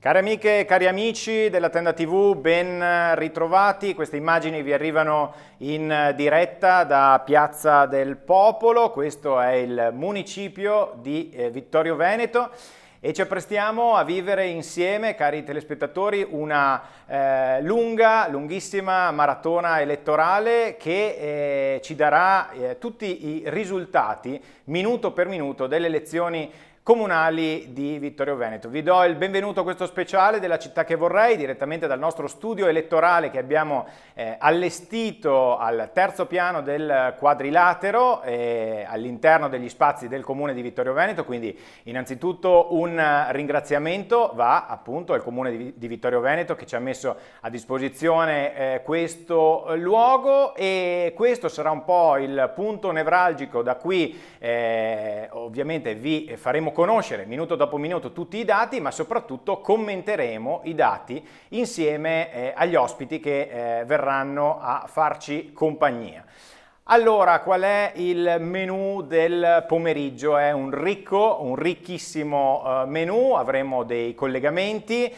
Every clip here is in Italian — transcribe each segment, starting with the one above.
Cari amiche e cari amici della Tenda TV, ben ritrovati. Queste immagini vi arrivano in diretta da Piazza del Popolo. Questo è il municipio di Vittorio Veneto e ci apprestiamo a vivere insieme, cari telespettatori, una lunghissima maratona elettorale che ci darà tutti i risultati minuto per minuto delle elezioni comunali di Vittorio Veneto. Vi do il benvenuto a questo speciale della città che vorrei, direttamente dal nostro studio elettorale che abbiamo allestito al terzo piano del quadrilatero all'interno degli spazi del comune di Vittorio Veneto. Quindi innanzitutto un ringraziamento va appunto al comune di Vittorio Veneto che ci ha messo a disposizione questo luogo, e questo sarà un po' il punto nevralgico da cui ovviamente vi faremo conoscere minuto dopo minuto tutti i dati, ma soprattutto commenteremo i dati insieme agli ospiti che verranno a farci compagnia. Allora, qual è il menù del pomeriggio? È un ricchissimo menù, avremo dei collegamenti,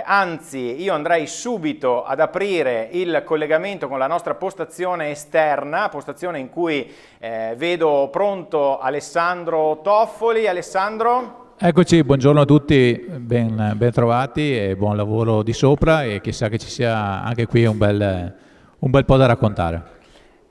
anzi io andrei subito ad aprire il collegamento con la nostra postazione esterna, postazione in cui vedo pronto Alessandro Toffoli. Alessandro? Eccoci, buongiorno a tutti, ben trovati e buon lavoro di sopra, e chissà che ci sia anche qui un bel po' da raccontare.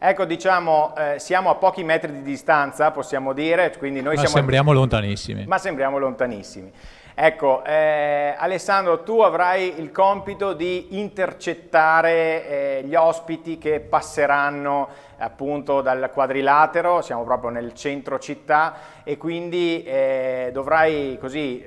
Ecco, diciamo, siamo a pochi metri di distanza, possiamo dire, quindi noi sembriamo lontanissimi. Ma sembriamo lontanissimi. Ecco, Alessandro, tu avrai il compito di intercettare gli ospiti che passeranno appunto dal quadrilatero, siamo proprio nel centro città, e quindi dovrai così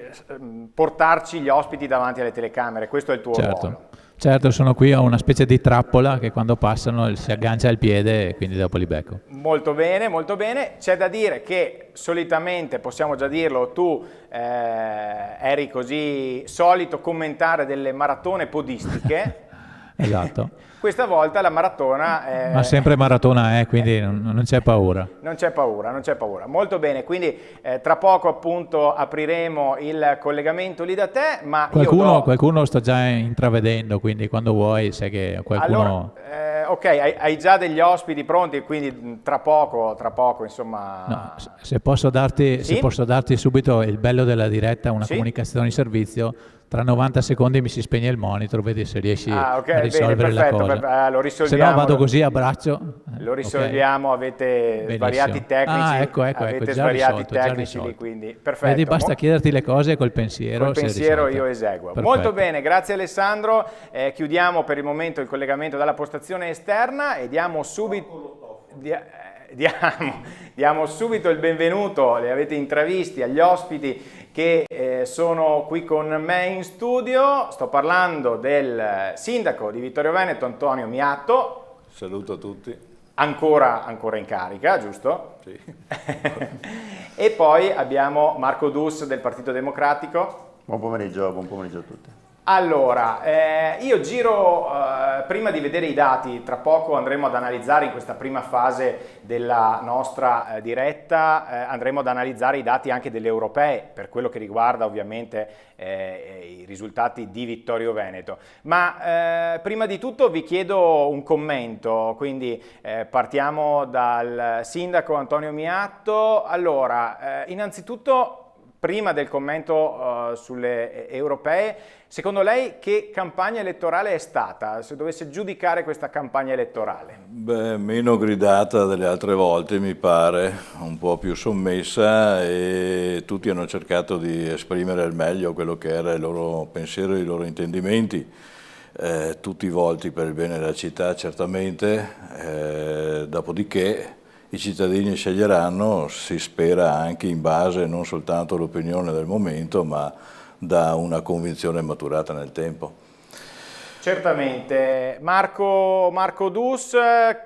portarci gli ospiti davanti alle telecamere, questo è il tuo ruolo. Certo, sono qui a una specie di trappola che quando passano si aggancia al piede e quindi dopo li becco. Molto bene, molto bene. C'è da dire che solitamente, possiamo già dirlo, tu eri così solito commentare delle maratone podistiche. Esatto. Questa volta la maratona ma sempre maratona quindi non c'è paura. Non c'è paura. Molto bene, quindi tra poco appunto apriremo il collegamento lì da te, ma qualcuno sto già intravedendo, quindi quando vuoi sai che qualcuno... Allora, ok, hai già degli ospiti pronti, quindi tra poco insomma... No, se posso darti subito il bello della diretta, una comunicazione di servizio. Tra 90 secondi mi si spegne il monitor, vedi se riesci a risolvere la cosa. Lo risolviamo. Se no vado così a braccio. Lo risolviamo, avete svariati tecnici. Ecco, avete già svariati risolto, tecnici lì, quindi perfetto. Vedi, basta chiederti le cose col pensiero. Col pensiero io eseguo. Perfetto. Molto bene, grazie Alessandro. Chiudiamo per il momento il collegamento dalla postazione esterna e diamo subito il benvenuto, li avete intravisti, agli ospiti che sono qui con me in studio. Sto parlando del sindaco di Vittorio Veneto, Antonio Miatto. Saluto a tutti. Ancora in carica, giusto? Sì. E poi abbiamo Marco Dus del Partito Democratico. Buon pomeriggio a tutti. Allora, io giro, prima di vedere i dati, tra poco andremo ad analizzare in questa prima fase della nostra diretta, andremo ad analizzare i dati anche delle europee, per quello che riguarda ovviamente i risultati di Vittorio Veneto. Ma prima di tutto vi chiedo un commento, quindi partiamo dal sindaco Antonio Miatto. Allora, innanzitutto, prima del commento sulle europee, secondo lei che campagna elettorale è stata, se dovesse giudicare questa campagna elettorale? Beh, meno gridata delle altre volte, mi pare, un po' più sommessa, e tutti hanno cercato di esprimere al meglio quello che era il loro pensiero e i loro intendimenti, tutti volti per il bene della città certamente, dopodiché i cittadini sceglieranno, si spera anche in base non soltanto all'opinione del momento, ma da una convinzione maturata nel tempo. Certamente. Marco Dus,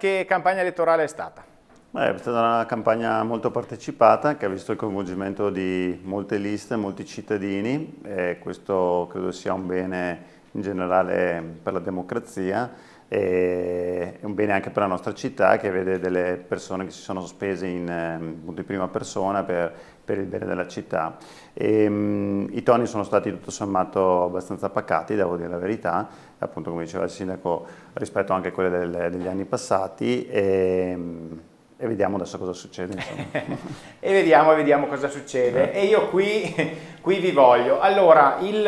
che campagna elettorale è stata? È stata una campagna molto partecipata che ha visto il coinvolgimento di molte liste, molti cittadini, e questo credo sia un bene in generale per la democrazia. È un bene anche per la nostra città, che vede delle persone che si sono spese in prima persona per per il bene della città. I toni sono stati tutto sommato abbastanza pacati, devo dire la verità, appunto come diceva il sindaco, rispetto anche a quelle degli anni passati, e vediamo adesso cosa succede. E vediamo cosa succede. E io qui vi voglio. Allora, il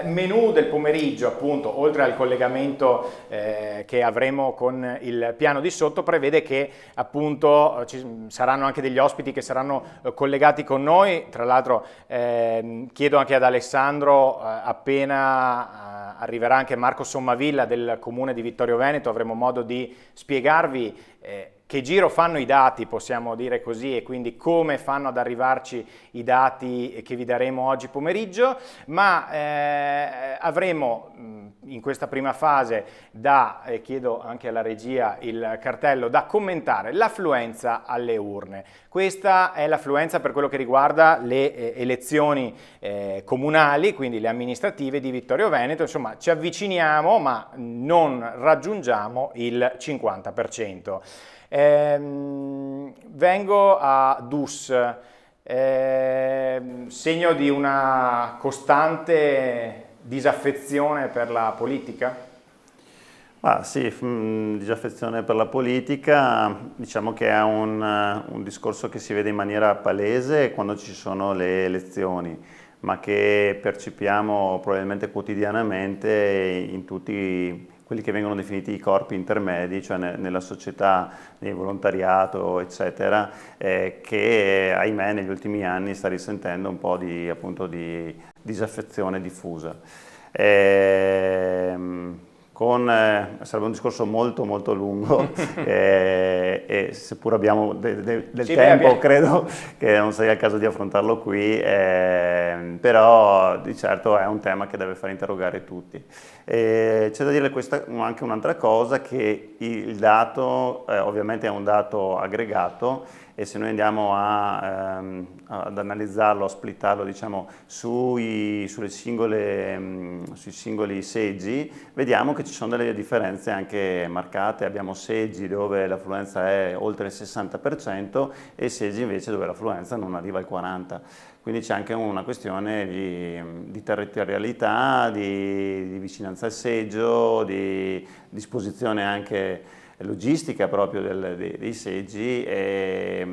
menù del pomeriggio, appunto, oltre al collegamento che avremo con il piano di sotto, prevede che appunto ci saranno anche degli ospiti che saranno collegati con noi. Tra l'altro chiedo anche ad Alessandro, appena arriverà anche Marco Sommavilla del Comune di Vittorio Veneto, avremo modo di spiegarvi che giro fanno i dati, possiamo dire così, e quindi come fanno ad arrivarci i dati che vi daremo oggi pomeriggio, ma avremo in questa prima fase chiedo anche alla regia il cartello, da commentare l'affluenza alle urne. Questa è l'affluenza per quello che riguarda le elezioni comunali, quindi le amministrative di Vittorio Veneto. Insomma, ci avviciniamo ma non raggiungiamo il 50%. Vengo a Dus, segno di una costante disaffezione per la politica? Sì, disaffezione per la politica, diciamo che è un discorso che si vede in maniera palese quando ci sono le elezioni, ma che percepiamo probabilmente quotidianamente in tutti quelli che vengono definiti i corpi intermedi, cioè nella società, nel volontariato, eccetera, che ahimè negli ultimi anni sta risentendo un po' di disaffezione diffusa. Sarebbe un discorso molto molto lungo e seppur abbiamo del tempo, credo che non sia il caso di affrontarlo qui, però di certo è un tema che deve far interrogare tutti. C'è da dire anche un'altra cosa, che il dato ovviamente è un dato aggregato, e se noi andiamo ad analizzarlo, a splittarlo, diciamo, sui singoli seggi, vediamo che ci sono delle differenze anche marcate. Abbiamo seggi dove l'affluenza è oltre il 60% e seggi invece dove l'affluenza non arriva al 40%. Quindi c'è anche una questione di territorialità, di vicinanza al seggio, di disposizione anche logistica proprio dei seggi e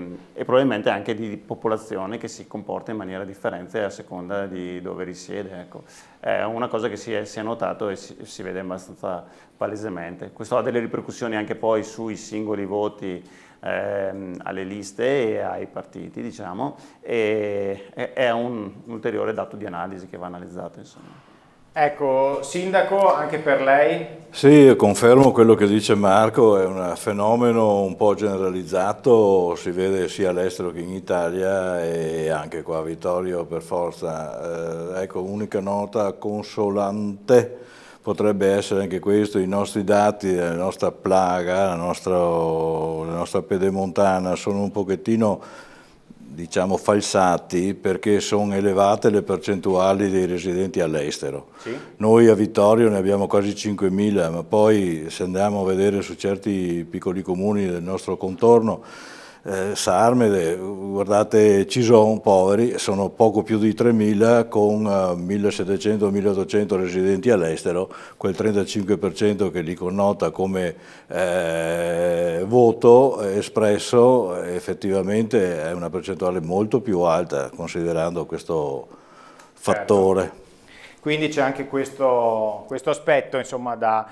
probabilmente anche di popolazione che si comporta in maniera differente a seconda di dove risiede. Ecco. È una cosa che si è notato e si vede abbastanza palesemente. Questo ha delle ripercussioni anche poi sui singoli voti alle liste e ai partiti, diciamo, e è un ulteriore dato di analisi che va analizzato, insomma. Ecco, Sindaco, anche per lei? Sì, confermo quello che dice Marco, è un fenomeno un po' generalizzato, si vede sia all'estero che in Italia e anche qua a Vittorio per forza. Ecco, unica nota consolante potrebbe essere anche questo: i nostri dati, la nostra plaga, la nostra pedemontana sono un pochettino, diciamo, falsati, perché sono elevate le percentuali dei residenti all'estero. Sì. Noi a Vittorio ne abbiamo quasi 5.000, ma poi se andiamo a vedere su certi piccoli comuni del nostro contorno, Sarmede, guardate, Cison, poveri, sono poco più di 3.000 con 1.700-1.800 residenti all'estero, quel 35% che li connota come voto espresso effettivamente è una percentuale molto più alta considerando questo fattore. Certo. Quindi c'è anche questo aspetto, insomma, da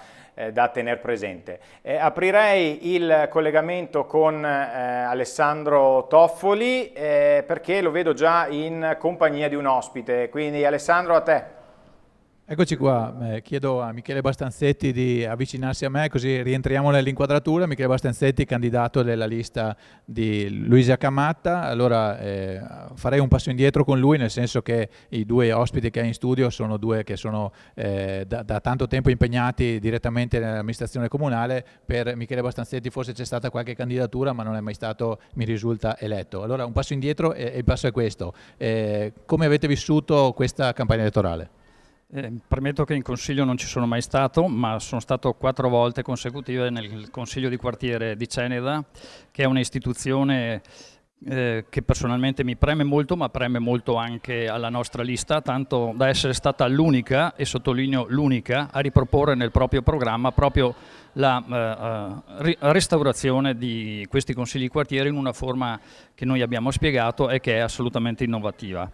tener presente. Aprirei il collegamento con Alessandro Toffoli perché lo vedo già in compagnia di un ospite, quindi Alessandro, a te. Eccoci qua, chiedo a Michele Bastanzetti di avvicinarsi a me così rientriamo nell'inquadratura. Michele Bastanzetti, candidato della lista di Luisa Camatta. Allora farei un passo indietro con lui, nel senso che i due ospiti che ha in studio sono due che sono da tanto tempo impegnati direttamente nell'amministrazione comunale. Per Michele Bastanzetti forse c'è stata qualche candidatura ma non è mai stato, mi risulta, eletto. Allora un passo indietro e il passo è questo. Come avete vissuto questa campagna elettorale? Premetto che in consiglio non ci sono mai stato, ma sono stato 4 volte consecutive nel consiglio di quartiere di Ceneda, che è un'istituzione che personalmente mi preme molto, ma preme molto anche alla nostra lista, tanto da essere stata l'unica, e sottolineo l'unica, a riproporre nel proprio programma proprio la restaurazione di questi consigli di quartiere in una forma che noi abbiamo spiegato e che è assolutamente innovativa.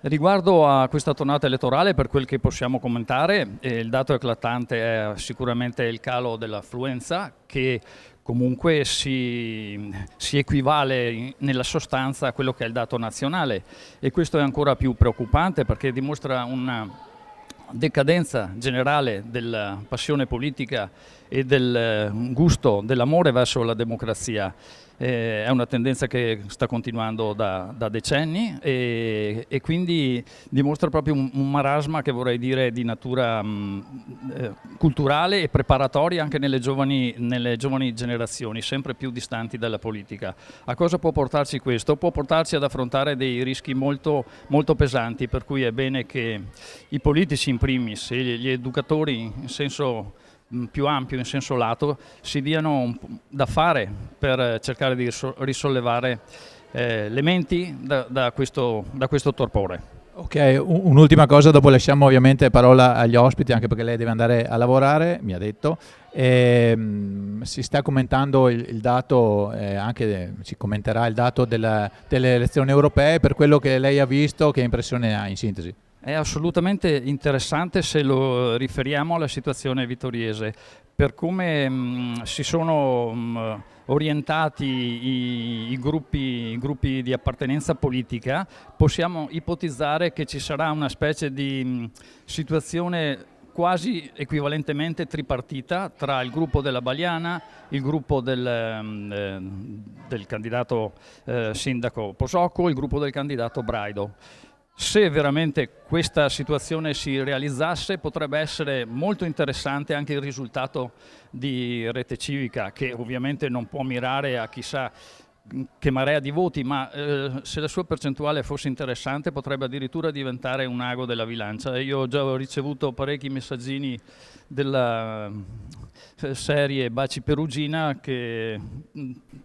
Riguardo a questa tornata elettorale, per quel che possiamo commentare, il dato eclatante è sicuramente il calo dell'affluenza, che comunque si equivale nella sostanza a quello che è il dato nazionale, e questo è ancora più preoccupante perché dimostra una decadenza generale della passione politica e del gusto, dell'amore verso la democrazia. È una tendenza che sta continuando da decenni e quindi dimostra proprio un marasma, che vorrei dire di natura culturale e preparatoria anche nelle giovani generazioni, sempre più distanti dalla politica. A cosa può portarci questo? Può portarci ad affrontare dei rischi molto, molto pesanti, per cui è bene che i politici in primis e gli educatori in senso più ampio, in senso lato, si diano da fare per cercare di risollevare le menti da questo torpore. Ok, un'ultima cosa, dopo lasciamo ovviamente parola agli ospiti, anche perché lei deve andare a lavorare, mi ha detto. Si sta commentando il dato, anche si commenterà il dato delle elezioni europee, per quello che lei ha visto, che impressione ha in sintesi? È assolutamente interessante se lo riferiamo alla situazione vittoriese, per come si sono orientati i gruppi di appartenenza politica. Possiamo ipotizzare che ci sarà una specie di situazione quasi equivalentemente tripartita tra il gruppo della Baliana, il gruppo del candidato sindaco Posocco, il gruppo del candidato Braido. Se veramente questa situazione si realizzasse, potrebbe essere molto interessante anche il risultato di Rete Civica, che ovviamente non può mirare a chissà che marea di voti, ma se la sua percentuale fosse interessante potrebbe addirittura diventare un ago della bilancia. Io ho già ricevuto parecchi messaggini della serie Baci Perugina che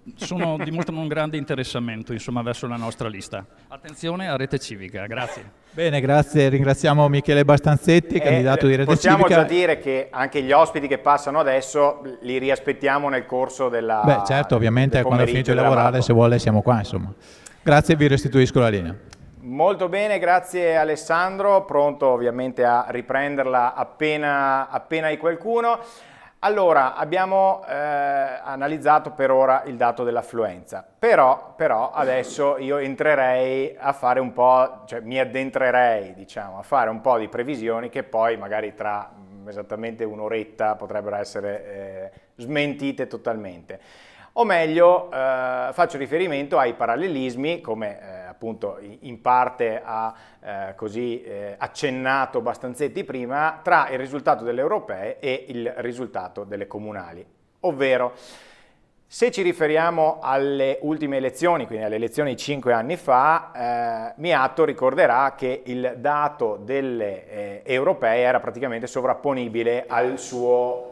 dimostrano un grande interessamento, insomma, verso la nostra lista. Attenzione a Rete Civica, grazie. Bene, grazie, ringraziamo Michele Bastanzetti, candidato di Rete Civica. Possiamo già dire che anche gli ospiti che passano adesso li riaspettiamo nel corso della... Beh, certo, ovviamente quando ha finito di lavorare, se vuole, siamo qua, insomma. Grazie, vi restituisco la linea. Molto bene, grazie Alessandro, pronto ovviamente a riprenderla appena hai qualcuno. Allora, abbiamo analizzato per ora il dato dell'affluenza, però adesso io entrerei a fare un po', cioè mi addentrerei, diciamo, a fare un po' di previsioni che poi magari tra esattamente un'oretta potrebbero essere smentite totalmente. O meglio, faccio riferimento ai parallelismi, come appunto in parte ha così accennato Bastanzetti prima, tra il risultato delle europee e il risultato delle comunali. Ovvero, se ci riferiamo alle ultime elezioni, quindi alle elezioni di 5 anni fa, Miatto ricorderà che il dato delle europee era praticamente sovrapponibile al suo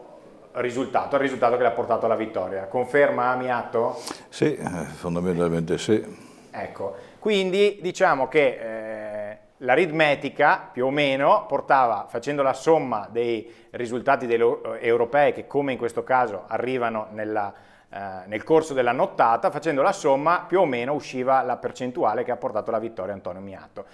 il risultato che l'ha portato alla vittoria. Conferma Miatto? Sì, fondamentalmente sì. Ecco, quindi diciamo che l'aritmetica più o meno portava, facendo la somma dei risultati delle europee, che come in questo caso arrivano nel corso della nottata, facendo la somma più o meno usciva la percentuale che ha portato alla vittoria Antonio Miatto.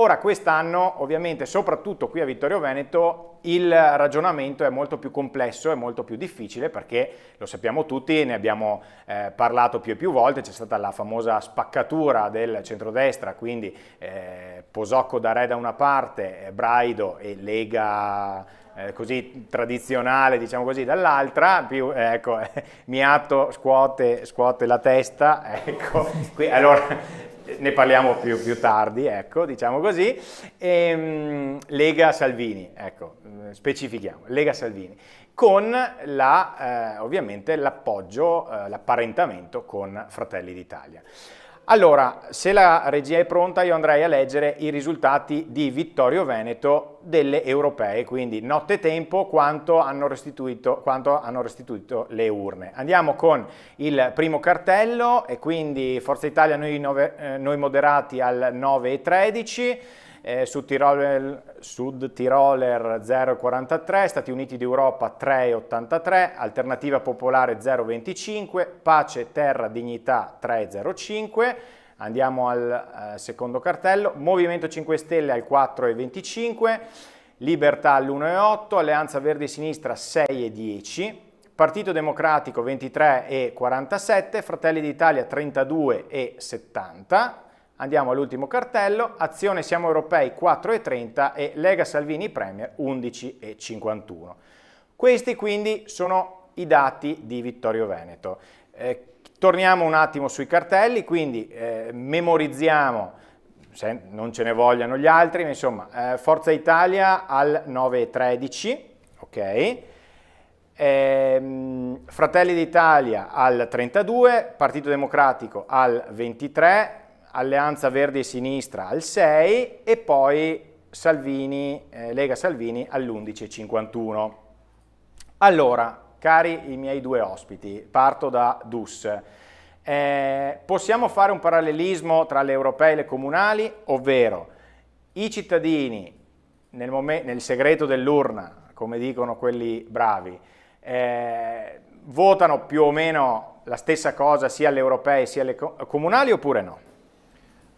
Ora quest'anno ovviamente soprattutto qui a Vittorio Veneto il ragionamento è molto più complesso, è molto più difficile, perché lo sappiamo tutti, ne abbiamo parlato più e più volte, c'è stata la famosa spaccatura del centrodestra, quindi Posocco da re da una parte, Braido e Lega così tradizionale, diciamo così, dall'altra, più ecco, Miatto scuote la testa, ecco, qui, allora ne parliamo più tardi, ecco, diciamo così, Lega Salvini, ecco, specifichiamo, Lega Salvini, con ovviamente l'appoggio, l'apparentamento con Fratelli d'Italia. Allora, se la regia è pronta, io andrei a leggere i risultati di Vittorio Veneto delle europee, quindi nottetempo quanto hanno restituito le urne. Andiamo con il primo cartello e quindi Forza Italia noi moderati al 9,13, Sud Tiroler 0,43, Stati Uniti d'Europa 3,83, Alternativa Popolare 0,25, Pace, Terra, Dignità 3,05. Andiamo al secondo cartello, Movimento 5 Stelle al 4,25, Libertà all'1,8, Alleanza Verdi e Sinistra 6,10, Partito Democratico 23,47, Fratelli d'Italia 32,70. Andiamo all'ultimo cartello, Azione Siamo Europei 4,30 e Lega Salvini Premier 11,51. Questi quindi sono i dati di Vittorio Veneto. Torniamo un attimo sui cartelli, quindi memorizziamo, se non ce ne vogliano gli altri, ma insomma, Forza Italia al 9,13, ok? Fratelli d'Italia al 32, Partito Democratico al 23, Alleanza Verdi e Sinistra al 6 e poi Lega Salvini all'11,51. Allora, cari i miei due ospiti, parto da Dus. Possiamo fare un parallelismo tra le europee e le comunali, ovvero i cittadini nel segreto dell'urna, come dicono quelli bravi, votano più o meno la stessa cosa sia alle europee sia alle comunali oppure no?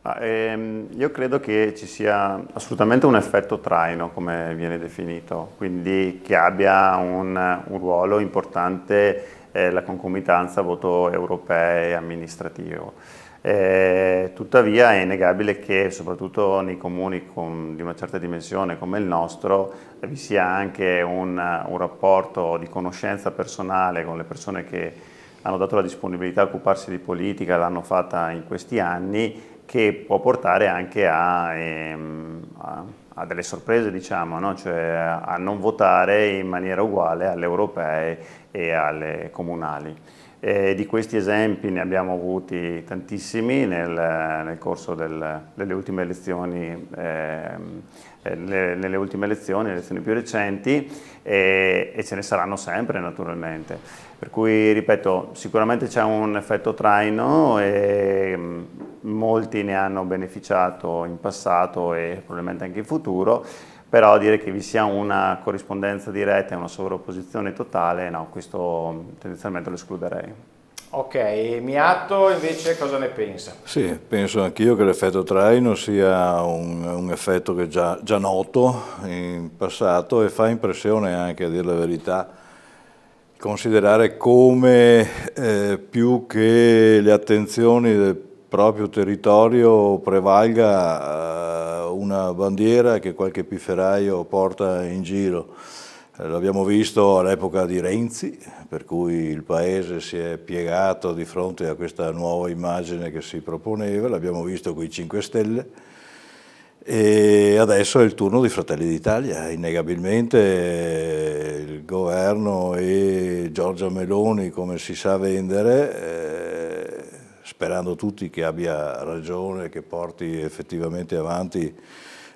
Io credo che ci sia assolutamente un effetto traino, come viene definito, quindi che abbia un ruolo importante la concomitanza voto europeo e amministrativo. Tuttavia è innegabile che soprattutto nei comuni di una certa dimensione come il nostro vi sia anche un rapporto di conoscenza personale con le persone che hanno dato la disponibilità a occuparsi di politica, l'hanno fatta in questi anni, che può portare anche a delle sorprese, diciamo, no? Cioè a non votare in maniera uguale alle europee e alle comunali. Di questi esempi ne abbiamo avuti tantissimi nel corso delle ultime elezioni, elezioni più recenti, e ce ne saranno sempre naturalmente. Per cui, ripeto, sicuramente c'è un effetto traino e molti ne hanno beneficiato in passato e probabilmente anche in futuro, però dire che vi sia una corrispondenza diretta e una sovrapposizione totale, no, questo tendenzialmente lo escluderei. Ok, Miatto invece cosa ne pensa? Sì, penso anch'io che l'effetto traino sia un effetto che è già noto in passato e fa impressione anche, a dire la verità, considerare come più che le attenzioni del proprio territorio prevalga una bandiera che qualche pifferaio porta in giro. L'abbiamo visto all'epoca di Renzi, per cui il paese si è piegato di fronte a questa nuova immagine che si proponeva, l'abbiamo visto con i 5 Stelle e adesso è il turno di Fratelli d'Italia. Innegabilmente il governo e Giorgia Meloni, come si sa vendere, sperando tutti che abbia ragione, che porti effettivamente avanti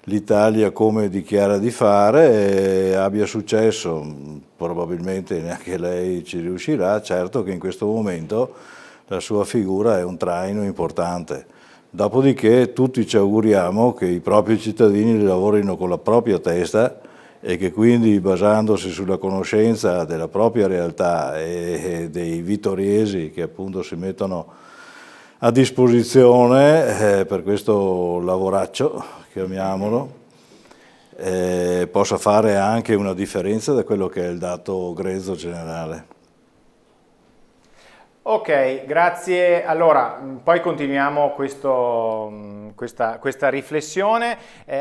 l'Italia come dichiara di fare, abbia successo, probabilmente neanche lei ci riuscirà, certo che in questo momento la sua figura è un traino importante. Dopodiché tutti ci auguriamo che i propri cittadini lavorino con la propria testa e che quindi, basandosi sulla conoscenza della propria realtà e dei vittoriesi che appunto si mettono a disposizione per questo lavoraccio, chiamiamolo, possa fare anche una differenza da quello che è il dato grezzo generale. Ok, grazie. Allora, poi continuiamo questo questa riflessione.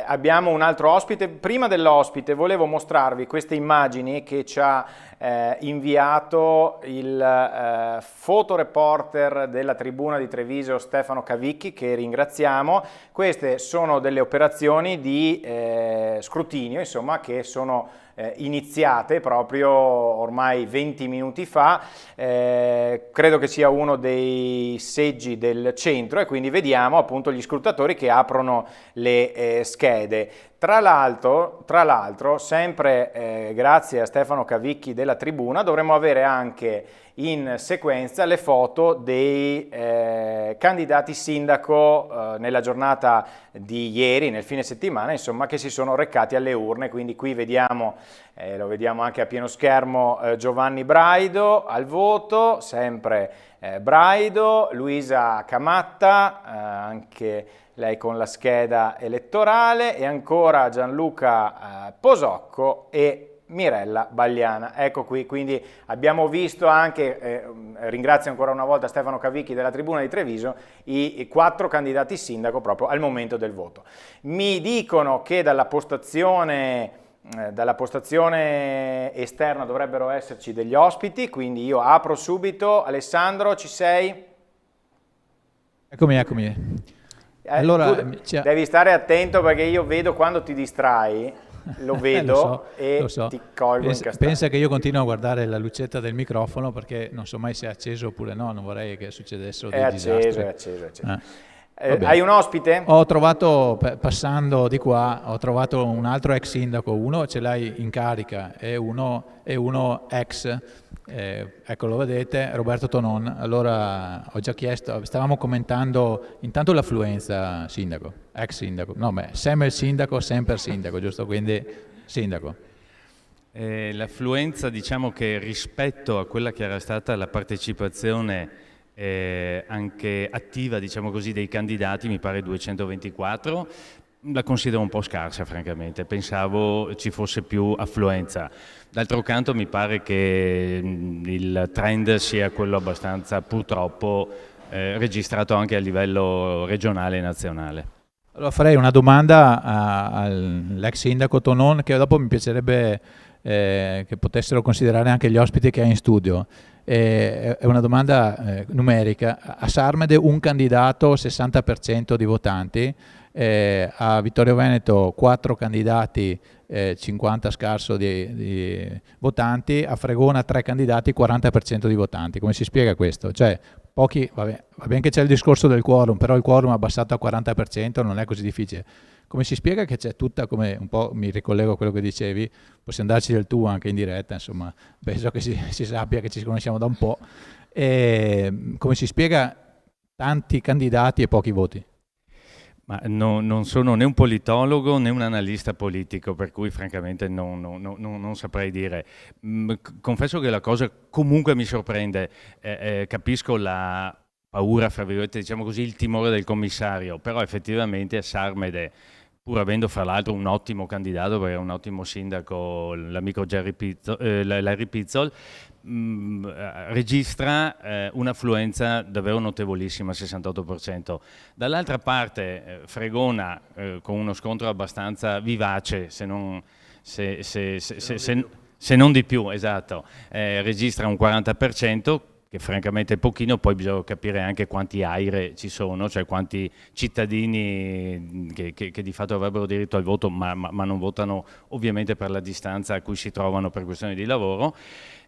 Abbiamo un altro ospite. Prima dell'ospite volevo mostrarvi queste immagini che ci ha inviato il fotoreporter della Tribuna di Treviso Stefano Cavicchi, che ringraziamo. Queste sono delle operazioni di scrutinio, insomma, che sono iniziate proprio ormai 20 minuti fa. Credo che sia uno dei seggi del centro, e quindi vediamo appunto gli scrutatori che aprono le schede. Tra l'altro, sempre grazie a Stefano Cavicchi della Tribuna, dovremo avere anche in sequenza le foto dei candidati sindaco nella giornata di ieri, nel fine settimana, insomma, che si sono recati alle urne. Quindi qui vediamo, lo vediamo anche a pieno schermo, Giovanni Braido al voto, sempre Braido, Luisa Camatta, anche lei con la scheda elettorale, e ancora Gianluca Posocco e Mirella Bagliana. Ecco qui, quindi abbiamo visto anche, ringrazio ancora una volta Stefano Cavicchi della Tribuna di Treviso, i 4 candidati sindaco proprio al momento del voto. Mi dicono che dalla postazione esterna dovrebbero esserci degli ospiti, quindi io apro subito. Alessandro, ci sei? Eccomi. Allora, devi stare attento, perché io vedo quando ti distrai, lo vedo lo so. ti colgo in castagna. Pensa che io continuo a guardare la lucetta del microfono, perché non so mai se è acceso oppure no, non vorrei che succedessero dei disastri. È acceso. Hai un ospite? Ho trovato, passando di qua, ho trovato un altro ex sindaco, uno ce l'hai in carica e uno ex, ecco, lo vedete, Roberto Tonon. Allora ho già chiesto, stavamo commentando intanto l'affluenza sindaco, ex sindaco, no, sempre sindaco, sempre sindaco, giusto? Quindi sindaco. L'affluenza, diciamo che rispetto a quella che era stata la partecipazione anche attiva, diciamo così, dei candidati, mi pare 224, la considero un po' scarsa francamente, pensavo ci fosse più affluenza. D'altro canto mi pare che il trend sia quello abbastanza, purtroppo, registrato anche a livello regionale e nazionale. Allora farei una domanda all'ex sindaco Tonon, che dopo mi piacerebbe che potessero considerare anche gli ospiti che ha in studio. È una domanda numerica. A Sarmede un candidato, 60% di votanti, a Vittorio Veneto 4 candidati, 50 scarso di votanti, a Fregona 3 candidati, 40% di votanti. Come si spiega questo? Cioè, pochi, va bene che c'è il discorso del quorum, però il quorum abbassato al 40% non è così difficile. Come si spiega che c'è tutta, come un po' mi ricollego a quello che dicevi, possiamo darci del tu anche in diretta, insomma, penso che si sappia che ci conosciamo da un po', e come si spiega tanti candidati e pochi voti? Ma non sono né un politologo né un analista politico, per cui francamente non saprei dire. Confesso che la cosa comunque mi sorprende, capisco la paura, fra virgolette, diciamo così, il timore del commissario, però effettivamente a Sarmede, pur avendo fra l'altro un ottimo candidato, perché è un ottimo sindaco, l'amico Larry Pizzol, registra un'affluenza davvero notevolissima, 68%. Dall'altra parte Fregona, con uno scontro abbastanza vivace, se non di più, esatto, registra un 40%, che francamente è pochino. Poi bisogna capire anche quanti AIRE ci sono, cioè quanti cittadini che di fatto avrebbero diritto al voto ma non votano, ovviamente per la distanza a cui si trovano per questioni di lavoro,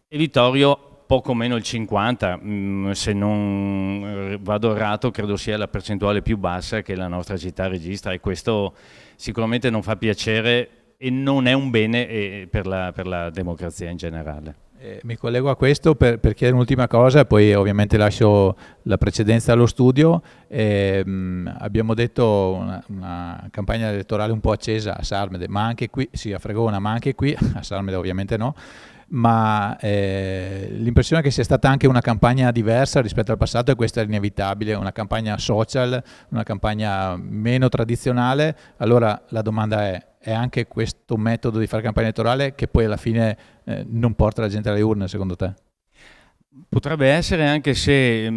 e Vittorio poco meno il 50%, se non vado errato credo sia la percentuale più bassa che la nostra città registra, e questo sicuramente non fa piacere e non è un bene per la democrazia in generale. Mi collego a questo per chiedere un'ultima cosa, e poi ovviamente lascio la precedenza allo studio. Abbiamo detto una campagna elettorale un po' accesa a Sarmede, ma anche qui, sì, a Fregona, ma anche qui, a Sarmede ovviamente no, ma l'impressione è che sia stata anche una campagna diversa rispetto al passato, e questo è inevitabile, una campagna social, una campagna meno tradizionale. Allora la domanda è anche questo metodo di fare campagna elettorale che poi alla fine non porta la gente alle urne, secondo te? Potrebbe essere, anche se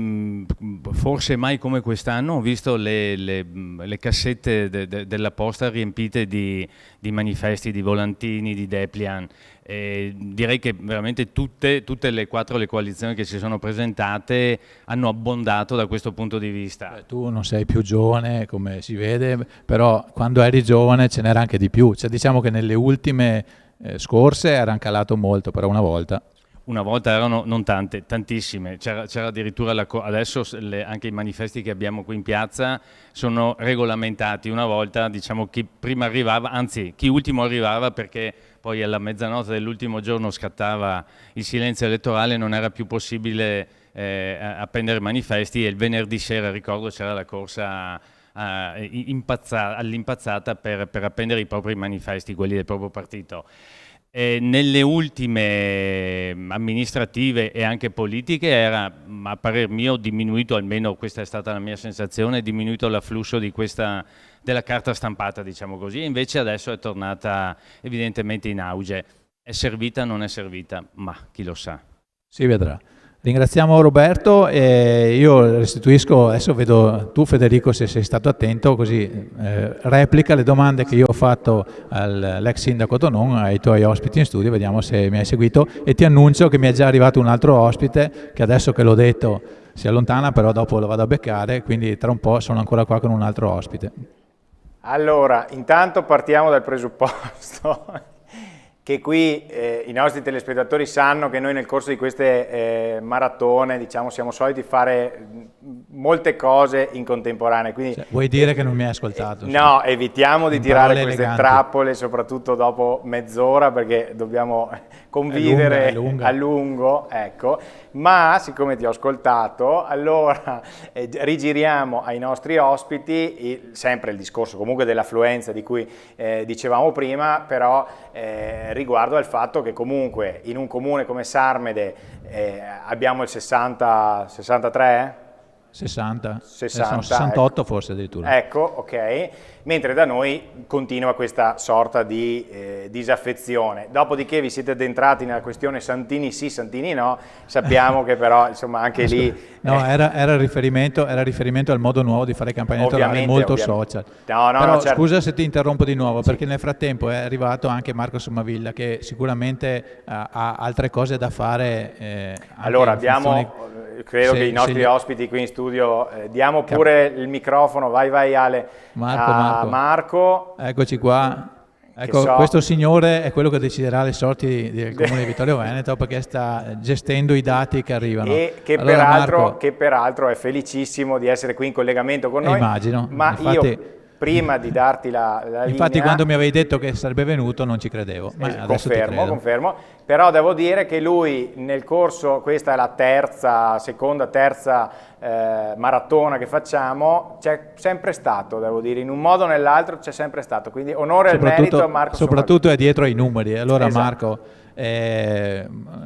forse mai come quest'anno ho visto le cassette della posta riempite di manifesti, di volantini, di dépliant. Direi che veramente tutte le 4 le coalizioni che si sono presentate hanno abbondato da questo punto di vista. Tu non sei più giovane, come si vede, però quando eri giovane ce n'era anche di più. Cioè, diciamo che nelle ultime scorse erano calato molto, però una volta. Una volta erano non tante, tantissime, c'era addirittura adesso anche i manifesti che abbiamo qui in piazza sono regolamentati. Una volta, diciamo, chi prima arrivava, anzi chi ultimo arrivava, perché poi alla mezzanotte dell'ultimo giorno scattava il silenzio elettorale, non era più possibile appendere manifesti, e il venerdì sera, ricordo, c'era la corsa all'impazzata per appendere i propri manifesti, quelli del proprio partito. Nelle ultime amministrative e anche politiche era, a parer mio, diminuito, almeno questa è stata la mia sensazione, diminuito l'afflusso della carta stampata, diciamo così, e invece adesso è tornata evidentemente in auge. È servita, non è servita, ma chi lo sa. Si vedrà. Ringraziamo Roberto e io restituisco, adesso vedo tu Federico se sei stato attento, così replica le domande che io ho fatto all'ex sindaco Tonon, ai tuoi ospiti in studio, vediamo se mi hai seguito, e ti annuncio che mi è già arrivato un altro ospite che adesso che l'ho detto si allontana, però dopo lo vado a beccare, quindi tra un po' sono ancora qua con un altro ospite. Allora, intanto partiamo dal presupposto che qui i nostri telespettatori sanno che noi nel corso di queste maratone, diciamo, siamo soliti fare molte cose in contemporanea. Quindi, cioè, vuoi dire che non mi hai ascoltato? No, evitiamo di tirare queste eleganti. trappole, soprattutto dopo mezz'ora, perché dobbiamo convivere è lunga. a lungo, ecco. Ma siccome ti ho ascoltato, allora rigiriamo ai nostri ospiti sempre il discorso comunque dell'affluenza di cui dicevamo prima, però riguardo al fatto che comunque in un comune come Sarmede abbiamo il 63? 60, 60, 68 ecco. Forse addirittura. Ecco, ok, mentre da noi continua questa sorta di disaffezione. Dopodiché vi siete addentrati nella questione Santini sì, Santini no, sappiamo che però insomma anche lì... No, era riferimento al modo nuovo di fare campagna elettorale, molto social. No, certo. Scusa se ti interrompo di nuovo, perché nel frattempo è arrivato anche Marco Sommavilla, che sicuramente ha altre cose da fare. Allora credo che i nostri ospiti qui in studio, diamo pure il microfono, vai Ale, Marco. Eccoci qua. Ecco, questo signore è quello che deciderà le sorti del Comune di Vittorio Veneto, perché sta gestendo i dati che arrivano. E che, allora, peraltro è felicissimo di essere qui in collegamento con noi. Immagino. Ma io, prima di darti la infatti linea, quando mi avevi detto che sarebbe venuto non ci credevo, ma adesso confermo, però devo dire che lui nel corso, questa è la seconda, terza maratona che facciamo, c'è sempre stato, devo dire, in un modo o nell'altro c'è sempre stato, quindi onore e merito a Marco. Soprattutto è dietro ai numeri, allora esatto. Marco,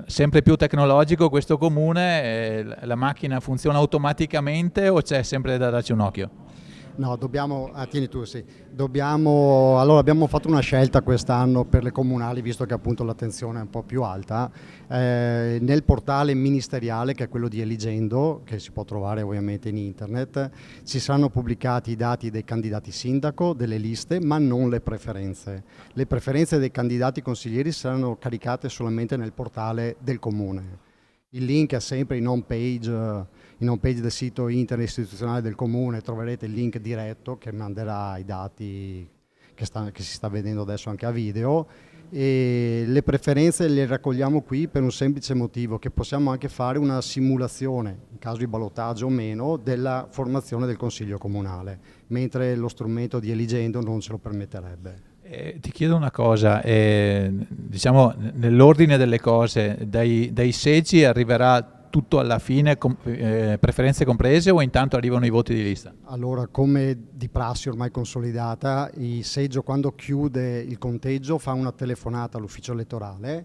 sempre più tecnologico questo comune, la macchina funziona automaticamente o c'è sempre da darci un occhio? No, tieni tu, sì. Allora abbiamo fatto una scelta quest'anno per le comunali, visto che appunto l'attenzione è un po' più alta. Nel portale ministeriale, che è quello di Eligendo, che si può trovare ovviamente in internet, ci saranno pubblicati i dati dei candidati sindaco, delle liste, ma non le preferenze. Le preferenze dei candidati consiglieri saranno caricate solamente nel portale del comune. Il link è sempre in home page del sito internet istituzionale del comune, troverete il link diretto che manderà i dati che si sta vedendo adesso anche a video, e le preferenze le raccogliamo qui per un semplice motivo, che possiamo anche fare una simulazione, in caso di ballottaggio o meno, della formazione del consiglio comunale, mentre lo strumento di Eligendo non ce lo permetterebbe. Ti chiedo una cosa, diciamo nell'ordine delle cose, dai seggi arriverà tutto alla fine, preferenze comprese, o intanto arrivano i voti di lista? Allora, come di prassi ormai consolidata, il seggio quando chiude il conteggio fa una telefonata all'ufficio elettorale,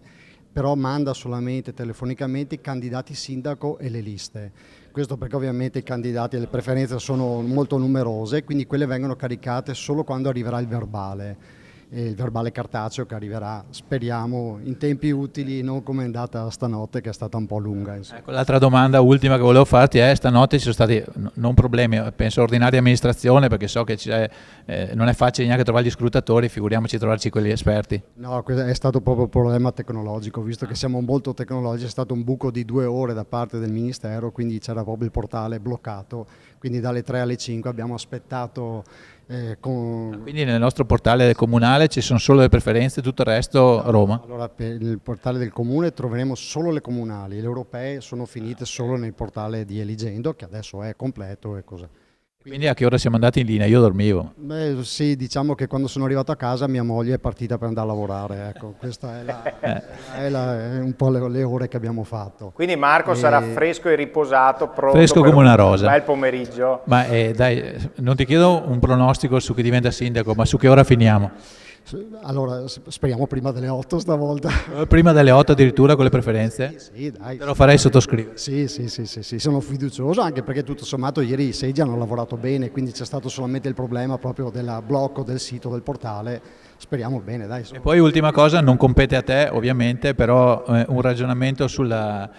però manda solamente telefonicamente i candidati sindaco e le liste. Questo perché ovviamente i candidati e le preferenze sono molto numerose, quindi quelle vengono caricate solo quando arriverà il verbale. e il verbale cartaceo che arriverà, speriamo, in tempi utili, non come è andata stanotte che è stata un po' lunga. Ecco, l'altra domanda ultima che volevo farti è: stanotte ci sono stati non problemi, penso ordinari di amministrazione, perché so che non è facile neanche trovare gli scrutatori, figuriamoci trovarci quelli esperti. No, è stato proprio un problema tecnologico, visto che siamo molto tecnologici, è stato un buco di 2 ore da parte del Ministero, quindi c'era proprio il portale bloccato, quindi dalle 3 alle 5 abbiamo aspettato. Quindi nel nostro portale comunale ci sono solo le preferenze, tutto il resto Roma? Allora, per il portale del comune troveremo solo le comunali, le europee sono finite solo nel portale di Eligendo, che adesso è completo e così. Quindi a che ora siamo andati in linea? Io dormivo. Beh, sì, diciamo che quando sono arrivato a casa mia moglie è partita per andare a lavorare, ecco, questa è un po' le ore che abbiamo fatto. Quindi Marco sarà fresco e riposato, pronto Fresco per come una rosa. un bel pomeriggio. Ma dai, non ti chiedo un pronostico su chi diventa sindaco, ma su che ora finiamo? Allora, speriamo prima delle 8 stavolta. Prima delle 8 addirittura con le preferenze? Sì, dai. Te lo farei sottoscrivere. Sì, sono fiducioso, anche perché tutto sommato ieri i seggi hanno lavorato bene, quindi c'è stato solamente il problema proprio del blocco del sito del portale. Speriamo bene, dai. E poi ultima cosa, non compete a te ovviamente, però un ragionamento sulla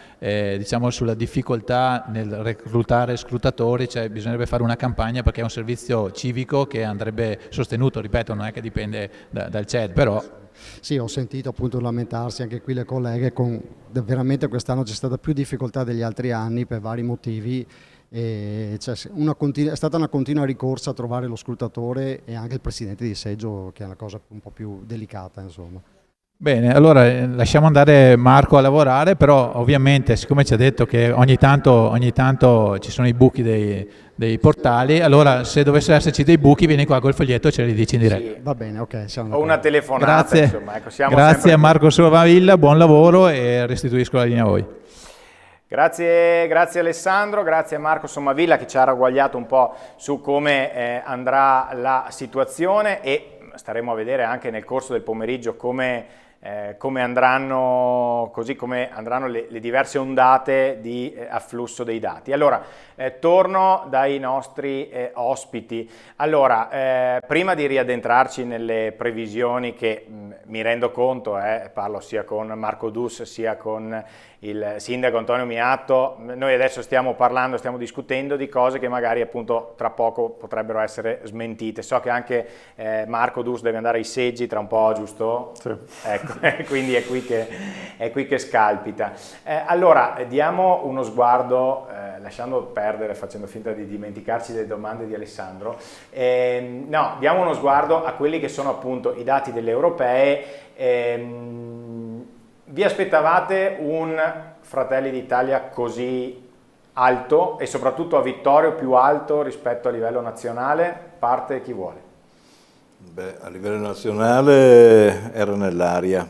difficoltà nel reclutare scrutatori, cioè bisognerebbe fare una campagna perché è un servizio civico che andrebbe sostenuto, ripeto, non è che dipende dal CED, però... Sì, ho sentito appunto lamentarsi anche qui le colleghe, veramente quest'anno c'è stata più difficoltà degli altri anni per vari motivi. E è stata una continua ricorsa a trovare lo scrutatore e anche il presidente di seggio, che è una cosa un po' più delicata, insomma. Bene, allora lasciamo andare Marco a lavorare, però ovviamente siccome ci ha detto che ogni tanto ci sono i buchi dei portali, allora se dovessero esserci dei buchi vieni qua col foglietto e ce li dici in diretta. Sì. Va bene, ok. Ho una telefonata, grazie, insomma. Ecco, grazie a Marco Somavilla, buon lavoro e restituisco la linea a voi. Grazie Alessandro, grazie a Marco Somavilla che ci ha ragguagliato un po' su come andrà la situazione e staremo a vedere anche nel corso del pomeriggio come andranno le diverse ondate di afflusso dei dati. Allora, torno dai nostri ospiti. Allora, prima di riaddentrarci nelle previsioni che mi rendo conto, parlo sia con Marco Dus sia con il sindaco Antonio Miatto, noi adesso stiamo discutendo di cose che magari appunto tra poco potrebbero essere smentite. So che anche Marco Dus deve andare ai seggi tra un po', giusto? Sì. Ecco, quindi è qui che scalpita. Allora, diamo uno sguardo, lasciando perdere, facendo finta di dimenticarci delle domande di Alessandro, diamo uno sguardo a quelli che sono appunto i dati delle europee. Vi aspettavate un Fratelli d'Italia così alto e soprattutto a Vittorio più alto rispetto a livello nazionale? Parte chi vuole. Beh, a livello nazionale era nell'aria,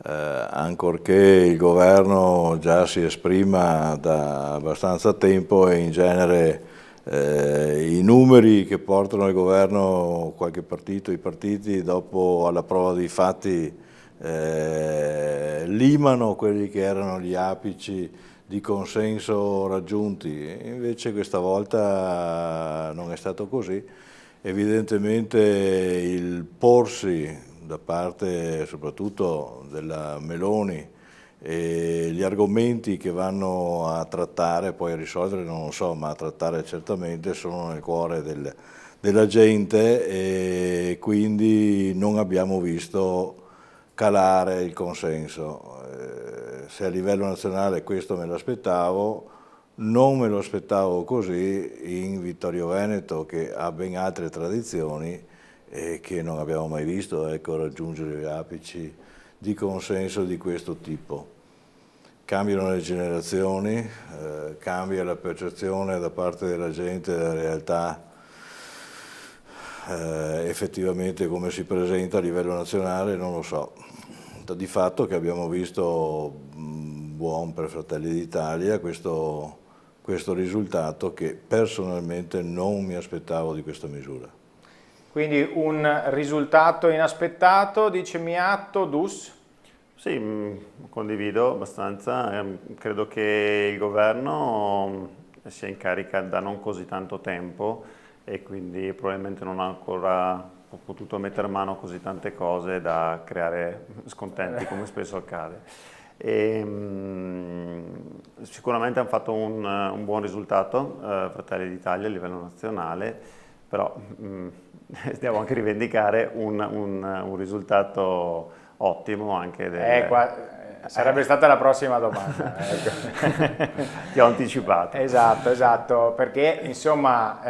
ancorché il governo già si esprima da abbastanza tempo e in genere i numeri che portano al governo qualche partito, i partiti dopo alla prova dei fatti limano quelli che erano gli apici di consenso raggiunti, invece questa volta non è stato così. Evidentemente il porsi da parte soprattutto della Meloni e gli argomenti che vanno a trattare, poi a risolvere non lo so, ma a trattare certamente sono nel cuore della gente e quindi non abbiamo visto calare il consenso. Se a livello nazionale questo me l'aspettavo, non me lo aspettavo così in Vittorio Veneto, che ha ben altre tradizioni e che non abbiamo mai visto raggiungere gli apici di consenso di questo tipo. Cambiano le generazioni, cambia la percezione da parte della gente della realtà, effettivamente come si presenta a livello nazionale non lo so. Di fatto che abbiamo visto buon per Fratelli d'Italia questo risultato che personalmente non mi aspettavo di questa misura. Quindi un risultato inaspettato, dice Miatto. Dus? Sì, condivido abbastanza, credo che il governo sia in carica da non così tanto tempo e quindi probabilmente non ha ancora potuto mettere mano a così tante cose da creare scontenti, come spesso accade. Sicuramente hanno fatto un buon risultato, Fratelli d'Italia a livello nazionale, però devo anche rivendicare un risultato ottimo anche sarebbe stata la prossima domanda. Ecco. Ti ho anticipato. Esatto, perché insomma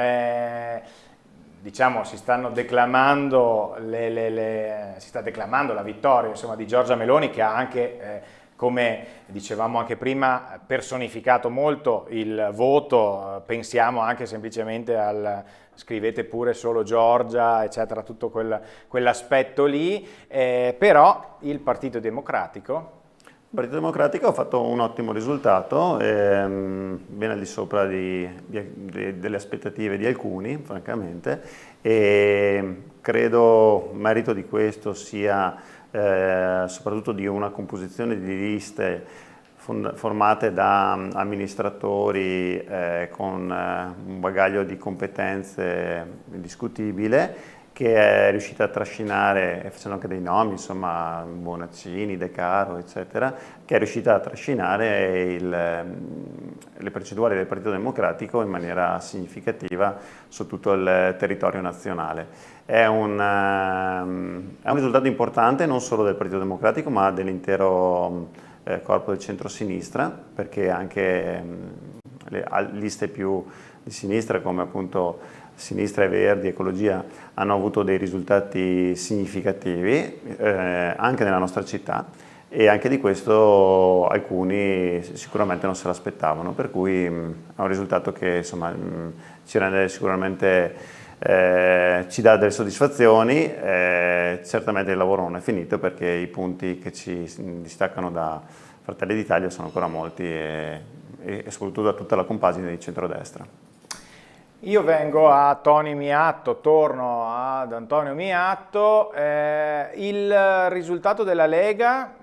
diciamo si sta declamando la vittoria insomma, di Giorgia Meloni, che ha anche come dicevamo anche prima personificato molto il voto. Pensiamo anche semplicemente al scrivete pure solo Giorgia, eccetera, tutto quell'aspetto lì, però il Partito Democratico Ha fatto un ottimo risultato, ben al di sopra delle aspettative di alcuni, francamente, e credo merito di questo sia soprattutto di una composizione di liste formate da amministratori con un bagaglio di competenze indiscutibile, che è riuscita a trascinare, facendo anche dei nomi, insomma, Bonaccini, De Caro, eccetera, che è riuscita a trascinare le percentuali del Partito Democratico in maniera significativa su tutto il territorio nazionale. È un risultato importante non solo del Partito Democratico, ma dell'intero corpo del centro-sinistra, perché anche le liste più di sinistra, come appunto Sinistra e Verdi, Ecologia, hanno avuto dei risultati significativi anche nella nostra città, e anche di questo alcuni sicuramente non se l'aspettavano, per cui è un risultato che insomma ci rende sicuramente, ci dà delle soddisfazioni. Certamente il lavoro non è finito, perché i punti che ci distaccano da Fratelli d'Italia sono ancora molti, e soprattutto da tutta la compagine di centrodestra. Io vengo a Tony Miatto, torno ad Antonio Miatto. Il risultato della Lega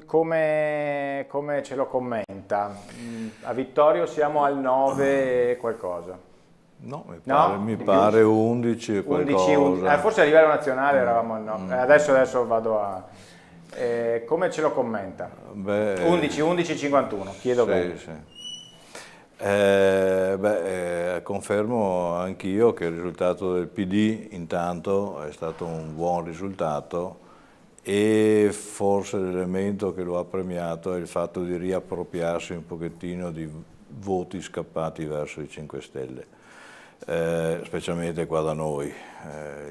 come ce lo commenta? A Vittorio siamo al 9 qualcosa. No, mi pare 11 e qualcosa. Forse a livello nazionale eravamo al 9. Adesso vado a... come ce lo commenta? 11-51, chiedo bene. Sì. Confermo anch'io che il risultato del PD intanto è stato un buon risultato, e forse l'elemento che lo ha premiato è il fatto di riappropriarsi un pochettino di voti scappati verso i 5 Stelle, specialmente qua da noi.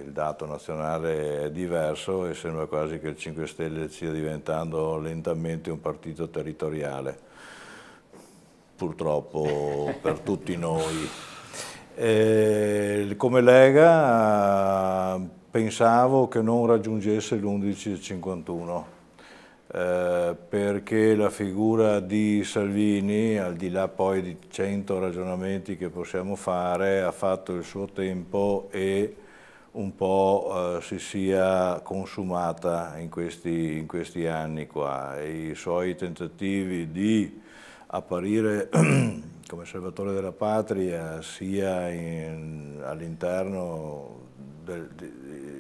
Il dato nazionale è diverso e sembra quasi che il 5 Stelle stia diventando lentamente un partito territoriale, purtroppo per tutti noi. Come Lega pensavo che non raggiungesse l'11,51, perché la figura di Salvini, al di là poi di 100 ragionamenti che possiamo fare, ha fatto il suo tempo e un po' si sia consumata in questi anni qua. I suoi tentativi di apparire come salvatore della patria sia all'interno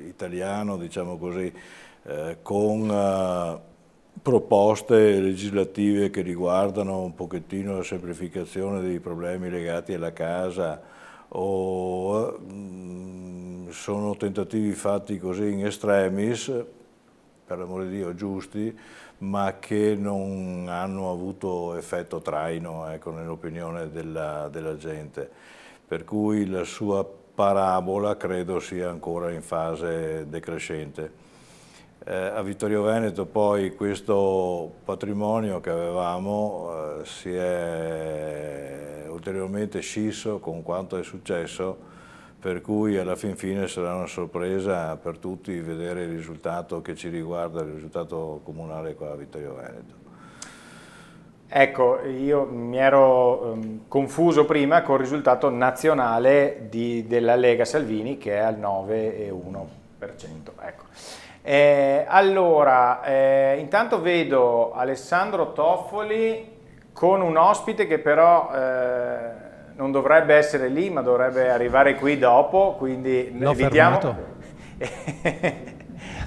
italiano, diciamo così, con proposte legislative che riguardano un pochettino la semplificazione dei problemi legati alla casa, o sono tentativi fatti così in extremis, per l'amor di Dio giusti, ma che non hanno avuto effetto traino, ecco, nell'opinione della gente. Per cui la sua parabola credo sia ancora in fase decrescente. A Vittorio Veneto poi questo patrimonio che avevamo si è ulteriormente scisso con quanto è successo, per cui alla fin fine sarà una sorpresa per tutti vedere il risultato che ci riguarda, il risultato comunale qua a Vittorio Veneto. Ecco, io mi ero confuso prima col risultato nazionale della Lega Salvini, che è al 9,1%. Ecco. Allora, intanto vedo Alessandro Toffoli con un ospite che però non dovrebbe essere lì, ma dovrebbe arrivare qui dopo, quindi L'ho evitiamo... fermato.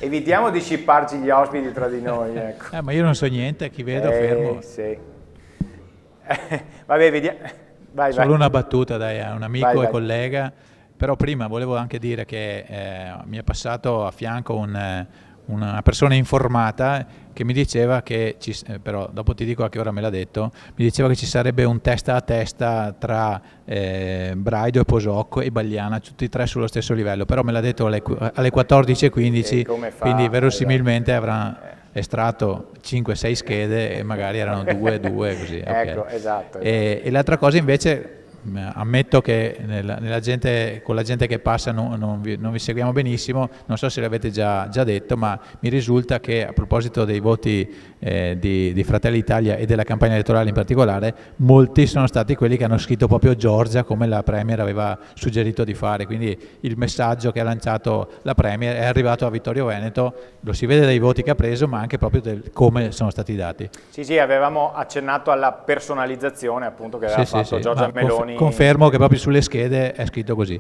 Evitiamo di scipparci gli ospiti tra di noi, ecco. Ma io non so niente, chi vedo fermo. Sì. Vabbè, vediamo. Vai, Solo vai. una battuta, dai, a un amico Vai, e vai. collega, però prima volevo anche dire che mi è passato a fianco una persona informata che mi diceva che, però dopo ti dico a che ora me l'ha detto, mi diceva che ci sarebbe un testa a testa tra Braido e Posocco e Bagliana, tutti e tre sullo stesso livello, però me l'ha detto alle 14:15, E come fa? quindi verosimilmente avrà estratto 5-6 schede e magari erano 2 così. Ecco, ok. esatto. E l'altra cosa invece, ammetto che con la gente che passa non vi seguiamo benissimo, non so se l'avete già detto, ma mi risulta che a proposito dei voti di Fratelli Italia e della campagna elettorale in particolare, molti sono stati quelli che hanno scritto proprio Giorgia come la Premier aveva suggerito di fare, quindi il messaggio che ha lanciato la Premier è arrivato a Vittorio Veneto, lo si vede dai voti che ha preso, ma anche proprio come sono stati dati. Sì, avevamo accennato alla personalizzazione appunto che aveva fatto Giorgia Meloni. Confermo che proprio sulle schede è scritto così.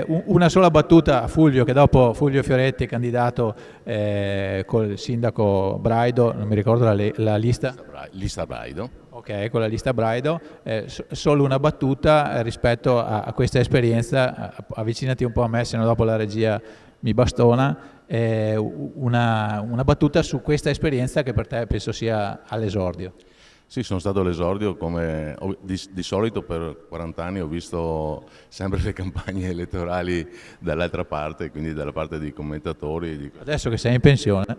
Una sola battuta a Fulvio, che dopo Fulvio Fioretti, candidato col sindaco Braido, non mi ricordo la lista. Lista Braido. Ok, con la lista Braido, solo una battuta rispetto a questa esperienza, avvicinati un po' a me, se no dopo la regia mi bastona, una battuta su questa esperienza che per te penso sia all'esordio. Sì, sono stato all'esordio, come di solito per 40 anni ho visto sempre le campagne elettorali dall'altra parte, quindi dalla parte dei commentatori. Adesso che sei in pensione?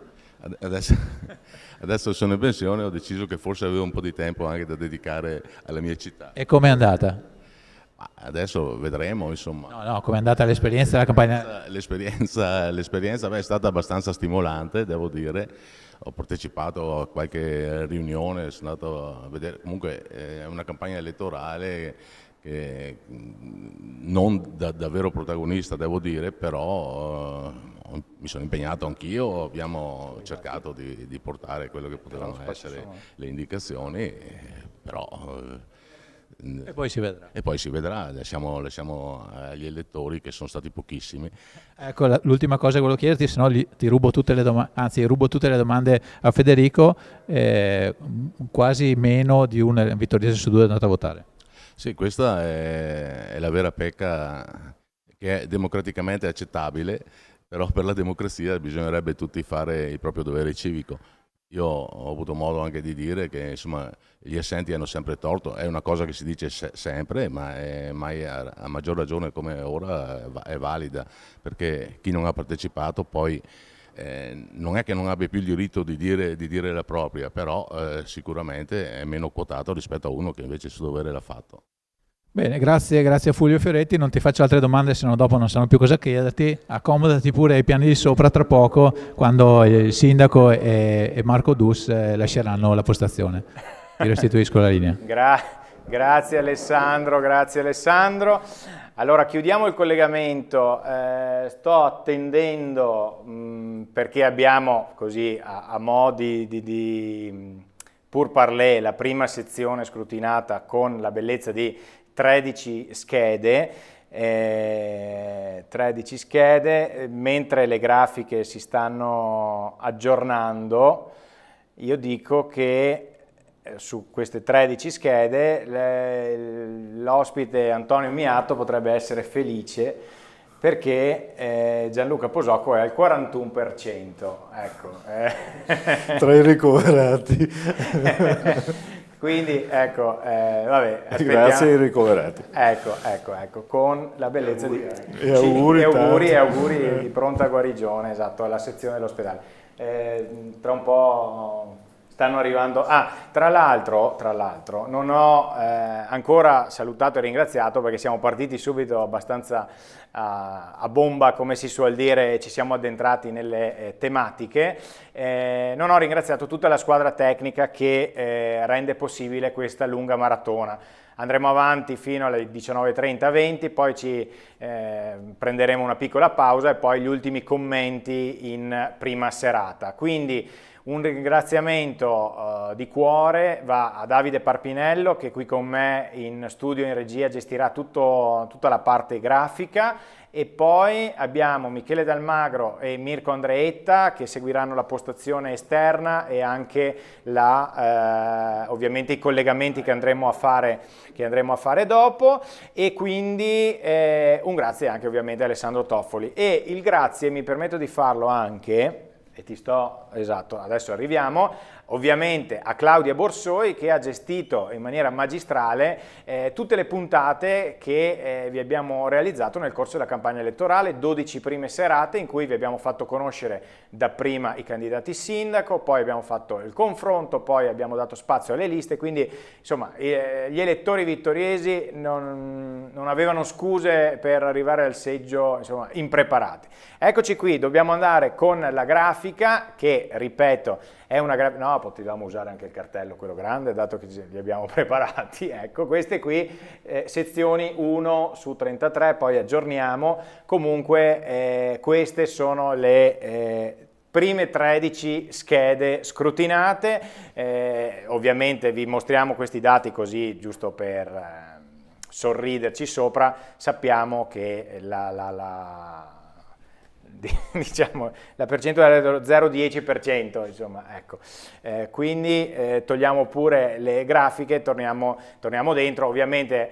Adesso sono in pensione, ho deciso che forse avevo un po' di tempo anche da dedicare alla mia città. E com'è andata? Adesso vedremo, insomma. No, com'è andata l'esperienza della campagna? L'esperienza è stata abbastanza stimolante, devo dire. Ho partecipato a qualche riunione, sono andato a vedere, comunque è una campagna elettorale che non davvero protagonista, devo dire, però mi sono impegnato anch'io, abbiamo cercato di portare quello che potevano essere le indicazioni, però... E poi si vedrà. E poi si vedrà, lasciamo agli elettori, che sono stati pochissimi. Ecco, l'ultima cosa che volevo chiederti, se no ti rubo tutte le domande, anzi rubo tutte le domande a Federico, quasi meno di un vittoriese su 2 è andato a votare. Sì, questa è la vera pecca, che è democraticamente accettabile, però per la democrazia bisognerebbe tutti fare il proprio dovere civico. Io ho avuto modo anche di dire che insomma gli assenti hanno sempre torto, è una cosa che si dice sempre, ma mai a maggior ragione come ora è valida, perché chi non ha partecipato poi non è che non abbia più il diritto di dire la propria, però sicuramente è meno quotato rispetto a uno che invece il suo dovere l'ha fatto. Bene, grazie a Fulvio Fioretti, non ti faccio altre domande, se no dopo non sanno più cosa chiederti, accomodati pure ai piani di sopra tra poco, quando il sindaco e Marco Dus lasceranno la postazione. Ti restituisco la linea. Grazie Alessandro. Allora chiudiamo il collegamento, sto attendendo perché abbiamo così a modi di pour parler la prima sezione scrutinata con la bellezza di 13 schede, mentre le grafiche si stanno aggiornando. Io dico che su queste 13 schede l'ospite Antonio Miato potrebbe essere felice perché Gianluca Posocco è al 41%. Ecco. Tra i ricoverati. Quindi ecco, vabbè, grazie ai ricoverati. Ecco, con la bellezza di auguri di pronta guarigione, esatto, alla sezione dell'ospedale. Tra un po' stanno arrivando. Tra l'altro non ho ancora salutato e ringraziato, perché siamo partiti subito abbastanza a bomba, come si suol dire, e ci siamo addentrati nelle tematiche. Non ho ringraziato tutta la squadra tecnica che rende possibile questa lunga maratona. Andremo avanti fino alle 19:30-20, poi ci prenderemo una piccola pausa e poi gli ultimi commenti in prima serata. Quindi un ringraziamento di cuore va a Davide Parpinello, che qui con me in studio in regia gestirà tutta la parte grafica, e poi abbiamo Michele Dalmagro e Mirko Andreetta che seguiranno la postazione esterna e anche ovviamente i collegamenti che andremo a fare dopo, e quindi un grazie anche ovviamente a Alessandro Toffoli, e il grazie mi permetto di farlo anche, esatto, adesso arriviamo, ovviamente a Claudia Borsoi, che ha gestito in maniera magistrale tutte le puntate che vi abbiamo realizzato nel corso della campagna elettorale, 12 prime serate in cui vi abbiamo fatto conoscere dapprima i candidati sindaco, poi abbiamo fatto il confronto, poi abbiamo dato spazio alle liste, quindi insomma gli elettori vittoriesi non avevano scuse per arrivare al seggio, insomma, impreparati. Eccoci qui, dobbiamo andare con la grafica che, ripeto, è una grafica, no, potevamo usare anche il cartello, quello grande, dato che li abbiamo preparati. Ecco, queste qui, sezioni 1 su 33, poi aggiorniamo. Comunque queste sono le prime 13 schede scrutinate. Ovviamente vi mostriamo questi dati così, giusto per sorriderci sopra. Sappiamo che diciamo, la percentuale è dello 0,10%, insomma, ecco. Quindi togliamo pure le grafiche, torniamo dentro. Ovviamente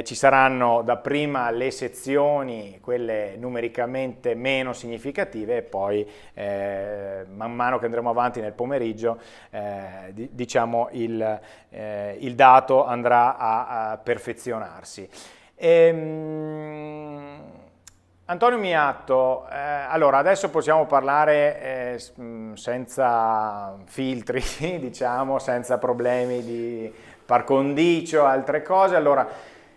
ci saranno dapprima le sezioni, quelle numericamente meno significative, e poi man mano che andremo avanti nel pomeriggio diciamo il dato andrà a perfezionarsi. Antonio Miatto, allora adesso possiamo parlare senza filtri, diciamo, senza problemi di par condicio, altre cose. Allora,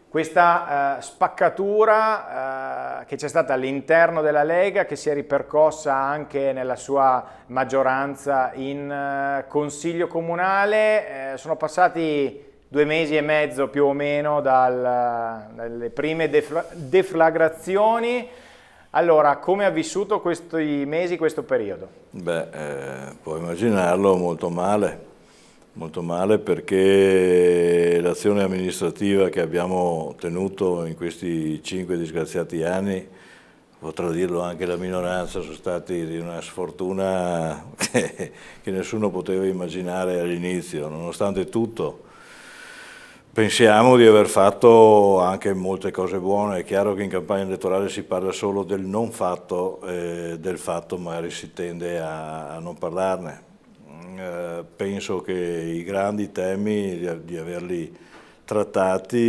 questa spaccatura che c'è stata all'interno della Lega, che si è ripercossa anche nella sua maggioranza in Consiglio Comunale, sono passati 2 mesi e mezzo più o meno dalle prime deflagrazioni. Allora, come ha vissuto questi mesi, questo periodo? Beh, puoi immaginarlo molto male perché l'azione amministrativa che abbiamo tenuto in questi 5 disgraziati anni, potrà dirlo anche la minoranza, sono stati di una sfortuna che nessuno poteva immaginare all'inizio. Nonostante tutto, pensiamo di aver fatto anche molte cose buone. È chiaro che in campagna elettorale si parla solo del non fatto, del fatto magari si tende a non parlarne. Penso che i grandi temi di averli trattati,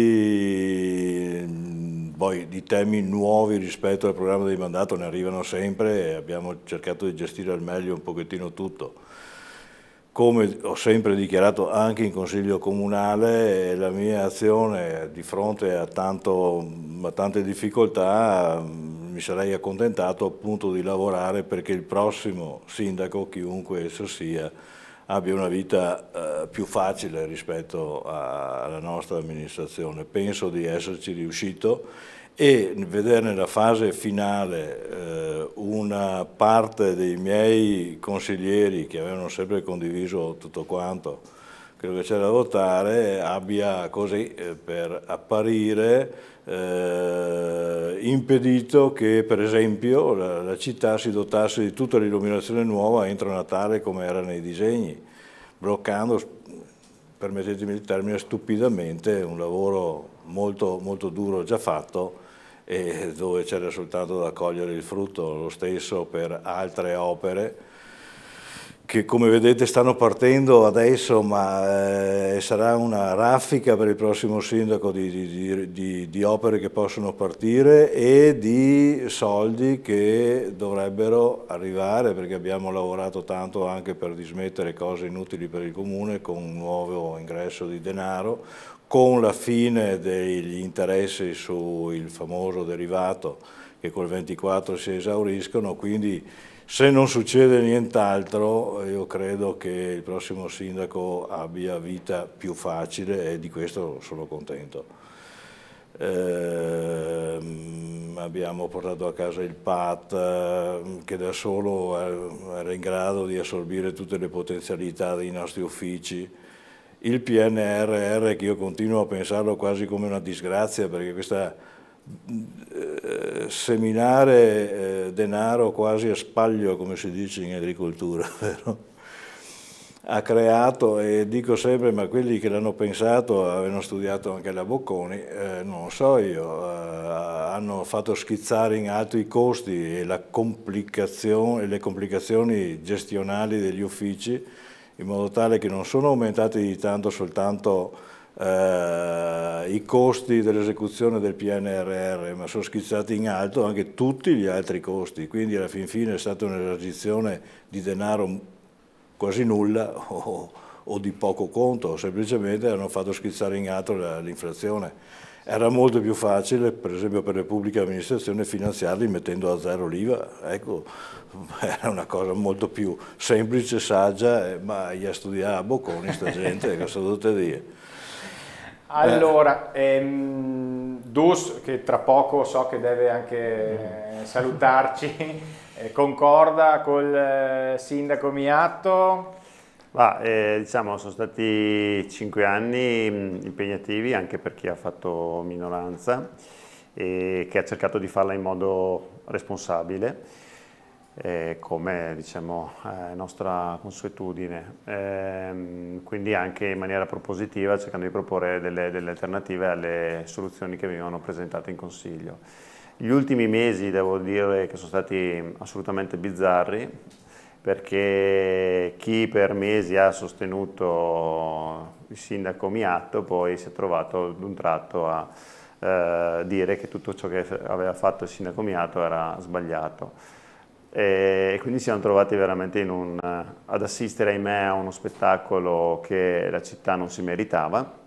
poi di temi nuovi rispetto al programma di mandato ne arrivano sempre, e abbiamo cercato di gestire al meglio un pochettino tutto. Come ho sempre dichiarato anche in Consiglio Comunale, la mia azione di fronte a tante difficoltà, mi sarei accontentato appunto di lavorare perché il prossimo sindaco, chiunque esso sia, abbia una vita più facile rispetto alla nostra amministrazione. Penso di esserci riuscito, e vedere nella fase finale una parte dei miei consiglieri che avevano sempre condiviso tutto quanto, quello che c'era da votare, abbia così per apparire impedito che per esempio la città si dotasse di tutta l'illuminazione nuova entro Natale come era nei disegni, bloccando, permettetemi il termine, stupidamente un lavoro molto, molto duro già fatto, e dove c'era soltanto da cogliere il frutto. Lo stesso per altre opere che, come vedete, stanno partendo adesso, ma sarà una raffica per il prossimo sindaco di opere che possono partire e di soldi che dovrebbero arrivare, perché abbiamo lavorato tanto anche per dismettere cose inutili per il comune con un nuovo ingresso di denaro, con la fine degli interessi sul famoso derivato che col 24 si esauriscono. Quindi, se non succede nient'altro, io credo che il prossimo sindaco abbia vita più facile, e di questo sono contento. abbiamo portato a casa il PAT che da solo era in grado di assorbire tutte le potenzialità dei nostri uffici, il PNRR che io continuo a pensarlo quasi come una disgrazia, perché questa seminare denaro quasi a spaglio, come si dice in agricoltura, vero? Ha creato, e dico sempre, ma quelli che l'hanno pensato avevano studiato anche la Bocconi, non so io, hanno fatto schizzare in alto i costi e le complicazioni gestionali degli uffici, in modo tale che non sono aumentati di tanto soltanto i costi dell'esecuzione del PNRR, ma sono schizzati in alto anche tutti gli altri costi, quindi alla fin fine è stata un'elargizione di denaro quasi nulla o di poco conto, semplicemente hanno fatto schizzare in alto l'inflazione. Era molto più facile, per esempio per le pubbliche amministrazioni, finanziarli mettendo a zero l'IVA, ecco, era una cosa molto più semplice, saggia, ma gli ha studiato a Bocconi sta gente, cosa dovete dire? Allora, Dus, che tra poco so che deve anche salutarci, concorda col sindaco Miatto? Diciamo, sono stati 5 anni impegnativi anche per chi ha fatto minoranza e che ha cercato di farla in modo responsabile, come diciamo è nostra consuetudine, quindi anche in maniera propositiva, cercando di proporre delle alternative alle soluzioni che venivano presentate in Consiglio. Gli ultimi mesi devo dire che sono stati assolutamente bizzarri, perché chi per mesi ha sostenuto il sindaco Miatto poi si è trovato ad un tratto a dire che tutto ciò che aveva fatto il sindaco Miatto era sbagliato. E quindi siamo trovati veramente ad assistere, ahimè, a uno spettacolo che la città non si meritava.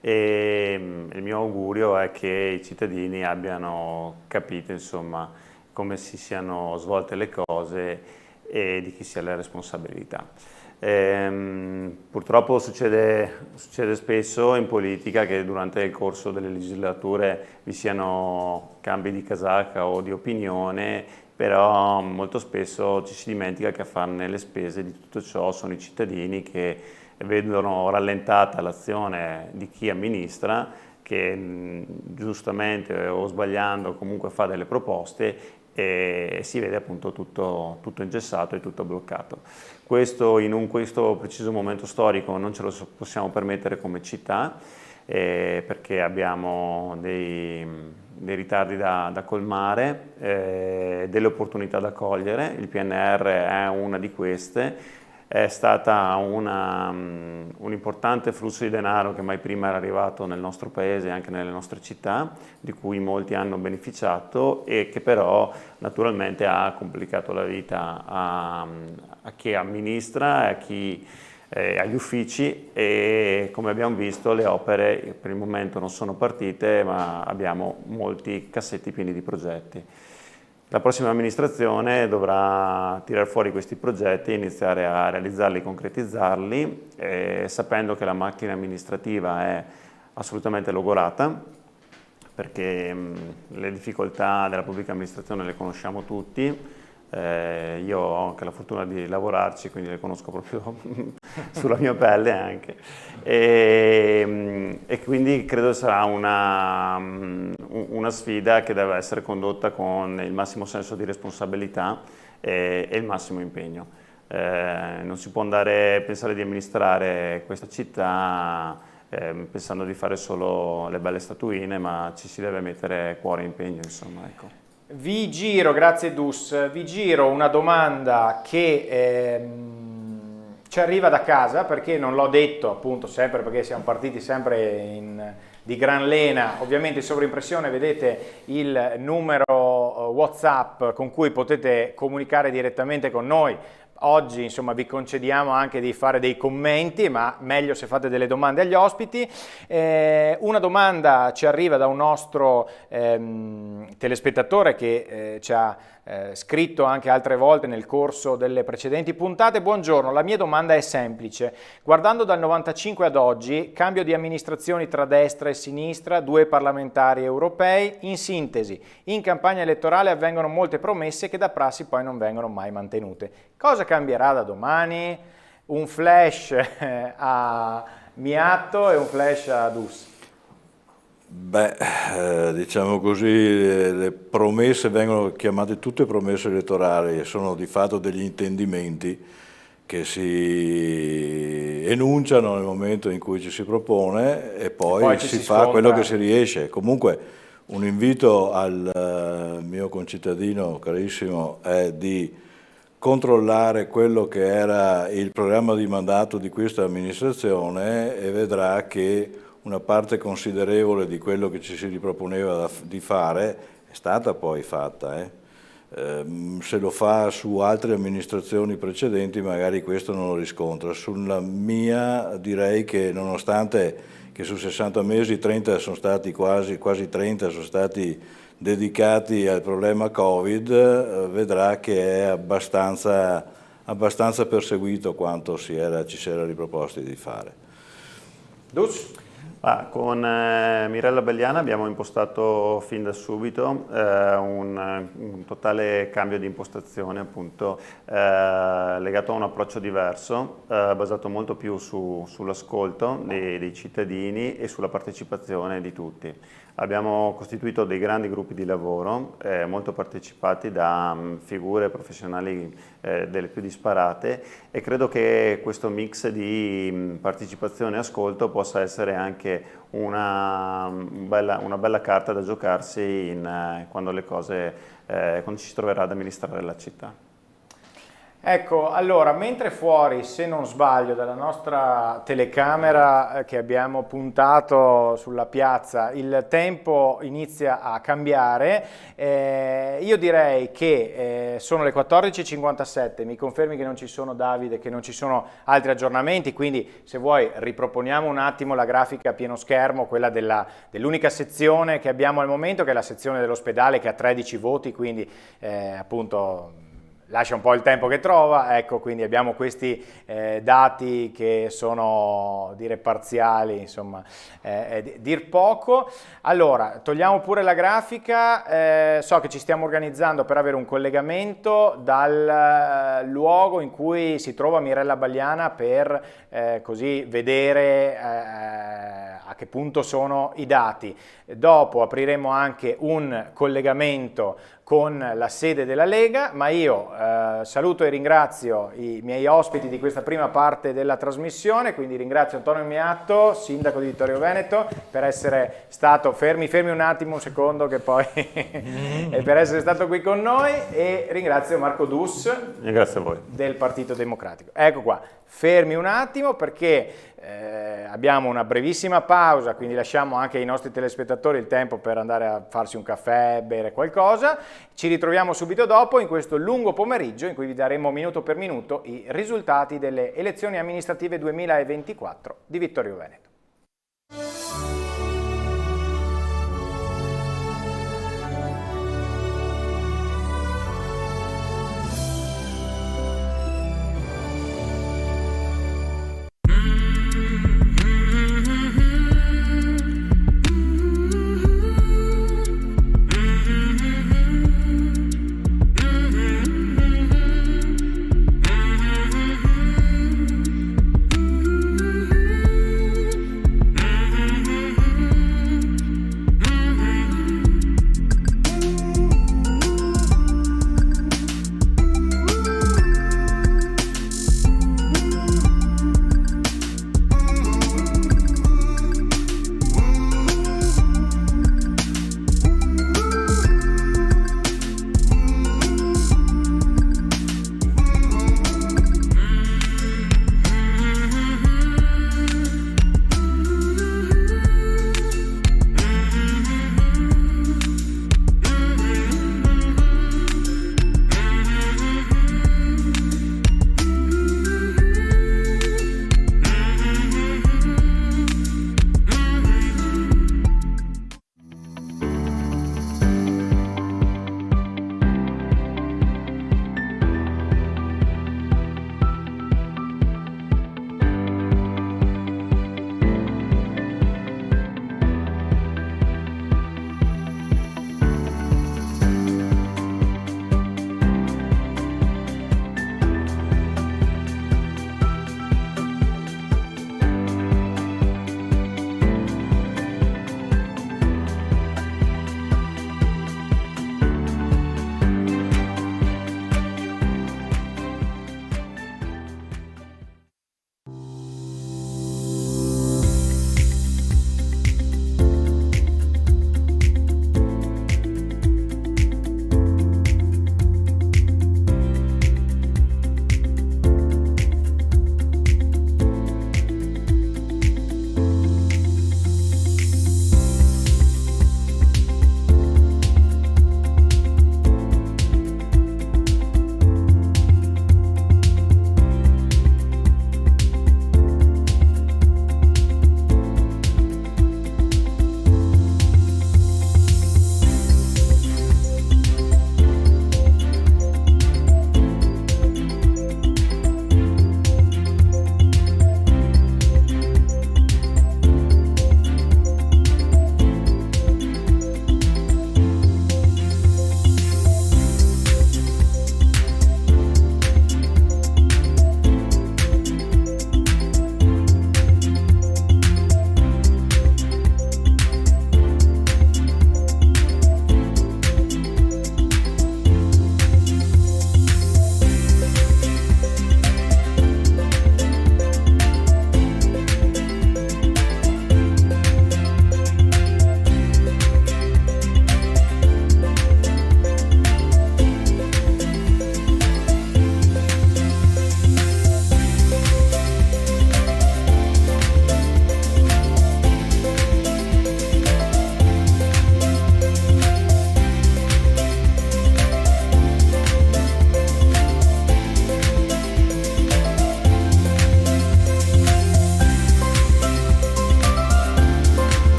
E il mio augurio è che i cittadini abbiano capito, insomma, come si siano svolte le cose e di chi sia la responsabilità. Purtroppo succede spesso in politica che durante il corso delle legislature vi siano cambi di casacca o di opinione, però molto spesso ci si dimentica che a farne le spese di tutto ciò sono i cittadini, che vedono rallentata l'azione di chi amministra, che giustamente o sbagliando comunque fa delle proposte e si vede appunto tutto ingessato e tutto bloccato. Questo in questo preciso momento storico non ce lo possiamo permettere come città, perché abbiamo dei ritardi da colmare, delle opportunità da cogliere. Il PNR è una di queste. È stata un importante flusso di denaro che mai prima era arrivato nel nostro paese e anche nelle nostre città, di cui molti hanno beneficiato e che però naturalmente ha complicato la vita a chi amministra, agli uffici, e come abbiamo visto le opere per il momento non sono partite, ma abbiamo molti cassetti pieni di progetti. La prossima amministrazione dovrà tirare fuori questi progetti e iniziare a realizzarli, concretizzarli, sapendo che la macchina amministrativa è assolutamente logorata, perché le difficoltà della pubblica amministrazione le conosciamo tutti. Io ho anche la fortuna di lavorarci, quindi le conosco proprio sulla mia pelle anche, e quindi credo sarà una sfida che deve essere condotta con il massimo senso di responsabilità e il massimo impegno. Non si può pensare di amministrare questa città pensando di fare solo le belle statuine, ma ci si deve mettere cuore e impegno, insomma, ecco. Vi giro, grazie Dus, vi giro una domanda che ci arriva da casa, perché non l'ho detto appunto sempre, perché siamo partiti sempre di gran lena. Ovviamente in sovraimpressione vedete il numero WhatsApp con cui potete comunicare direttamente con noi, oggi insomma vi concediamo anche di fare dei commenti, ma meglio se fate delle domande agli ospiti. Una domanda ci arriva da un nostro telespettatore che ci ha scritto anche altre volte nel corso delle precedenti puntate. Buongiorno, la mia domanda è semplice. Guardando dal 95 ad oggi, cambio di amministrazioni tra destra e sinistra, 2 parlamentari europei, in sintesi, in campagna elettorale avvengono molte promesse che da prassi poi non vengono mai mantenute. Cosa cambierà da domani? Un flash a Miatto e un flash a Dus. Diciamo così, le promesse vengono chiamate tutte promesse elettorali e sono di fatto degli intendimenti che si enunciano nel momento in cui ci si propone e poi si fa quello che si riesce. Comunque un invito al mio concittadino carissimo è di controllare quello che era il programma di mandato di questa amministrazione e vedrà che una parte considerevole di quello che ci si riproponeva di fare è stata poi fatta. Se lo fa su altre amministrazioni precedenti magari questo non lo riscontra. Sulla mia direi che nonostante che su 60 mesi 30 sono stati quasi 30 sono stati dedicati al problema Covid, vedrà che è abbastanza perseguito quanto ci si era riproposti di fare. Dus? Con Mirella Belliana abbiamo impostato fin da subito un totale cambio di impostazione, appunto legato a un approccio diverso, basato molto più sull'ascolto dei cittadini e sulla partecipazione di tutti. Abbiamo costituito dei grandi gruppi di lavoro, molto partecipati da figure professionali delle più disparate, e credo che questo mix di partecipazione e ascolto possa essere anche una bella carta da giocarsi quando ci si troverà ad amministrare la città. Ecco, allora, mentre fuori, se non sbaglio, dalla nostra telecamera che abbiamo puntato sulla piazza, il tempo inizia a cambiare, io direi che sono le 14:57, mi confermi che non ci sono, Davide, che non ci sono altri aggiornamenti, quindi se vuoi riproponiamo un attimo la grafica a pieno schermo, quella dell'unica sezione che abbiamo al momento, che è la sezione dell'ospedale, che ha 13 voti, quindi appunto lascia un po' il tempo che trova, ecco, quindi abbiamo questi dati che sono dire parziali, insomma, dir poco. Allora, togliamo pure la grafica, so che ci stiamo organizzando per avere un collegamento dal luogo in cui si trova Mirella Belliana per così vedere a che punto sono i dati. Dopo apriremo anche un collegamento con la sede della Lega, ma io saluto e ringrazio i miei ospiti di questa prima parte della trasmissione, quindi ringrazio Antonio Miatto, sindaco di Vittorio Veneto, per essere stato, fermi un attimo, un secondo che poi, e per essere stato qui con noi, e ringrazio Marco Dus, grazie a voi, del Partito Democratico. Ecco qua, fermi un attimo perché abbiamo una brevissima pausa, quindi lasciamo anche ai nostri telespettatori il tempo per andare a farsi un caffè, bere qualcosa. Ci ritroviamo subito dopo in questo lungo pomeriggio in cui vi daremo minuto per minuto i risultati delle elezioni amministrative 2024 di Vittorio Veneto.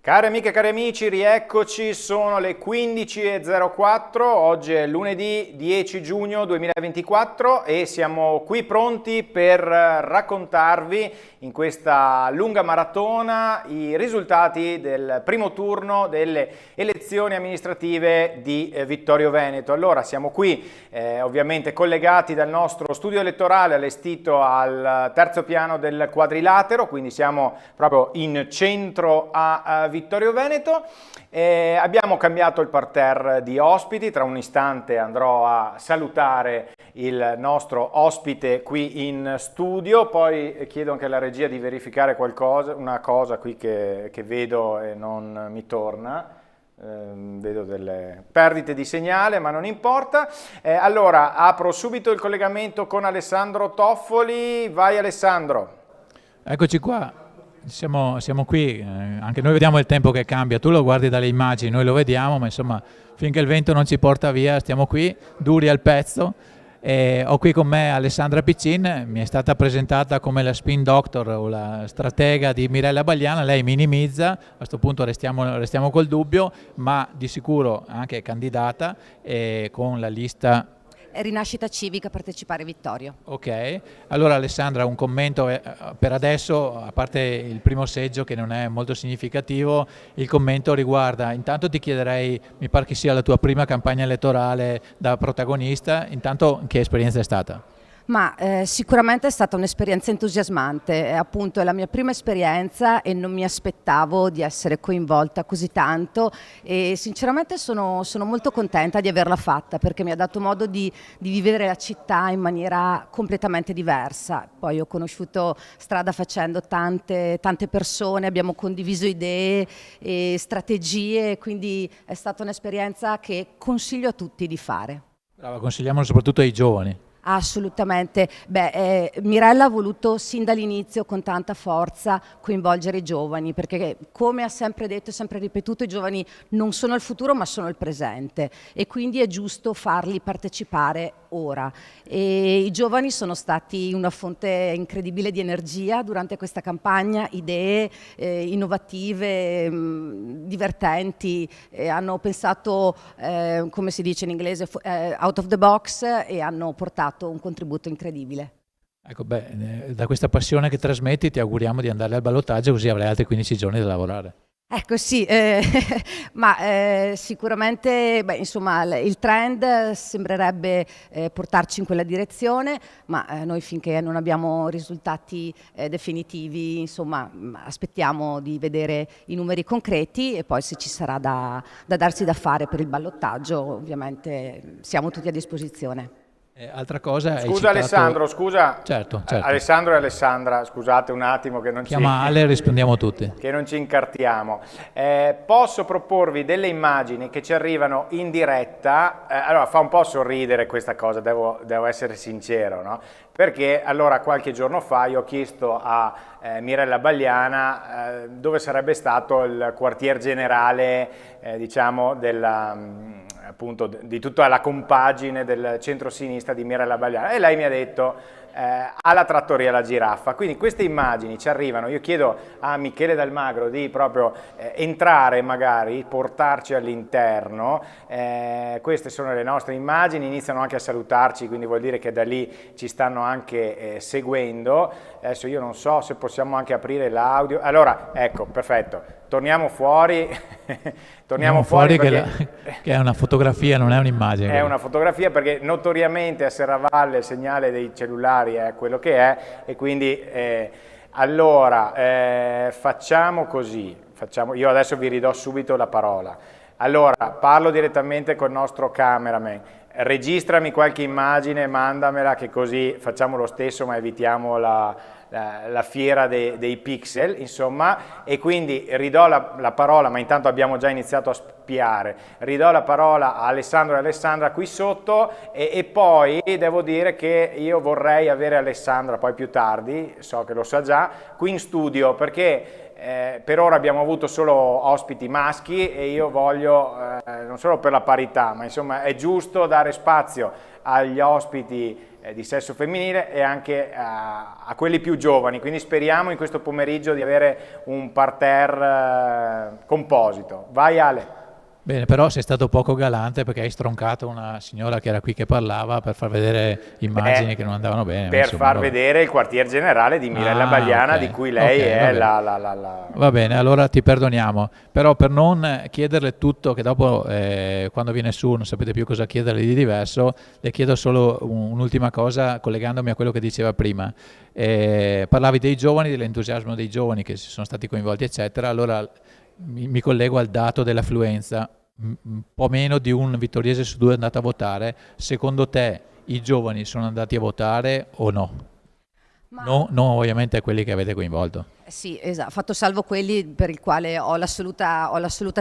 Cari amiche e cari amici, rieccoci, sono le 15.04, oggi è lunedì 10 giugno 2024 e siamo qui pronti per raccontarvi in questa lunga maratona i risultati del primo turno delle elezioni amministrative di Vittorio Veneto. Allora siamo qui ovviamente collegati dal nostro studio elettorale allestito al terzo piano del quadrilatero, quindi siamo proprio in centro a Vittorio Veneto. Abbiamo cambiato il parterre di ospiti, tra un istante andrò a salutare il nostro ospite qui in studio, poi chiedo anche alla regia di verificare qualcosa, una cosa qui che vedo e non mi torna. Vedo delle perdite di segnale, ma non importa. Allora apro subito il collegamento con Alessandro Toffoli. Vai Alessandro. Eccoci qua. Siamo qui, anche noi vediamo il tempo che cambia, tu lo guardi dalle immagini, noi lo vediamo, ma insomma finché il vento non ci porta via stiamo qui, duri al pezzo. Ho qui con me Alessandra Piccin, mi è stata presentata come la spin doctor o la stratega di Mirella Bagliana, lei minimizza, a questo punto restiamo col dubbio, ma di sicuro anche candidata con la lista Rinascita Civica Partecipare Vittorio. Ok, allora Alessandra un commento per adesso, a parte il primo seggio che non è molto significativo, il commento riguarda, intanto ti chiederei, mi pare che sia la tua prima campagna elettorale da protagonista, intanto che esperienza è stata? Ma sicuramente è stata un'esperienza entusiasmante, appunto è la mia prima esperienza e non mi aspettavo di essere coinvolta così tanto e sinceramente sono molto contenta di averla fatta perché mi ha dato modo di vivere la città in maniera completamente diversa. Poi ho conosciuto strada facendo tante persone, abbiamo condiviso idee e strategie, quindi è stata un'esperienza che consiglio a tutti di fare. Brava, consigliamo soprattutto ai giovani. Assolutamente, Mirella ha voluto sin dall'inizio con tanta forza coinvolgere i giovani perché come ha sempre detto e sempre ripetuto i giovani non sono il futuro ma sono il presente e quindi è giusto farli partecipare ora e i giovani sono stati una fonte incredibile di energia durante questa campagna, idee innovative, divertenti, hanno pensato come si dice in inglese out of the box e hanno portato un contributo incredibile. Ecco, da questa passione che trasmetti ti auguriamo di andare al ballottaggio così avrai altri 15 giorni da lavorare. Ecco sì, ma sicuramente insomma, il trend sembrerebbe portarci in quella direzione, ma noi finché non abbiamo risultati definitivi, insomma, aspettiamo di vedere i numeri concreti e poi se ci sarà da darsi da fare per il ballottaggio, ovviamente siamo tutti a disposizione. Altra cosa, scusa Alessandro, scusa. Certo. Alessandro e Alessandra, scusate un attimo che non chiama Ale, rispondiamo tutti. Che non ci incartiamo. Posso proporvi delle immagini che ci arrivano in diretta. Allora fa un po' sorridere questa cosa, devo essere sincero, no? Perché allora qualche giorno fa io ho chiesto a Mirella Bagliana dove sarebbe stato il quartier generale diciamo appunto di tutta la compagine del centro-sinistra di Mirella Bagliana e lei mi ha detto alla trattoria La Giraffa. Quindi queste immagini ci arrivano, io chiedo a Michele Dalmagro di proprio entrare magari, portarci all'interno, queste sono le nostre immagini, iniziano anche a salutarci, quindi vuol dire che da lì ci stanno anche seguendo. Adesso io non so se possiamo anche aprire l'audio, allora ecco, perfetto, torniamo fuori. Torniamo fuori perché che è una fotografia, non è un'immagine. È una fotografia perché notoriamente a Serravalle il segnale dei cellulari è quello che è e quindi allora facciamo così, io adesso vi ridò subito la parola. Allora parlo direttamente col nostro cameraman, registrami qualche immagine, mandamela che così facciamo lo stesso ma evitiamo la fiera dei pixel, insomma, e quindi ridò la parola, ma intanto abbiamo già iniziato a spiare, ridò la parola a Alessandro e Alessandra qui sotto e poi devo dire che io vorrei avere Alessandra poi più tardi, so che lo sa già, qui in studio perché per ora abbiamo avuto solo ospiti maschi e io voglio, non solo per la parità, ma insomma è giusto dare spazio agli ospiti di sesso femminile e anche a quelli più giovani, quindi speriamo in questo pomeriggio di avere un parterre composito. Vai Ale. Bene, però sei stato poco galante perché hai stroncato una signora che era qui che parlava per far vedere immagini che non andavano bene. Per far vedere il quartier generale di Mirella Bagliana, okay. di cui lei è Va bene, allora ti perdoniamo, però per non chiederle tutto, che dopo quando viene su non sapete più cosa chiederle di diverso, le chiedo solo un'ultima cosa collegandomi a quello che diceva prima. Parlavi dei giovani, dell'entusiasmo dei giovani che si sono stati coinvolti, eccetera, allora mi collego al dato dell'affluenza. Un po' meno di un vittoriese su 2 è andato a votare. Secondo te i giovani sono andati a votare o no? No, ovviamente quelli che avete coinvolto. Sì, esatto, fatto salvo quelli per il quale ho l'assoluta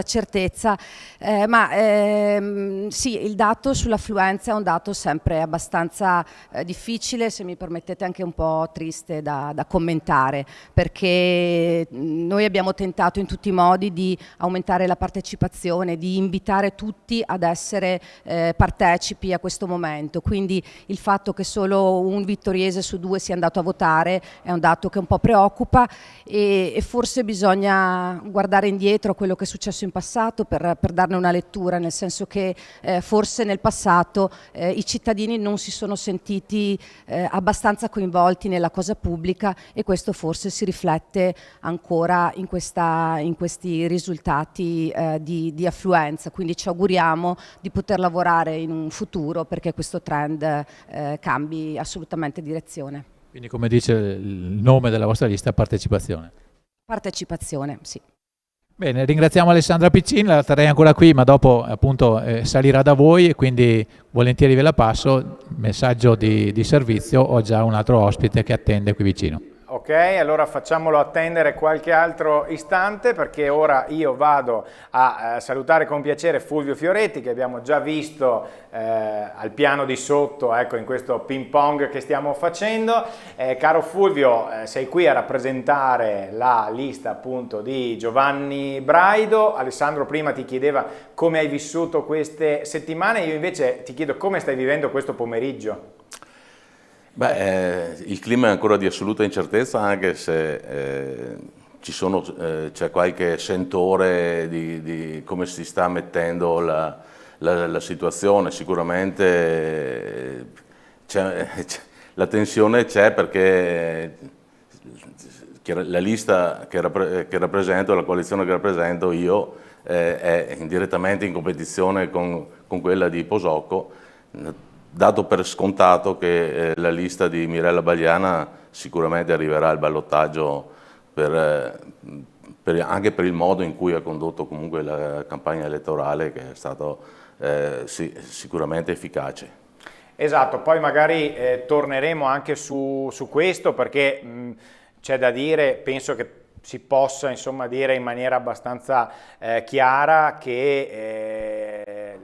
certezza, sì, il dato sull'affluenza è un dato sempre abbastanza difficile, se mi permettete anche un po' triste da commentare, perché noi abbiamo tentato in tutti i modi di aumentare la partecipazione, di invitare tutti ad essere partecipi a questo momento, quindi il fatto che solo un vittoriese su 2 sia andato a votare è un dato che un po' preoccupa. E forse bisogna guardare indietro a quello che è successo in passato per darne una lettura, nel senso che forse nel passato i cittadini non si sono sentiti abbastanza coinvolti nella cosa pubblica e questo forse si riflette ancora in questi risultati di affluenza, quindi ci auguriamo di poter lavorare in un futuro perché questo trend cambi assolutamente direzione. Quindi come dice il nome della vostra lista, partecipazione. Partecipazione, sì. Bene, ringraziamo Alessandra Piccin, la terrei ancora qui, ma dopo appunto salirà da voi e quindi volentieri ve la passo. Messaggio di servizio, ho già un altro ospite che attende qui vicino. Ok, allora facciamolo attendere qualche altro istante perché ora io vado a salutare con piacere Fulvio Fioretti che abbiamo già visto al piano di sotto, ecco, in questo ping pong che stiamo facendo. Caro Fulvio, sei qui a rappresentare la lista appunto di Giovanni Braido. Alessandro prima ti chiedeva come hai vissuto queste settimane, io invece ti chiedo come stai vivendo questo pomeriggio. Beh, il clima è ancora di assoluta incertezza, anche se c'è qualche sentore di come si sta mettendo la situazione. Sicuramente la tensione c'è perché la lista che rappresento, la coalizione che rappresento io, è indirettamente in competizione con quella di Posocco. Dato per scontato che la lista di Mirella Bagliana sicuramente arriverà al ballottaggio anche per il modo in cui ha condotto comunque la campagna elettorale, che è stato sicuramente efficace. Esatto, poi magari torneremo anche su questo perché c'è da dire, penso che si possa insomma dire in maniera abbastanza chiara che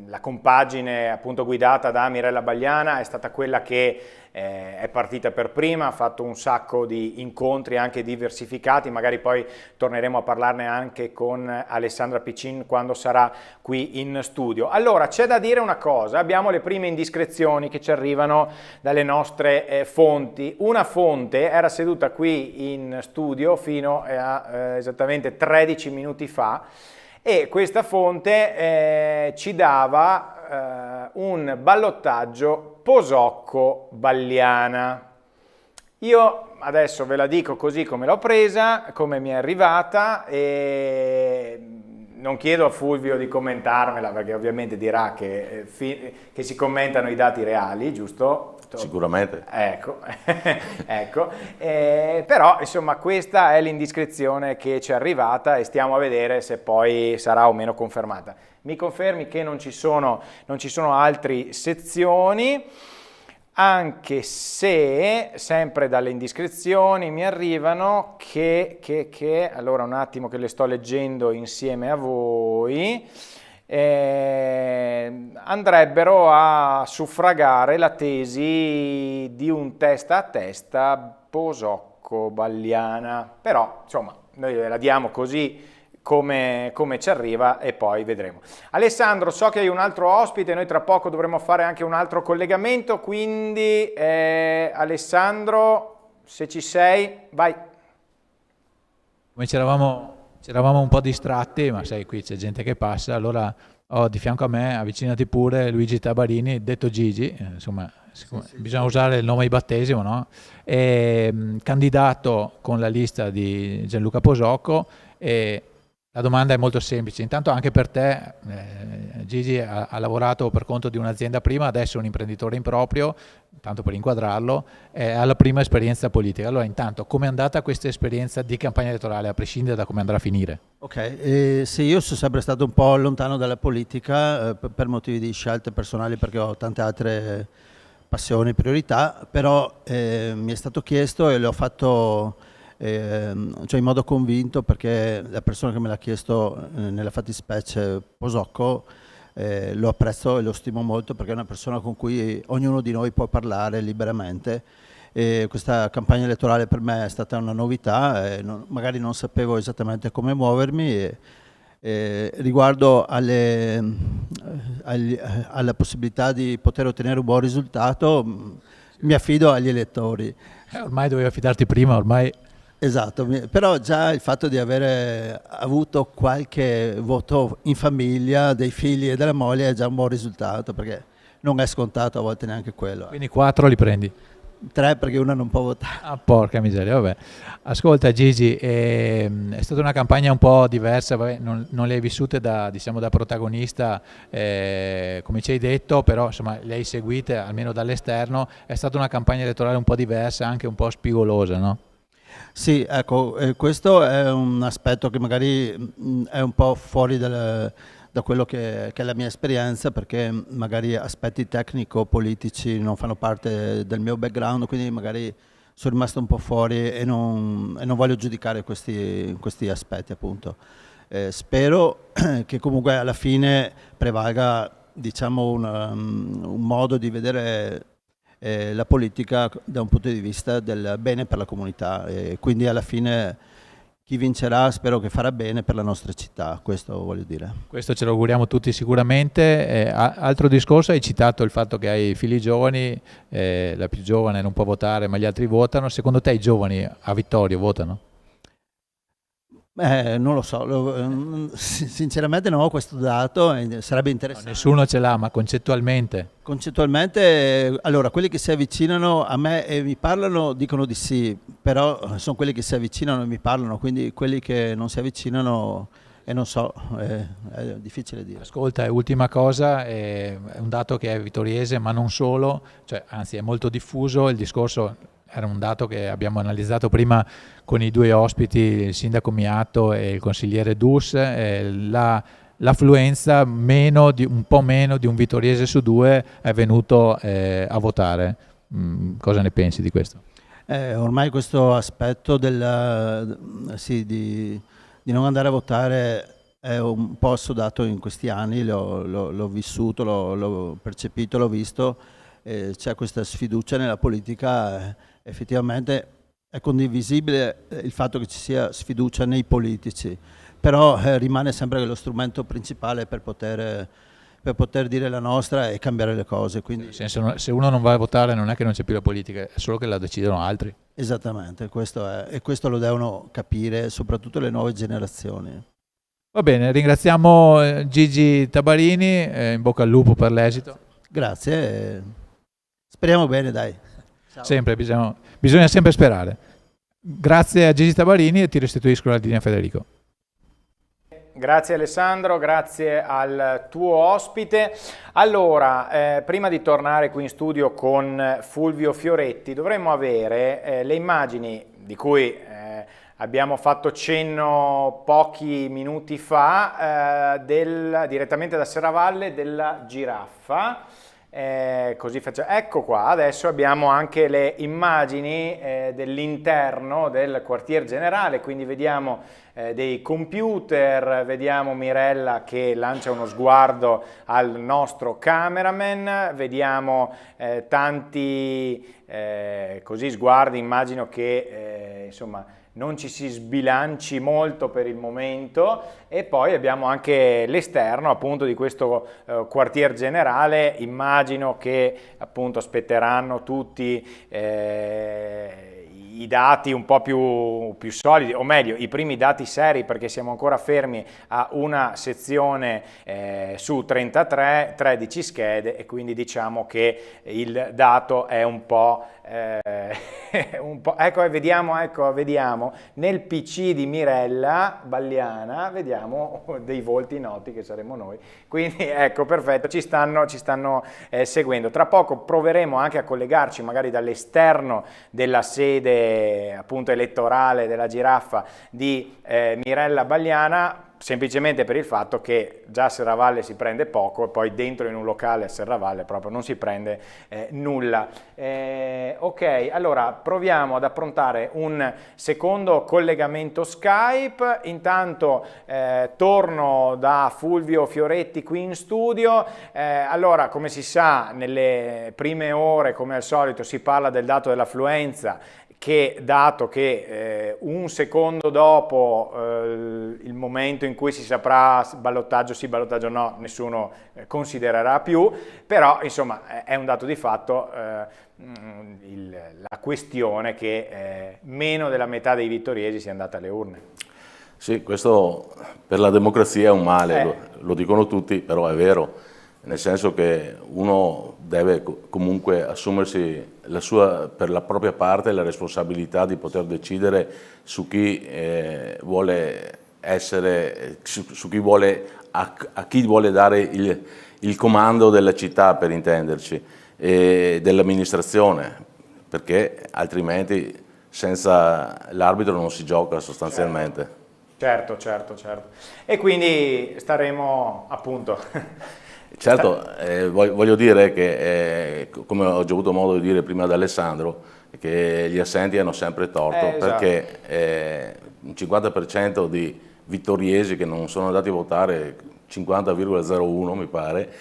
la compagine appunto guidata da Mirella Bagliana è stata quella che è partita per prima, ha fatto un sacco di incontri anche diversificati, magari poi torneremo a parlarne anche con Alessandra Piccin quando sarà qui in studio. Allora c'è da dire una cosa, abbiamo le prime indiscrezioni che ci arrivano dalle nostre fonti. Una fonte era seduta qui in studio fino a esattamente 13 minuti fa e questa fonte ci dava un ballottaggio Posocco-Bagliana. Io adesso ve la dico così come l'ho presa, come mi è arrivata e non chiedo a Fulvio di commentarmela perché ovviamente dirà che si commentano i dati reali, giusto? Sicuramente. Ecco, ecco. Però insomma questa è l'indiscrezione che ci è arrivata e stiamo a vedere se poi sarà o meno confermata. Mi confermi che non ci sono altre sezioni, anche se sempre dalle indiscrezioni mi arrivano che allora un attimo che le sto leggendo insieme a voi, andrebbero a suffragare la tesi di un testa a testa Posocco-Bagliana, però insomma noi la diamo così come ci arriva e poi vedremo. Alessandro, so che hai un altro ospite, noi tra poco dovremo fare anche un altro collegamento, quindi Alessandro, se ci sei, vai. Come ci eravamo un po' distratti, ma sai, qui c'è gente che passa, allora di fianco a me, avvicinati pure, Luigi Tabarini, detto Gigi, insomma, bisogna usare il nome di battesimo, no? Candidato con la lista di Gianluca Posocco, e la domanda è molto semplice. Intanto anche per te, Gigi ha lavorato per conto di un'azienda prima, adesso è un imprenditore in proprio, tanto per inquadrarlo, ha la prima esperienza politica. Allora intanto, com'è andata questa esperienza di campagna elettorale, a prescindere da come andrà a finire? Ok, sì, io sono sempre stato un po' lontano dalla politica per motivi di scelte personali, perché ho tante altre passioni, priorità, però mi è stato chiesto e l'ho fatto cioè in modo convinto, perché la persona che me l'ha chiesto, nella fattispecie Posocco, lo apprezzo e lo stimo molto, perché è una persona con cui ognuno di noi può parlare liberamente. Questa campagna elettorale per me è stata una novità, magari non sapevo esattamente come muovermi, riguardo alla possibilità di poter ottenere un buon risultato mi affido agli elettori. Ormai dovevi affidarti prima, ormai... Esatto, però già il fatto di avere avuto qualche voto in famiglia, dei figli e della moglie, è già un buon risultato, perché non è scontato a volte neanche quello. Quindi 4 li prendi? 3, perché una non può votare. Ah, porca miseria, vabbè. Ascolta Gigi, è stata una campagna un po' diversa, vabbè, non le hai vissute da protagonista, come ci hai detto, però insomma le hai seguite almeno dall'esterno. È stata una campagna elettorale un po' diversa, anche un po' spigolosa, no? Sì, ecco, questo è un aspetto che magari è un po' fuori da quello che è la mia esperienza, perché magari aspetti tecnico-politici non fanno parte del mio background, quindi magari sono rimasto un po' fuori e non voglio giudicare questi aspetti, appunto. Spero che comunque alla fine prevalga, diciamo, un modo di vedere la politica da un punto di vista del bene per la comunità, e quindi alla fine chi vincerà spero che farà bene per la nostra città, questo voglio dire. Questo ce lo auguriamo tutti sicuramente. Altro discorso, hai citato il fatto che hai figli giovani, la più giovane non può votare ma gli altri votano. Secondo te i giovani a Vittorio votano? Non lo so, sinceramente non ho questo dato, sarebbe interessante. No, nessuno ce l'ha, ma concettualmente? Concettualmente, allora, quelli che si avvicinano a me e mi parlano dicono di sì, però sono quelli che si avvicinano e mi parlano, quindi quelli che non si avvicinano e non so, è difficile dire. Ascolta, ultima cosa, è un dato che è vittoriese, ma non solo, cioè, anzi è molto diffuso, il discorso... Era un dato che abbiamo analizzato prima con i due ospiti, il sindaco Miatto e il consigliere Dus, l'affluenza un po' meno di un vittoriese su 2 è venuto a votare. Cosa ne pensi di questo? Ormai questo aspetto di non andare a votare è un po' assodato in questi anni, l'ho vissuto, l'ho percepito, l'ho visto, c'è questa sfiducia nella politica. Effettivamente è condivisibile il fatto che ci sia sfiducia nei politici, però rimane sempre lo strumento principale per poter dire la nostra e cambiare le cose. Quindi... Nel senso, se uno non va a votare non è che non c'è più la politica, è solo che la decidono altri. Esattamente, questo è, e questo lo devono capire soprattutto le nuove generazioni. Va bene, ringraziamo Gigi Tabarini, in bocca al lupo per l'esito. Grazie, speriamo bene, dai. Ciao. Sempre, bisogna sempre sperare. Grazie a Gigi Tabarini e ti restituisco la linea, Federico. Grazie Alessandro, grazie al tuo ospite. Allora, prima di tornare qui in studio con Fulvio Fioretti, dovremmo avere le immagini di cui abbiamo fatto cenno pochi minuti fa, direttamente da Serravalle, della giraffa. Così facciamo. Ecco qua, adesso abbiamo anche le immagini dell'interno del quartier generale, quindi vediamo dei computer, vediamo Mirella che lancia uno sguardo al nostro cameraman, vediamo tanti così sguardi, immagino che insomma non ci si sbilanci molto per il momento, e poi abbiamo anche l'esterno appunto di questo quartier generale. Immagino che appunto aspetteranno tutti i dati un po' più solidi, o meglio i primi dati seri, perché siamo ancora fermi a una sezione su 33, 13 schede, e quindi diciamo che il dato è un po', ecco, vediamo nel PC di Mirella Bagliana, vediamo dei volti noti che saremo noi, quindi ecco, perfetto, ci stanno seguendo. Tra poco proveremo anche a collegarci magari dall'esterno della sede appunto elettorale della Giraffa di Mirella Bagliana, semplicemente per il fatto che già a Serravalle si prende poco, e poi dentro in un locale a Serravalle proprio non si prende nulla. Ok, allora proviamo ad approntare un secondo collegamento Skype. Intanto torno da Fulvio Fioretti qui in studio. Allora, come si sa, nelle prime ore come al solito si parla del dato dell'affluenza, dato che un secondo dopo il momento in cui si saprà ballottaggio sì, ballottaggio no, nessuno considererà più, però insomma è un dato di fatto la questione che meno della metà dei vittoriesi sia andata alle urne. Sì, questo per la democrazia è un male, lo dicono tutti, però è vero. Nel senso che uno deve comunque assumersi per la propria parte la responsabilità di poter decidere su chi vuole essere, a chi vuole dare il comando della città, per intenderci, e dell'amministrazione, perché altrimenti senza l'arbitro non si gioca sostanzialmente. Certo. E quindi staremo appunto... Certo, voglio dire che, come ho già avuto modo di dire prima ad Alessandro, che gli assenti hanno sempre torto, esatto. Perché un 50% di vittoriesi che non sono andati a votare, 50,01 mi pare,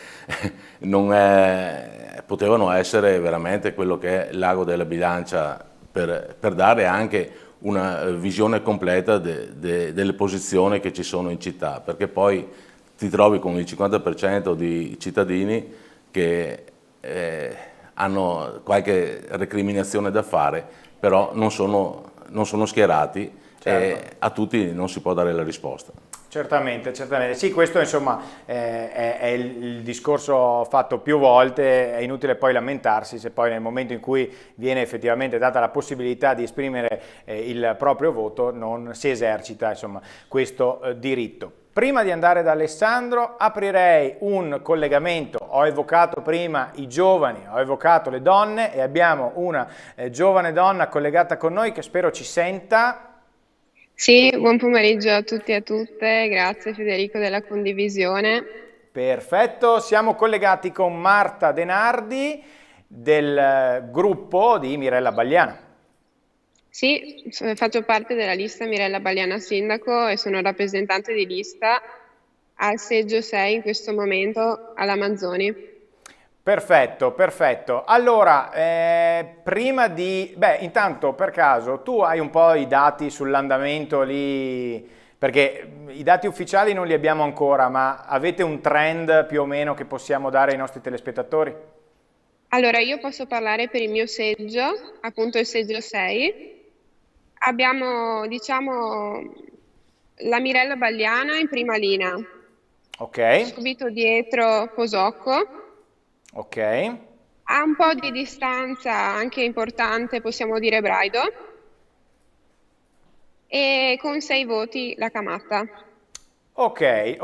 potevano essere veramente quello che è l'ago della bilancia per dare anche una visione completa delle posizioni che ci sono in città, perché poi ti trovi con il 50% di cittadini che hanno qualche recriminazione da fare, però non sono schierati, certo. E a tutti non si può dare la risposta. Certamente. Sì, questo insomma è il discorso fatto più volte. È inutile poi lamentarsi se poi nel momento in cui viene effettivamente data la possibilità di esprimere il proprio voto non si esercita insomma questo diritto. Prima di andare da Alessandro aprirei un collegamento. Ho evocato prima i giovani, ho evocato le donne, e abbiamo una giovane donna collegata con noi che spero ci senta. Sì, buon pomeriggio a tutti e a tutte, grazie Federico della condivisione. Perfetto, siamo collegati con Marta Denardi del gruppo di Mirella Bagliana. Sì, faccio parte della lista Mirella Bagliana Sindaco e sono rappresentante di lista al seggio 6 in questo momento alla Manzoni. Perfetto. Allora, prima di... intanto per caso tu hai un po' i dati sull'andamento lì, perché i dati ufficiali non li abbiamo ancora, ma avete un trend più o meno che possiamo dare ai nostri telespettatori? Allora, io posso parlare per il mio seggio, appunto il seggio 6. Abbiamo, diciamo, la Mirella Bagliana in prima linea. Ok. Subito dietro Posocco. Ok. A un po' di distanza anche importante, possiamo dire Braido. E con 6 voti la Camatta. Ok.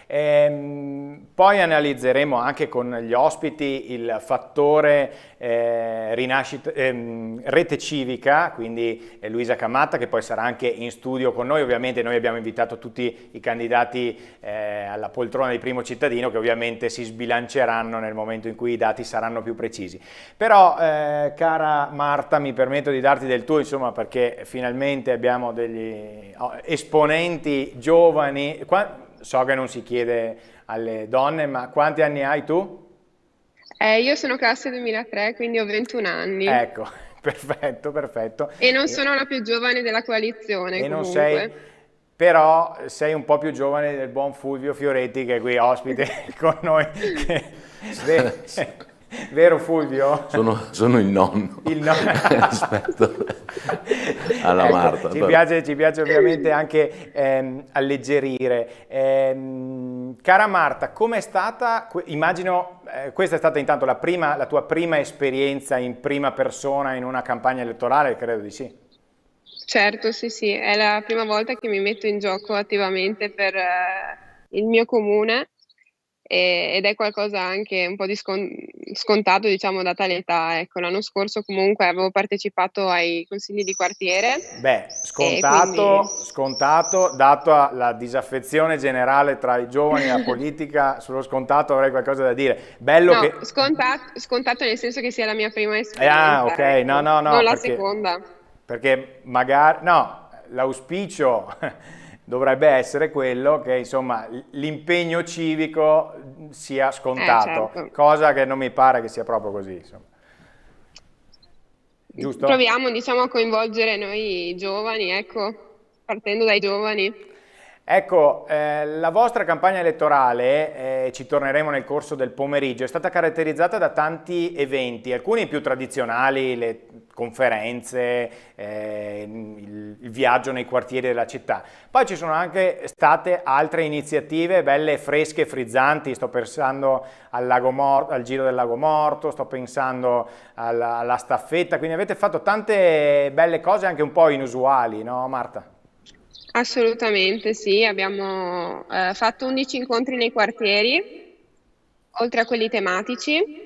Poi analizzeremo anche con gli ospiti il fattore rete civica, quindi Luisa Camatta, che poi sarà anche in studio con noi. Ovviamente noi abbiamo invitato tutti i candidati alla poltrona di primo cittadino, che ovviamente si sbilanceranno nel momento in cui i dati saranno più precisi. Però cara Marta, mi permetto di darti del tuo, insomma, perché finalmente abbiamo degli esponenti giovani. So che non si chiede alle donne, ma quanti anni hai tu? Io sono classe 2003, quindi ho 21 anni. Ecco, Perfetto, perfetto. E non sono la più giovane della coalizione, E non comunque. sei, però sei un po' più giovane del buon Fulvio Fioretti che è qui ospite con noi. Vero Fulvio? Sono il nonno. Il nonno. Rispetto alla Ecco, Marta. ci piace ovviamente anche alleggerire. Cara Marta, com'è stata, immagino, questa è stata intanto la tua prima esperienza in prima persona in una campagna elettorale, credo di sì. Certo, sì, è la prima volta che mi metto in gioco attivamente per il mio comune ed è qualcosa anche un po' di scontato, diciamo, da tale età. Ecco, l'anno scorso comunque avevo partecipato ai consigli di quartiere. Beh, e scontato, dato la disaffezione generale tra i giovani e la politica, sullo scontato avrei qualcosa da dire. Bello No, che... scontato nel senso che sia la mia prima esperienza. ok, ecco, no, non la perché... seconda. Perché magari, no, l'auspicio dovrebbe essere quello che insomma l'impegno civico sia scontato, Certo. cosa che non mi pare che sia proprio così, insomma. Giusto? Proviamo, diciamo, a coinvolgere noi giovani, ecco, partendo dai giovani. Ecco, la vostra campagna elettorale, ci torneremo nel corso del pomeriggio, è stata caratterizzata da tanti eventi, alcuni più tradizionali, le conferenze, il viaggio nei quartieri della città. Poi ci sono anche state altre iniziative belle, fresche, frizzanti, sto pensando al Giro del Lago Morto, sto pensando alla staffetta, quindi avete fatto tante belle cose anche un po' inusuali, no Marta? Assolutamente sì, abbiamo fatto 11 incontri nei quartieri, oltre a quelli tematici.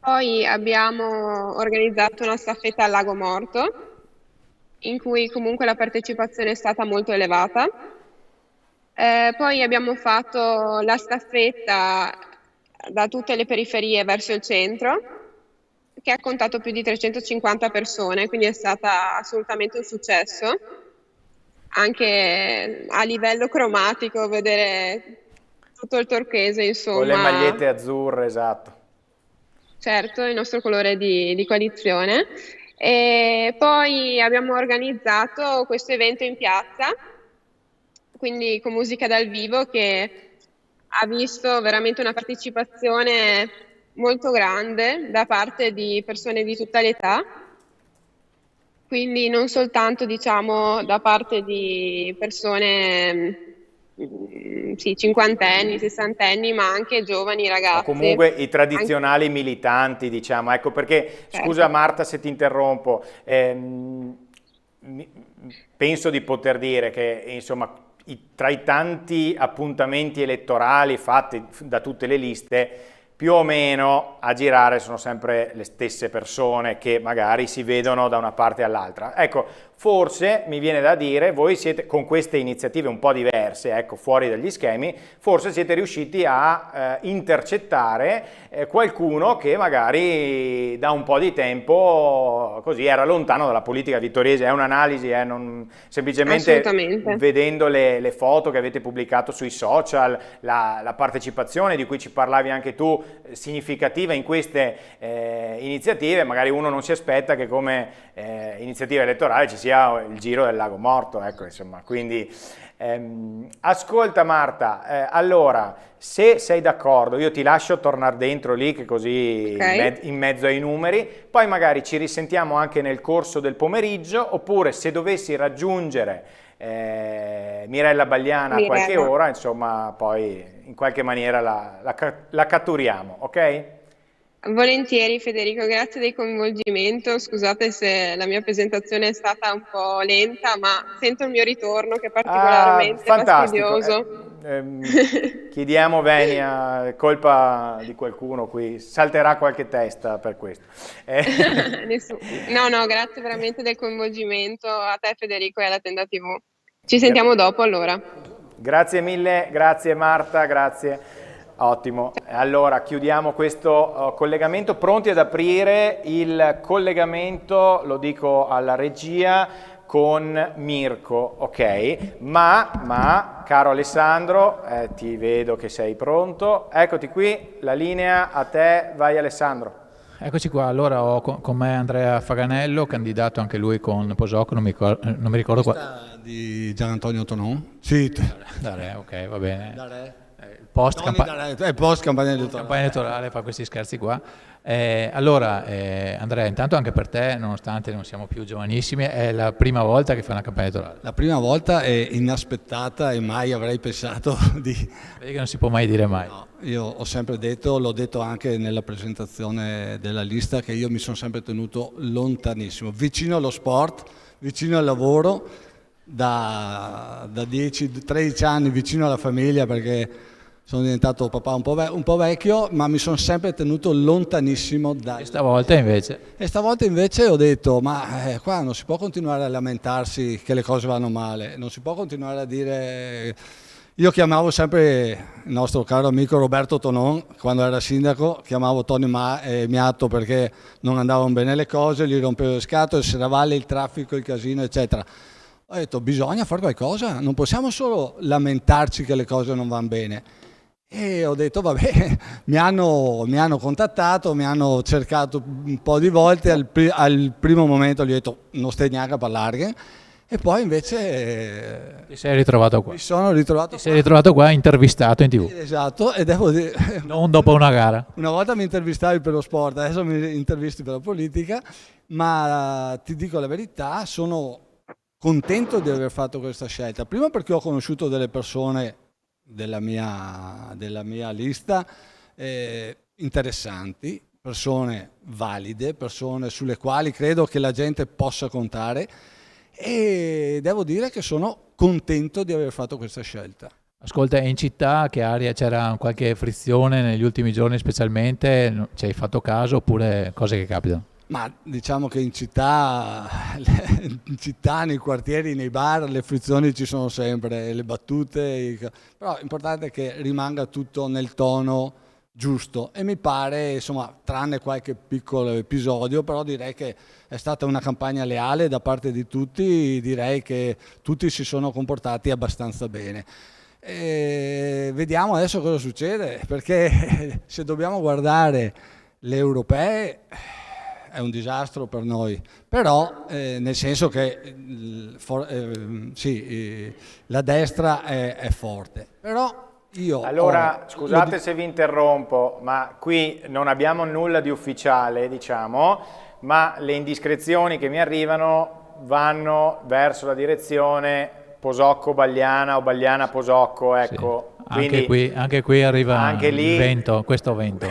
Poi abbiamo organizzato una staffetta al Lago Morto, in cui comunque la partecipazione è stata molto elevata. Poi abbiamo fatto la staffetta da tutte le periferie verso il centro, che ha contato più di 350 persone, quindi è stata assolutamente un successo. Anche a livello cromatico, vedere tutto il turchese, insomma. Con le magliette azzurre, esatto. Certo, il nostro colore di coalizione. E poi abbiamo organizzato questo evento in piazza, quindi con musica dal vivo, che ha visto veramente una partecipazione molto grande da parte di persone di tutta l'età. Quindi non soltanto, diciamo, da parte di persone sì, cinquantenni, sessantenni, ma anche giovani ragazzi. O comunque i tradizionali militanti, diciamo. Ecco perché, Certo. Scusa Marta se ti interrompo, penso di poter dire che, insomma, tra i tanti appuntamenti elettorali fatti da tutte le liste, più o meno a girare sono sempre le stesse persone che magari si vedono da una parte all'altra. Ecco, forse mi viene da dire, voi siete con queste iniziative un po' diverse, ecco, fuori dagli schemi, forse siete riusciti a intercettare qualcuno che magari da un po' di tempo così era lontano dalla politica vittoriese. È un'analisi, non semplicemente vedendo le foto che avete pubblicato sui social, la partecipazione di cui ci parlavi anche tu, significativa in queste iniziative. Magari uno non si aspetta che come iniziativa elettorale ci sia il Giro del Lago Morto, ecco, insomma, quindi ascolta Marta, allora se sei d'accordo io ti lascio tornare dentro lì, che così in mezzo ai numeri, poi magari ci risentiamo anche nel corso del pomeriggio, oppure se dovessi raggiungere Mirella Bagliana a qualche ora, insomma, poi in qualche maniera la catturiamo, ok? Volentieri Federico, grazie del coinvolgimento. Scusate se la mia presentazione è stata un po' lenta, ma sento il mio ritorno che è particolarmente fastidioso. Chiediamo venia, è colpa di qualcuno qui, salterà qualche testa per questo. No, grazie veramente del coinvolgimento a te Federico e alla Tenda TV. Ci sentiamo dopo allora. Grazie mille, grazie Marta, grazie. Ottimo, allora chiudiamo questo collegamento, pronti ad aprire il collegamento, lo dico alla regia, con Mirko, ok? Ma caro Alessandro, ti vedo che sei pronto, eccoti qui, la linea a te, vai Alessandro. Eccoci qua, allora ho con me Andrea Faganello, candidato anche lui con Posocco, non mi ricordo qua. Di Gian Antonio Tonon? Sì. Ok, va bene. Da Re. Post campagna elettorale. Campagna elettorale, fa questi scherzi qua. Allora, Andrea, intanto anche per te, nonostante non siamo più giovanissimi, è la prima volta che fai una campagna elettorale. La prima volta è inaspettata e mai avrei pensato di... Vedi che non si può mai dire mai. No, io ho sempre detto, l'ho detto anche nella presentazione della lista, che io mi sono sempre tenuto lontanissimo, vicino allo sport, vicino al lavoro, da 10-13 anni vicino alla famiglia, perché sono diventato papà un po' vecchio, ma mi sono sempre tenuto lontanissimo da... E stavolta invece? E stavolta invece ho detto, ma qua non si può continuare a lamentarsi che le cose vanno male, non si può continuare a dire... Io chiamavo sempre il nostro caro amico Roberto Tonon, quando era sindaco, chiamavo Tony Miatto perché non andavano bene le cose, gli rompevo le scatole, il serravalle, il traffico, il casino, eccetera. Ho detto, bisogna fare qualcosa, non possiamo solo lamentarci che le cose non vanno bene. E ho detto, vabbè, mi hanno contattato, mi hanno cercato un po' di volte, al primo momento gli ho detto, non stai neanche a parlare, e poi invece... Ti sei ritrovato qua? Mi sono ritrovato qua. Ti sei ritrovato qua intervistato in TV? Esatto, e devo dire... Non dopo una gara. Una volta mi intervistavi per lo sport, adesso mi intervisti per la politica, ma ti dico la verità, sono contento di aver fatto questa scelta. Prima perché ho conosciuto delle persone della mia lista interessanti, persone valide, persone sulle quali credo che la gente possa contare, e devo dire che sono contento di aver fatto questa scelta. Ascolta, in città che aria c'era qualche frizione negli ultimi giorni specialmente? Ci hai fatto caso oppure cose che capitano? Ma diciamo che in città, nei quartieri, nei bar, le frizioni ci sono sempre, le battute, però l'importante è che rimanga tutto nel tono giusto, e mi pare, insomma, tranne qualche piccolo episodio, però direi che è stata una campagna leale da parte di tutti, direi che tutti si sono comportati abbastanza bene. E vediamo adesso cosa succede, perché se dobbiamo guardare le europee è un disastro per noi, però nel senso che la destra è forte, però allora, scusate se vi interrompo, ma qui non abbiamo nulla di ufficiale, diciamo, ma le indiscrezioni che mi arrivano vanno verso la direzione Posocco-Bagliana o Bagliana-Posocco, ecco. Sì. Anche qui arriva anche lì, questo vento.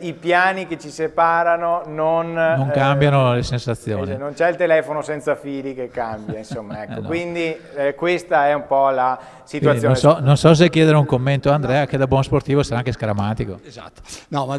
I piani che ci separano non cambiano le sensazioni. Non c'è il telefono senza fili che cambia, insomma, ecco. No. Quindi questa è un po' la situazione. Non so se chiedere un commento a Andrea, che da buon sportivo sarà anche scaramantico. Esatto. No, ma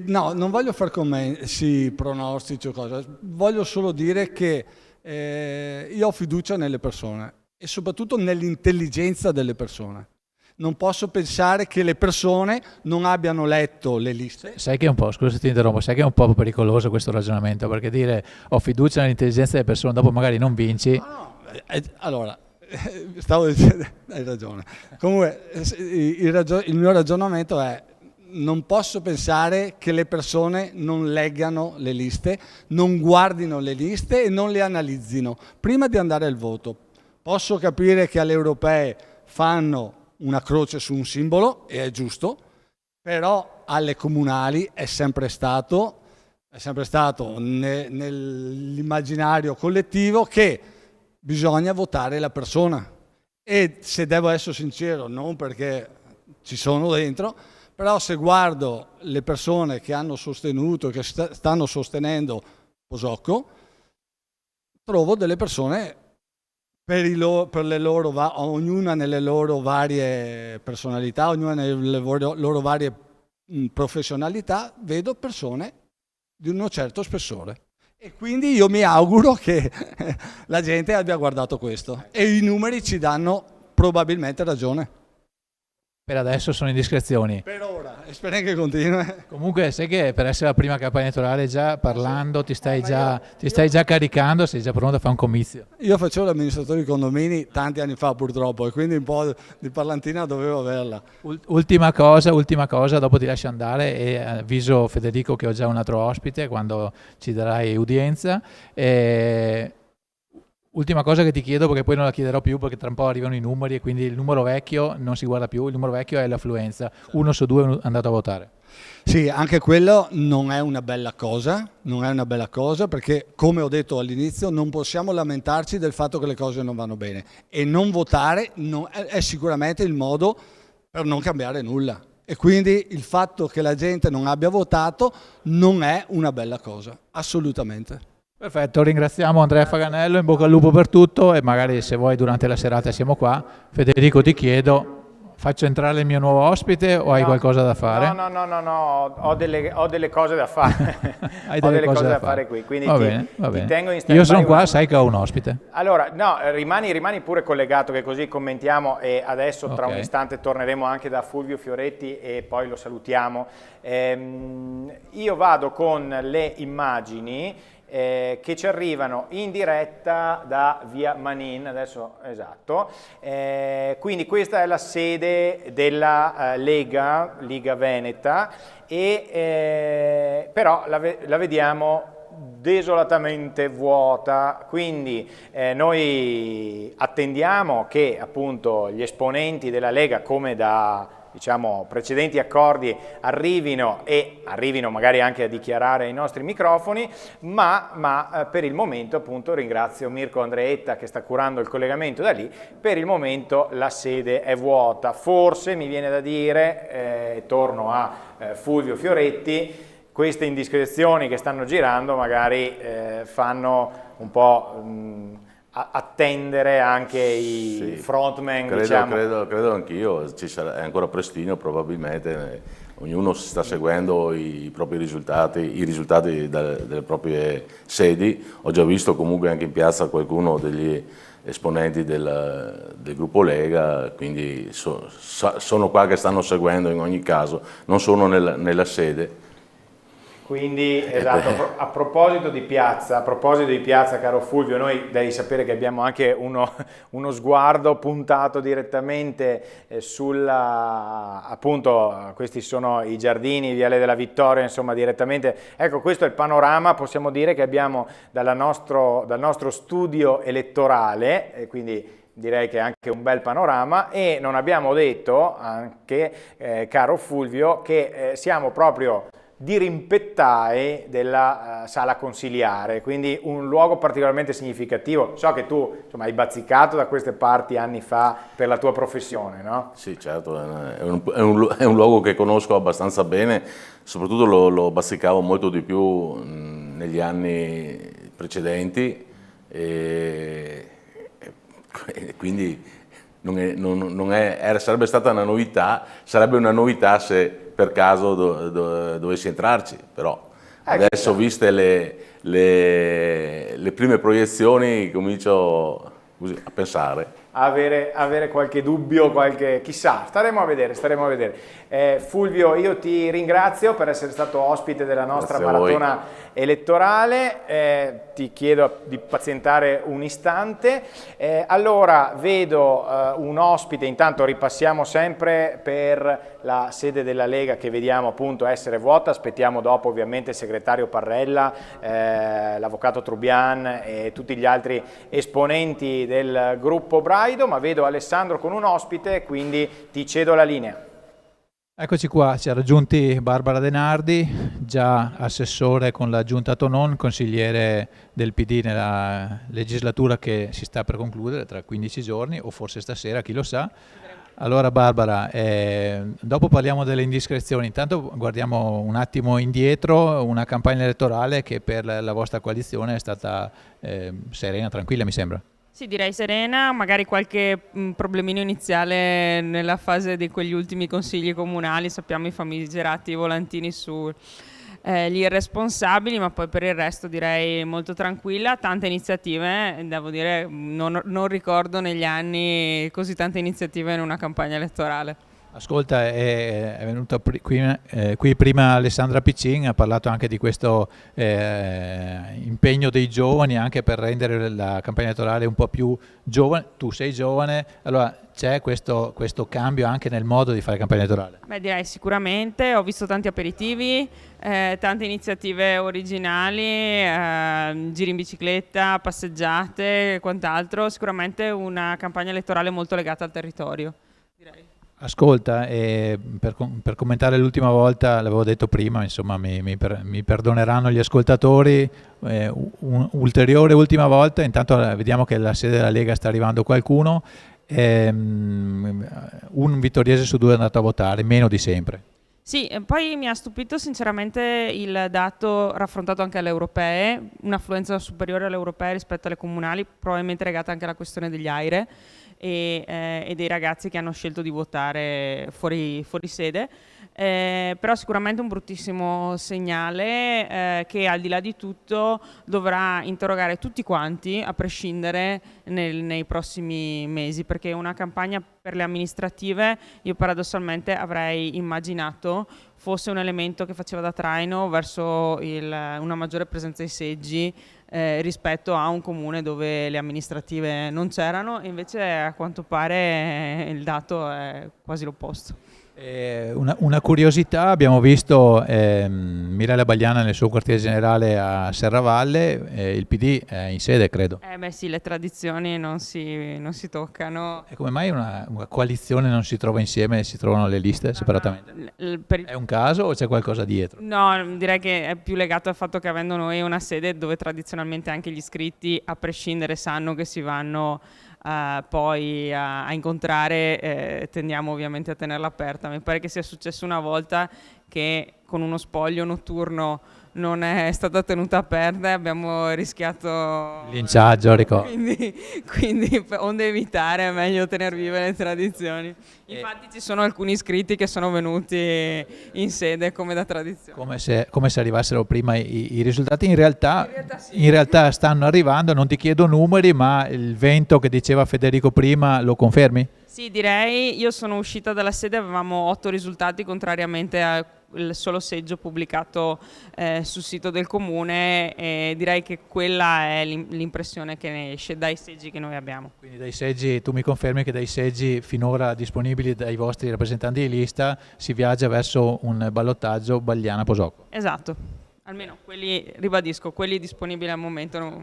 no, non voglio fare commenti, pronostici o cosa, voglio solo dire che io ho fiducia nelle persone e soprattutto nell'intelligenza delle persone. Non posso pensare che le persone non abbiano letto le liste. Sai che è un po', scusa se ti interrompo, sai che è un po' pericoloso questo ragionamento, perché dire ho fiducia nell'intelligenza delle persone, dopo magari non vinci. Allora, stavo dicendo, hai ragione. Comunque il mio ragionamento è: non posso pensare che le persone non leggano le liste, non guardino le liste e non le analizzino prima di andare al voto. Posso capire che alle europee fanno una croce su un simbolo, e è giusto, però alle comunali è sempre stato nell'immaginario collettivo che bisogna votare la persona. E se devo essere sincero, non perché ci sono dentro, però se guardo le persone che hanno sostenuto e che stanno sostenendo Posocco, trovo delle persone ognuna nelle loro varie personalità, ognuna nelle loro varie professionalità, vedo persone di un certo spessore. E quindi io mi auguro che la gente abbia guardato questo, e i numeri ci danno probabilmente ragione. Per adesso sono indiscrezioni. Per ora, e speriamo che continui. Comunque sai che per essere la prima campagna elettorale già parlando ti stai già caricando, sei già pronto a fare un comizio. Io facevo l'amministratore di condomini tanti anni fa purtroppo, e quindi un po' di parlantina dovevo averla. Ultima cosa, dopo ti lascio andare e avviso Federico che ho già un altro ospite quando ci darai udienza. Ultima cosa che ti chiedo, perché poi non la chiederò più perché tra un po' arrivano i numeri e quindi il numero vecchio non si guarda più, il numero vecchio è l'affluenza, 1 su 2 è andato a votare. Sì, anche quello non è una bella cosa, perché come ho detto all'inizio non possiamo lamentarci del fatto che le cose non vanno bene, e non votare è sicuramente il modo per non cambiare nulla, e quindi il fatto che la gente non abbia votato non è una bella cosa, assolutamente. Perfetto, ringraziamo Andrea Faganello, in bocca al lupo per tutto e magari se vuoi durante la serata siamo qua. Federico, ti chiedo, faccio entrare il mio nuovo ospite o hai qualcosa da fare? No, ho delle cose da fare. Hai delle cose da fare qui, quindi va ti bene. tengo in stand-by. Io sono qua, sai che ho un ospite. Allora, no, rimani pure collegato che così commentiamo, e adesso tra un istante torneremo anche da Fulvio Fioretti e poi lo salutiamo. Io vado con le immagini che ci arrivano in diretta da via Manin, adesso esatto, quindi questa è la sede della Lega Veneta, e però la vediamo desolatamente vuota, quindi noi attendiamo che appunto gli esponenti della Lega, come da precedenti accordi, arrivino magari anche a dichiarare ai nostri microfoni, ma per il momento appunto ringrazio Mirko Andreetta che sta curando il collegamento da lì. Per il momento la sede è vuota, forse mi viene da dire, torno a Fulvio Fioretti, queste indiscrezioni che stanno girando magari fanno un po' attendere anche i frontman. Credo anch'io, è ancora prestino probabilmente, ognuno sta seguendo i propri risultati, i risultati delle proprie sedi. Ho già visto comunque anche in piazza qualcuno degli esponenti del gruppo Lega, quindi sono qua che stanno seguendo in ogni caso, non sono nella sede. Quindi, esatto, a proposito di piazza, caro Fulvio, noi devi sapere che abbiamo anche uno sguardo puntato direttamente appunto, questi sono i giardini, Viale della Vittoria, insomma direttamente, ecco, questo è il panorama, possiamo dire, che abbiamo dal nostro studio elettorale, e quindi direi che è anche un bel panorama, e non abbiamo detto anche, caro Fulvio, che siamo proprio dirimpettai della sala consiliare, quindi un luogo particolarmente significativo. So che tu hai bazzicato da queste parti anni fa per la tua professione, no? Sì, certo, è un luogo che conosco abbastanza bene, soprattutto lo bazzicavo molto di più negli anni precedenti, e quindi sarebbe stata una novità, sarebbe una novità se per caso dovessi entrarci, però adesso viste le prime proiezioni comincio così a pensare. Avere qualche dubbio, chissà, staremo a vedere. Fulvio, io ti ringrazio per essere stato ospite della nostra maratona elettorale, ti chiedo di pazientare un istante. Allora vedo un ospite, intanto ripassiamo sempre per la sede della Lega che vediamo appunto essere vuota, aspettiamo dopo ovviamente il segretario Parrella, l'avvocato Trubian e tutti gli altri esponenti del gruppo Braido, ma vedo Alessandro con un ospite, quindi ti cedo la linea. Eccoci qua, ci ha raggiunti Barbara De Nardi, già assessore con la Giunta Tonon, consigliere del PD nella legislatura che si sta per concludere tra 15 giorni o forse stasera, chi lo sa. Allora Barbara, dopo parliamo delle indiscrezioni, intanto guardiamo un attimo indietro, una campagna elettorale che per la vostra coalizione è stata serena, tranquilla mi sembra. Sì, direi serena, magari qualche problemino iniziale nella fase di quegli ultimi consigli comunali, sappiamo i famigerati volantini su gli irresponsabili, ma poi per il resto direi molto tranquilla, tante iniziative, devo dire non ricordo negli anni così tante iniziative in una campagna elettorale. Ascolta, è venuta qui prima Alessandra Piccin, ha parlato anche di questo impegno dei giovani anche per rendere la campagna elettorale un po' più giovane. Tu sei giovane, allora c'è questo cambio anche nel modo di fare campagna elettorale? Beh, direi sicuramente, ho visto tanti aperitivi, tante iniziative originali, giri in bicicletta, passeggiate e quant'altro, sicuramente una campagna elettorale molto legata al territorio, direi. Ascolta, per commentare l'ultima volta, l'avevo detto prima, insomma mi perdoneranno gli ascoltatori, un'ulteriore ultima volta, intanto vediamo che alla sede della Lega sta arrivando qualcuno, un vittoriese su 2 è andato a votare, meno di sempre. Sì, e poi mi ha stupito sinceramente il dato raffrontato anche alle europee, un'affluenza superiore alle europee rispetto alle comunali, probabilmente legata anche alla questione degli AIRE e dei ragazzi che hanno scelto di votare fuori sede, però sicuramente un bruttissimo segnale che al di là di tutto dovrà interrogare tutti quanti a prescindere nei prossimi mesi, perché una campagna per le amministrative io paradossalmente avrei immaginato fosse un elemento che faceva da traino verso una maggiore presenza di seggi rispetto a un comune dove le amministrative non c'erano, e invece a quanto pare il dato è quasi l'opposto. Una curiosità, abbiamo visto Mirella Bagliana nel suo quartiere generale a Serravalle, il PD è in sede, credo. Beh sì, le tradizioni non si toccano. E come mai una coalizione non si trova insieme e si trovano le liste separatamente? È un caso o c'è qualcosa dietro? No, direi che è più legato al fatto che avendo noi una sede dove tradizionalmente anche gli iscritti, a prescindere, sanno che si vanno poi a incontrare, tendiamo ovviamente a tenerla aperta. Mi pare che sia successo una volta che con uno spoglio notturno non è stata tenuta aperta e abbiamo rischiato linciaggio, ricordo. Quindi onde evitare è meglio tenere vive le tradizioni. Infatti ci sono alcuni iscritti che sono venuti in sede come da tradizione. Come se arrivassero prima i risultati. In realtà stanno arrivando, non ti chiedo numeri, ma il vento che diceva Federico prima lo confermi? Sì, direi, io sono uscita dalla sede, avevamo 8 risultati contrariamente al solo seggio pubblicato sul sito del comune, e direi che quella è l'impressione che ne esce dai seggi che noi abbiamo. Quindi dai seggi, tu mi confermi che dai seggi finora disponibili dai vostri rappresentanti di lista si viaggia verso un ballottaggio Bagliana-Posocco? Esatto. Almeno quelli, ribadisco, quelli disponibili al momento.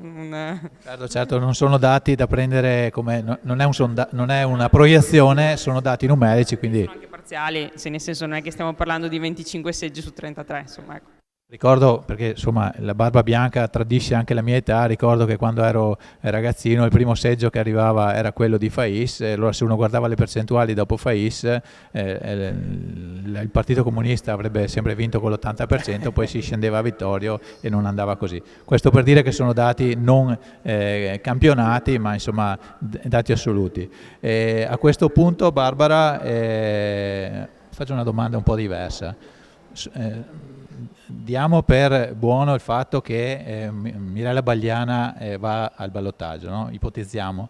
Certo, non sono dati da prendere come, non è una proiezione, sono dati numerici, quindi... Sono anche parziali, nel senso non è che stiamo parlando di 25 seggi su 33, insomma, ecco. Ricordo, perché insomma la barba bianca tradisce anche la mia età, ricordo che quando ero ragazzino il primo seggio che arrivava era quello di Fais, e allora se uno guardava le percentuali dopo Fais il Partito Comunista avrebbe sempre vinto con l'80%, poi si scendeva a Vittorio e non andava così. Questo per dire che sono dati non campionati, ma insomma dati assoluti. A questo punto, Barbara, faccio una domanda un po' diversa. Diamo per buono il fatto che Mirella Bagliana va al ballottaggio, no? Ipotizziamo.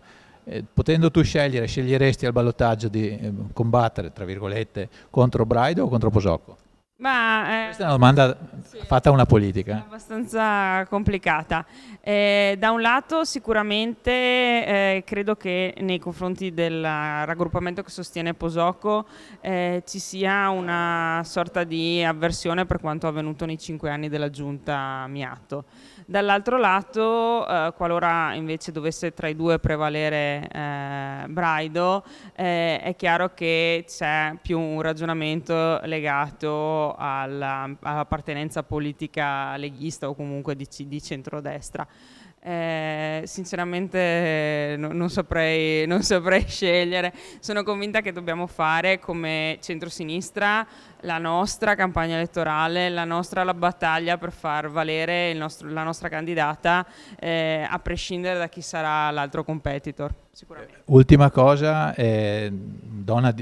Potendo tu sceglieresti al ballottaggio di combattere, tra virgolette, contro Braido o contro Posocco? Questa è una domanda fatta a una politica. È abbastanza complicata. Da un lato sicuramente credo che nei confronti del raggruppamento che sostiene Posocco ci sia una sorta di avversione per quanto avvenuto nei 5 anni della giunta Miatto. Dall'altro lato, qualora invece dovesse tra i due prevalere Braido, è chiaro che c'è più un ragionamento legato all'appartenenza politica leghista o comunque di centrodestra. Sinceramente non saprei scegliere. Sono convinta che dobbiamo fare come centrosinistra la nostra campagna elettorale, la battaglia per far valere la nostra candidata, a prescindere da chi sarà l'altro competitor, sicuramente. Ultima cosa,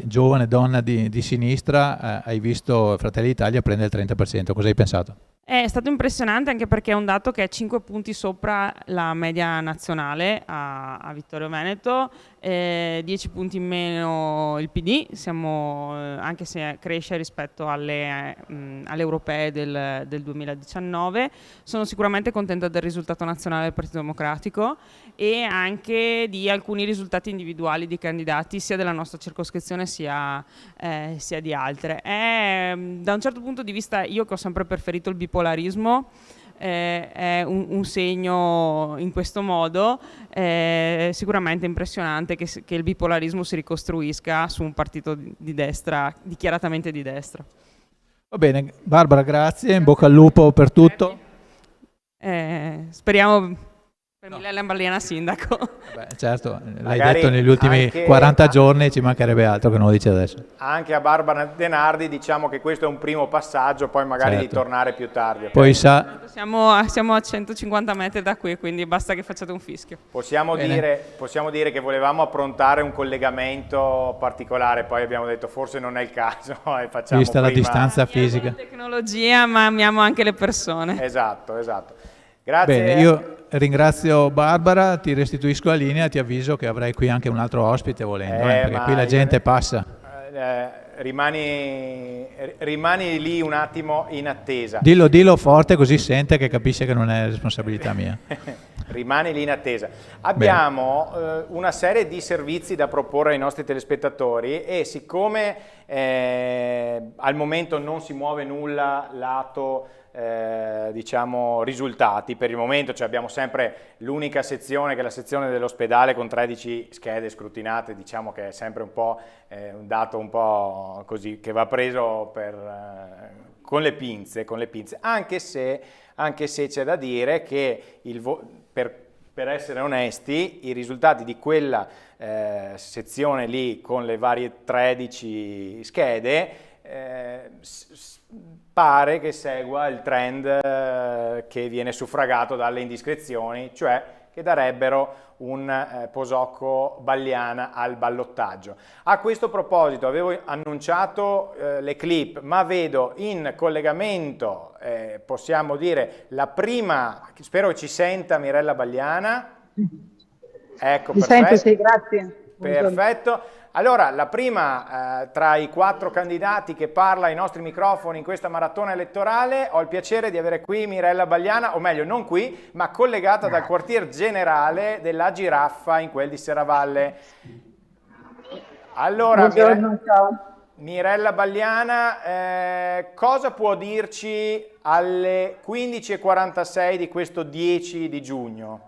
giovane donna di sinistra, hai visto Fratelli d'Italia prendere il 30%, cosa hai pensato? È stato impressionante anche perché è un dato che è 5 punti sopra la media nazionale a Vittorio Veneto, 10 punti in meno il PD, anche se cresce rispetto alle europee del 2019. Sono sicuramente contenta del risultato nazionale del Partito Democratico e anche di alcuni risultati individuali di candidati sia della nostra circoscrizione sia di altre. Da un certo punto di vista, io che ho sempre preferito il bipolarismo, è un segno in questo modo, sicuramente impressionante che il bipolarismo si ricostruisca su un partito di destra, dichiaratamente di destra. Va bene, Barbara, grazie, in bocca al lupo per tutto. Speriamo per Mirella Balliana sindaco. Beh, certo, l'hai Magari detto negli ultimi anche 40 giorni, ci mancherebbe altro che non lo dici adesso. Anche a Barbara Denardi diciamo che questo è un primo passaggio, poi magari di tornare più tardi. Okay? Poi sa... Siamo a 150 metri da qui, quindi basta che facciate un fischio. Possiamo dire che volevamo approntare un collegamento particolare, poi abbiamo detto forse non è il caso e facciamo vista la distanza fisica. La tecnologia, ma amiamo anche le persone. Esatto. Grazie. Bene, io ringrazio Barbara, ti restituisco la linea, ti avviso che avrai qui anche un altro ospite volendo, perché qui la gente passa. Rimani lì un attimo in attesa. Dillo forte così sente che capisce che non è responsabilità mia. Rimani lì in attesa. Abbiamo una serie di servizi da proporre ai nostri telespettatori e siccome al momento non si muove nulla lato diciamo risultati per il momento, cioè abbiamo sempre l'unica sezione che è la sezione dell'ospedale con 13 schede scrutinate, diciamo che è sempre un po' un dato un po' così che va preso con le pinze, anche se c'è da dire che per essere onesti i risultati di quella sezione lì con le varie 13 schede pare che segua il trend che viene suffragato dalle indiscrezioni, cioè che darebbero un Posocco Balliana al ballottaggio. A questo proposito avevo annunciato le clip, ma vedo in collegamento, possiamo dire, la prima, spero che ci senta Mirella Balliana. Ecco, Mi sento, sì, grazie. Perfetto. Allora, la prima tra i 4 candidati che parla ai nostri microfoni in questa maratona elettorale, ho il piacere di avere qui Mirella Balliana, o meglio non qui, ma collegata dal quartier generale della Giraffa in quel di Serravalle. Allora, Mirella Balliana, cosa può dirci alle 15:46 di questo 10 di giugno?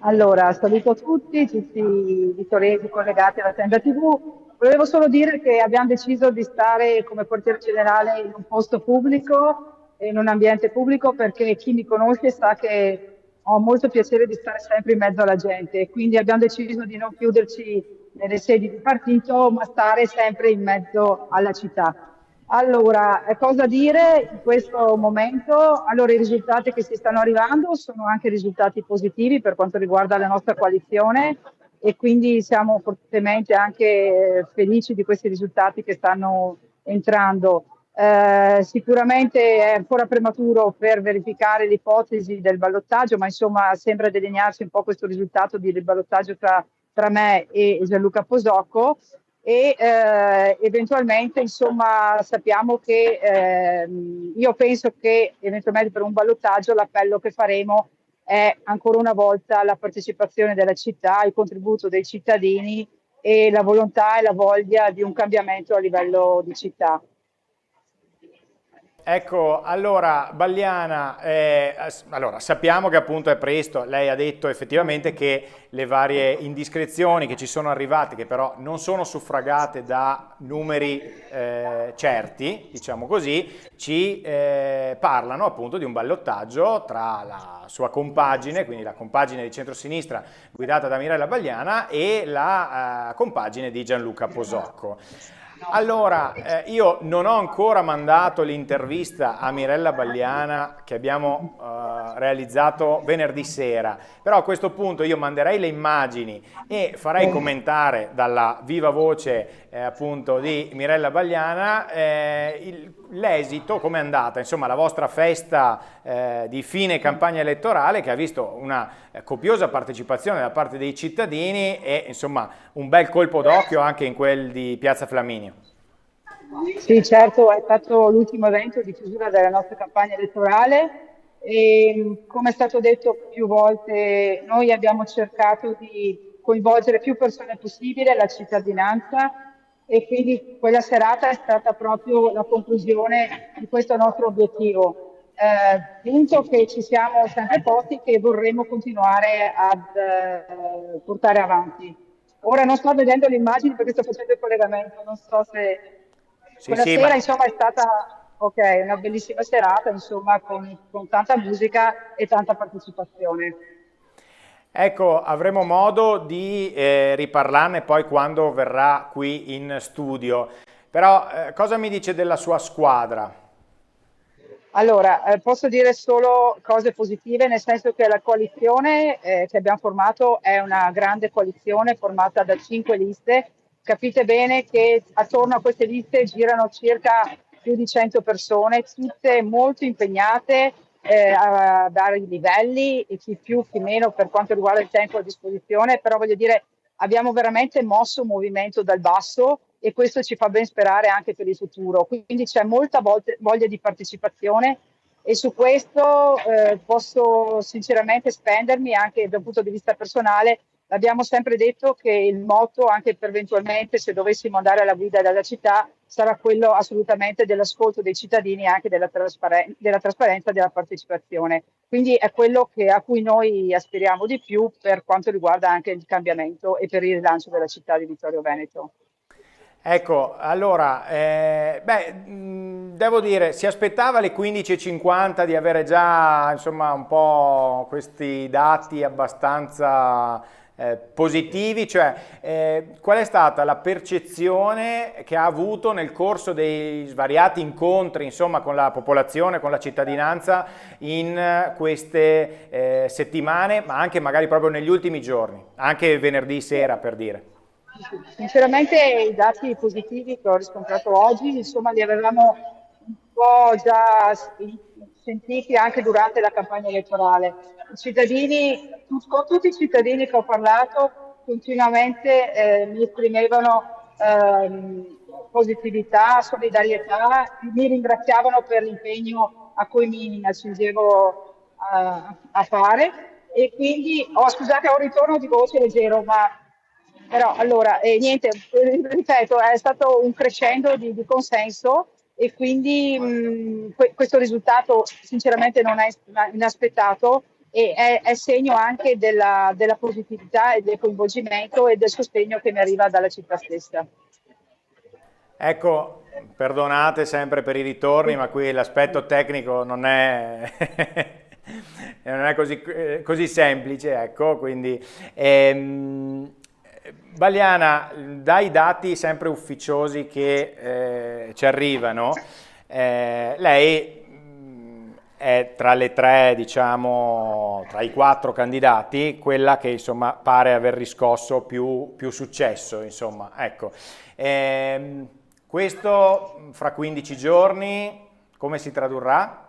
Allora, saluto tutti i vittoresi collegati alla Tenda TV. Volevo solo dire che abbiamo deciso di stare come quartiere generale in un posto pubblico, in un ambiente pubblico, perché chi mi conosce sa che ho molto piacere di stare sempre in mezzo alla gente e quindi abbiamo deciso di non chiuderci nelle sedi di partito, ma stare sempre in mezzo alla città. Allora, cosa dire in questo momento? Allora, i risultati che si stanno arrivando sono anche risultati positivi per quanto riguarda la nostra coalizione e quindi siamo fortemente anche felici di questi risultati che stanno entrando. Sicuramente è ancora prematuro per verificare l'ipotesi del ballottaggio, ma insomma sembra delinearsi un po' questo risultato del ballottaggio tra me e Gianluca Posocco. E eventualmente insomma sappiamo che io penso che eventualmente per un ballottaggio l'appello che faremo è ancora una volta la partecipazione della città, il contributo dei cittadini e la volontà e la voglia di un cambiamento a livello di città. Ecco, allora Balliana, allora, sappiamo che appunto è presto, lei ha detto effettivamente che le varie indiscrezioni che ci sono arrivate, che però non sono suffragate da numeri certi, diciamo così, ci parlano appunto di un ballottaggio tra la sua compagine, quindi la compagine di centrosinistra guidata da Mirella Balliana e la compagine di Gianluca Posocco. Allora, io non ho ancora mandato l'intervista a Mirella Bagliana che abbiamo realizzato venerdì sera, però a questo punto io manderei le immagini e farei commentare dalla viva voce appunto di Mirella Bagliana l'esito, come è andata, insomma la vostra festa di fine campagna elettorale che ha visto una copiosa partecipazione da parte dei cittadini e insomma un bel colpo d'occhio anche in quel di Piazza Flaminio. Sì, certo, è stato l'ultimo evento di chiusura della nostra campagna elettorale e come è stato detto più volte, noi abbiamo cercato di coinvolgere più persone possibile, la cittadinanza, e quindi quella serata è stata proprio la conclusione di questo nostro obiettivo. Punto che ci siamo sempre posti che vorremmo continuare ad portare avanti. Ora non sto vedendo le immagini perché sto facendo il collegamento, non so se... Quella sera insomma è stata una bellissima serata insomma con tanta musica e tanta partecipazione. Ecco, avremo modo di riparlarne poi quando verrà qui in studio, però cosa mi dice della sua squadra? Allora, posso dire solo cose positive, nel senso che la coalizione che abbiamo formato è una grande coalizione formata da 5 liste. Capite bene che attorno a queste liste girano circa più di 100 persone, tutte molto impegnate a vari livelli, e chi più, chi meno per quanto riguarda il tempo a disposizione, però voglio dire, abbiamo veramente mosso un movimento dal basso e questo ci fa ben sperare anche per il futuro. Quindi c'è molta voglia di partecipazione e su questo posso sinceramente spendermi anche da un punto di vista personale. Abbiamo sempre detto che il motto, anche per eventualmente se dovessimo andare alla guida della città, sarà quello assolutamente dell'ascolto dei cittadini e anche della trasparenza della partecipazione. Quindi è quello a cui noi aspiriamo di più per quanto riguarda anche il cambiamento e per il rilancio della città di Vittorio Veneto. Ecco, allora, devo dire, si aspettava alle 15:50 di avere già insomma un po' questi dati abbastanza positivi, cioè qual è stata la percezione che ha avuto nel corso dei svariati incontri insomma con la popolazione, con la cittadinanza in queste settimane, ma anche magari proprio negli ultimi giorni, anche venerdì sera per dire? Sinceramente i dati positivi che ho riscontrato oggi, insomma, li avevamo un po' già sentiti anche durante la campagna elettorale. I cittadini, con tutti i cittadini che ho parlato, continuamente mi esprimevano positività, solidarietà, mi ringraziavano per l'impegno a cui mi accingevo a fare e quindi, scusate, ho un ritorno di voce leggero, ma... Però allora, niente, ripeto, è stato un crescendo di consenso e quindi questo risultato sinceramente non è inaspettato e è segno anche della positività e del coinvolgimento e del sostegno che mi arriva dalla città stessa. Ecco, perdonate sempre per i ritorni, ma qui l'aspetto tecnico non è... non è così semplice, ecco, quindi... Bagliana, dai dati sempre ufficiosi che ci arrivano, lei è tra le tre, diciamo, tra i 4 candidati, quella che insomma pare aver riscosso più successo, insomma, ecco. Questo fra 15 giorni come si tradurrà?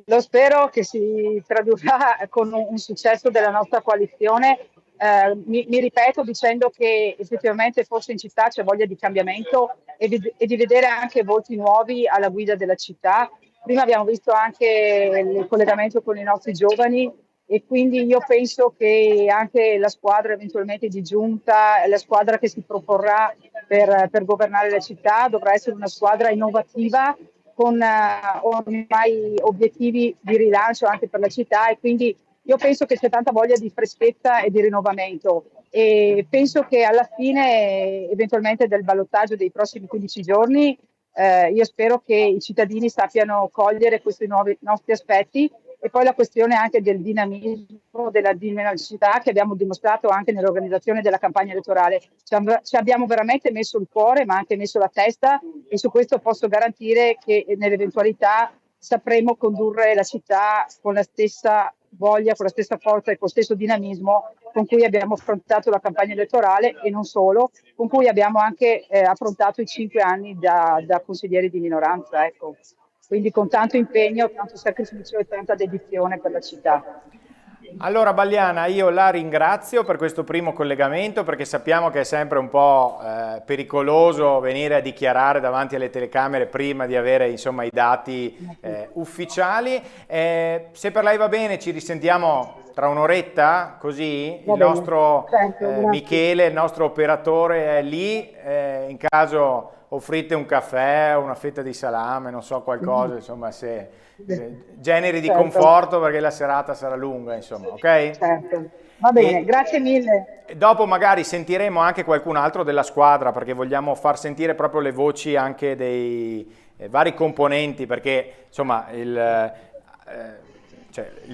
Lo spero che si tradurrà con un successo della nostra coalizione. Mi ripeto dicendo che effettivamente forse in città c'è voglia di cambiamento e di vedere anche volti nuovi alla guida della città. Prima abbiamo visto anche il collegamento con i nostri giovani e quindi io penso che anche la squadra eventualmente di giunta, la squadra che si proporrà per governare la città dovrà essere una squadra innovativa con ormai obiettivi di rilancio anche per la città e quindi io penso che c'è tanta voglia di freschezza e di rinnovamento e penso che alla fine eventualmente del ballottaggio dei prossimi 15 giorni io spero che i cittadini sappiano cogliere questi nostri aspetti e poi la questione anche del dinamismo, della dinamicità che abbiamo dimostrato anche nell'organizzazione della campagna elettorale. Ci abbiamo veramente messo il cuore, ma anche messo la testa, e su questo posso garantire che nell'eventualità sapremo condurre la città con la stessa voglia, con la stessa forza e con lo stesso dinamismo con cui abbiamo affrontato la campagna elettorale, e non solo, con cui abbiamo anche affrontato i 5 anni da consiglieri di minoranza. Ecco. Quindi con tanto impegno, tanto sacrificio e tanta dedizione per la città. Allora Bagliana, io la ringrazio per questo primo collegamento, perché sappiamo che è sempre un po' pericoloso venire a dichiarare davanti alle telecamere prima di avere, insomma, i dati ufficiali. Se per lei va bene ci risentiamo tra un'oretta, così il nostro Michele, il nostro operatore, è lì, in caso offrite un caffè, una fetta di salame, non so, qualcosa, insomma, se generi di conforto, perché la serata sarà lunga, insomma, ok? Certo. Va bene, grazie mille. Dopo magari sentiremo anche qualcun altro della squadra, perché vogliamo far sentire proprio le voci anche dei vari componenti, perché insomma il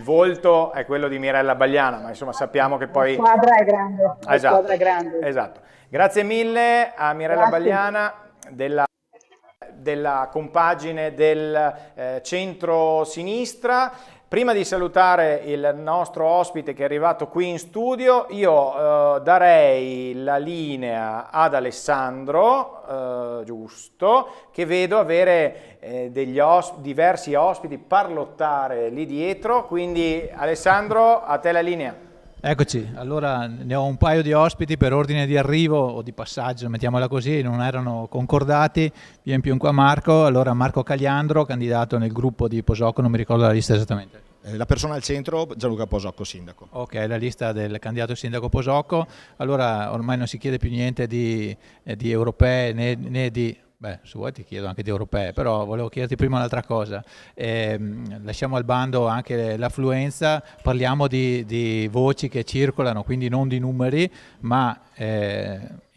volto è quello di Mirella Bagliana, ma insomma sappiamo che poi... La squadra è grande. La squadra è grande. Esatto. Grazie mille a Mirella Bagliana della compagine del centro-sinistra. Prima di salutare il nostro ospite che è arrivato qui in studio, io darei la linea ad Alessandro, giusto, che vedo avere diversi ospiti parlottare lì dietro, quindi Alessandro, a te la linea. Eccoci, allora ne ho un paio di ospiti per ordine di arrivo o di passaggio, mettiamola così, non erano concordati. Viene più in qua Marco, allora Marco Cagliandro, candidato nel gruppo di Posocco, non mi ricordo la lista esattamente. La persona al centro, Gianluca Posocco, sindaco. Ok, la lista del candidato sindaco Posocco. Allora ormai non si chiede più niente di europee né di... Beh, se vuoi ti chiedo anche di europee, però volevo chiederti prima un'altra cosa. Lasciamo al bando anche l'affluenza, parliamo di voci che circolano, quindi non di numeri, ma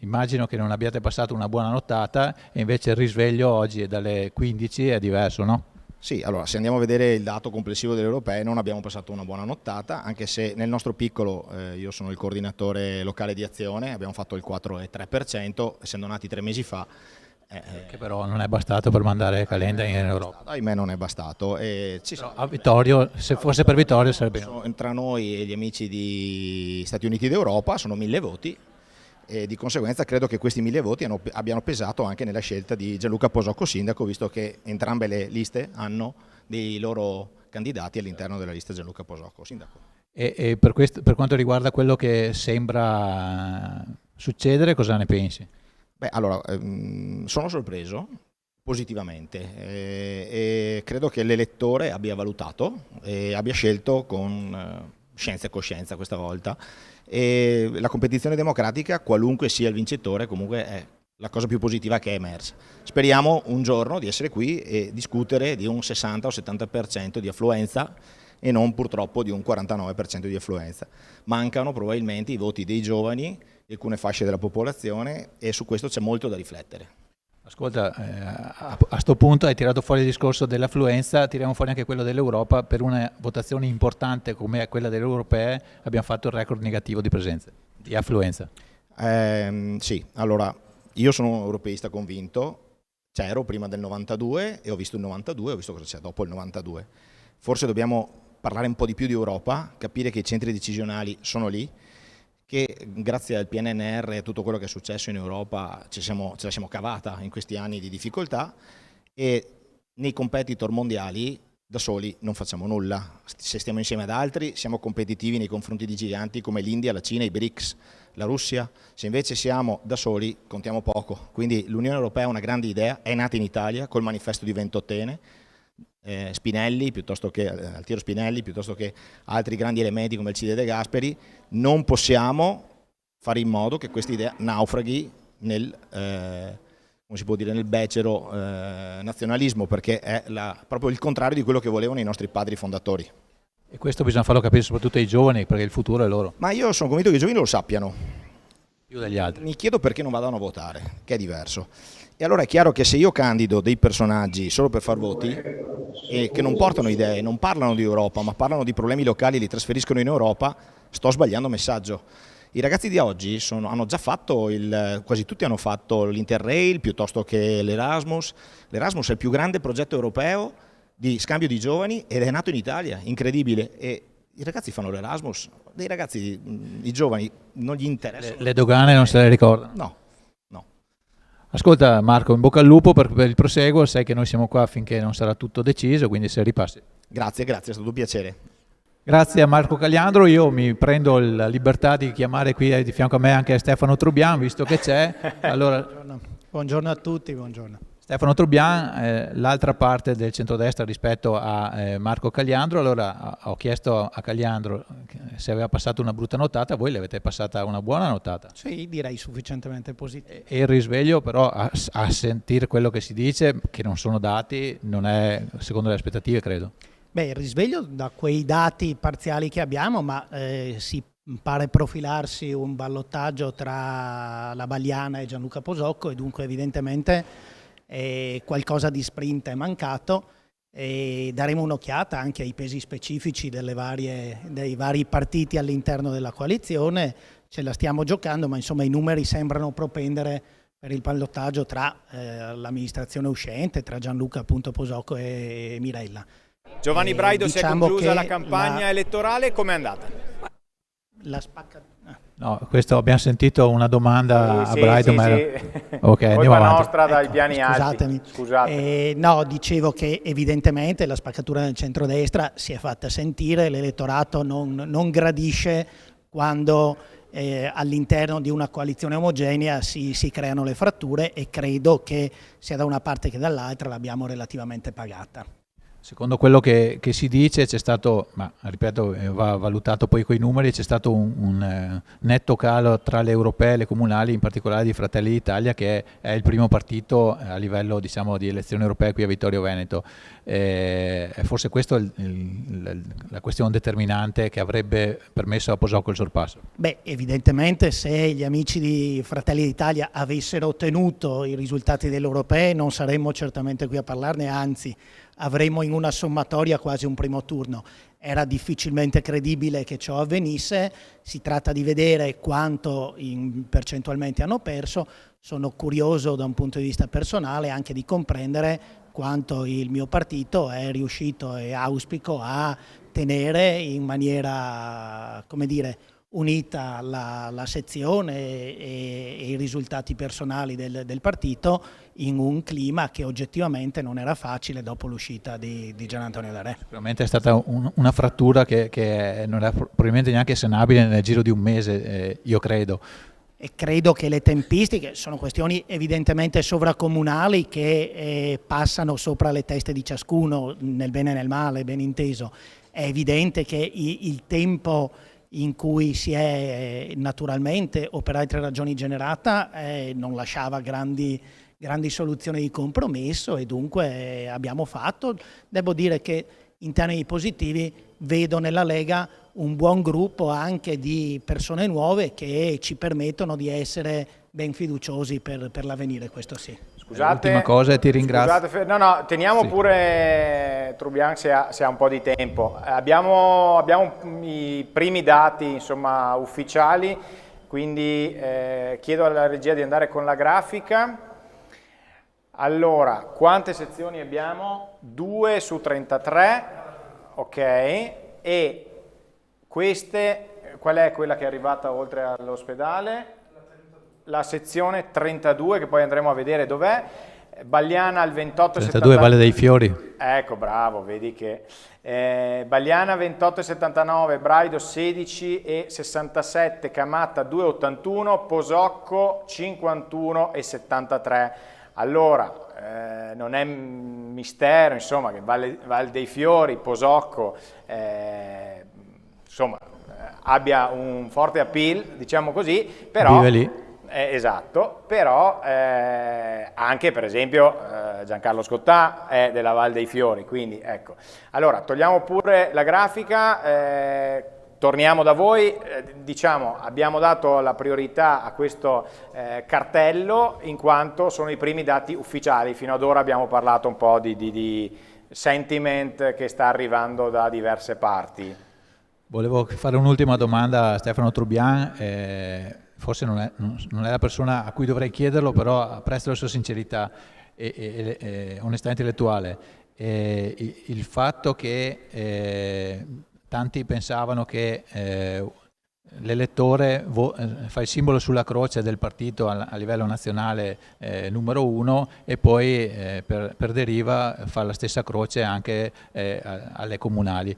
immagino che non abbiate passato una buona nottata e invece il risveglio oggi è dalle 15, è diverso, no? Sì, allora se andiamo a vedere il dato complessivo delle europee non abbiamo passato una buona nottata, anche se nel nostro piccolo, io sono il coordinatore locale di Azione, abbiamo fatto il 4,3%, essendo nati 3 mesi fa. Che però non è bastato per mandare Calenda in Europa. Ahimè non è bastato. A Vittorio, se fosse per Vittorio sarebbe... Tra noi e gli amici di Stati Uniti d'Europa sono 1000 voti e di conseguenza credo che questi 1000 voti abbiano pesato anche nella scelta di Gianluca Posocco sindaco, visto che entrambe le liste hanno dei loro candidati all'interno della lista Gianluca Posocco sindaco. E per quanto riguarda quello che sembra succedere, cosa ne pensi? Beh, allora, sono sorpreso positivamente e credo che l'elettore abbia valutato e abbia scelto con scienza e coscienza questa volta. E la competizione democratica, qualunque sia il vincitore, comunque è la cosa più positiva che è emersa. Speriamo un giorno di essere qui e discutere di un 60 o 70% di affluenza e non purtroppo di un 49% di affluenza. Mancano probabilmente i voti dei giovani, alcune fasce della popolazione, e su questo c'è molto da riflettere. Ascolta, a sto punto hai tirato fuori il discorso dell'affluenza, tiriamo fuori anche quello dell'Europa. Per una votazione importante come quella delle europee abbiamo fatto il record negativo di presenze, di affluenza. Sì, allora io sono un europeista convinto, c'ero prima del 92 e ho visto il 92, ho visto cosa c'è dopo il 92. Forse dobbiamo parlare un po' di più di Europa, capire che i centri decisionali sono lì, che grazie al PNRR e tutto quello che è successo in Europa ce la siamo cavata in questi anni di difficoltà, e nei competitor mondiali da soli non facciamo nulla. Se stiamo insieme ad altri siamo competitivi nei confronti di giganti come l'India, la Cina, i BRICS, la Russia. Se invece siamo da soli contiamo poco. Quindi l'Unione Europea è una grande idea, è nata in Italia col manifesto di Ventotene, Spinelli, piuttosto che Altiero Spinelli, piuttosto che altri grandi elementi come Alcide De Gasperi. Non possiamo fare in modo che questa idea naufraghi nel, come si può dire, nel becero nazionalismo, perché è proprio il contrario di quello che volevano i nostri padri fondatori. E questo bisogna farlo capire soprattutto ai giovani, perché il futuro è loro. Ma io sono convinto che i giovani lo sappiano. Più degli altri. Mi chiedo perché non vadano a votare, che è diverso. E allora è chiaro che se io candido dei personaggi solo per far voti e che non portano idee, non parlano di Europa, ma parlano di problemi locali e li trasferiscono in Europa, sto sbagliando messaggio. I ragazzi di oggi hanno già fatto, quasi tutti hanno fatto l'Interrail piuttosto che l'Erasmus. L'Erasmus è il più grande progetto europeo di scambio di giovani ed è nato in Italia, incredibile. E i ragazzi fanno l'Erasmus, dei ragazzi, i giovani, non gli interessa. Le dogane non se le ricordano? No. Ascolta Marco, in bocca al lupo per il proseguo, sai che noi siamo qua finché non sarà tutto deciso, quindi se ripassi. Grazie, è stato un piacere. Grazie a Marco Caliandro, io mi prendo la libertà di chiamare qui di fianco a me anche Stefano Trubian, visto che c'è. Allora, buongiorno a tutti, buongiorno. Stefano Trubian, l'altra parte del centrodestra rispetto a Marco Caliandro. Allora ho chiesto a Caliandro se aveva passato una brutta notata, voi le avete passata una buona notata? Sì, direi sufficientemente positiva. E il risveglio però a sentire quello che si dice, che non sono dati, non è secondo le aspettative, credo. Beh, il risveglio da quei dati parziali che abbiamo, ma si pare profilarsi un ballottaggio tra la Bagliana e Gianluca Posocco e dunque evidentemente qualcosa di sprint è mancato e daremo un'occhiata anche ai pesi specifici dei vari partiti all'interno della coalizione. Ce la stiamo giocando, ma insomma i numeri sembrano propendere per il ballottaggio tra l'amministrazione uscente, tra Gianluca appunto Posocco e Mirella. Giovanni Braido, si è diciamo conclusa che la campagna elettorale, com'è andata? La spaccatura. No, questo abbiamo sentito una domanda a Braido, ma sì. Ok, andiamo avanti. Nostra dai piani alti. Scusatemi. No, dicevo che evidentemente la spaccatura nel centrodestra si è fatta sentire, l'elettorato non gradisce quando all'interno di una coalizione omogenea si creano le fratture e credo che sia da una parte che dall'altra l'abbiamo relativamente pagata. Secondo quello che si dice c'è stato, ma ripeto va valutato poi coi numeri, c'è stato un netto calo tra le europee e le comunali, in particolare di Fratelli d'Italia, che è il primo partito a livello diciamo di elezioni europee qui a Vittorio Veneto. Forse questa è la questione determinante che avrebbe permesso a Posocco il sorpasso. Beh, evidentemente se gli amici di Fratelli d'Italia avessero ottenuto i risultati delle europee non saremmo certamente qui a parlarne, anzi avremmo in una sommatoria quasi un primo turno. Era difficilmente credibile che ciò avvenisse, si tratta di vedere quanto percentualmente hanno perso. Sono curioso da un punto di vista personale anche di comprendere quanto il mio partito è riuscito e auspico a tenere in maniera, come dire, unita la sezione e i risultati personali del partito in un clima che oggettivamente non era facile dopo l'uscita di Gian Antonio D'Arè. Sicuramente è stata una frattura che non era probabilmente neanche sanabile nel giro di un mese, io credo. E credo che le tempistiche sono questioni evidentemente sovracomunali che passano sopra le teste di ciascuno, nel bene e nel male, ben inteso. È evidente che il tempo in cui si è naturalmente o per altre ragioni generata non lasciava grandi soluzioni di compromesso e dunque abbiamo fatto. Devo dire che in termini positivi vedo nella Lega un buon gruppo anche di persone nuove che ci permettono di essere ben fiduciosi per l'avvenire, questo sì. Scusate, l'ultima cosa e ti ringrazio. Scusate, no, teniamo pure Trubian se ha un po' di tempo. Abbiamo i primi dati insomma ufficiali, quindi chiedo alla regia di andare con la grafica. Allora, quante sezioni abbiamo? 2 su 33, ok, e queste, qual è quella che è arrivata oltre all'ospedale? La sezione 32, che poi andremo a vedere dov'è. Bagliana al 28,79. 32 Valle dei Fiori. Ecco, bravo, vedi che... Bagliana 28,79, Braido 16,67, Camatta 2,81, Posocco 51,73. Allora, non è mistero, insomma, che Valle dei Fiori, Posocco, insomma, abbia un forte appeal, diciamo così, però... Vive lì. Esatto, però anche per esempio Giancarlo Scottà è della Val dei Fiori, quindi ecco. Allora, togliamo pure la grafica, torniamo da voi, diciamo abbiamo dato la priorità a questo cartello in quanto sono i primi dati ufficiali, fino ad ora abbiamo parlato un po' di sentiment che sta arrivando da diverse parti. Volevo fare un'ultima domanda a Stefano Trubian, forse non è la persona a cui dovrei chiederlo, però apprezzo la sua sincerità e onestà intellettuale. Il fatto che tanti pensavano che l'elettore fa il simbolo sulla croce del partito a livello nazionale numero 1 e poi per deriva fa la stessa croce anche alle comunali.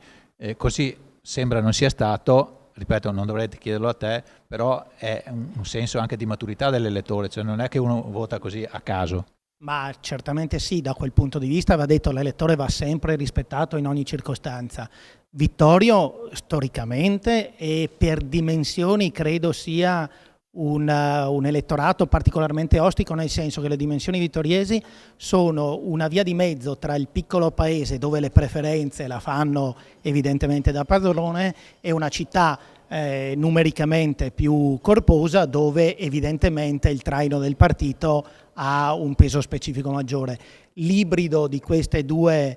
Così sembra non sia stato, ripeto, non dovrete chiederlo a te, però è un senso anche di maturità dell'elettore, cioè non è che uno vota così a caso. Ma certamente sì, da quel punto di vista va detto, l'elettore va sempre rispettato in ogni circostanza. Vittorio storicamente e per dimensioni credo sia un elettorato particolarmente ostico, nel senso che le dimensioni vittoriesi sono una via di mezzo tra il piccolo paese dove le preferenze la fanno evidentemente da padrone e una città numericamente più corposa dove evidentemente il traino del partito ha un peso specifico maggiore. L'ibrido di queste due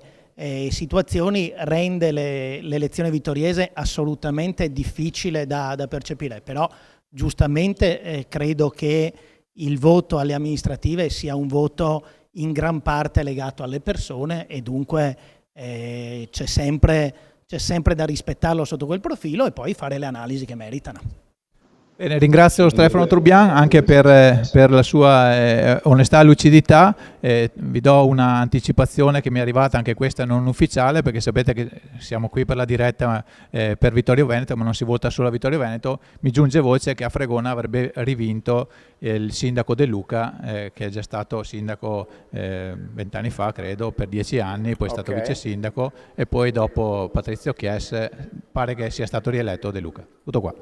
situazioni rende l'elezione vittoriese assolutamente difficile da percepire, però giustamente credo che il voto alle amministrative sia un voto in gran parte legato alle persone e dunque c'è sempre da rispettarlo sotto quel profilo e poi fare le analisi che meritano. Bene, ringrazio Stefano Trubian anche per la sua onestà e lucidità. Vi do un'anticipazione che mi è arrivata, anche questa non ufficiale, perché sapete che siamo qui per la diretta per Vittorio Veneto, ma non si vota solo a Vittorio Veneto. Mi giunge voce che a Fregona avrebbe rivinto il sindaco De Luca, che è già stato sindaco 20 anni fa, credo, per 10 anni, poi è stato vice sindaco e poi dopo Patrizio Chies pare che sia stato rieletto De Luca. Tutto qua.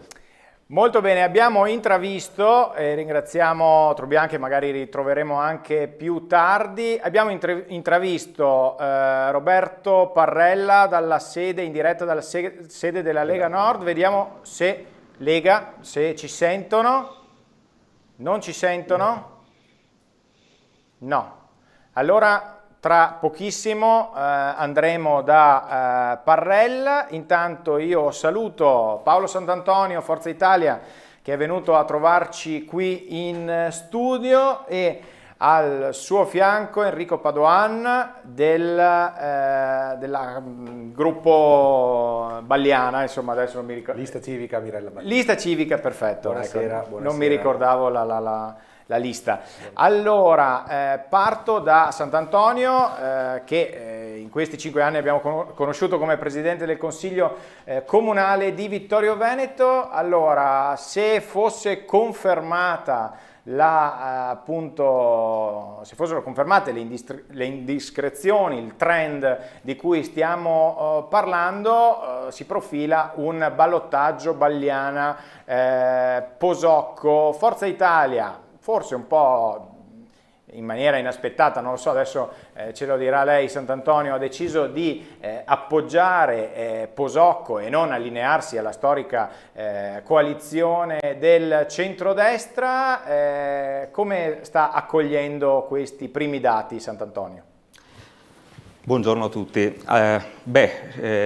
Molto bene, abbiamo intravisto, ringraziamo Trubian che magari ritroveremo anche più tardi, abbiamo intravisto Roberto Parrella dalla sede, in diretta dalla sede della Lega Nord, vediamo se Lega, se ci sentono, non ci sentono? No, allora tra pochissimo andremo da Parrella. Intanto io saluto Paolo Sant'Antonio, Forza Italia, che è venuto a trovarci qui in studio, e al suo fianco Enrico Padoan del gruppo Balliana, insomma adesso non mi ricordo. Lista Civica Mirella Balliana. Lista Civica, perfetto. Buonasera, ecco, buonasera. Non mi ricordavo la lista. Allora, parto da Sant'Antonio, che in questi 5 anni abbiamo conosciuto come Presidente del Consiglio Comunale di Vittorio Veneto. Allora, se fosse confermata se fossero confermate le indiscrezioni, il trend di cui stiamo parlando, si profila un ballottaggio Balliana, Posocco, Forza Italia, forse un po' in maniera inaspettata, non lo so, adesso ce lo dirà lei. Sant'Antonio ha deciso di appoggiare Posocco e non allinearsi alla storica coalizione del centrodestra. Come sta accogliendo questi primi dati Sant'Antonio? Buongiorno a tutti.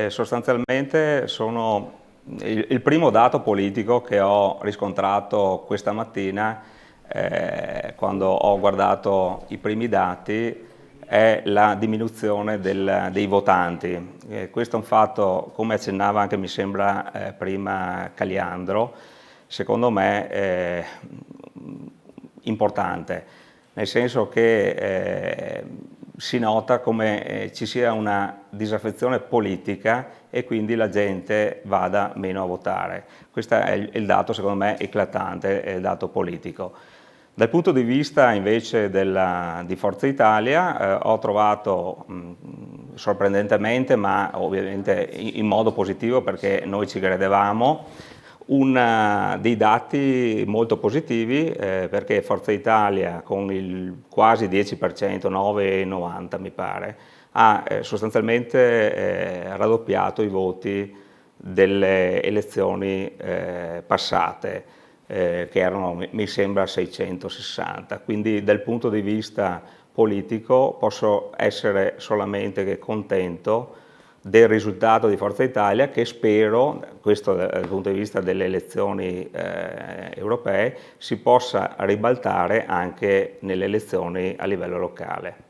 Sostanzialmente sono il primo dato politico che ho riscontrato questa mattina quando ho guardato i primi dati è la diminuzione dei votanti. Questo è un fatto, come accennava anche mi sembra prima Caliandro, secondo me importante, nel senso che si nota come ci sia una disaffezione politica e quindi la gente vada meno a votare. Questo è il dato, secondo me, eclatante, è il dato politico. Dal punto di vista invece di Forza Italia ho trovato sorprendentemente, ma ovviamente in modo positivo perché noi ci credevamo, dei dati molto positivi perché Forza Italia con il quasi 10%, 9,90 mi pare, ha sostanzialmente raddoppiato i voti delle elezioni passate, che erano, mi sembra, 660. Quindi dal punto di vista politico posso essere solamente che contento del risultato di Forza Italia, che spero, questo dal punto di vista delle elezioni europee, si possa ribaltare anche nelle elezioni a livello locale.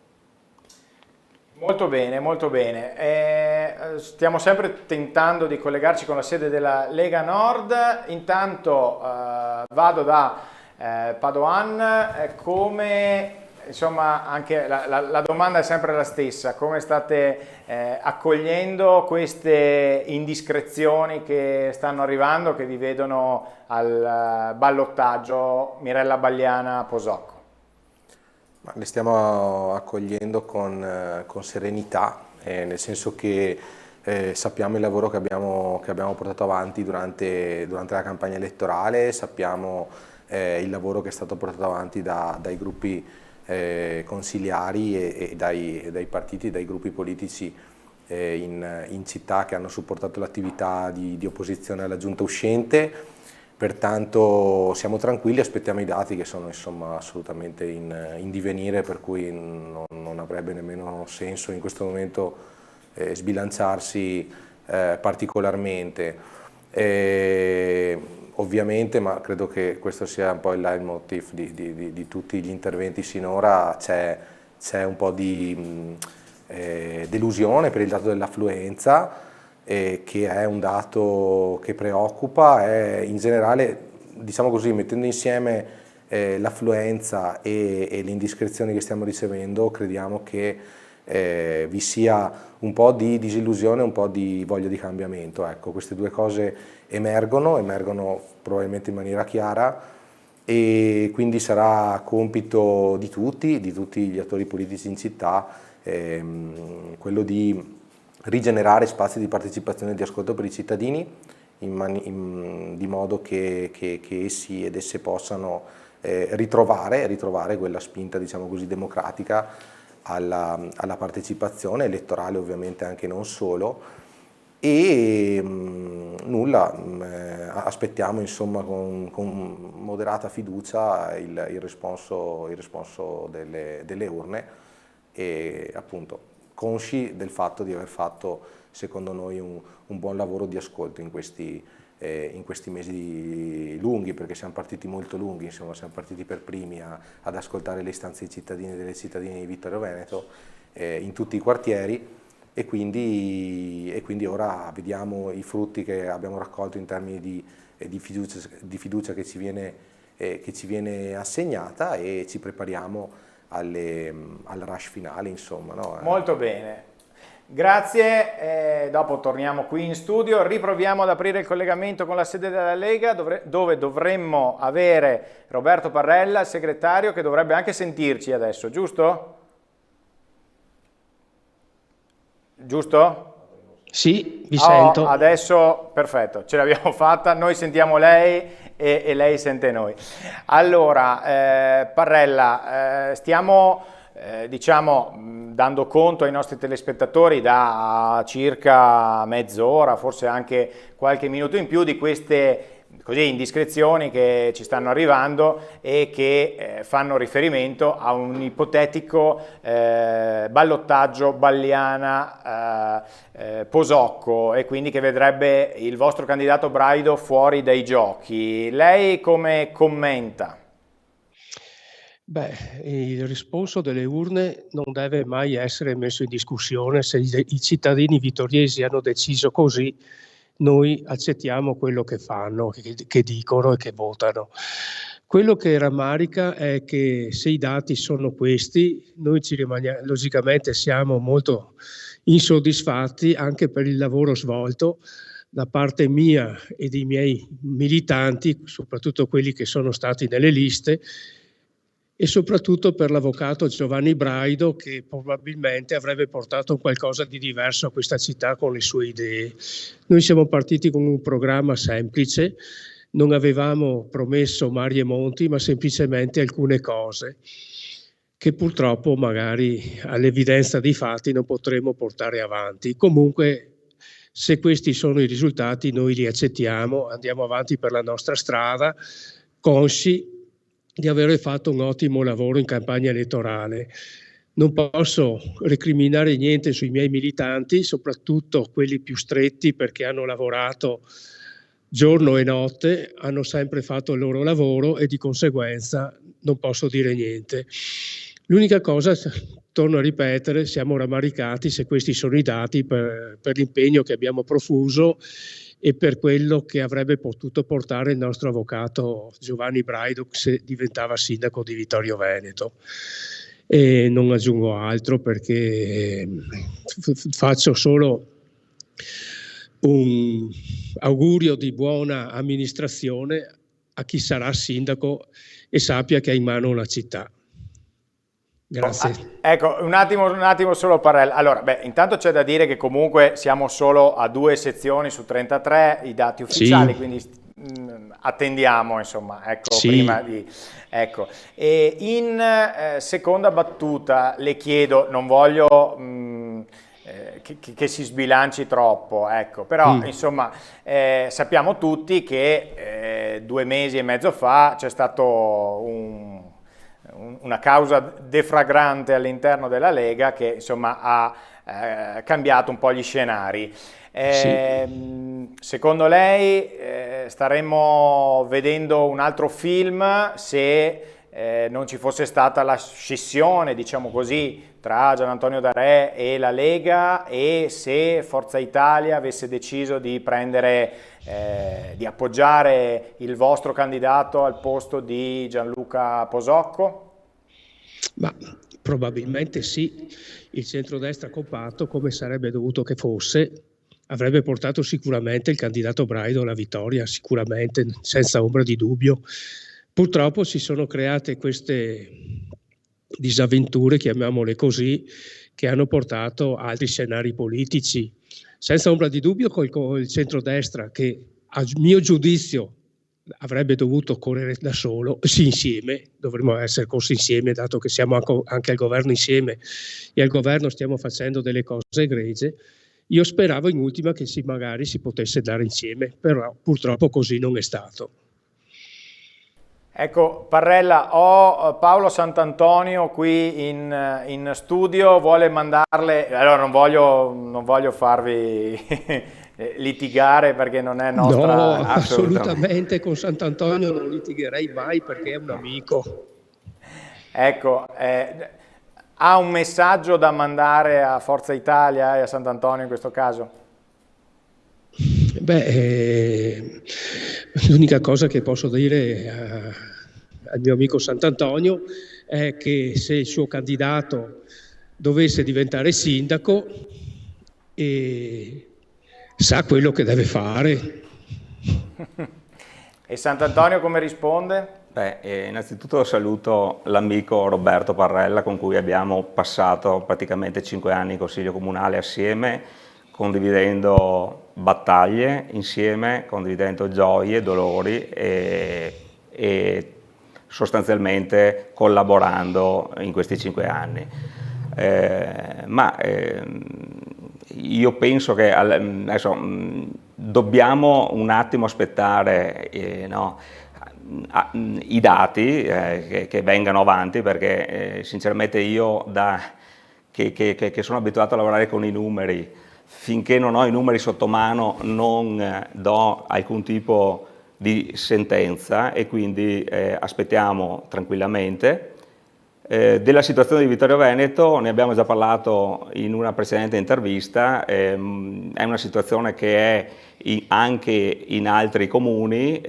Molto bene, molto bene. Stiamo sempre tentando di collegarci con la sede della Lega Nord. Intanto vado da Padoan. Come, insomma, anche la domanda è sempre la stessa: come state accogliendo queste indiscrezioni che stanno arrivando, che vi vedono al ballottaggio Mirella Bagliana-Posocco? Le stiamo accogliendo con serenità, nel senso che sappiamo il lavoro che abbiamo portato avanti durante la campagna elettorale, sappiamo il lavoro che è stato portato avanti dai gruppi consiliari e dai partiti, dai gruppi politici in città che hanno supportato l'attività di opposizione alla giunta uscente. Pertanto siamo tranquilli, aspettiamo i dati che sono, insomma, assolutamente in divenire, per cui non avrebbe nemmeno senso in questo momento sbilanciarsi particolarmente. Ovviamente, ma credo che questo sia un po' il leitmotiv di tutti gli interventi sinora, c'è un po' di delusione per il dato dell'affluenza, che è un dato che preoccupa. In generale, diciamo così, mettendo insieme l'affluenza e le indiscrezioni che stiamo ricevendo, crediamo che vi sia un po' di disillusione, un po' di voglia di cambiamento. Ecco, queste due cose emergono probabilmente in maniera chiara, e quindi sarà compito di tutti gli attori politici in città quello di rigenerare spazi di partecipazione e di ascolto per i cittadini, di modo che essi ed esse possano ritrovare quella spinta, diciamo così, democratica alla partecipazione elettorale, ovviamente anche non solo. E aspettiamo, insomma, con moderata fiducia il responso delle urne, e appunto consci del fatto di aver fatto, secondo noi, un buon lavoro di ascolto in questi mesi lunghi, perché siamo partiti molto lunghi, insomma, siamo partiti per primi ad ascoltare le istanze dei cittadini e delle cittadine di Vittorio Veneto in tutti i quartieri, e quindi ora vediamo i frutti che abbiamo raccolto in termini di fiducia che ci viene assegnata, e ci prepariamo al rush finale, insomma, no? Molto bene, grazie. Dopo torniamo qui in studio, riproviamo ad aprire il collegamento con la sede della Lega, dove dovremmo avere Roberto Parrella, il segretario, che dovrebbe anche sentirci adesso, giusto? Giusto? Sì, vi sento. Adesso perfetto, ce l'abbiamo fatta, noi sentiamo lei e lei sente noi. Allora, Parrella, stiamo diciamo dando conto ai nostri telespettatori da circa mezz'ora, forse anche qualche minuto in più, di queste indiscrezioni che ci stanno arrivando e che fanno riferimento a un ipotetico ballottaggio Bagliana-Posocco, e quindi che vedrebbe il vostro candidato Braido fuori dai giochi. Lei come commenta? Beh, il risponso delle urne non deve mai essere messo in discussione. Se i cittadini vittoriesi hanno deciso così, noi accettiamo quello che fanno, che dicono e che votano. Quello che rammarica è che se i dati sono questi, noi logicamente siamo molto insoddisfatti anche per il lavoro svolto da parte mia e dei miei militanti, soprattutto quelli che sono stati nelle liste, e soprattutto per l'avvocato Giovanni Braido, che probabilmente avrebbe portato qualcosa di diverso a questa città con le sue idee. Noi siamo partiti con un programma semplice, non avevamo promesso mari e monti, ma semplicemente alcune cose che purtroppo magari all'evidenza dei fatti non potremo portare avanti. Comunque Se questi sono i risultati, noi li accettiamo, andiamo avanti per la nostra strada, consci di avere fatto un ottimo lavoro in campagna elettorale. Non posso recriminare niente sui miei militanti, soprattutto quelli più stretti, perché hanno lavorato giorno e notte, hanno sempre fatto il loro lavoro e di conseguenza non posso dire niente. L'unica cosa, torno a ripetere, siamo rammaricati se questi sono i dati per l'impegno che abbiamo profuso e per quello che avrebbe potuto portare il nostro avvocato Giovanni Braidoc se diventava sindaco di Vittorio Veneto. E non aggiungo altro perché faccio solo un augurio di buona amministrazione a chi sarà sindaco e sappia che ha in mano la città. Grazie. Ecco, un attimo solo Parrella. Allora, intanto c'è da dire che comunque siamo solo a 2 sezioni su 33, i dati ufficiali, sì. Quindi attendiamo, insomma, ecco, sì. Prima di... Ecco, e in seconda battuta le chiedo, non voglio che si sbilanci troppo, ecco, però insomma sappiamo tutti che 2 mesi e mezzo fa c'è stato una causa deflagrante all'interno della Lega che insomma ha cambiato un po' gli scenari. Sì. Secondo lei staremmo vedendo un altro film se non ci fosse stata la scissione, diciamo così, tra Gian Antonio D'Arè e la Lega, e se Forza Italia avesse deciso di di appoggiare il vostro candidato al posto di Gianluca Posocco? Ma probabilmente sì, il centrodestra compatto, come sarebbe dovuto che fosse, avrebbe portato sicuramente il candidato Braido alla vittoria, sicuramente, senza ombra di dubbio. Purtroppo si sono create queste disavventure, chiamiamole così, che hanno portato a altri scenari politici. Senza ombra di dubbio col centrodestra, che a mio giudizio avrebbe dovuto correre da solo, sì, insieme, dovremmo essere corsi insieme, dato che siamo anche al governo insieme e al governo stiamo facendo delle cose egregie. Io speravo in ultima che magari si potesse dare insieme, però purtroppo così non è stato. Ecco, Parrella, ho Paolo Sant'Antonio qui in studio, vuole mandarle, allora non voglio farvi litigare perché non è nostra... No, assolutamente con Sant'Antonio non litigherei mai perché è un amico. Ecco, ha un messaggio da mandare a Forza Italia e a Sant'Antonio in questo caso? L'unica cosa che posso dire al mio amico Sant'Antonio è che se il suo candidato dovesse diventare sindaco sa quello che deve fare. E Sant'Antonio come risponde? Innanzitutto saluto l'amico Roberto Parrella con cui abbiamo passato praticamente 5 anni in Consiglio Comunale assieme, condividendo battaglie insieme, condividendo gioie, dolori e sostanzialmente collaborando in questi 5 anni. Io penso che adesso dobbiamo un attimo aspettare i dati che vengano avanti, perché sinceramente io che sono abituato a lavorare con i numeri, finché non ho i numeri sotto mano non do alcun tipo di sentenza e quindi aspettiamo tranquillamente. Della situazione di Vittorio Veneto ne abbiamo già parlato in una precedente intervista, è una situazione che è anche in altri comuni,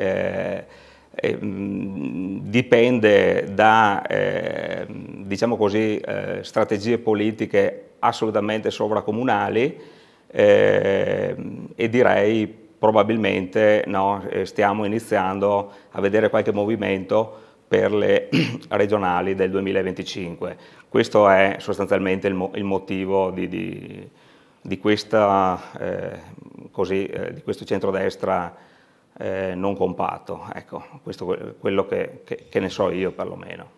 dipende da diciamo così, strategie politiche assolutamente sovracomunali e direi probabilmente stiamo iniziando a vedere qualche movimento per le regionali del 2025. Questo è sostanzialmente il motivo di questo centrodestra non compatto. Ecco, questo è quello che ne so io perlomeno.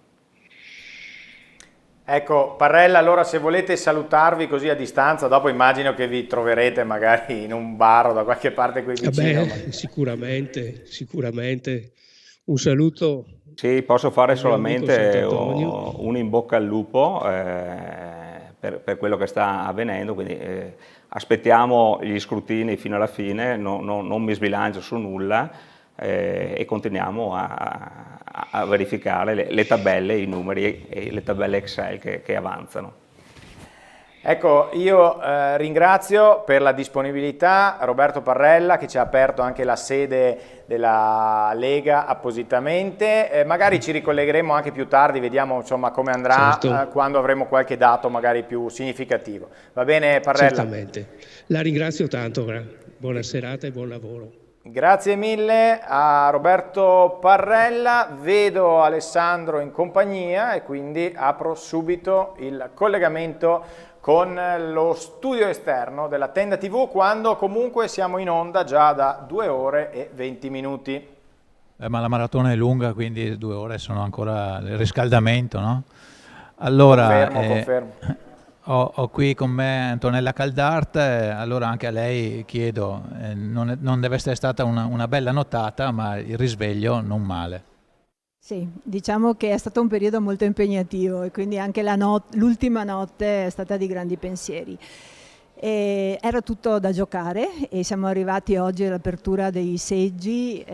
Ecco, Parrella, allora se volete salutarvi così a distanza, dopo immagino che vi troverete magari in un bar o da qualche parte qui vicino. Sicuramente. Un saluto. Sì, posso fare al mio amico solamente Sant'Antonio. un in bocca al lupo per quello che sta avvenendo, quindi aspettiamo gli scrutini fino alla fine, non mi sbilancio su nulla e continuiamo a verificare le tabelle, i numeri e le tabelle Excel che avanzano. Ecco, io ringrazio per la disponibilità Roberto Parrella, che ci ha aperto anche la sede della Lega appositamente. Magari ci ricollegheremo anche più tardi, vediamo insomma come andrà, Certo. quando avremo qualche dato magari più significativo. Va bene, Parrella? Certamente. La ringrazio tanto, buona serata e buon lavoro. Grazie mille a Roberto Parrella, vedo Alessandro in compagnia e quindi apro subito il collegamento con lo studio esterno della Tenda TV, quando comunque siamo in onda già da 2 ore e 20 minuti. Ma la maratona è lunga, quindi 2 ore sono ancora il riscaldamento, no? Allora, Confermo. Ho qui con me Antonella Caldart, allora anche a lei chiedo, non deve essere stata una bella nottata, ma il risveglio non male. Sì, diciamo che è stato un periodo molto impegnativo e quindi anche l'ultima notte è stata di grandi pensieri. Era tutto da giocare e siamo arrivati oggi all'apertura dei seggi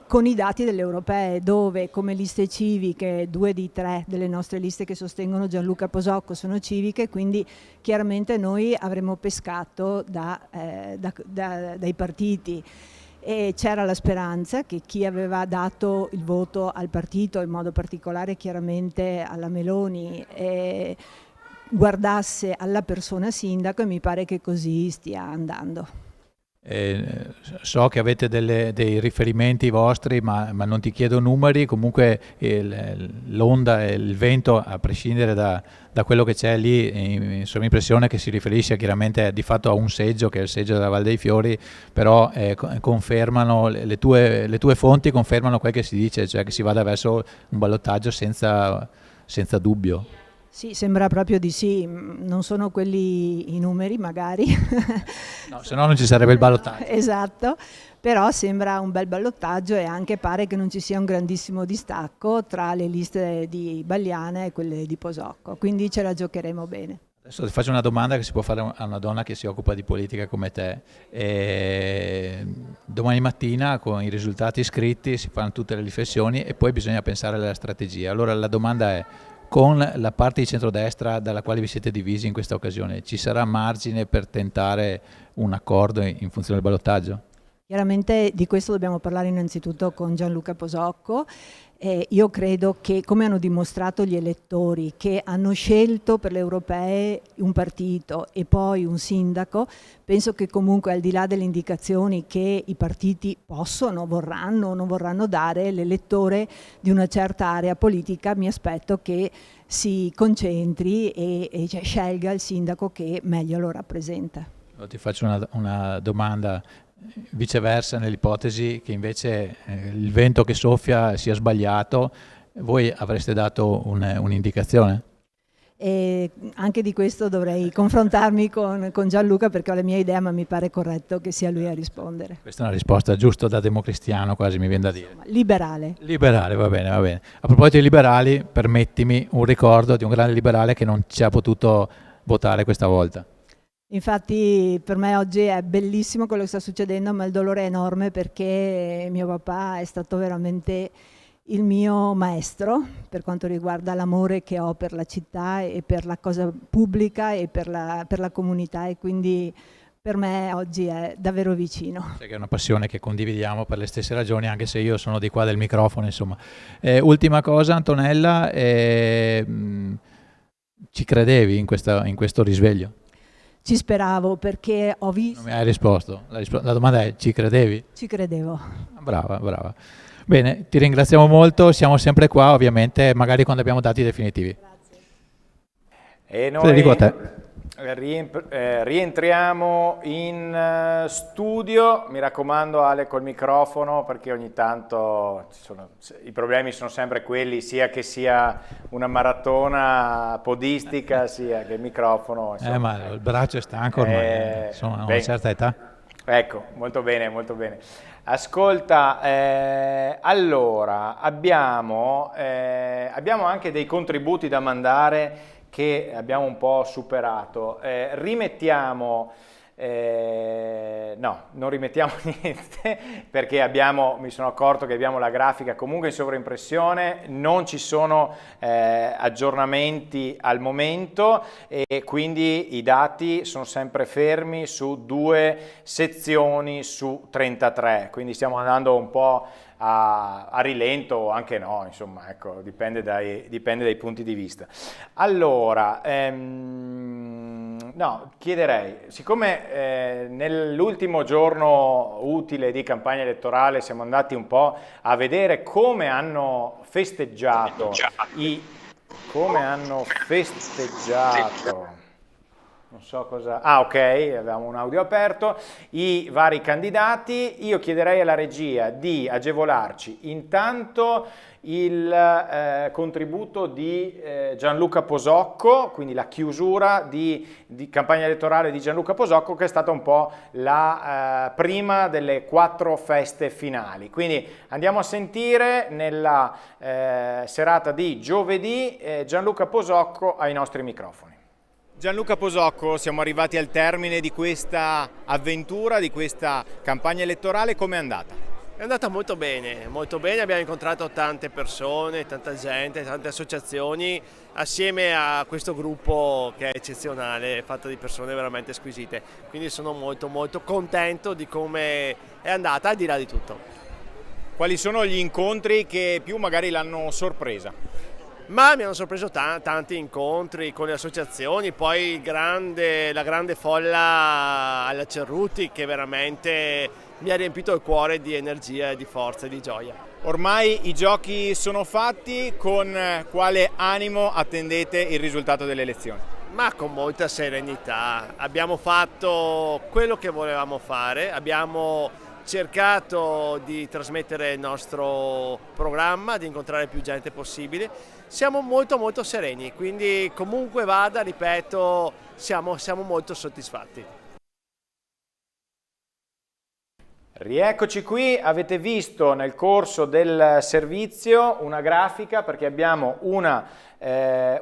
con i dati delle europee, dove come liste civiche 2 di 3 delle nostre liste che sostengono Gianluca Posocco sono civiche, quindi chiaramente noi avremmo pescato dai partiti. E c'era la speranza che chi aveva dato il voto al partito, in modo particolare chiaramente alla Meloni, guardasse alla persona sindaco, e mi pare che così stia andando. So che avete dei riferimenti vostri, ma non ti chiedo numeri, comunque l'onda e il vento, a prescindere da quello che c'è lì, insomma, impressione che si riferisce chiaramente di fatto a un seggio, che è il seggio della Val dei Fiori, però confermano, le tue fonti confermano quel che si dice, cioè che si vada verso un ballottaggio senza dubbio. Sì, sembra proprio di sì, non sono quelli i numeri magari. No, se no non ci sarebbe il ballottaggio. Esatto, però sembra un bel ballottaggio e anche pare che non ci sia un grandissimo distacco tra le liste di Bagliana e quelle di Posocco, quindi ce la giocheremo bene. Adesso ti faccio una domanda che si può fare a una donna che si occupa di politica come te. Domani mattina con i risultati scritti si fanno tutte le riflessioni e poi bisogna pensare alla strategia. Allora la domanda è: con la parte di centrodestra dalla quale vi siete divisi in questa occasione, ci sarà margine per tentare un accordo in funzione del ballottaggio? Chiaramente di questo dobbiamo parlare innanzitutto con Gianluca Posocco. Io credo che, come hanno dimostrato gli elettori che hanno scelto per le europee un partito e poi un sindaco, penso che comunque, al di là delle indicazioni che i partiti possono, vorranno o non vorranno dare, l'elettore di una certa area politica mi aspetto che si concentri e scelga il sindaco che meglio lo rappresenta. Ti faccio una domanda viceversa, nell'ipotesi che invece il vento che soffia sia sbagliato, voi avreste dato un'indicazione? E anche di questo dovrei confrontarmi con Gianluca, perché ho la mia idea, ma mi pare corretto che sia lui a rispondere. Questa è una risposta giusto da democristiano, quasi mi viene da dire. Liberale. Liberale, va bene, va bene. A proposito di liberali, permettimi un ricordo di un grande liberale che non ci ha potuto votare questa volta. Infatti per me oggi è bellissimo quello che sta succedendo, ma il dolore è enorme, perché mio papà è stato veramente il mio maestro per quanto riguarda l'amore che ho per la città e per la cosa pubblica e per la comunità, e quindi per me oggi è davvero vicino. Che è una passione che condividiamo per le stesse ragioni, anche se io sono di qua del microfono, insomma. Ultima cosa, Antonella, ci credevi in questo risveglio? Ci speravo, perché ho visto... Non mi hai risposto. La domanda è: ci credevi? Ci credevo. Brava, brava. Bene, ti ringraziamo molto, siamo sempre qua, ovviamente, magari quando abbiamo dati definitivi. E noi, Federico, a te. Rientriamo in studio, mi raccomando Ale col microfono perché ogni tanto i problemi sono sempre quelli, sia che sia una maratona podistica sia che il microfono. Insomma, ma il braccio è stanco ormai, insomma, a una certa età. Ecco, molto bene, molto bene. Ascolta, allora abbiamo anche dei contributi da mandare che abbiamo un po' superato. Rimettiamo, no, non rimettiamo niente perché mi sono accorto che abbiamo la grafica comunque in sovraimpressione, non ci sono aggiornamenti al momento e quindi i dati sono sempre fermi su 2 sezioni su 33, quindi stiamo andando un po' a rilento o anche no, insomma, ecco, dipende dai punti di vista. Allora, no, chiederei, siccome nell'ultimo giorno utile di campagna elettorale siamo andati un po' a vedere come hanno festeggiato non so cosa... Ah, ok, avevamo un audio aperto. I vari candidati, io chiederei alla regia di agevolarci intanto il contributo di Gianluca Posocco, quindi la chiusura di campagna elettorale di Gianluca Posocco, che è stata un po' la prima delle 4 feste finali. Quindi andiamo a sentire nella serata di giovedì Gianluca Posocco ai nostri microfoni. Gianluca Posocco, siamo arrivati al termine di questa avventura, di questa campagna elettorale, com'è andata? È andata molto bene, abbiamo incontrato tante persone, tanta gente, tante associazioni, assieme a questo gruppo che è eccezionale, fatto di persone veramente squisite, quindi sono molto molto contento di come è andata, al di là di tutto. Quali sono gli incontri che più magari l'hanno sorpresa? Ma mi hanno sorpreso tanti incontri con le associazioni, poi la grande folla alla Cerruti che veramente mi ha riempito il cuore di energia, di forza e di gioia. Ormai i giochi sono fatti, con quale animo attendete il risultato delle elezioni? Ma con molta serenità, abbiamo fatto quello che volevamo fare, abbiamo cercato di trasmettere il nostro programma, di incontrare più gente possibile. Siamo molto molto sereni, quindi comunque vada, ripeto, siamo molto soddisfatti. Rieccoci qui, avete visto nel corso del servizio una grafica perché abbiamo una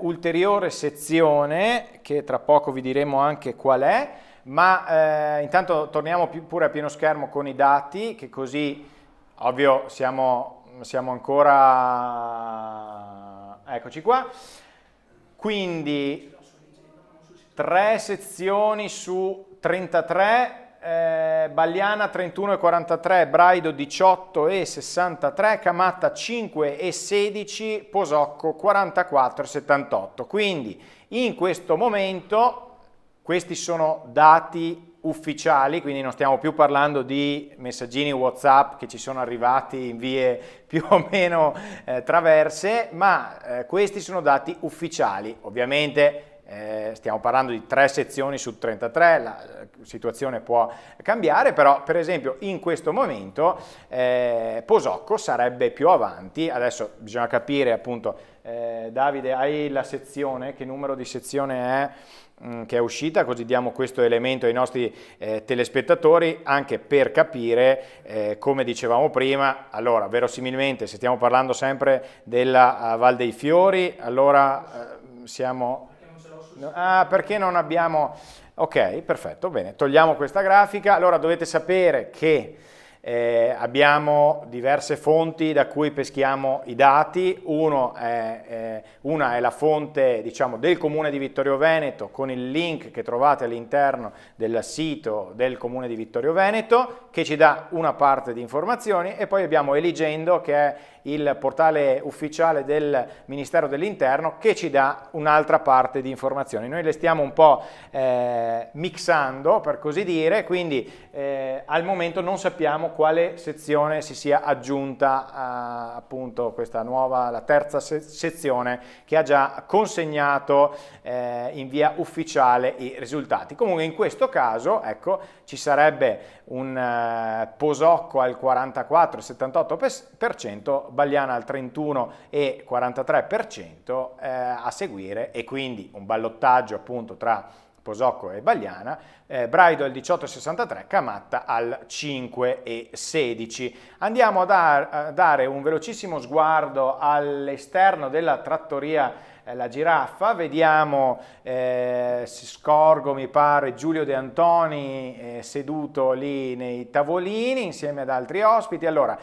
ulteriore sezione che tra poco vi diremo anche qual è, ma intanto torniamo pure a pieno schermo con i dati, che così, ovvio, siamo ancora... Eccoci qua. Quindi 3 sezioni su 33, Bagliana 31,43, Braido 18,63, Camatta 5,16, Posocco 44,78. Quindi in questo momento questi sono dati ufficiali, quindi non stiamo più parlando di messaggini WhatsApp che ci sono arrivati in vie più o meno traverse, ma questi sono dati ufficiali. Ovviamente stiamo parlando di 3 sezioni su 33, la situazione può cambiare, però per esempio in questo momento Posocco sarebbe più avanti. Adesso bisogna capire appunto, Davide, hai la sezione, che numero di sezione è che è uscita, così diamo questo elemento ai nostri telespettatori anche per capire, come dicevamo prima. Allora, verosimilmente, se stiamo parlando sempre della Val dei Fiori, allora siamo... Ah, perché non abbiamo... Ok, perfetto, bene, togliamo questa grafica. Allora dovete sapere che abbiamo diverse fonti da cui peschiamo i dati. Una è la fonte, diciamo, del Comune di Vittorio Veneto, con il link che trovate all'interno del sito del Comune di Vittorio Veneto, che ci dà una parte di informazioni, e poi abbiamo Eligendo, che è il portale ufficiale del Ministero dell'Interno, che ci dà un'altra parte di informazioni. Noi le stiamo un po' mixando, per così dire, quindi al momento non sappiamo quale sezione si sia aggiunta appunto questa nuova, la terza sezione, che ha già consegnato in via ufficiale i risultati. Comunque in questo caso, ecco, ci sarebbe un Posocco al 44,78%, Bagliana al 31,43% a seguire, e quindi un ballottaggio appunto tra Posocco e Bagliana, Braido al 18,63, Camatta al 5,16. Andiamo a dare un velocissimo sguardo all'esterno della trattoria La Giraffa, vediamo, si scorgo mi pare Giulio De Antoni seduto lì nei tavolini insieme ad altri ospiti. Allora,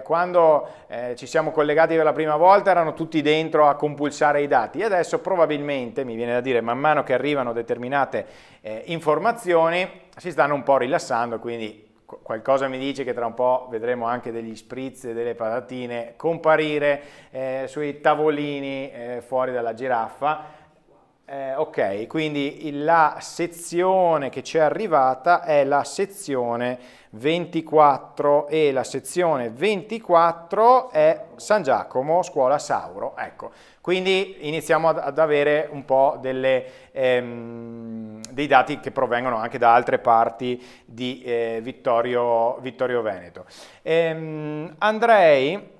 quando ci siamo collegati per la prima volta erano tutti dentro a compulsare i dati, e adesso probabilmente, mi viene da dire, man mano che arrivano determinate informazioni si stanno un po' rilassando, quindi qualcosa mi dice che tra un po' vedremo anche degli spritz e delle patatine comparire sui tavolini fuori dalla Giraffa. Ok, quindi la sezione che ci è arrivata è la sezione 24 e la sezione 24 è San Giacomo, Scuola Sauro. Ecco, quindi iniziamo ad avere un po' dei dati che provengono anche da altre parti di Vittorio Veneto. Andrei,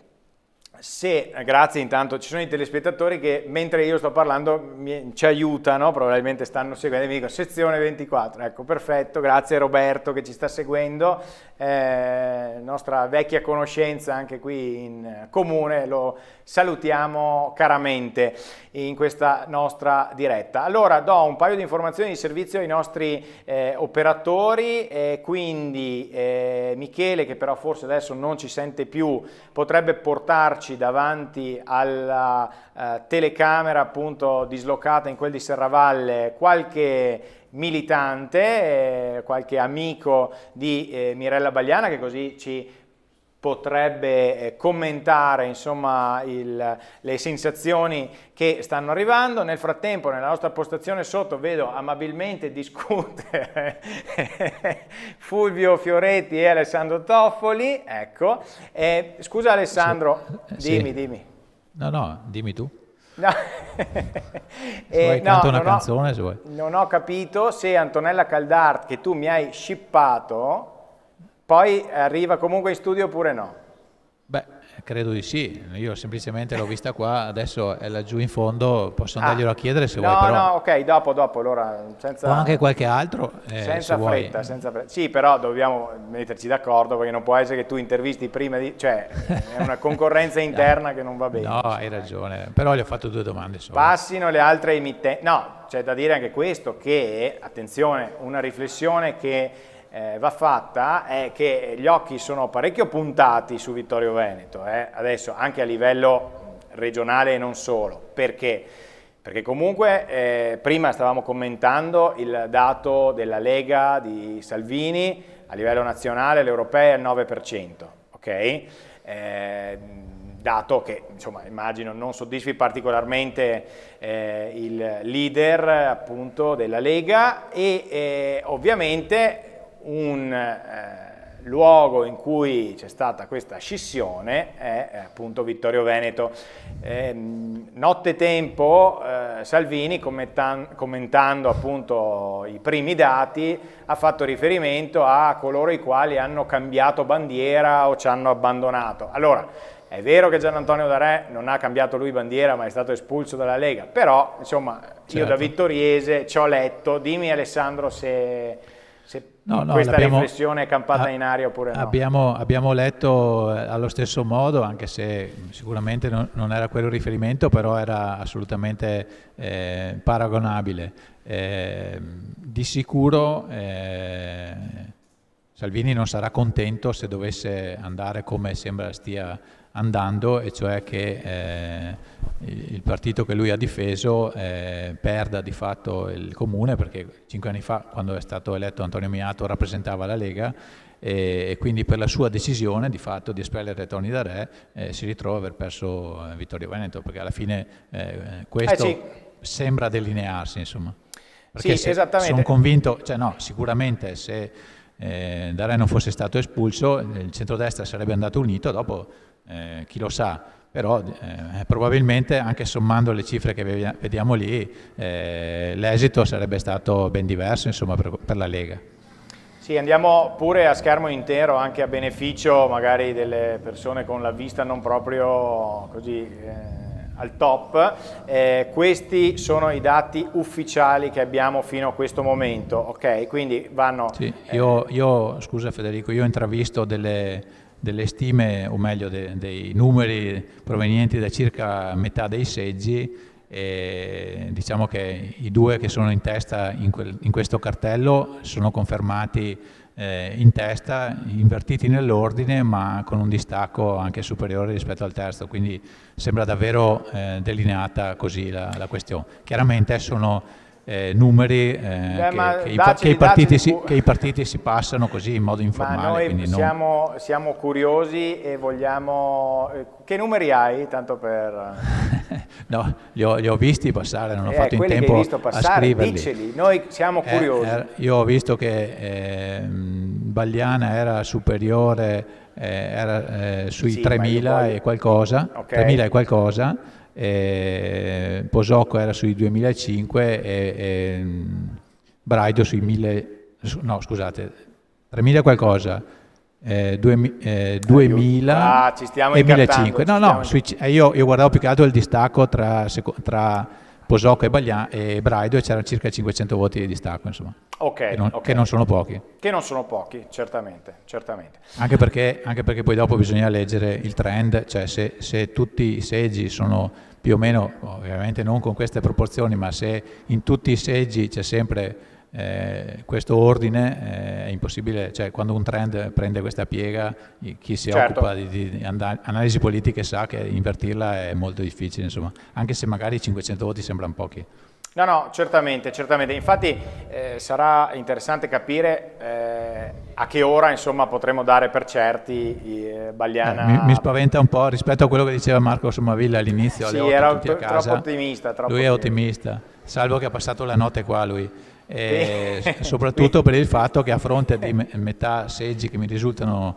grazie, intanto ci sono i telespettatori che mentre io sto parlando ci aiutano, probabilmente stanno seguendo, mi dicono sezione 24, ecco, perfetto, grazie Roberto che ci sta seguendo, nostra vecchia conoscenza anche qui in comune, lo salutiamo caramente in questa nostra diretta. Allora do un paio di informazioni di servizio ai nostri operatori, quindi Michele, che però forse adesso non ci sente più, potrebbe portarci davanti alla telecamera appunto dislocata in quel di Serravalle qualche militante, qualche amico di Mirella Bagliana, che così ci potrebbe commentare insomma le sensazioni che stanno arrivando. Nel frattempo nella nostra postazione sotto vedo amabilmente discutere Fulvio Fioretti e Alessandro Toffoli, ecco. Scusa Alessandro, dimmi. No, dimmi tu. No. Canto una canzone se vuoi. Non ho capito se Antonella Caldart, che tu mi hai shippato, poi arriva comunque in studio oppure no? Beh, credo di sì, io semplicemente l'ho vista qua, adesso è laggiù in fondo, posso andarglielo a chiedere se vuoi, però... No, ok, dopo, allora senza... O anche qualche altro, senza fretta, Sì, però dobbiamo metterci d'accordo, perché non può essere che tu intervisti prima di... cioè, è una concorrenza interna che non va bene. No, hai ragione, però gli ho fatto 2 domande solo. Passino le altre emittenti... No, c'è da dire anche questo, che, attenzione, una riflessione che... va fatta è che gli occhi sono parecchio puntati su Vittorio Veneto, adesso anche a livello regionale e non solo. Perché? Perché comunque prima stavamo commentando il dato della Lega di Salvini, a livello nazionale l'europea è al 9%, ok? Dato che insomma immagino non soddisfi particolarmente il leader appunto della Lega, e ovviamente un luogo in cui c'è stata questa scissione è appunto Vittorio Veneto. Nottetempo Salvini, commentando appunto i primi dati, ha fatto riferimento a coloro i quali hanno cambiato bandiera o ci hanno abbandonato. Allora, è vero che Gianantonio D'Arè non ha cambiato lui bandiera, ma è stato espulso dalla Lega, però insomma io da vittoriese ci ho letto, dimmi Alessandro se questa riflessione è campata in aria oppure no. Abbiamo letto allo stesso modo, anche se sicuramente non era quello il riferimento, però era assolutamente paragonabile. Di sicuro Salvini non sarà contento se dovesse andare come sembra stia andando, e cioè che il partito che lui ha difeso perda di fatto il comune, perché 5 anni fa, quando è stato eletto Antonio Miato, rappresentava la Lega, e quindi per la sua decisione di fatto di espellere Tony Da Re si ritrova a aver perso Vittorio Veneto, perché alla fine questo sì. sembra delinearsi, insomma. Perché Sì, esattamente. sono convinto, cioè no, sicuramente se Da Re non fosse stato espulso il centrodestra sarebbe andato unito, dopo chi lo sa, però probabilmente anche sommando le cifre che vediamo lì l'esito sarebbe stato ben diverso, insomma, per la Lega. Sì, andiamo pure a schermo intero, anche a beneficio magari delle persone con la vista non proprio così al top. Questi sono i dati ufficiali che abbiamo fino a questo momento, ok? Quindi vanno... Sì, scusa Federico, io ho intravisto delle stime, o meglio dei numeri provenienti da circa metà dei seggi, e diciamo che i due che sono in testa in questo cartello sono confermati in testa, invertiti nell'ordine, ma con un distacco anche superiore rispetto al terzo, quindi sembra davvero delineata così la questione. Chiaramente sono numeri che i partiti si passano così in modo informale. Ma noi siamo curiosi e vogliamo... Che numeri hai, tanto per... No, li ho visti passare, non ho fatto in quelli tempo che hai visto passare, a scriverli. diceli, noi siamo curiosi. Io ho visto che Bagliana era superiore, era sui 3.000 e qualcosa, okay. 3.000 e qualcosa, Posocco era sui 2005 e Braido sui 1.000, no scusate, 3.000 e qualcosa. 2000 ci stiamo e 1.500. No, io guardavo più che altro il distacco tra Posocco e Braido, e c'erano circa 500 voti di distacco, insomma. Che non sono pochi. Che non sono pochi, certamente. Anche perché poi dopo bisogna leggere il trend, cioè se tutti i seggi sono più o meno, ovviamente non con queste proporzioni, ma se in tutti i seggi c'è sempre questo ordine, è impossibile, cioè quando un trend prende questa piega, chi si occupa di analisi politiche sa che invertirla è molto difficile, insomma, anche se magari 500 voti sembrano pochi. No, certamente, infatti sarà interessante capire a che ora, insomma, potremo dare per certi Bagliana. Mi spaventa un po' rispetto a quello che diceva Marco Sommavilla all'inizio. Sì, era troppo ottimista. Lui è ottimista, salvo che ha passato la notte qua lui. Soprattutto per il fatto che a fronte di perché seggi che mi risultano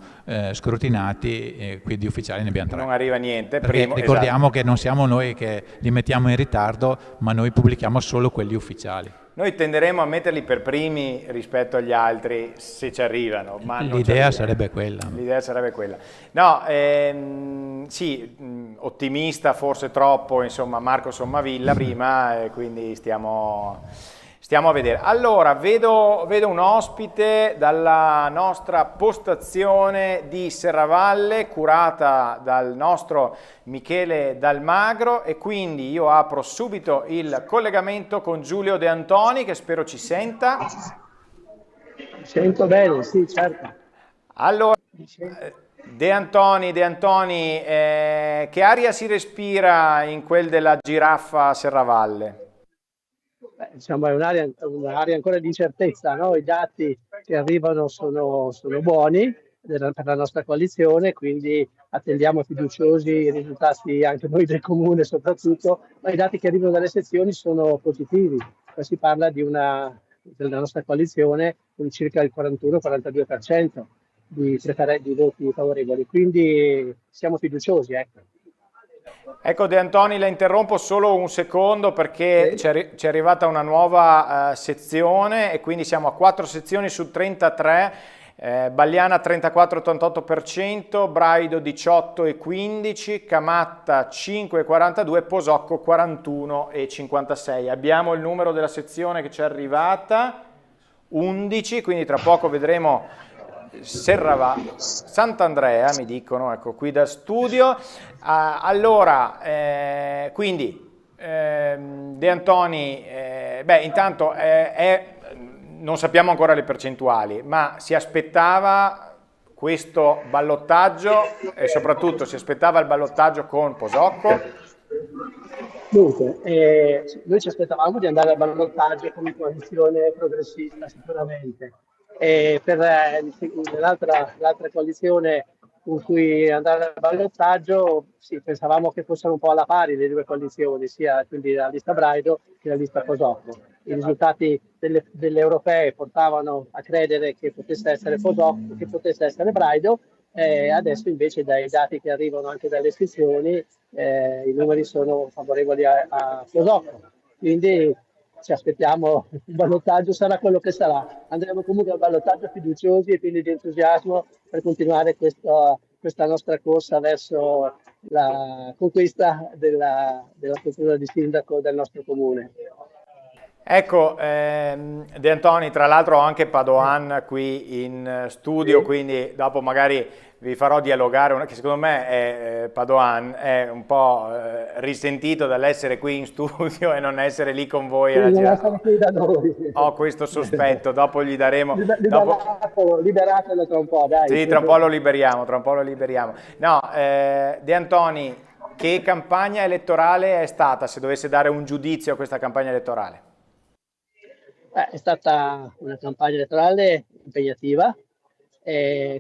scrutinati, qui di ufficiali ne abbiamo 3. Non arriva niente. Ricordiamo che non siamo noi che li mettiamo in ritardo, ma noi pubblichiamo solo quelli ufficiali. Noi tenderemo a metterli per primi rispetto agli altri se ci arrivano. Ma l'idea sarebbe quella. No, sì, ottimista forse troppo, insomma, Marco Sommavilla prima, quindi stiamo a vedere. Allora, vedo un ospite dalla nostra postazione di Serravalle, curata dal nostro Michele Dalmagro, e quindi io apro subito il collegamento con Giulio De Antoni, che spero ci senta. Sento bene, sì, certo. Allora, De Antoni, che aria si respira in quel della giraffa Serravalle? Diciamo è un'area ancora di incertezza, no? I dati che arrivano sono buoni per la nostra coalizione, quindi attendiamo fiduciosi i risultati anche noi del Comune soprattutto, ma i dati che arrivano dalle sezioni sono positivi. Qua si parla della nostra coalizione con circa il 41-42% di voti favorevoli, quindi siamo fiduciosi, ecco. Ecco De Antoni, la interrompo solo un secondo perché ci è arrivata una nuova sezione e quindi siamo a 4 sezioni su 33, Bagliana 34,88%, Braido 18,15%, Camatta 5,42%, Posocco 41,56%. Abbiamo il numero della sezione che ci è arrivata, 11, quindi tra poco vedremo Sant'Andrea, mi dicono, ecco qui da studio. Allora, quindi De Antoni, intanto non sappiamo ancora le percentuali, ma si aspettava questo ballottaggio e soprattutto si aspettava il ballottaggio con Posocco? Dunque, noi ci aspettavamo di andare al ballottaggio come coalizione progressista sicuramente. E per l'altra coalizione con cui andare al ballottaggio, sì, pensavamo che fossero un po' alla pari le due coalizioni, sia quindi la lista Braido che la lista Posocco. I risultati delle europee portavano a credere che potesse essere Posocco, che potesse essere Braido, adesso invece dai dati che arrivano anche dalle iscrizioni i numeri sono favorevoli a Posocco. Quindi ci aspettiamo, il ballottaggio sarà quello che sarà. Andremo comunque al ballottaggio fiduciosi e pieni di entusiasmo per continuare questa nostra corsa verso la conquista della struttura di sindaco del nostro comune. Ecco, De Antoni, tra l'altro ho anche Padoan qui in studio, quindi dopo magari vi farò dialogare, che secondo me Padoan è un po' risentito dall'essere qui in studio e non essere lì con voi. Ho questo sospetto, dopo gli daremo... Liberatelo tra un po', dai. Sì, tra un po' lo liberiamo, No, De Antoni, che campagna elettorale è stata, se dovesse dare un giudizio a questa campagna elettorale? È stata una campagna elettorale impegnativa,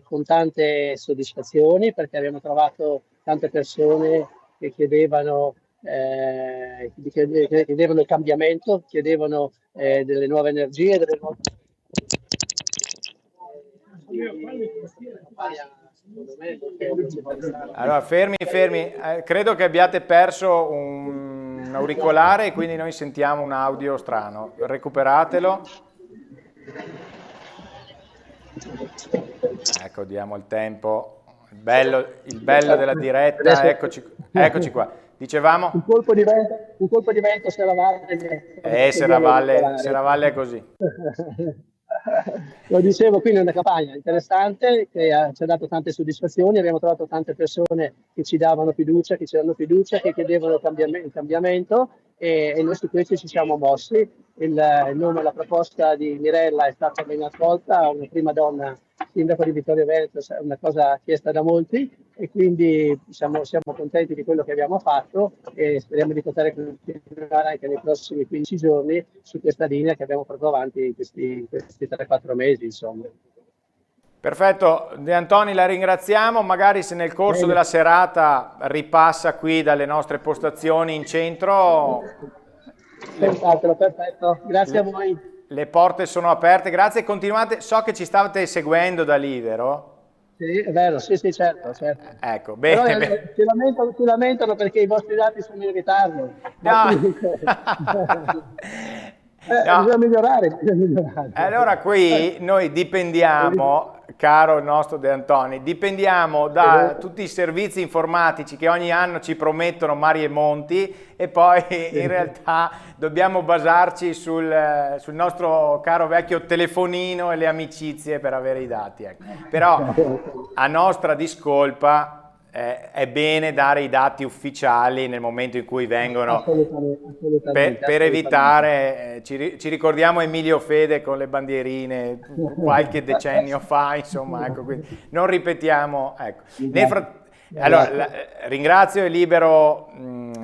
con tante soddisfazioni, perché abbiamo trovato tante persone che chiedevano il cambiamento, chiedevano delle nuove energie, delle nuove... Allora, fermi, credo che abbiate perso un auricolare e quindi noi sentiamo un audio strano. Recuperatelo. Ecco, diamo il tempo. Il bello della diretta, eccoci qua. Dicevamo? Un colpo di vento Serravalle è così. Lo dicevo, quindi è una campagna interessante che ci ha dato tante soddisfazioni, abbiamo trovato tante persone che ci davano fiducia, che ci danno fiducia, che chiedevano il cambiamento e noi su questo ci siamo mossi. Il nome, la proposta di Mirella è stata ben accolta, una prima donna sindaco di Vittorio Veneto è una cosa chiesta da molti e quindi siamo contenti di quello che abbiamo fatto e speriamo di poter continuare anche nei prossimi 15 giorni su questa linea che abbiamo portato avanti in questi 3-4 mesi, insomma. Perfetto, De Antoni, la ringraziamo, magari se nel corso della serata ripassa qui dalle nostre postazioni in centro. Perfetto, grazie a voi. Le porte sono aperte, grazie, continuate, so che ci state seguendo da lì, vero? Sì, è vero, sì, certo. Ecco, bene. Però si lamentano perché i vostri dati sono in ritardo. Bisogna migliorare. Allora qui noi dipendiamo, caro il nostro De Antoni, dipendiamo da tutti i servizi informatici che ogni anno ci promettono mari e monti e poi in realtà dobbiamo basarci sul nostro caro vecchio telefonino e le amicizie per avere i dati. Ecco. Però a nostra discolpa è bene dare i dati ufficiali nel momento in cui vengono, per evitare, ci ricordiamo Emilio Fede con le bandierine qualche decennio fa, insomma, ecco, quindi non ripetiamo. Ecco. Allora, ringrazio e libero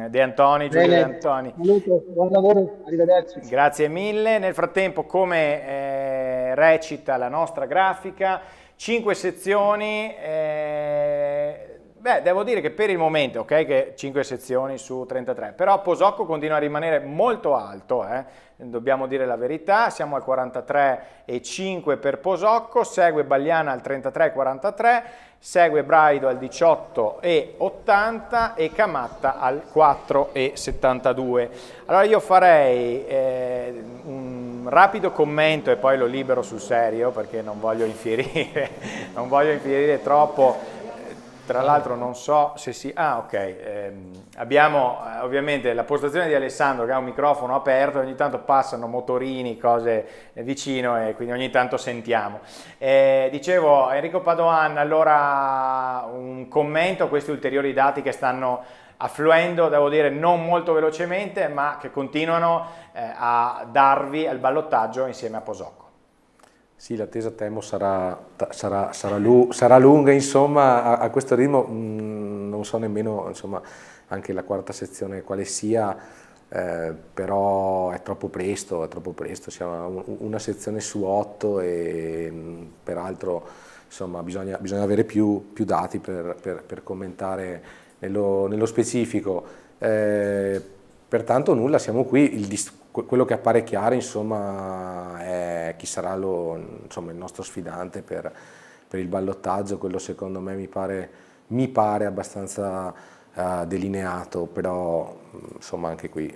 De Antoni, Giulio De Antoni. Buon lavoro, arrivederci. Grazie mille. Nel frattempo, come recita la nostra grafica, 5 sezioni. Devo dire che per il momento, che 5 sezioni su 33, però Posocco continua a rimanere molto alto, dobbiamo dire la verità, siamo al 43,5 per Posocco, segue Bagliana al 33,43, segue Braido al 18,80 e Camatta al 4,72. Allora io farei un rapido commento e poi lo libero sul serio perché non voglio infierire troppo. Tra l'altro non so se si... abbiamo ovviamente la postazione di Alessandro che ha un microfono aperto, ogni tanto passano motorini, cose vicino e quindi ogni tanto sentiamo. Dicevo, Enrico Padoan, allora un commento a questi ulteriori dati che stanno affluendo, devo dire non molto velocemente, ma che continuano a darvi al ballottaggio insieme a Posocco. Sì, l'attesa temo sarà lunga, insomma, a questo ritmo non so nemmeno, insomma, anche la quarta sezione quale sia, però è troppo presto, siamo una sezione su 8 e peraltro insomma, bisogna avere più dati per commentare nello specifico. Pertanto nulla, siamo qui, quello che appare chiaro insomma, è chi sarà insomma, il nostro sfidante per il ballottaggio. Quello secondo me mi pare abbastanza delineato, però insomma anche qui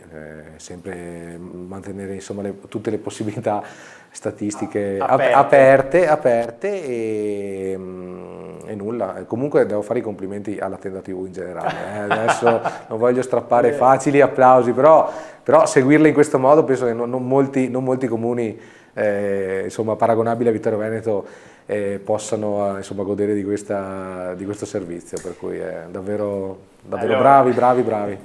sempre mantenere insomma, tutte le possibilità statistiche aperte e nulla. Comunque devo fare i complimenti alla Tenda TV in generale, adesso non voglio strappare facili applausi, però seguirla in questo modo penso che non molti comuni insomma, paragonabili a Vittorio Veneto possano insomma, godere di questo servizio, per cui è davvero allora, bravi.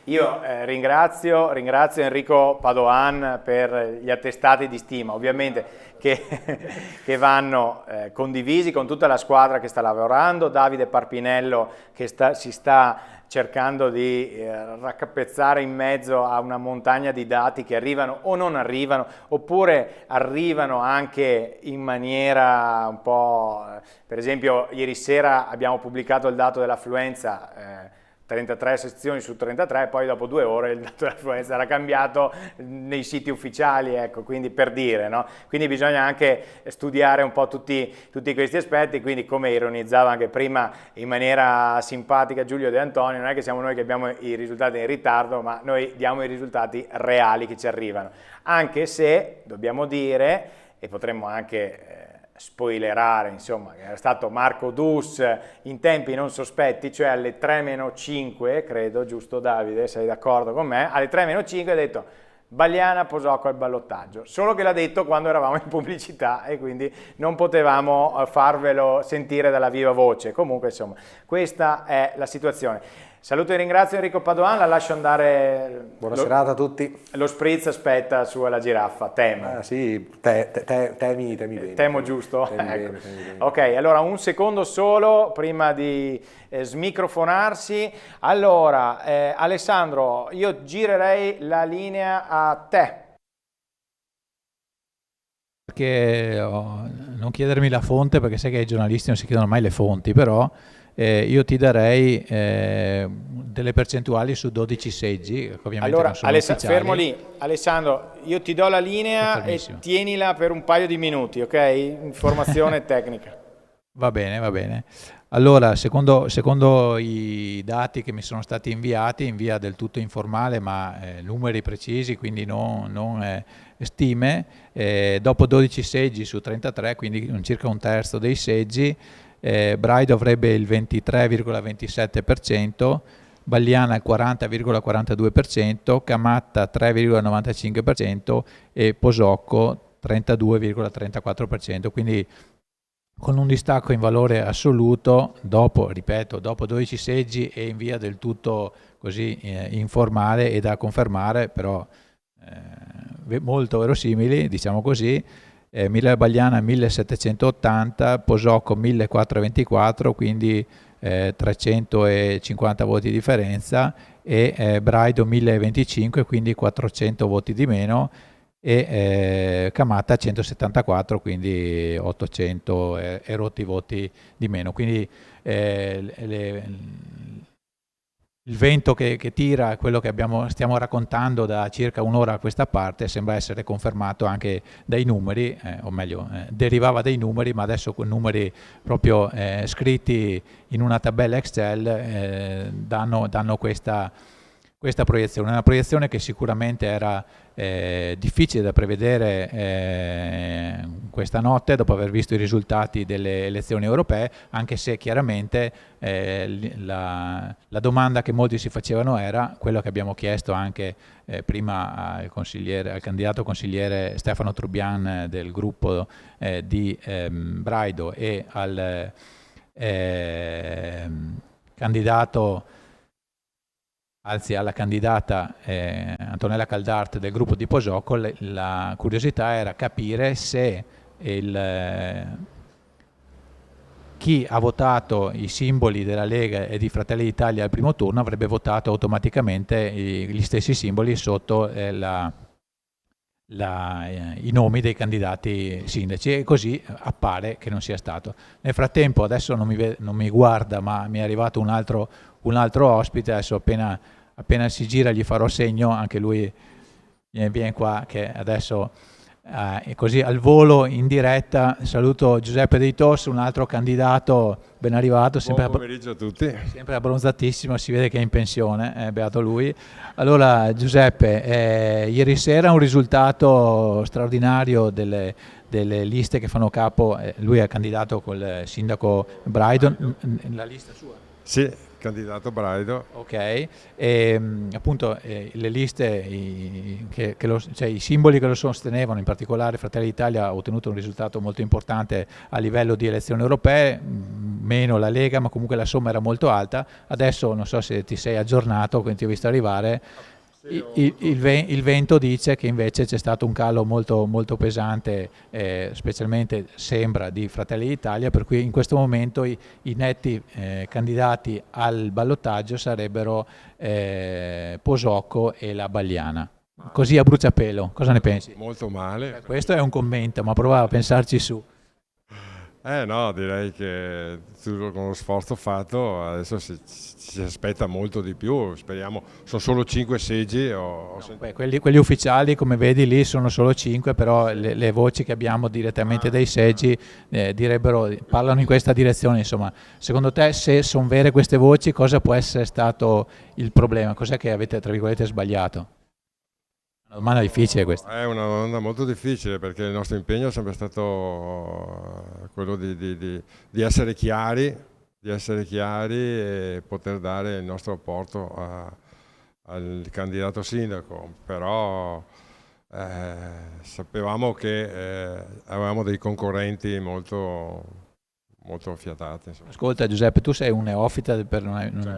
Io ringrazio Enrico Padoan per gli attestati di stima, ovviamente che vanno condivisi con tutta la squadra che sta lavorando, Davide Parpinello che si sta cercando di raccapezzare in mezzo a una montagna di dati che arrivano o non arrivano, oppure arrivano anche in maniera un po'... Per esempio ieri sera abbiamo pubblicato il dato dell'affluenza, 33 sezioni su 33, poi dopo 2 ore il dato dell'affluenza era cambiato nei siti ufficiali, ecco, quindi per dire, no? Quindi bisogna anche studiare un po' tutti questi aspetti, quindi come ironizzava anche prima in maniera simpatica Giulio De Antonio, non è che siamo noi che abbiamo i risultati in ritardo, ma noi diamo i risultati reali che ci arrivano, anche se dobbiamo dire, e potremmo anche... spoilerare, insomma, che era stato Marco Dus in tempi non sospetti, cioè alle 3-5, credo, giusto Davide, sei d'accordo con me? Alle 3-5 ha detto Bagliana Posocco al ballottaggio, solo che l'ha detto quando eravamo in pubblicità e quindi non potevamo farvelo sentire dalla viva voce. Comunque, insomma, questa è la situazione. Saluto e ringrazio Enrico Padoan, la lascio andare. Buona serata a tutti. Lo spritz aspetta su alla giraffa, temo. Sì, temi bene. Temo giusto? Temi ecco. bene. Ok, allora un secondo solo prima di smicrofonarsi. Allora, Alessandro, io girerei la linea a te. Perché non chiedermi la fonte, perché sai che ai giornalisti non si chiedono mai le fonti, però io ti darei delle percentuali su 12 seggi, che ovviamente allora, non sono ufficiali. Fermo lì, Alessandro, io ti do la linea e tienila per un paio di minuti, ok? Informazione tecnica. Va bene. Allora, secondo i dati che mi sono stati inviati, in via del tutto informale, ma numeri precisi, quindi non stime, dopo 12 seggi su 33, quindi circa un terzo dei seggi, Braido avrebbe il 23,27%, Bagliana il 40,42%, Camatta 3,95% e Posocco 32,34%, quindi con un distacco in valore assoluto dopo 12 seggi e in via del tutto così informale e da confermare, però molto verosimili, diciamo così. Bagliana 1780, Posocco 1424, quindi 350 voti di differenza, e Braido 1025, quindi 400 voti di meno, e Camatta 174, quindi 800 e rotti voti di meno. Quindi il vento che tira, quello che stiamo raccontando da circa un'ora a questa parte, sembra essere confermato anche dai numeri, o meglio, derivava dai numeri, ma adesso con numeri proprio scritti in una tabella Excel danno questa proiezione. Una proiezione che sicuramente era difficile da prevedere questa notte dopo aver visto i risultati delle elezioni europee, anche se chiaramente la domanda che molti si facevano era quello che abbiamo chiesto anche prima al candidato consigliere Stefano Trubian del gruppo di Braido e al alla candidata Antonella Caldart del gruppo di Posocco. La curiosità era capire se chi chi ha votato i simboli della Lega e di Fratelli d'Italia al primo turno avrebbe votato automaticamente gli stessi simboli sotto i nomi dei candidati sindaci, e così appare che non sia stato. Nel frattempo adesso non mi guarda, ma mi è arrivato un altro ospite, adesso appena si gira gli farò segno, anche lui viene qua, che adesso così al volo in diretta saluto Giuseppe Dei Tos, un altro candidato ben arrivato, buon pomeriggio a tutti. Sempre abbronzatissimo, si vede che è in pensione, beato lui. Allora Giuseppe, ieri sera un risultato straordinario delle liste che fanno capo, lui è candidato col sindaco Braido, la lista sua? Sì, candidato Braido. Ok, e appunto le liste, i simboli che lo sostenevano, in particolare Fratelli d'Italia ha ottenuto un risultato molto importante a livello di elezioni europee, meno la Lega, ma comunque la somma era molto alta. Adesso non so se ti sei aggiornato, quindi ti ho visto arrivare. Il vento dice che invece c'è stato un calo molto, molto pesante, specialmente sembra di Fratelli d'Italia, per cui in questo momento i netti candidati al ballottaggio sarebbero Posocco e la Bagliana. Così a bruciapelo, cosa ne pensi? Molto male. Questo è un commento, ma prova a pensarci su. No, direi che con lo sforzo fatto adesso si aspetta molto di più, speriamo. Sono solo 5 seggi. Quelli ufficiali, come vedi lì, sono solo 5, però le voci che abbiamo direttamente dai seggi parlano in questa direzione. Insomma, secondo te, se sono vere queste voci, cosa può essere stato il problema? Cos'è che avete, tra virgolette, sbagliato? Una domanda difficile questa. È una domanda molto difficile, perché il nostro impegno è sempre stato quello di essere chiari e poter dare il nostro apporto al candidato sindaco, però sapevamo che avevamo dei concorrenti molto affiatati. Insomma. Ascolta Giuseppe, tu sei un neofita,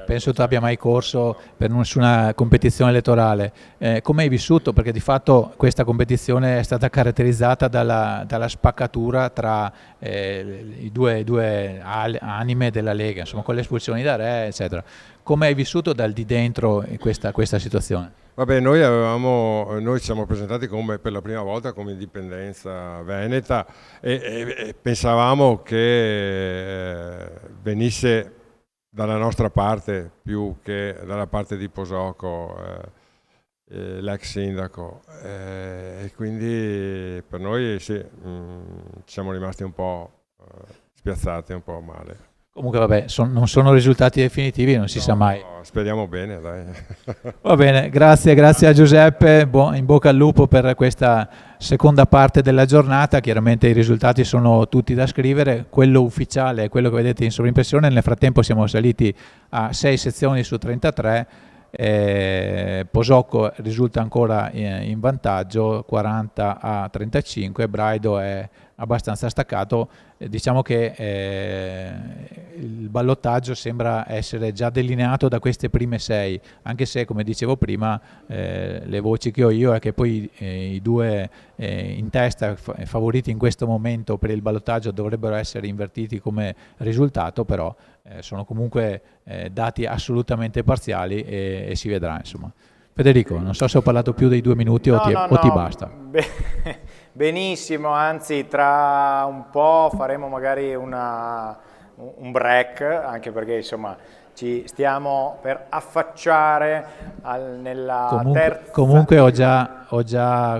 penso tu abbia mai corso per nessuna competizione elettorale. Come hai vissuto? Perché di fatto questa competizione è stata caratterizzata dalla spaccatura tra i due anime della Lega, insomma, con le espulsioni da re, eccetera. Come hai vissuto dal di dentro questa situazione? Vabbè, noi ci siamo presentati per la prima volta come indipendenza veneta e pensavamo che venisse dalla nostra parte più che dalla parte di Posocco, l'ex sindaco, e quindi per noi sì, ci siamo rimasti un po' spiazzati, un po' male. Comunque vabbè, non sono risultati definitivi, non si sa mai. Speriamo bene, dai. Va bene, grazie a Giuseppe, in bocca al lupo per questa seconda parte della giornata. Chiaramente i risultati sono tutti da scrivere, quello ufficiale è quello che vedete in sovrimpressione. Nel frattempo siamo saliti a 6 sezioni su 33, Posocco risulta ancora in vantaggio 40 a 35, Braido è abbastanza staccato. Diciamo che il ballottaggio sembra essere già delineato da queste prime 6, anche se, come dicevo prima, le voci che ho io è che poi i due in testa favoriti in questo momento per il ballottaggio dovrebbero essere invertiti come risultato, però sono comunque dati assolutamente parziali e si vedrà, insomma. Federico, non so se ho parlato più dei 2 minuti o ti basta. Benissimo, anzi tra un po' faremo magari un break, anche perché insomma ci stiamo per affacciare nella terza. Comunque ho già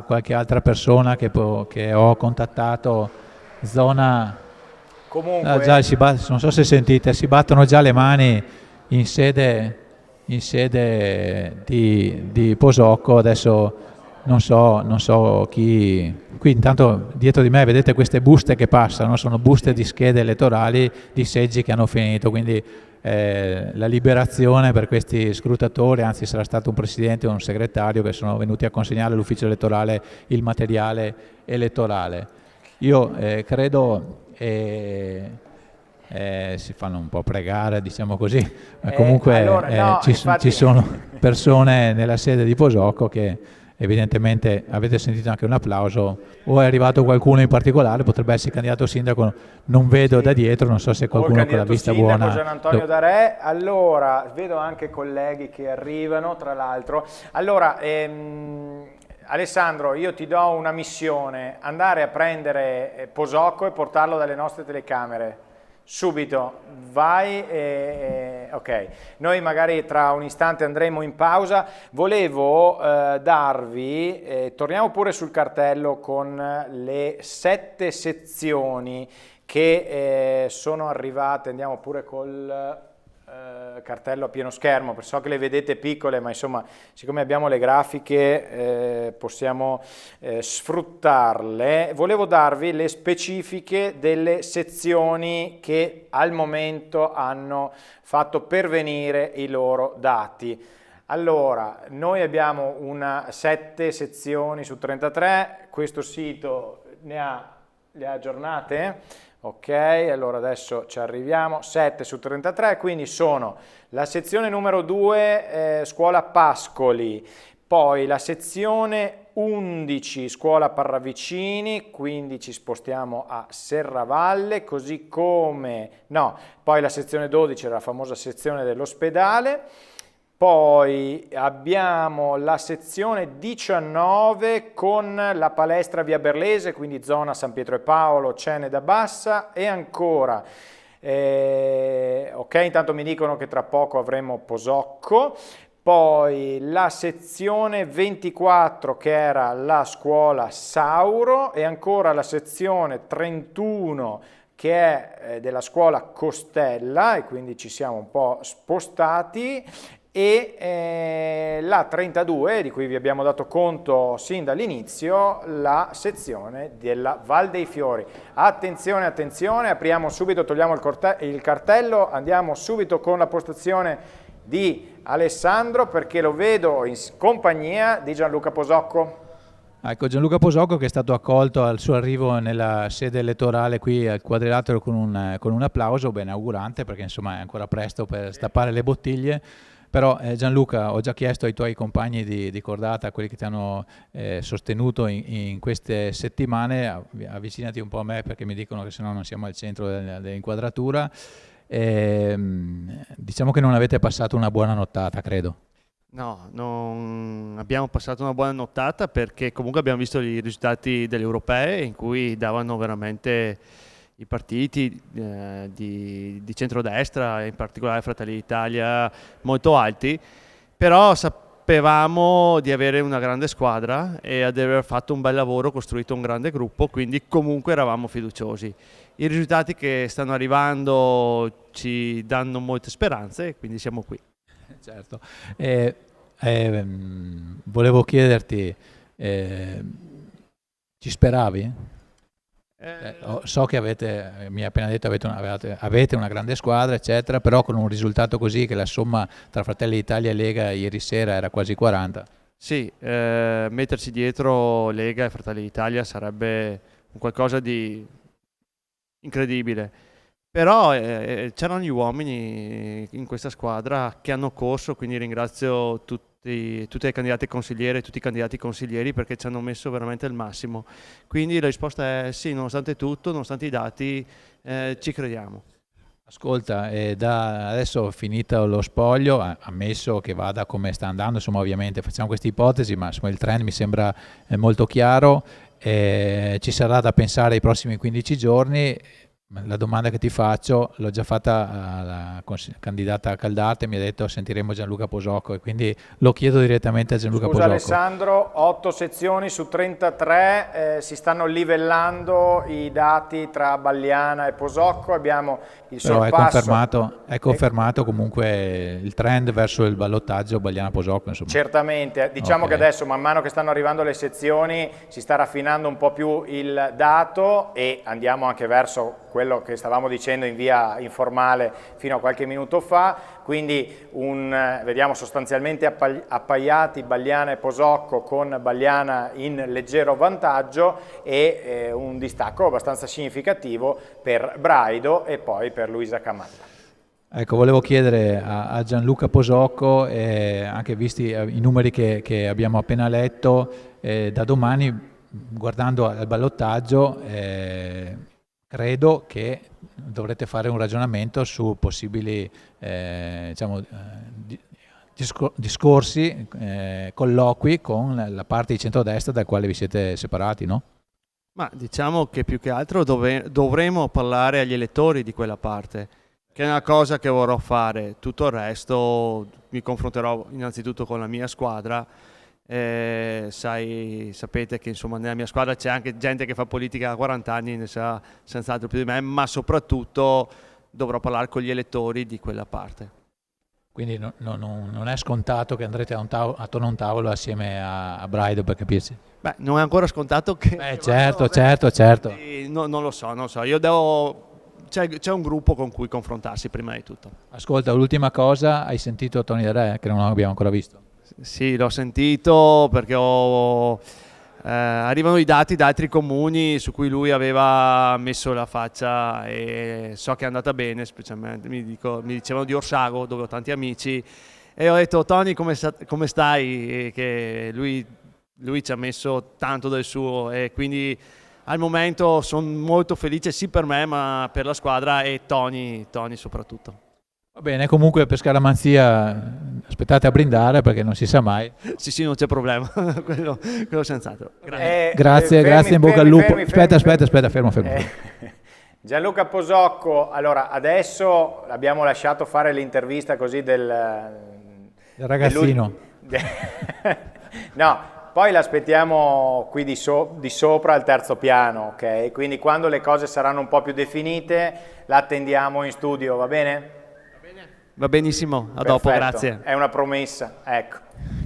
qualche altra persona che ho contattato, zona. Comunque, già non so se sentite, si battono già le mani in sede di Posocco. Adesso non so chi. Qui intanto dietro di me vedete queste buste che passano, sono buste di schede elettorali di seggi che hanno finito, quindi la liberazione per questi scrutatori, anzi sarà stato un presidente o un segretario che sono venuti a consegnare all'ufficio elettorale il materiale elettorale. Io credo si fanno un po' pregare, diciamo così, ma comunque allora, no, ci sono persone nella sede di Posocco che evidentemente avete sentito anche un applauso, o è arrivato qualcuno in particolare, potrebbe essere candidato sindaco, non vedo da dietro, non so se qualcuno con la vista buona. Gian Antonio D'Are. Allora, vedo anche colleghi che arrivano, tra l'altro. Allora, Alessandro, io ti do una missione, andare a prendere Posocco e portarlo dalle nostre telecamere. Subito, vai, ok, noi magari tra un istante andremo in pausa. Volevo darvi, torniamo pure sul cartello con le 7 sezioni che sono arrivate, andiamo pure col cartello a pieno schermo, so che le vedete piccole, ma insomma, siccome abbiamo le grafiche possiamo sfruttarle. Volevo darvi le specifiche delle sezioni che al momento hanno fatto pervenire i loro dati. Allora, noi abbiamo 7 sezioni su 33, questo sito le ha aggiornate. Ok, allora adesso ci arriviamo, 7 su 33, quindi sono la sezione numero 2, scuola Pascoli, poi la sezione 11, scuola Parravicini, quindi ci spostiamo a Serravalle, così come, no, poi la sezione 12 è la famosa sezione dell'ospedale. Poi abbiamo la sezione 19 con la palestra via Berlese, quindi zona San Pietro e Paolo, Ceneda Bassa, e ancora, ok, intanto mi dicono che tra poco avremo Posocco. Poi la sezione 24 che era la scuola Sauro, e ancora la sezione 31 che è della scuola Costella, e quindi ci siamo un po' spostati. E la 32, di cui vi abbiamo dato conto sin dall'inizio, la sezione della Val dei Fiori. Attenzione, attenzione, apriamo subito, togliamo il cartello, andiamo subito con la postazione di Alessandro, perché lo vedo in compagnia di Gianluca Posocco. Ecco, Gianluca Posocco, che è stato accolto al suo arrivo nella sede elettorale qui al Quadrilatero con un applauso ben augurante, perché insomma è ancora presto per stappare le bottiglie. Però Gianluca, ho già chiesto ai tuoi compagni di cordata, quelli che ti hanno sostenuto in queste settimane, avvicinati un po' a me, perché mi dicono che sennò non siamo al centro dell'inquadratura. Diciamo che non avete passato una buona nottata, credo. No, non abbiamo passato una buona nottata, perché comunque abbiamo visto i risultati delle europee, in cui davano veramente i partiti di centrodestra, in particolare Fratelli d'Italia, molto alti, però sapevamo di avere una grande squadra e di aver fatto un bel lavoro, costruito un grande gruppo, quindi comunque eravamo fiduciosi. I risultati che stanno arrivando ci danno molte speranze, quindi siamo qui. Certo. Volevo chiederti, ci speravi? So che mi hai appena detto, avete una grande squadra, eccetera, però con un risultato così, che la somma tra Fratelli d'Italia e Lega ieri sera era quasi 40. Sì, metterci dietro Lega e Fratelli d'Italia sarebbe un qualcosa di incredibile, però c'erano gli uomini in questa squadra che hanno corso, quindi ringrazio tutte le candidate consigliere e tutti i candidati consiglieri, perché ci hanno messo veramente il massimo. Quindi la risposta è sì, nonostante tutto, nonostante i dati, ci crediamo. Ascolta, adesso finito lo spoglio, ammesso che vada come sta andando, insomma ovviamente facciamo questa ipotesi, ma insomma il trend mi sembra molto chiaro, ci sarà da pensare ai prossimi 15 giorni. La domanda che ti faccio l'ho già fatta alla candidata Caldarte, mi ha detto sentiremo Gianluca Posocco, e quindi lo chiedo direttamente a Gianluca Posocco. Alessandro, 8 sezioni su 33, si stanno livellando i dati tra Bagliana e Posocco, abbiamo il sorpasso. È confermato comunque il trend verso il ballottaggio Bagliana-Posocco, insomma. Certamente, diciamo che adesso man mano che stanno arrivando le sezioni si sta raffinando un po' più il dato, e andiamo anche verso quello che stavamo dicendo in via informale fino a qualche minuto fa, quindi vediamo sostanzialmente appaiati Bagliana e Posocco, con Bagliana in leggero vantaggio, e un distacco abbastanza significativo per Braido e poi per Luisa Camatta. Ecco, volevo chiedere a Gianluca Posocco, anche visti i numeri che abbiamo appena letto, da domani, guardando al ballottaggio, credo che dovrete fare un ragionamento su possibili discorsi, colloqui con la parte di centrodestra dal quale vi siete separati, no? Ma diciamo che più che altro dovremo parlare agli elettori di quella parte, che è una cosa che vorrò fare. Tutto il resto mi confronterò innanzitutto con la mia squadra. Sapete che insomma nella mia squadra c'è anche gente che fa politica da 40 anni, ne sa senz'altro più di me, ma soprattutto dovrò parlare con gli elettori di quella parte. Quindi non è scontato che andrete attorno a un tavolo assieme a Braido, per capirsi? Beh, non è ancora scontato che... certo. Non lo so. C'è un gruppo con cui confrontarsi prima di tutto. Ascolta, l'ultima cosa, hai sentito Tony De Re, che non abbiamo ancora visto? Sì, l'ho sentito perché arrivano i dati da altri comuni su cui lui aveva messo la faccia e so che è andata bene, specialmente mi dicevano di Orsago, dove ho tanti amici, e ho detto Tony come stai? E che lui ci ha messo tanto del suo e quindi al momento sono molto felice sì per me ma per la squadra e Tony soprattutto. Va bene, comunque per Scaramanzia aspettate a brindare perché non si sa mai. Sì, non c'è problema, quello senz'altro. Grazie, in bocca al lupo. Aspetta, fermo. Gianluca Posocco, allora adesso abbiamo lasciato fare l'intervista così del ragazzino. No, poi l'aspettiamo qui di sopra al terzo piano, ok? Quindi quando le cose saranno un po' più definite la attendiamo in studio, va bene? Va benissimo, a Perfetto. dopo, grazie. È una promessa, ecco.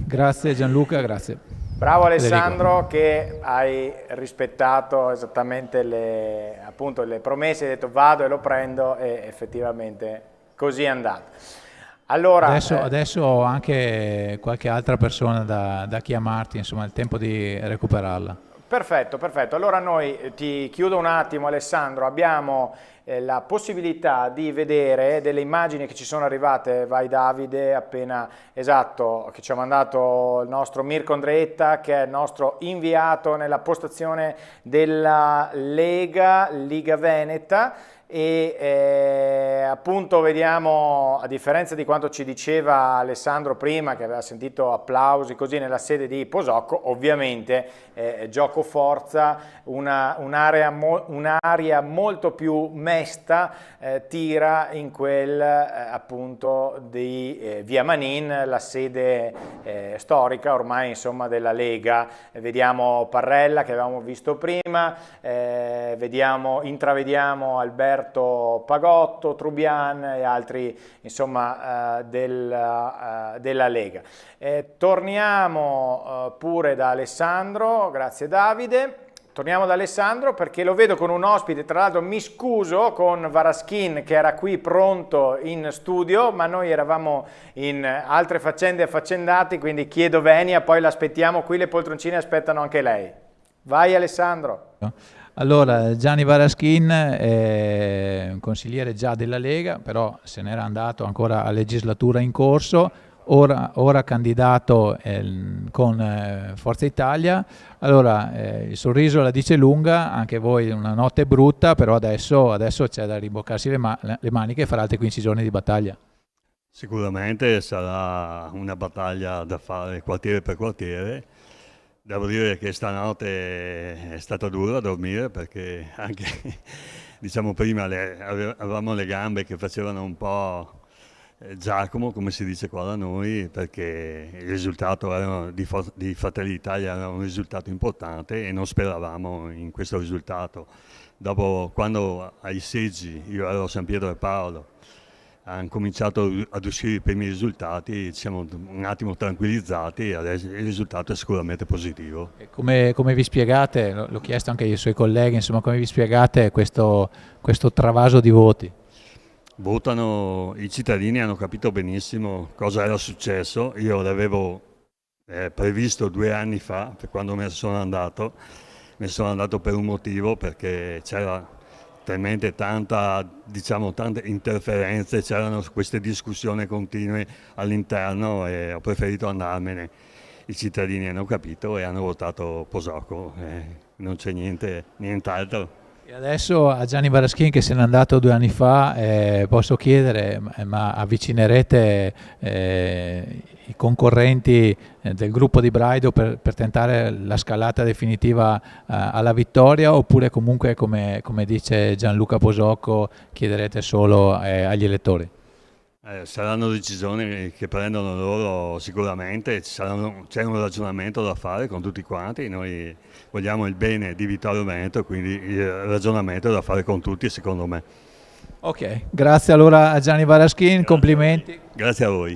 Grazie Gianluca, grazie. Bravo Alessandro che hai rispettato esattamente le promesse, hai detto vado e lo prendo e effettivamente così è andato. Allora, adesso ho anche qualche altra persona da chiamarti, insomma, è il tempo di recuperarla. Perfetto. Allora noi ti chiudo un attimo Alessandro, abbiamo la possibilità di vedere delle immagini che ci sono arrivate, vai Davide, appena esatto, che ci ha mandato il nostro Mirko Andreetta, che è il nostro inviato nella postazione della Liga Veneta. E appunto vediamo, a differenza di quanto ci diceva Alessandro prima, che aveva sentito applausi così nella sede di Posocco, ovviamente gioco forza, un'area molto più mesta tira in quel appunto di Via Manin, la sede storica ormai insomma della Lega. Vediamo Parrella che avevamo visto prima, intravediamo Alberto Pagotto, Trubian e altri insomma della Lega. Torniamo pure da Alessandro, grazie Davide. Torniamo da Alessandro perché lo vedo con un ospite, tra l'altro mi scuso con Varaschin che era qui pronto in studio, ma noi eravamo in altre faccende affaccendati, quindi chiedo venia, poi l'aspettiamo qui, le poltroncine aspettano anche lei. Vai Alessandro. Allora, Gianni Varaschin è un consigliere già della Lega, però se n'era andato ancora a legislatura in corso, ora candidato con Forza Italia. Allora, il sorriso la dice lunga, anche voi una notte brutta, però adesso c'è da rimboccarsi le maniche e fare altri 15 giorni di battaglia. Sicuramente sarà una battaglia da fare quartiere per quartiere. Devo dire che stanotte è stata dura a dormire perché anche diciamo prima avevamo le gambe che facevano un po' Giacomo, come si dice qua da noi, perché il risultato di Fratelli d'Italia era un risultato importante e non speravamo in questo risultato. Dopo, quando ai seggi, io ero a San Pietro e Paolo, hanno cominciato ad uscire i primi risultati, ci siamo un attimo tranquillizzati e adesso il risultato è sicuramente positivo. Come vi spiegate, l'ho chiesto anche ai suoi colleghi, insomma, come vi spiegate questo travaso di voti? I cittadini hanno capito benissimo cosa era successo, io l'avevo previsto 2 anni fa, quando me ne sono andato per un motivo, perché c'era talmente tante interferenze, c'erano queste discussioni continue all'interno e ho preferito andarmene. I cittadini hanno capito e hanno votato Posocco, non c'è nient'altro. E adesso a Gianni Varaschin, che se n'è andato 2 anni fa, posso chiedere, ma avvicinerete i concorrenti del gruppo di Braido per tentare la scalata definitiva alla vittoria, oppure comunque, come dice Gianluca Posocco, chiederete solo agli elettori? Saranno decisioni che prendono loro sicuramente, c'è un ragionamento da fare con tutti quanti, noi vogliamo il bene di Vittorio Veneto, quindi il ragionamento è da fare con tutti, secondo me. Ok, grazie allora a Gianni Varaschin, complimenti. Grazie a voi.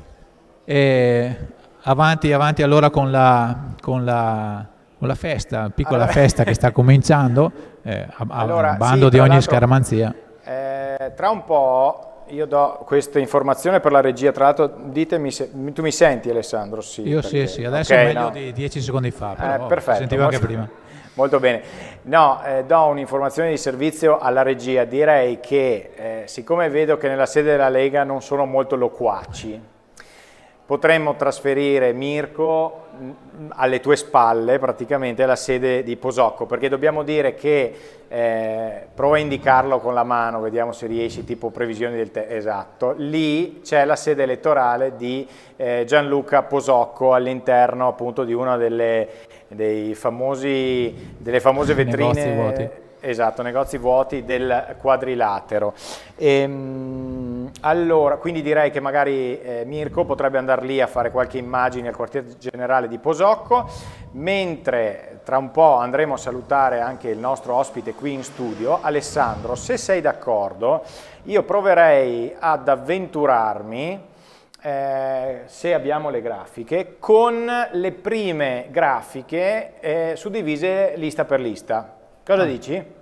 E avanti allora con la festa, piccola festa che sta cominciando, a bando di ogni scaramanzia. Tra un po' io do questa informazione per la regia, tra l'altro ditemi se tu mi senti, Alessandro? Sì, io perché... sì, adesso okay, meglio di 10 secondi fa, però perfetto, sentivo anche prima. Molto bene. No, do un'informazione di servizio alla regia, direi che siccome vedo che nella sede della Lega non sono molto loquaci, potremmo trasferire Mirko alle tue spalle, praticamente alla sede di Posocco, perché dobbiamo dire che, prova a indicarlo con la mano, vediamo se riesci, tipo previsioni del esatto, lì c'è la sede elettorale di Gianluca Posocco all'interno appunto di una delle famose vetrine. Negozi vuoti. Esatto, negozi vuoti del Quadrilatero. Allora, quindi direi che magari Mirko potrebbe andare lì a fare qualche immagine al quartier generale di Posocco, mentre tra un po' andremo a salutare anche il nostro ospite qui in studio. Alessandro, se sei d'accordo, io proverei ad avventurarmi, se abbiamo le grafiche, con le prime grafiche suddivise lista per lista. Cosa dici?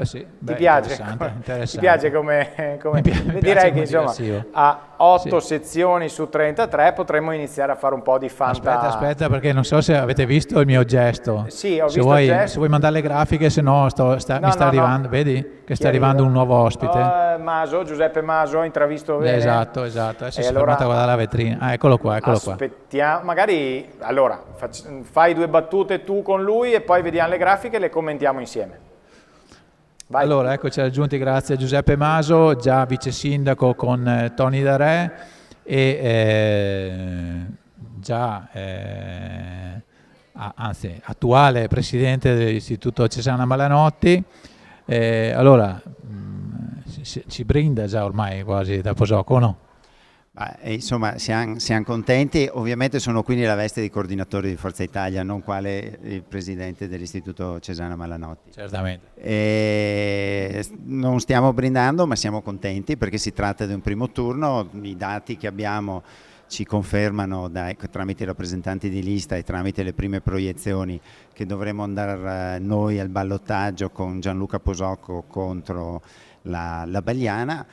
Sì, ti piace? Interessante. Ti piace come piace direi che insomma a 8 sì. sezioni su 33 potremmo iniziare a fare un po' di Aspetta, perché non so se avete visto il mio gesto. Sì, ho visto il gesto. Se vuoi mandare le grafiche, se no mi sta arrivando, vedi che sta arrivando un nuovo ospite. Giuseppe Maso, intravisto bene. Esatto, adesso si è fermato a guardare la vetrina. Eccolo qua. Aspettiamo, magari allora fai 2 battute tu con lui e poi vediamo le grafiche e le commentiamo insieme. Vai. Allora, eccoci raggiunti, grazie a Giuseppe Maso, già vice sindaco con Tony Darè e attuale presidente dell'Istituto Cesana Malanotti. Allora, si brinda già ormai quasi da Posocco, o no? Insomma, siamo contenti. Ovviamente sono qui nella veste di coordinatore di Forza Italia, non quale il presidente dell'Istituto Cesana Malanotti. Certamente. Non stiamo brindando, ma siamo contenti perché si tratta di un primo turno. I dati che abbiamo ci confermano tramite i rappresentanti di lista e tramite le prime proiezioni che dovremo andare noi al ballottaggio con Gianluca Posocco contro la Bagliana.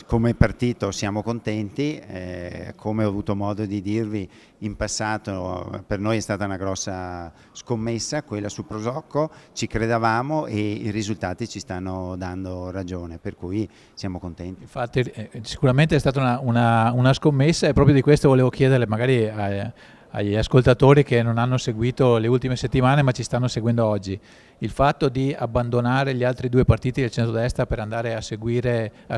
Come partito siamo contenti, come ho avuto modo di dirvi in passato, per noi è stata una grossa scommessa quella su Posocco, ci credevamo e i risultati ci stanno dando ragione, per cui siamo contenti. Infatti sicuramente è stata una scommessa e proprio di questo volevo chiederle magari agli ascoltatori che non hanno seguito le ultime settimane ma ci stanno seguendo oggi. Il fatto di abbandonare gli altri 2 partiti del centrodestra per andare a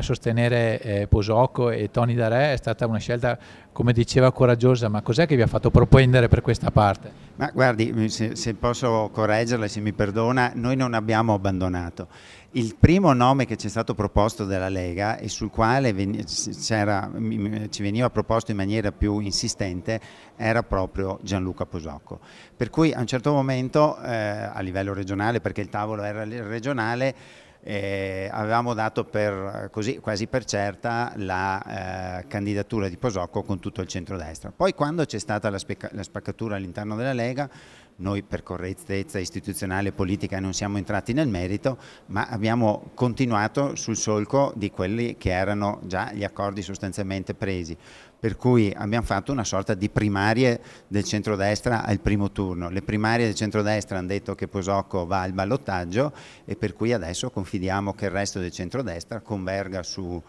sostenere Posocco e Tony Darè è stata una scelta, come diceva, coraggiosa, ma cos'è che vi ha fatto propendere per questa parte? Ma guardi, se posso correggerla, se mi perdona, noi non abbiamo abbandonato. Il primo nome che ci è stato proposto dalla Lega e sul quale ci veniva proposto in maniera più insistente era proprio Gianluca Posocco. Per cui a un certo momento a livello regionale, perché il tavolo era regionale, avevamo dato quasi per certa la candidatura di Posocco con tutto il centrodestra. Poi quando c'è stata la spaccatura all'interno della Lega, noi per correttezza istituzionale e politica non siamo entrati nel merito, ma abbiamo continuato sul solco di quelli che erano già gli accordi sostanzialmente presi. per cui abbiamo fatto una sorta di primarie del centrodestra al primo turno. Le primarie del centrodestra hanno detto che Posocco va al ballottaggio e per cui adesso confidiamo che il resto del centrodestra converga su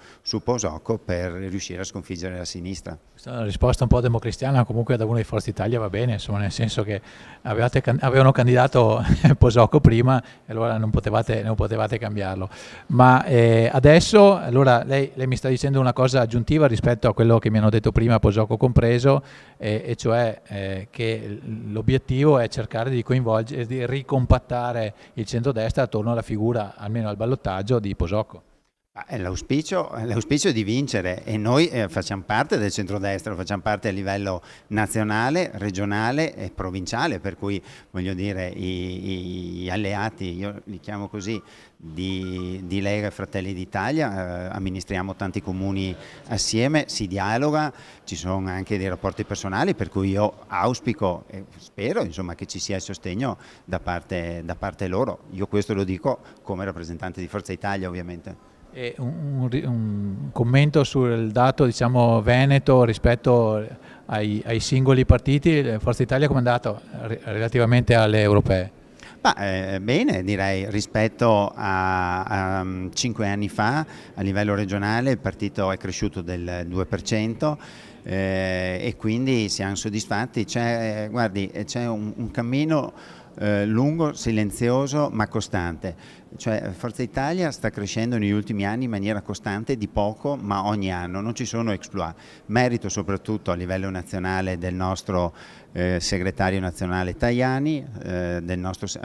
Posocco per riuscire a sconfiggere la sinistra. Questa è una risposta un po' democristiana, comunque da uno di Forza Italia va bene, insomma, nel senso che avevano candidato Posocco prima e allora non potevate cambiarlo. Ma adesso, allora lei mi sta dicendo una cosa aggiuntiva rispetto a quello che mi hanno detto prima, Posocco compreso, e cioè che l'obiettivo è cercare di coinvolgere, di ricompattare il centrodestra attorno alla figura, almeno al ballottaggio, di Posocco. L'auspicio è di vincere e noi facciamo parte del centrodestra, facciamo parte a livello nazionale, regionale e provinciale, per cui voglio dire gli alleati, io li chiamo così, di Lega e Fratelli d'Italia, amministriamo tanti comuni assieme, si dialoga, ci sono anche dei rapporti personali, per cui io auspico e spero insomma che ci sia il sostegno da parte loro. Io questo lo dico come rappresentante di Forza Italia, ovviamente. E un commento sul dato, diciamo, veneto rispetto ai singoli partiti. Forza Italia come è andato relativamente alle europee? Bene, direi, rispetto a 5 anni fa a livello regionale il partito è cresciuto del 2%. E quindi siamo soddisfatti. Guardi, c'è un cammino lungo, silenzioso ma costante. Cioè Forza Italia sta crescendo negli ultimi anni in maniera costante, di poco ma ogni anno, non ci sono exploit. Merito soprattutto a livello nazionale del nostro segretario nazionale Tajani, a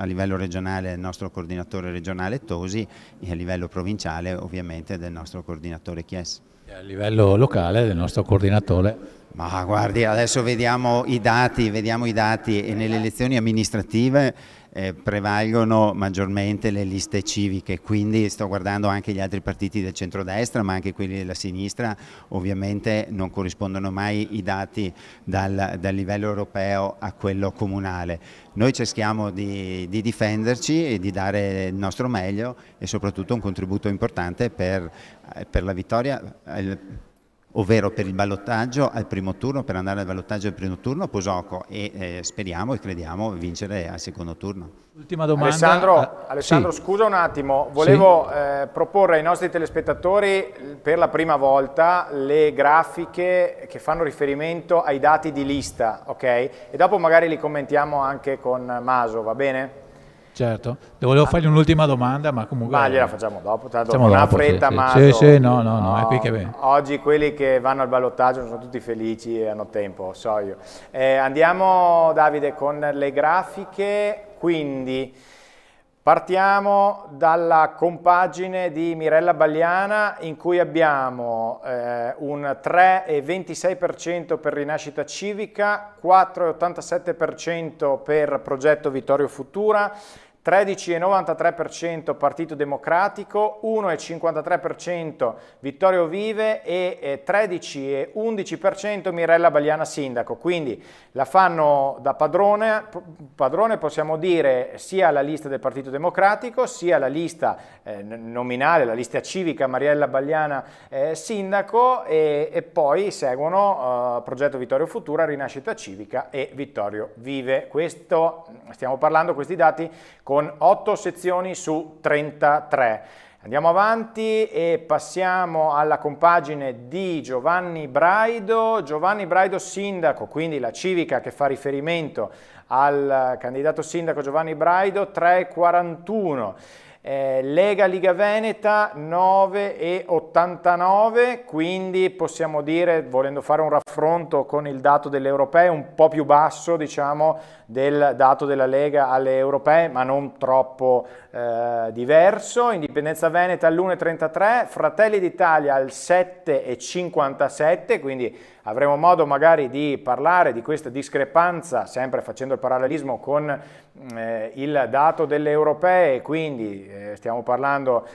livello regionale del nostro coordinatore regionale Tosi e a livello provinciale ovviamente del nostro coordinatore Chies. A livello locale del nostro coordinatore. Ma guardi, adesso vediamo i dati e nelle elezioni amministrative prevalgono maggiormente le liste civiche, quindi sto guardando anche gli altri partiti del centrodestra ma anche quelli della sinistra, ovviamente non corrispondono mai i dati dal livello europeo a quello comunale. Noi cerchiamo di difenderci e di dare il nostro meglio e soprattutto un contributo importante per la vittoria, ovvero per il ballottaggio al primo turno, per andare al ballottaggio al primo turno Posocco e speriamo e crediamo vincere al secondo turno. Ultima domanda. Alessandro, sì. Scusa un attimo, volevo proporre ai nostri telespettatori per la prima volta le grafiche che fanno riferimento ai dati di lista, ok? E dopo magari li commentiamo anche con Maso, va bene? Certo, volevo fargli un'ultima domanda, ma comunque... Ma gliela facciamo dopo, tanto non ha fretta, sì, Maso. Sì, no, è qui che... Oggi quelli che vanno al ballottaggio sono tutti felici e hanno tempo, so io. Andiamo, Davide, con le grafiche, quindi partiamo dalla compagine di Mirella Bagliana in cui abbiamo un 3,26% per Rinascita Civica, 4,87% per Progetto Vittorio Futura, 13,93% Partito Democratico, 1,53% Vittorio Vive e 13,11% Mirella Bagliana Sindaco. Quindi la fanno da padrone, possiamo dire, sia la lista del Partito Democratico, sia la lista nominale, la lista civica Mirella Bagliana Sindaco e poi seguono Progetto Vittorio Futura, Rinascita Civica e Vittorio Vive. Questo, stiamo parlando, questi dati con 8 sezioni su 33. Andiamo avanti e passiamo alla compagine di Giovanni Braido. Giovanni Braido Sindaco, quindi la civica che fa riferimento al candidato sindaco Giovanni Braido, 3,41. Lega Liga Veneta 9,89, quindi possiamo dire, volendo fare un raffronto con il dato delle europee, un po' più basso, diciamo, del dato della Lega alle europee, ma non troppo diverso. Indipendenza Veneta all'1,33, Fratelli d'Italia al 7,57, quindi avremo modo magari di parlare di questa discrepanza, sempre facendo il parallelismo con il dato delle europee, quindi stiamo parlando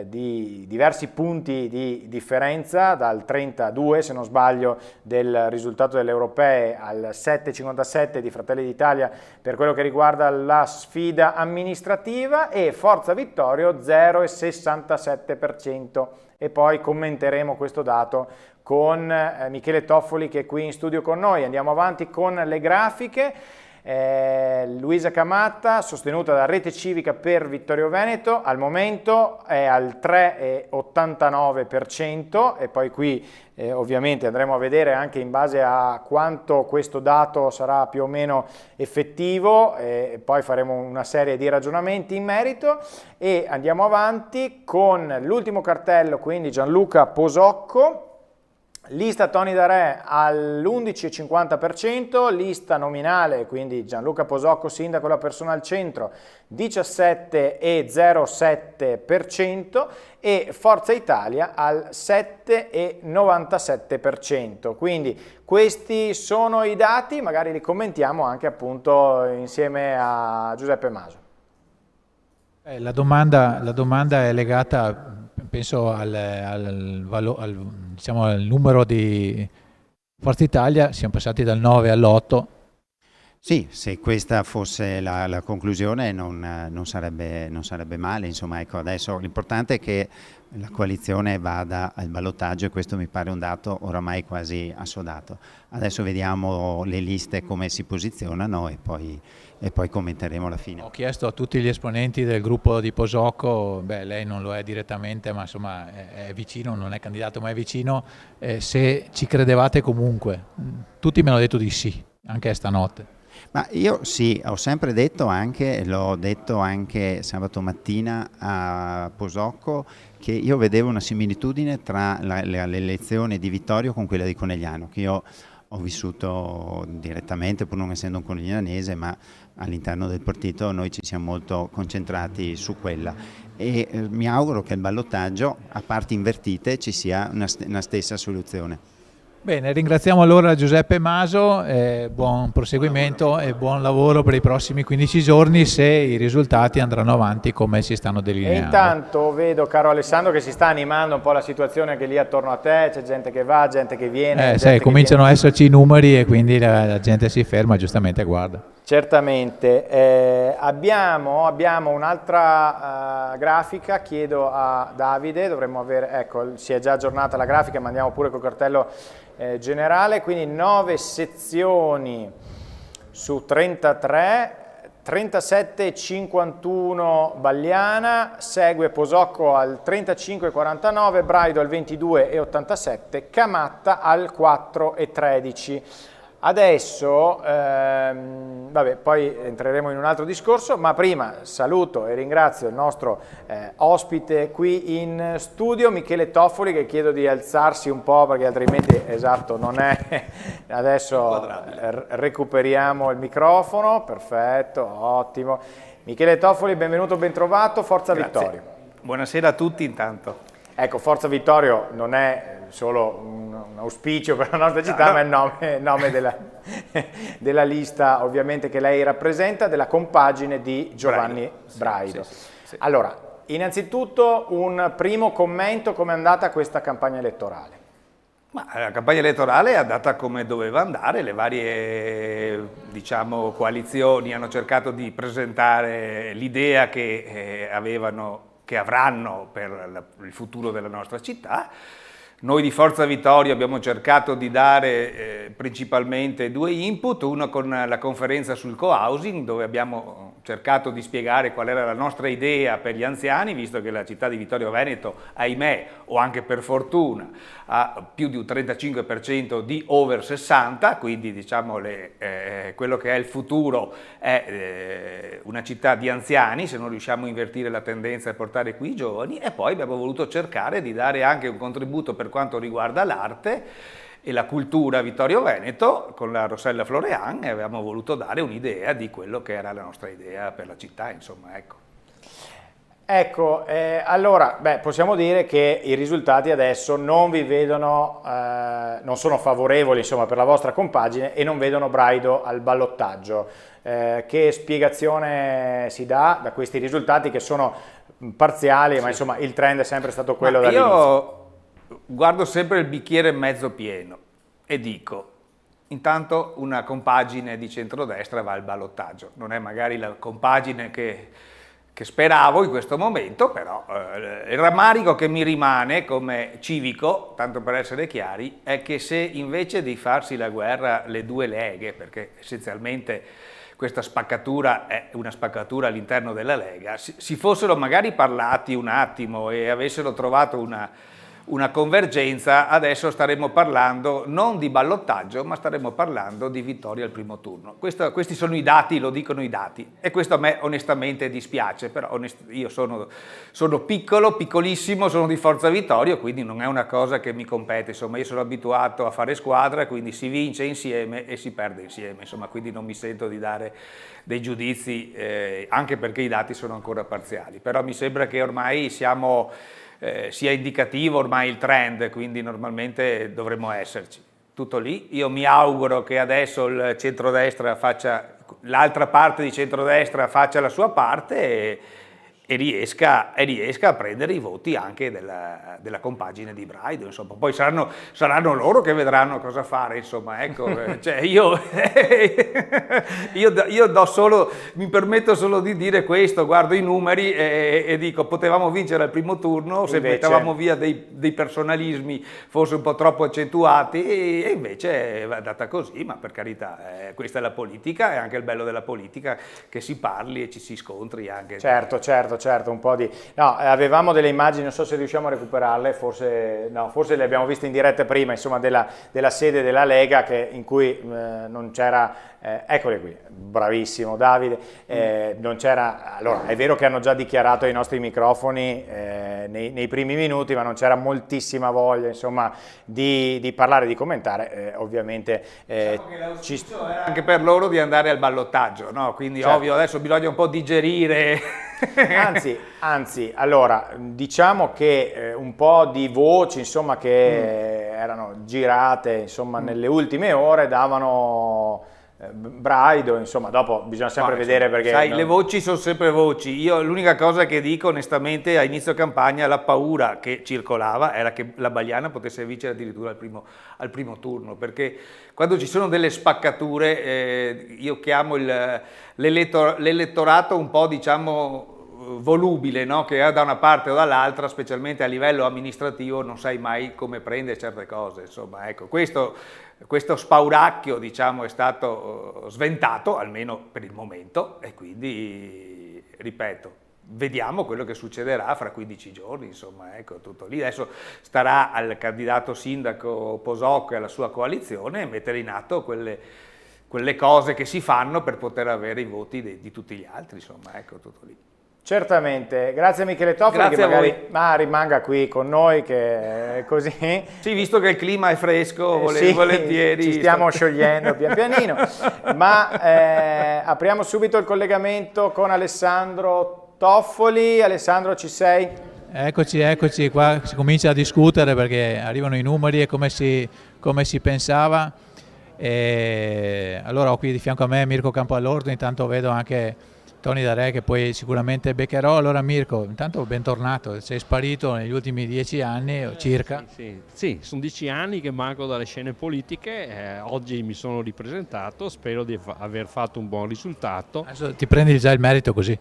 di diversi punti di differenza, dal 32 se non sbaglio del risultato delle europee al 7,57 di Fratelli d'Italia per quello che riguarda la sfida amministrativa, e Forza Vittorio 0,67%. E poi commenteremo questo dato con Michele Toffoli che è qui in studio con noi. Andiamo avanti con le grafiche. Luisa Camatta, sostenuta da Rete Civica per Vittorio Veneto, al momento è al 3,89% e poi qui ovviamente andremo a vedere anche in base a quanto questo dato sarà più o meno effettivo e poi faremo una serie di ragionamenti in merito e andiamo avanti con l'ultimo cartello, quindi Gianluca Posocco. Lista Tony Darè all'11,50%, lista nominale, quindi Gianluca Posocco, sindaco la persona al centro, 17,07% e Forza Italia al 7,97%. Quindi questi sono i dati, magari li commentiamo anche appunto insieme a Giuseppe Maso. La domanda è legata, penso, al numero di Forza Italia. Siamo passati dal 9 all'8. Sì, se questa fosse la conclusione non sarebbe male, insomma, ecco, adesso l'importante è che la coalizione vada al ballottaggio e questo mi pare un dato oramai quasi assodato. Adesso vediamo le liste come si posizionano e poi commenteremo la fine. Ho chiesto a tutti gli esponenti del gruppo di Posocco, lei non lo è direttamente, ma insomma è vicino, non è candidato ma è vicino, se ci credevate comunque. Tutti mi hanno detto di sì, anche stanotte. Ma io sì, ho sempre detto anche, l'ho detto anche sabato mattina a Posocco, che io vedevo una similitudine tra l'elezione di Vittorio con quella di Conegliano, che io ho vissuto direttamente, pur non essendo un coneglianese, ma all'interno del partito noi ci siamo molto concentrati su quella e mi auguro che al ballottaggio, a parti invertite, ci sia una stessa soluzione. Bene, ringraziamo allora Giuseppe Maso, buon proseguimento e buon lavoro per i prossimi 15 giorni se i risultati andranno avanti come si stanno delineando. E intanto vedo, caro Alessandro, che si sta animando un po' la situazione anche lì attorno a te, c'è gente che va, gente che viene. Cominciano a esserci i numeri e quindi la gente si ferma e giustamente guarda. Certamente, abbiamo un'altra grafica, chiedo a Davide, dovremmo avere, ecco, si è già aggiornata la grafica, ma andiamo pure col cartello generale, quindi 9 sezioni su 33, 37,51 Bagliana, segue Posocco al 35,49, Braido al 22,87, Camatta al 4,13. Adesso, poi entreremo in un altro discorso, ma prima saluto e ringrazio il nostro ospite qui in studio, Michele Toffoli, che chiedo di alzarsi un po' perché altrimenti, esatto, non è... Adesso recuperiamo il microfono, perfetto, ottimo. Michele Toffoli, benvenuto, ben trovato, Forza Grazie. Vittorio. Buonasera a tutti intanto. Ecco, Forza Vittorio non è solo un auspicio per la nostra città, ma è il nome della lista ovviamente che lei rappresenta, della compagine di Giovanni Braido. Sì. Allora, innanzitutto un primo commento, come è andata questa campagna elettorale? Ma la campagna elettorale è andata come doveva andare, le varie coalizioni hanno cercato di presentare l'idea che avranno per il futuro della nostra città. Noi di Forza Vittorio abbiamo cercato di dare principalmente due input, uno con la conferenza sul co-housing, dove abbiamo cercato di spiegare qual era la nostra idea per gli anziani, visto che la città di Vittorio Veneto, ahimè, o anche per fortuna, ha più di un 35% di over 60, quindi quello che è il futuro è una città di anziani, se non riusciamo a invertire la tendenza e portare qui i giovani, e poi abbiamo voluto cercare di dare anche un contributo per quanto riguarda l'arte e la cultura a Vittorio Veneto con la Rossella Florean, e avevamo voluto dare un'idea di quello che era la nostra idea per la città, insomma, ecco. Ecco, allora, possiamo dire che i risultati adesso non vi vedono, non sono favorevoli, insomma, per la vostra compagine e non vedono Braido al ballottaggio. Che spiegazione si dà da questi risultati che sono parziali, ma insomma il trend è sempre stato quello dall'inizio? Io guardo sempre il bicchiere mezzo pieno e dico, intanto una compagine di centrodestra va al ballottaggio, non è magari la compagine che che speravo in questo momento, però il rammarico che mi rimane come civico, tanto per essere chiari, è che se invece di farsi la guerra le due leghe, perché essenzialmente questa spaccatura è una spaccatura all'interno della Lega, si fossero magari parlati un attimo e avessero trovato una convergenza, adesso staremmo parlando non di ballottaggio, ma staremmo parlando di vittoria al primo turno. Questi sono i dati, lo dicono i dati, e questo a me onestamente dispiace, però io sono piccolissimo, sono di Forza Vittorio, quindi non è una cosa che mi compete, insomma io sono abituato a fare squadra, quindi si vince insieme e si perde insieme, insomma, quindi non mi sento di dare dei giudizi, anche perché i dati sono ancora parziali, però mi sembra che ormai sia indicativo ormai il trend, quindi normalmente dovremmo esserci. Tutto lì. Io mi auguro che adesso il centrodestra l'altra parte di centrodestra faccia la sua parte e riesca a prendere i voti anche della compagine di Braido, insomma. Poi saranno loro che vedranno cosa fare, insomma, ecco. Cioè io mi permetto solo di dire questo, guardo i numeri e dico potevamo vincere al primo turno se mettevamo via dei personalismi forse un po' troppo accentuati, e invece è andata così, ma per carità, questa è la politica, è anche il bello della politica che si parli e ci si scontri anche. Certo, un po' di... No, avevamo delle immagini, non so se riusciamo a recuperarle, forse le abbiamo viste in diretta prima, insomma, della sede della Lega in cui non c'era... eccole qui, bravissimo Davide, non c'era... Allora, è vero che hanno già dichiarato ai nostri microfoni nei primi minuti, ma non c'era moltissima voglia, insomma, di parlare, di commentare, ovviamente... Diciamo era anche per loro di andare al ballottaggio, no? Quindi certo. Ovvio, adesso bisogna un po' digerire... Anzi, allora, diciamo che un po' di voci, insomma, che erano girate, insomma, nelle ultime ore davano Braido, insomma, dopo bisogna sempre vedere perché... Sai, le voci sono sempre voci. Io l'unica cosa che dico onestamente a inizio campagna, la paura che circolava era che la Bagliana potesse vincere addirittura al primo turno, perché quando ci sono delle spaccature, io chiamo l'elettorato un po', diciamo, volubile, no? Che è da una parte o dall'altra, specialmente a livello amministrativo, non sai mai come prendere certe cose, insomma, ecco, questo spauracchio, diciamo, è stato sventato, almeno per il momento, e quindi, ripeto, vediamo quello che succederà fra 15 giorni, insomma, ecco, tutto lì. Adesso starà al candidato sindaco Posocco e alla sua coalizione mettere in atto quelle cose che si fanno per poter avere i voti di tutti gli altri, insomma, ecco, tutto lì. Certamente, grazie Michele Toffoli, grazie che magari rimanga qui con noi, che è così. Sì, visto che il clima è fresco, volentieri. Ci stiamo sciogliendo pian pianino, ma apriamo subito il collegamento con Alessandro Toffoli. Alessandro, ci sei? Eccoci, qua si comincia a discutere perché arrivano i numeri e come si pensava. Allora ho qui di fianco a me Mirko Campoallordo, intanto vedo anche Tony D'Are che poi sicuramente beccherò. Allora Mirko, intanto bentornato, sei sparito negli ultimi 10 anni circa. Sì, sono 10 anni che manco dalle scene politiche, oggi mi sono ripresentato, spero di aver fatto un buon risultato. Adesso ti prendi già il merito così?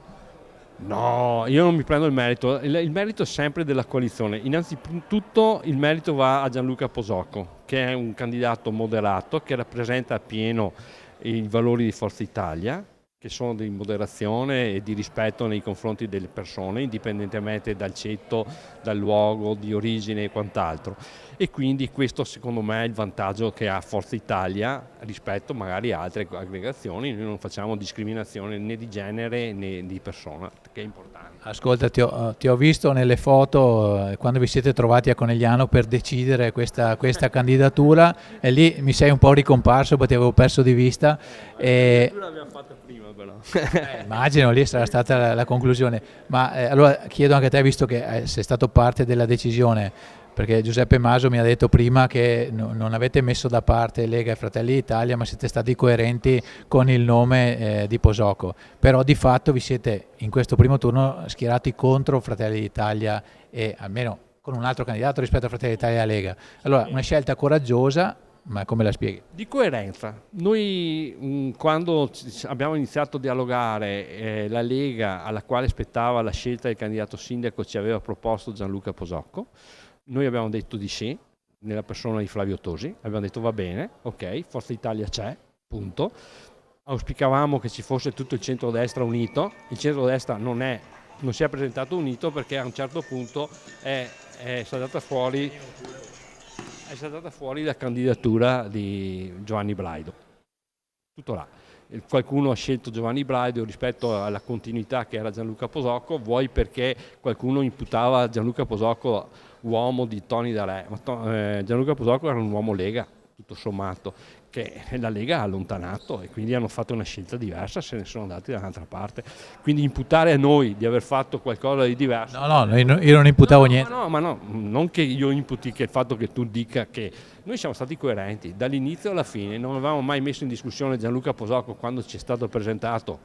No, io non mi prendo il merito è sempre della coalizione. Innanzitutto il merito va a Gianluca Posocco, che è un candidato moderato, che rappresenta appieno i valori di Forza Italia, che sono di moderazione e di rispetto nei confronti delle persone, indipendentemente dal ceto, dal luogo di origine e quant'altro. E quindi questo secondo me è il vantaggio che ha Forza Italia rispetto magari a altre aggregazioni. Noi non facciamo discriminazione né di genere né di persona, che è importante. Ascolta, ti ho visto nelle foto quando vi siete trovati a Conegliano per decidere questa candidatura, e lì mi sei un po' ricomparso perché ti avevo perso di vista. L'abbiamo fatta prima però. Immagino, lì sarà stata la conclusione. Ma allora chiedo anche a te, visto che sei stato parte della decisione, perché Giuseppe Maso mi ha detto prima che non avete messo da parte Lega e Fratelli d'Italia, ma siete stati coerenti con il nome di Posocco, però di fatto vi siete in questo primo turno schierati contro Fratelli d'Italia e almeno con un altro candidato rispetto a Fratelli d'Italia e Lega. Allora, una scelta coraggiosa, ma come la spieghi? Di coerenza. Noi quando abbiamo iniziato a dialogare, la Lega, alla quale spettava la scelta del candidato sindaco, ci aveva proposto Gianluca Posocco, noi abbiamo detto di sì, nella persona di Flavio Tosi, abbiamo detto va bene, ok, Forza Italia c'è, punto. Auspicavamo che ci fosse tutto il centrodestra unito, il centrodestra non si è presentato unito perché a un certo punto è saltata fuori la candidatura di Giovanni Braido. Tutto là. Qualcuno ha scelto Giovanni Braido rispetto alla continuità che era Gianluca Posocco, vuoi perché qualcuno imputava Gianluca Posocco uomo di Toni da Re, ma Gianluca Posocco era un uomo Lega, tutto sommato, che la Lega ha allontanato e quindi hanno fatto una scelta diversa, se ne sono andati da un'altra parte. Quindi imputare a noi di aver fatto qualcosa di diverso... No, io non imputavo niente. Ma no, non che io imputi che il fatto che tu dica che... Noi siamo stati coerenti, dall'inizio alla fine, non avevamo mai messo in discussione Gianluca Posocco quando ci è stato presentato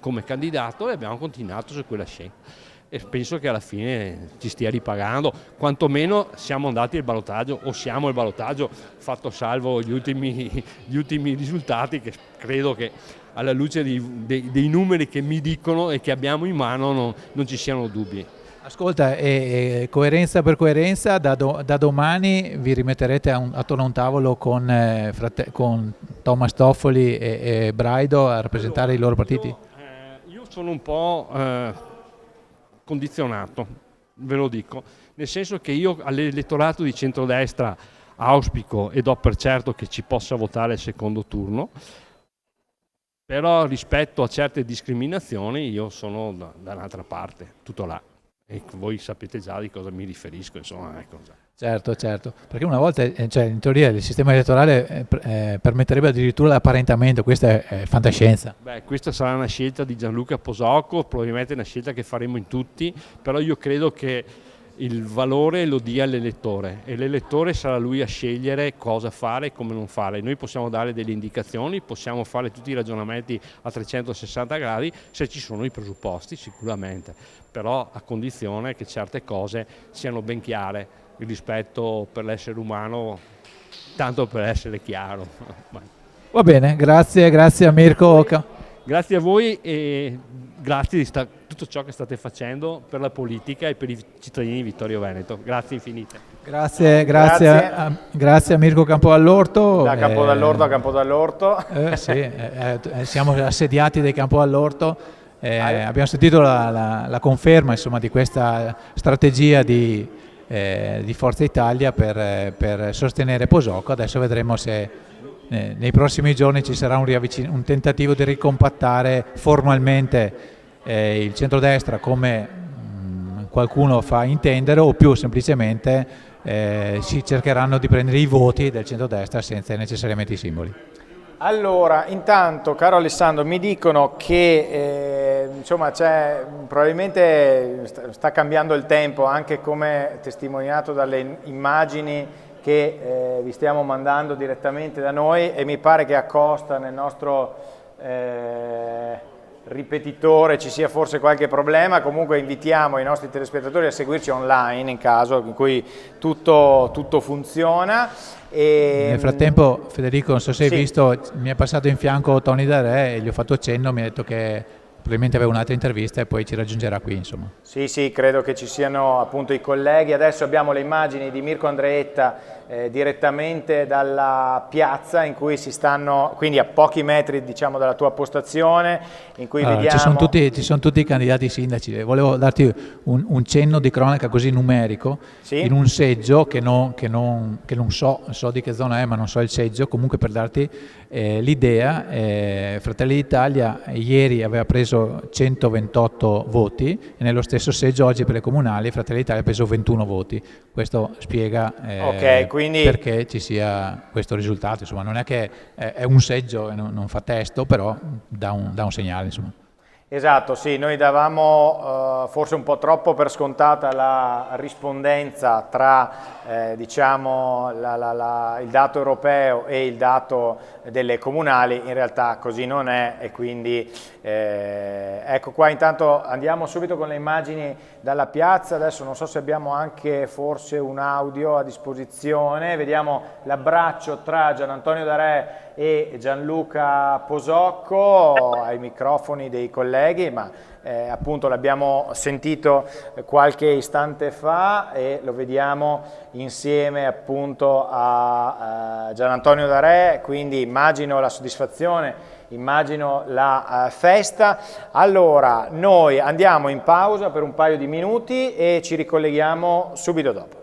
come candidato e abbiamo continuato su quella scelta. E penso che alla fine ci stia ripagando, quantomeno siamo andati al ballottaggio o siamo al ballottaggio, fatto salvo gli ultimi risultati che credo che alla luce dei numeri che mi dicono e che abbiamo in mano non ci siano dubbi. Ascolta, coerenza per coerenza, da domani vi rimetterete attorno a un tavolo con Thomas Toffoli e Braido a rappresentare i loro partiti? Io sono un po' condizionato, ve lo dico, nel senso che io all'elettorato di centrodestra auspico e do per certo che ci possa votare il secondo turno, però rispetto a certe discriminazioni io sono da un'altra parte, tutto là, e voi sapete già di cosa mi riferisco, insomma, ecco. Certo, perché una volta, in teoria il sistema elettorale permetterebbe addirittura l'apparentamento, questa è fantascienza. Beh, questa sarà una scelta di Gianluca Posocco, probabilmente una scelta che faremo in tutti, però io credo che il valore lo dia l'elettore e l'elettore sarà lui a scegliere cosa fare e come non fare. Noi possiamo dare delle indicazioni, possiamo fare tutti i ragionamenti a 360 gradi se ci sono i presupposti sicuramente, però a condizione che certe cose siano ben chiare. Il rispetto per l'essere umano, tanto per essere chiaro. Va bene, grazie a Mirko. Grazie a voi e grazie di tutto ciò che state facendo per la politica e per i cittadini di Vittorio Veneto. Grazie infinite. Grazie a Mirko Campoallorto. Da Campodallorto a Campodallorto. Sì, siamo assediati dai Campoallorto. Abbiamo sentito la conferma, insomma, di questa strategia di Forza Italia per sostenere Posocco. Adesso vedremo se nei prossimi giorni ci sarà un tentativo di ricompattare formalmente il centrodestra come qualcuno fa intendere, o più semplicemente si cercheranno di prendere i voti del centrodestra senza necessariamente i simboli. Allora, intanto, caro Alessandro, mi dicono che insomma probabilmente sta cambiando il tempo, anche come testimoniato dalle immagini che vi stiamo mandando direttamente da noi, e mi pare che a Costa, nel nostro ripetitore, ci sia forse qualche problema. Comunque invitiamo i nostri telespettatori a seguirci online in caso in cui tutto funziona. Nel frattempo, Federico, non so se hai visto, mi è passato in fianco Toni da Re e gli ho fatto cenno, mi ha detto che probabilmente aveva un'altra intervista e poi ci raggiungerà qui, insomma. Sì, credo che ci siano appunto i colleghi. Adesso abbiamo le immagini di Mirko Andreetta direttamente dalla piazza in cui si stanno, quindi a pochi metri, diciamo, dalla tua postazione, in cui vediamo... Ci sono tutti i candidati sindaci. Volevo darti un cenno di cronaca così numerico, in un seggio che non so di che zona è, ma non so il seggio, comunque per darti l'idea, Fratelli d'Italia ieri aveva preso 128 voti e nello stesso seggio oggi per le comunali Fratelli d'Italia ha preso 21 voti. Questo spiega perché ci sia questo risultato. Insomma, non è che è un seggio e non fa testo, però dà un segnale, insomma. Esatto, sì, noi davamo forse un po' troppo per scontata la rispondenza tra diciamo, il dato europeo e il dato delle comunali, in realtà così non è, e quindi ecco qua. Intanto andiamo subito con le immagini dalla piazza. Adesso non so se abbiamo anche forse un audio a disposizione. Vediamo l'abbraccio tra Gian Antonio Darè e Gianluca Posocco ai microfoni dei colleghi, ma appunto l'abbiamo sentito qualche istante fa e lo vediamo insieme appunto a Gian Antonio Darè, quindi immagino la soddisfazione, immagino la festa. Allora noi andiamo in pausa per un paio di minuti e ci ricolleghiamo subito dopo.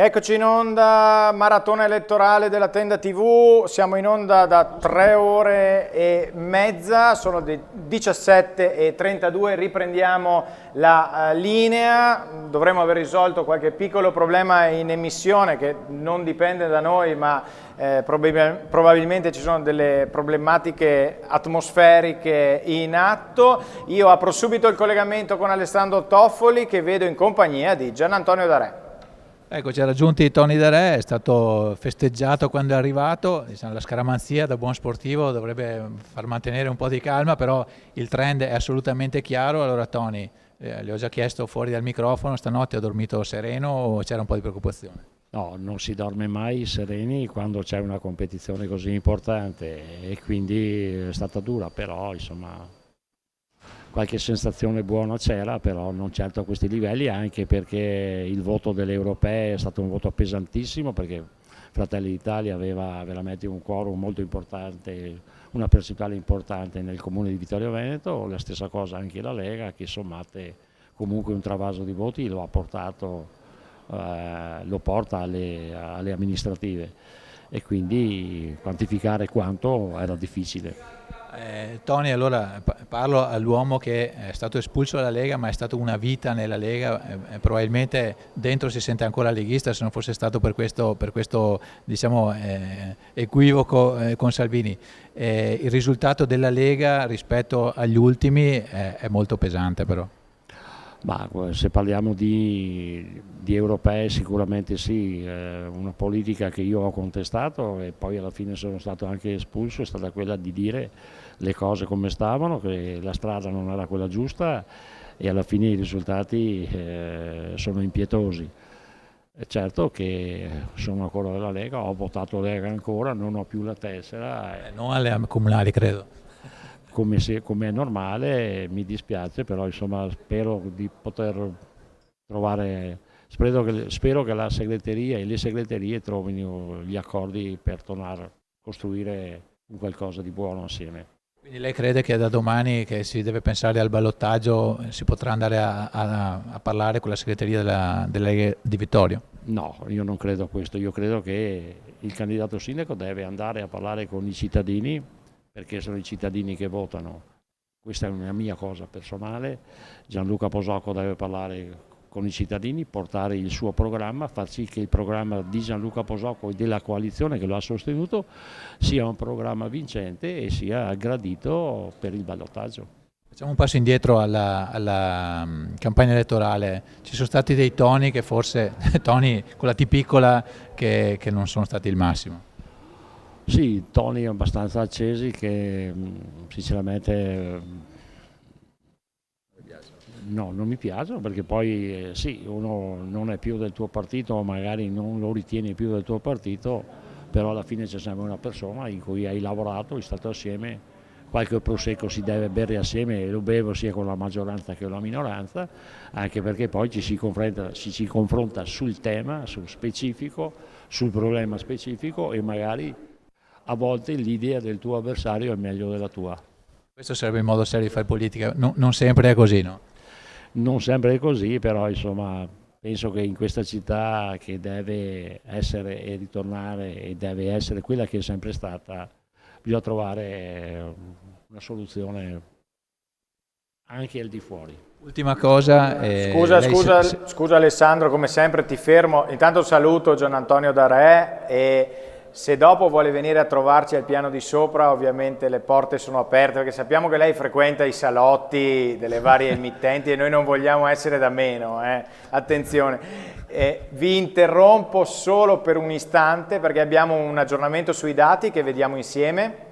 eccoci in onda, maratona elettorale della Tenda TV, siamo in onda da 3 ore e mezza, sono le 17:32, riprendiamo la linea, dovremmo aver risolto qualche piccolo problema in emissione che non dipende da noi, ma probabilmente ci sono delle problematiche atmosferiche in atto. Io apro subito il collegamento con Alessandro Toffoli, che vedo in compagnia di Gianantonio Darè. Ecco, ci ha raggiunti Tony Darè, è stato festeggiato quando è arrivato, diciamo, la scaramanzia da buon sportivo dovrebbe far mantenere un po' di calma, però il trend è assolutamente chiaro. Allora Tony, le ho già chiesto fuori dal microfono, stanotte ha dormito sereno o c'era un po' di preoccupazione? No, non si dorme mai sereni quando c'è una competizione così importante e quindi è stata dura, però insomma qualche sensazione buona c'era, però non certo a questi livelli, anche perché il voto delle europee è stato un voto pesantissimo, perché Fratelli d'Italia aveva veramente un quorum molto importante, una percentuale importante nel comune di Vittorio Veneto, la stessa cosa anche la Lega, che sommate comunque un travaso di voti lo ha portato, lo porta alle amministrative, e quindi quantificare quanto era difficile. Tony, allora parlo all'uomo che è stato espulso dalla Lega, ma è stato una vita nella Lega, probabilmente dentro si sente ancora leghista, se non fosse stato per questo diciamo, equivoco con Salvini. Il risultato della Lega rispetto agli ultimi è molto pesante, però. Ma se parliamo di europee sicuramente sì, una politica che io ho contestato e poi alla fine sono stato anche espulso è stata quella di dire le cose come stavano, che la strada non era quella giusta e alla fine i risultati sono impietosi. Certo che sono ancora della Lega, ho votato Lega ancora, non ho più la tessera. Non alle comunali, credo. Come è normale, mi dispiace, però insomma spero di poter trovare, spero che la segreteria e le segreterie trovino gli accordi per tornare a costruire un qualcosa di buono assieme. Quindi lei crede che da domani, che si deve pensare al ballottaggio, si potrà andare a parlare con la segreteria della Lega di Vittorio? No, io non credo a questo, io credo che il candidato sindaco deve andare a parlare con i cittadini, perché sono i cittadini che votano. Questa è una mia cosa personale. Gianluca Posocco deve parlare con i cittadini, portare il suo programma, far sì che il programma di Gianluca Posocco e della coalizione che lo ha sostenuto sia un programma vincente e sia gradito per il ballottaggio. Facciamo un passo indietro alla campagna elettorale. Ci sono stati dei toni che forse, toni con la T piccola, che non sono stati il massimo. Sì, toni abbastanza accesi che sinceramente no, non mi piacciono, perché poi sì, uno non è più del tuo partito o magari non lo ritieni più del tuo partito, però alla fine c'è sempre una persona in cui hai lavorato, hai stato assieme, qualche prosecco si deve bere assieme e lo bevo sia con la maggioranza che con la minoranza, anche perché poi ci si confronta sul tema, sul specifico, sul problema specifico e magari a volte l'idea del tuo avversario è meglio della tua. Questo sarebbe il modo serio di fare politica, non sempre è così, no? Non sempre è così, però insomma penso che in questa città che deve essere e ritornare e deve essere quella che è sempre stata, bisogna trovare una soluzione anche al di fuori. Ultima cosa. Scusa Alessandro, come sempre ti fermo. Intanto saluto Gianantonio Darè e se dopo vuole venire a trovarci al piano di sopra, ovviamente le porte sono aperte, perché sappiamo che lei frequenta i salotti delle varie emittenti e noi non vogliamo essere da meno, attenzione. Vi interrompo solo per un istante perché abbiamo un aggiornamento sui dati che vediamo insieme.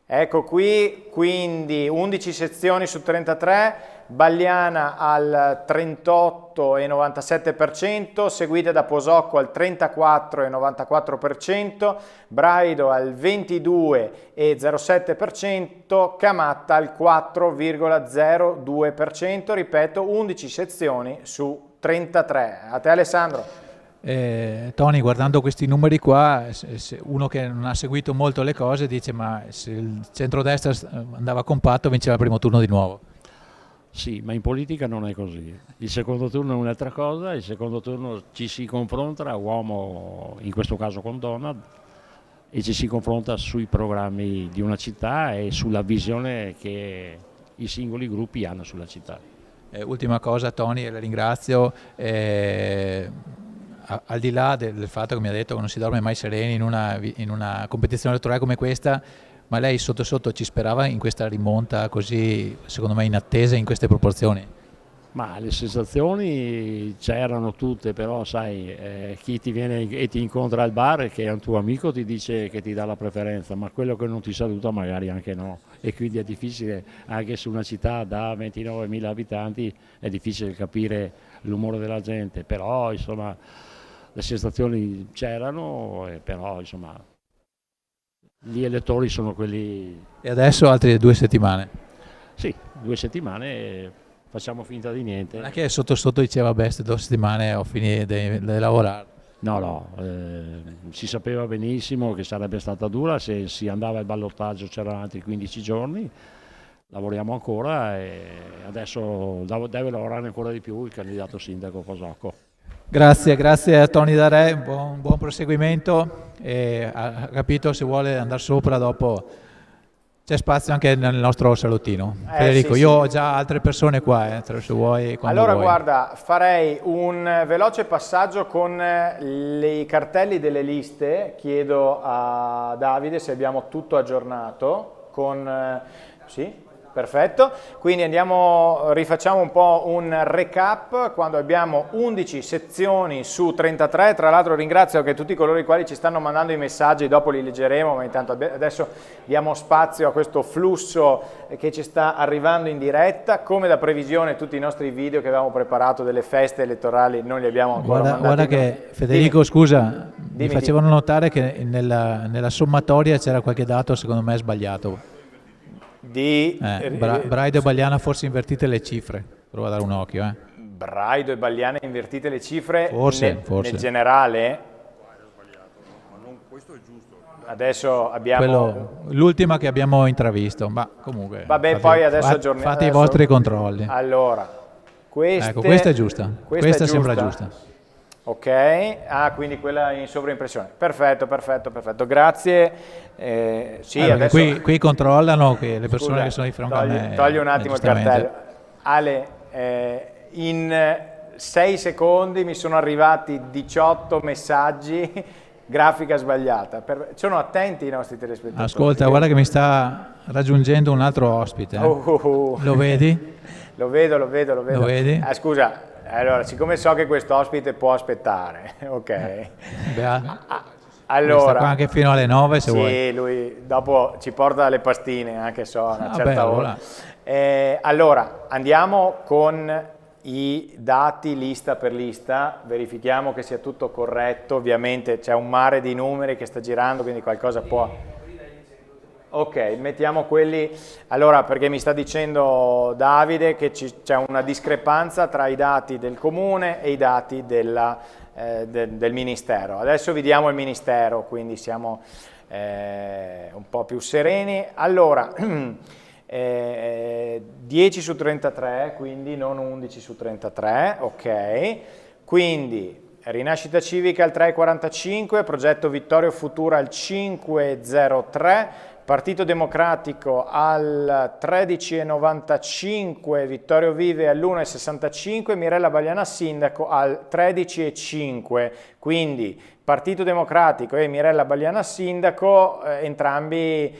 Ecco qui, quindi 11 sezioni su 33, Bagliana al 38,97%, seguita da Posocco al 34,94%, Braido al 22,07%, Camatta al 4,02%, ripeto 11 sezioni su 33. A te Alessandro. Tony, guardando questi numeri qua, uno che non ha seguito molto le cose dice: ma se il centrodestra andava compatto vinceva il primo turno di nuovo. Sì, ma in politica non è così. Il secondo turno è un'altra cosa, il secondo turno ci si confronta uomo, in questo caso con donna, e ci si confronta sui programmi di una città e sulla visione che i singoli gruppi hanno sulla città. Ultima cosa, Tony, e la ringrazio. Al di là del fatto che mi ha detto che non si dorme mai sereni in una competizione elettorale come questa, ma lei sotto sotto ci sperava in questa rimonta così, secondo me, inattesa in queste proporzioni? Ma le sensazioni c'erano tutte, però sai, chi ti viene e ti incontra al bar, che è un tuo amico, ti dice che ti dà la preferenza, ma quello che non ti saluta magari anche no. E quindi è difficile, anche su una città da 29.000 abitanti, è difficile capire l'umore della gente, però insomma le sensazioni c'erano, però insomma gli elettori sono quelli... E adesso altre 2 settimane? Sì, 2 settimane, facciamo finta di niente. Non è che sotto sotto diceva, beh, 2 settimane ho finito di lavorare. No, si sapeva benissimo che sarebbe stata dura, se si andava al ballottaggio c'erano altri 15 giorni, lavoriamo ancora e adesso deve lavorare ancora di più il candidato sindaco Posocco. Grazie a Tony Darè, buon proseguimento, e ha capito, se vuole andare sopra dopo c'è spazio anche nel nostro salottino. Federico, sì, io sì. ho già altre persone qua, se vuoi. Allora vuoi. guarda, farei un veloce passaggio con i cartelli delle liste, chiedo a Davide se abbiamo tutto aggiornato con... sì? Perfetto, quindi rifacciamo un po' un recap quando abbiamo 11 sezioni su 33, tra l'altro ringrazio anche tutti coloro i quali ci stanno mandando i messaggi, dopo li leggeremo, ma intanto adesso diamo spazio a questo flusso che ci sta arrivando in diretta, come da previsione tutti i nostri video che avevamo preparato delle feste elettorali non li abbiamo ancora mandati. Guarda che Federico, scusa, mi facevano notare che nella sommatoria c'era qualche dato secondo me sbagliato. Braido e Bagliana forse invertite le cifre, prova a dare un occhio. Braido e Bagliana invertite le cifre forse. Nel generale? Ma non, questo è giusto. Adesso abbiamo... L'ultima che abbiamo intravisto, ma comunque... Vabbè, poi adesso aggiorniamo. Fate i vostri controlli. Allora, ecco, questa è giusta, questa sembra giusta. Ok, quindi quella in sovraimpressione. Perfetto, grazie. Sì, adesso... qui controllano che le persone che sono di fronte a me... Togli un attimo il cartello. Ale, in 6 secondi mi sono arrivati 18 messaggi, grafica sbagliata. Sono attenti i nostri telespettatori. Ascolta, guarda che mi sta raggiungendo un altro ospite. Lo vedi? Lo vedo. Lo vedi? Scusa. Allora, siccome so che questo ospite può aspettare, ok. Allora, qua anche fino alle 9 se vuoi. Sì, lui dopo ci porta le pastine, anche so, a una certa ora. Allora. Allora, andiamo con i dati lista per lista, verifichiamo che sia tutto corretto, ovviamente c'è un mare di numeri che sta girando, quindi qualcosa può... Ok, mettiamo quelli, allora perché mi sta dicendo Davide che c'è una discrepanza tra i dati del comune e i dati del Ministero. Adesso vediamo il Ministero, quindi siamo un po' più sereni. Allora, 10 su 33, quindi non 11 su 33, ok. Quindi Rinascita Civica al 3,45, Progetto Vittorio Futura al 5,03, Partito Democratico al 13,95, Vittorio Vive all'1,65, Mirella Bagliana Sindaco al 13,5. Quindi Partito Democratico e Mirella Bagliana Sindaco entrambi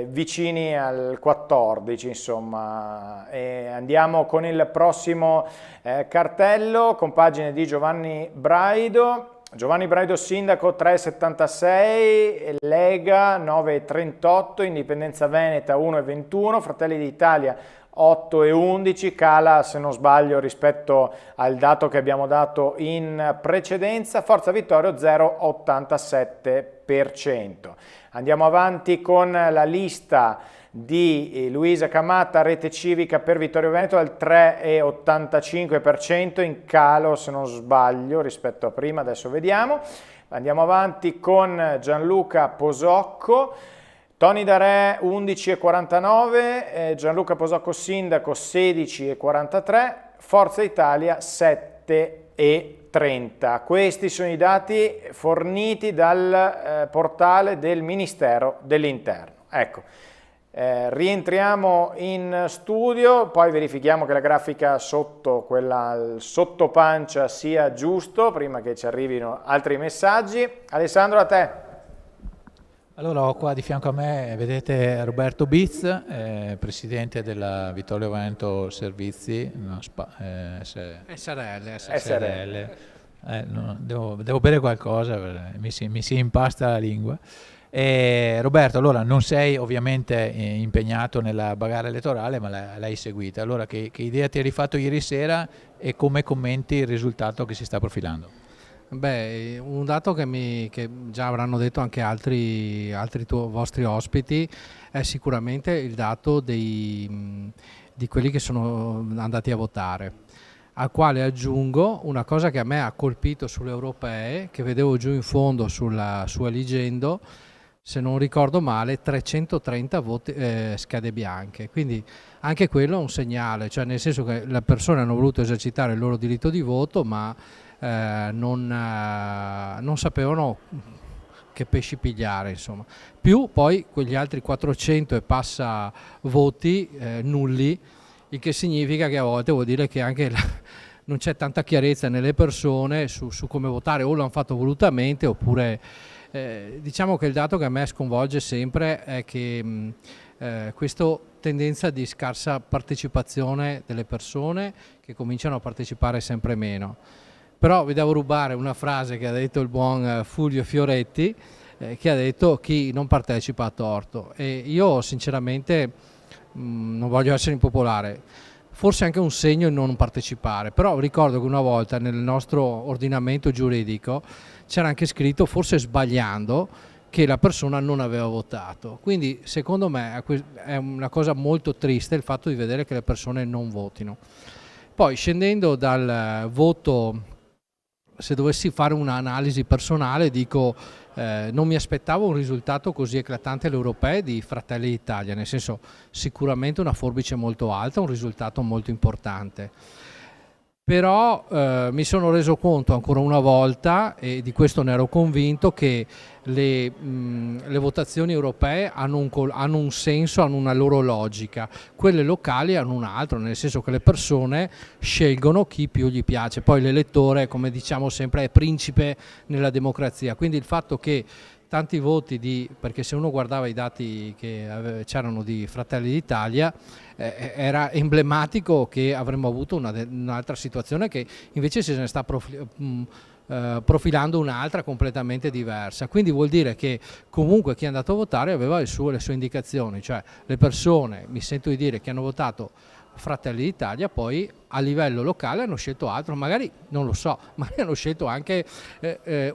vicini al 14, insomma. Andiamo con il prossimo cartello, compagine di Giovanni Braido. Giovanni Braido Sindaco 3,76, Lega 9,38, Indipendenza Veneta 1,21, Fratelli d'Italia 8,11, cala se non sbaglio rispetto al dato che abbiamo dato in precedenza, Forza Vittorio 0,87%. Andiamo avanti con la lista di Luisa Camatta, Rete Civica per Vittorio Veneto al 3,85%, in calo se non sbaglio rispetto a prima, adesso vediamo. Andiamo avanti con Gianluca Posocco, Tony Darè 11,49, Gianluca Posocco sindaco 16,43, Forza Italia 7,30. Questi sono i dati forniti dal portale del Ministero dell'Interno. Ecco, rientriamo in studio, poi verifichiamo che la grafica sotto, quella al sottopancia, sia giusto prima che ci arrivino altri messaggi. Alessandro, a te. Allora, ho qua di fianco a me, vedete, Roberto Biz, presidente della Vittorio Veneto Servizi, no, SRL. No, devo bere qualcosa, mi si impasta la lingua. Roberto, allora non sei ovviamente impegnato nella bagarra elettorale, ma l'hai seguita. Allora, che idea ti eri fatto ieri sera e come commenti il risultato che si sta profilando? Beh, un dato che già avranno detto anche altri vostri ospiti è sicuramente il dato di quelli che sono andati a votare, al quale aggiungo una cosa che a me ha colpito sulle europee, che vedevo giù in fondo sulla sua Eligendo, se non ricordo male, 330 schede bianche, quindi anche quello è un segnale, cioè nel senso che le persone hanno voluto esercitare il loro diritto di voto, ma non sapevano che pesci pigliare, insomma. Più poi quegli altri 400 e passa voti nulli, il che significa che a volte vuol dire che anche non c'è tanta chiarezza nelle persone su come votare, o lo hanno fatto volutamente oppure diciamo che il dato che a me sconvolge sempre è che questa tendenza di scarsa partecipazione delle persone che cominciano a partecipare sempre meno. Però vi devo rubare una frase che ha detto il buon Fulvio Fioretti, che ha detto: chi non partecipa ha torto. E io sinceramente non voglio essere impopolare, forse anche un segno il non partecipare, però ricordo che una volta nel nostro ordinamento giuridico c'era anche scritto, forse sbagliando, che la persona non aveva votato. Quindi secondo me è una cosa molto triste il fatto di vedere che le persone non votino. Poi scendendo dal voto, se dovessi fare un'analisi personale, dico non mi aspettavo un risultato così eclatante alle europee di Fratelli d'Italia, nel senso sicuramente una forbice molto alta, un risultato molto importante. Però mi sono reso conto ancora una volta, e di questo ne ero convinto, che le votazioni europee hanno un senso, hanno una loro logica, quelle locali hanno un altro, nel senso che le persone scelgono chi più gli piace, poi l'elettore, come diciamo sempre, è principe nella democrazia, quindi il fatto che tanti voti perché se uno guardava i dati che c'erano di Fratelli d'Italia era emblematico che avremmo avuto un'altra situazione, che invece se ne sta profilando un'altra completamente diversa. Quindi vuol dire che comunque chi è andato a votare aveva le sue indicazioni, cioè le persone, mi sento di dire, che hanno votato Fratelli d'Italia poi a livello locale hanno scelto altro, magari non lo so, magari hanno scelto anche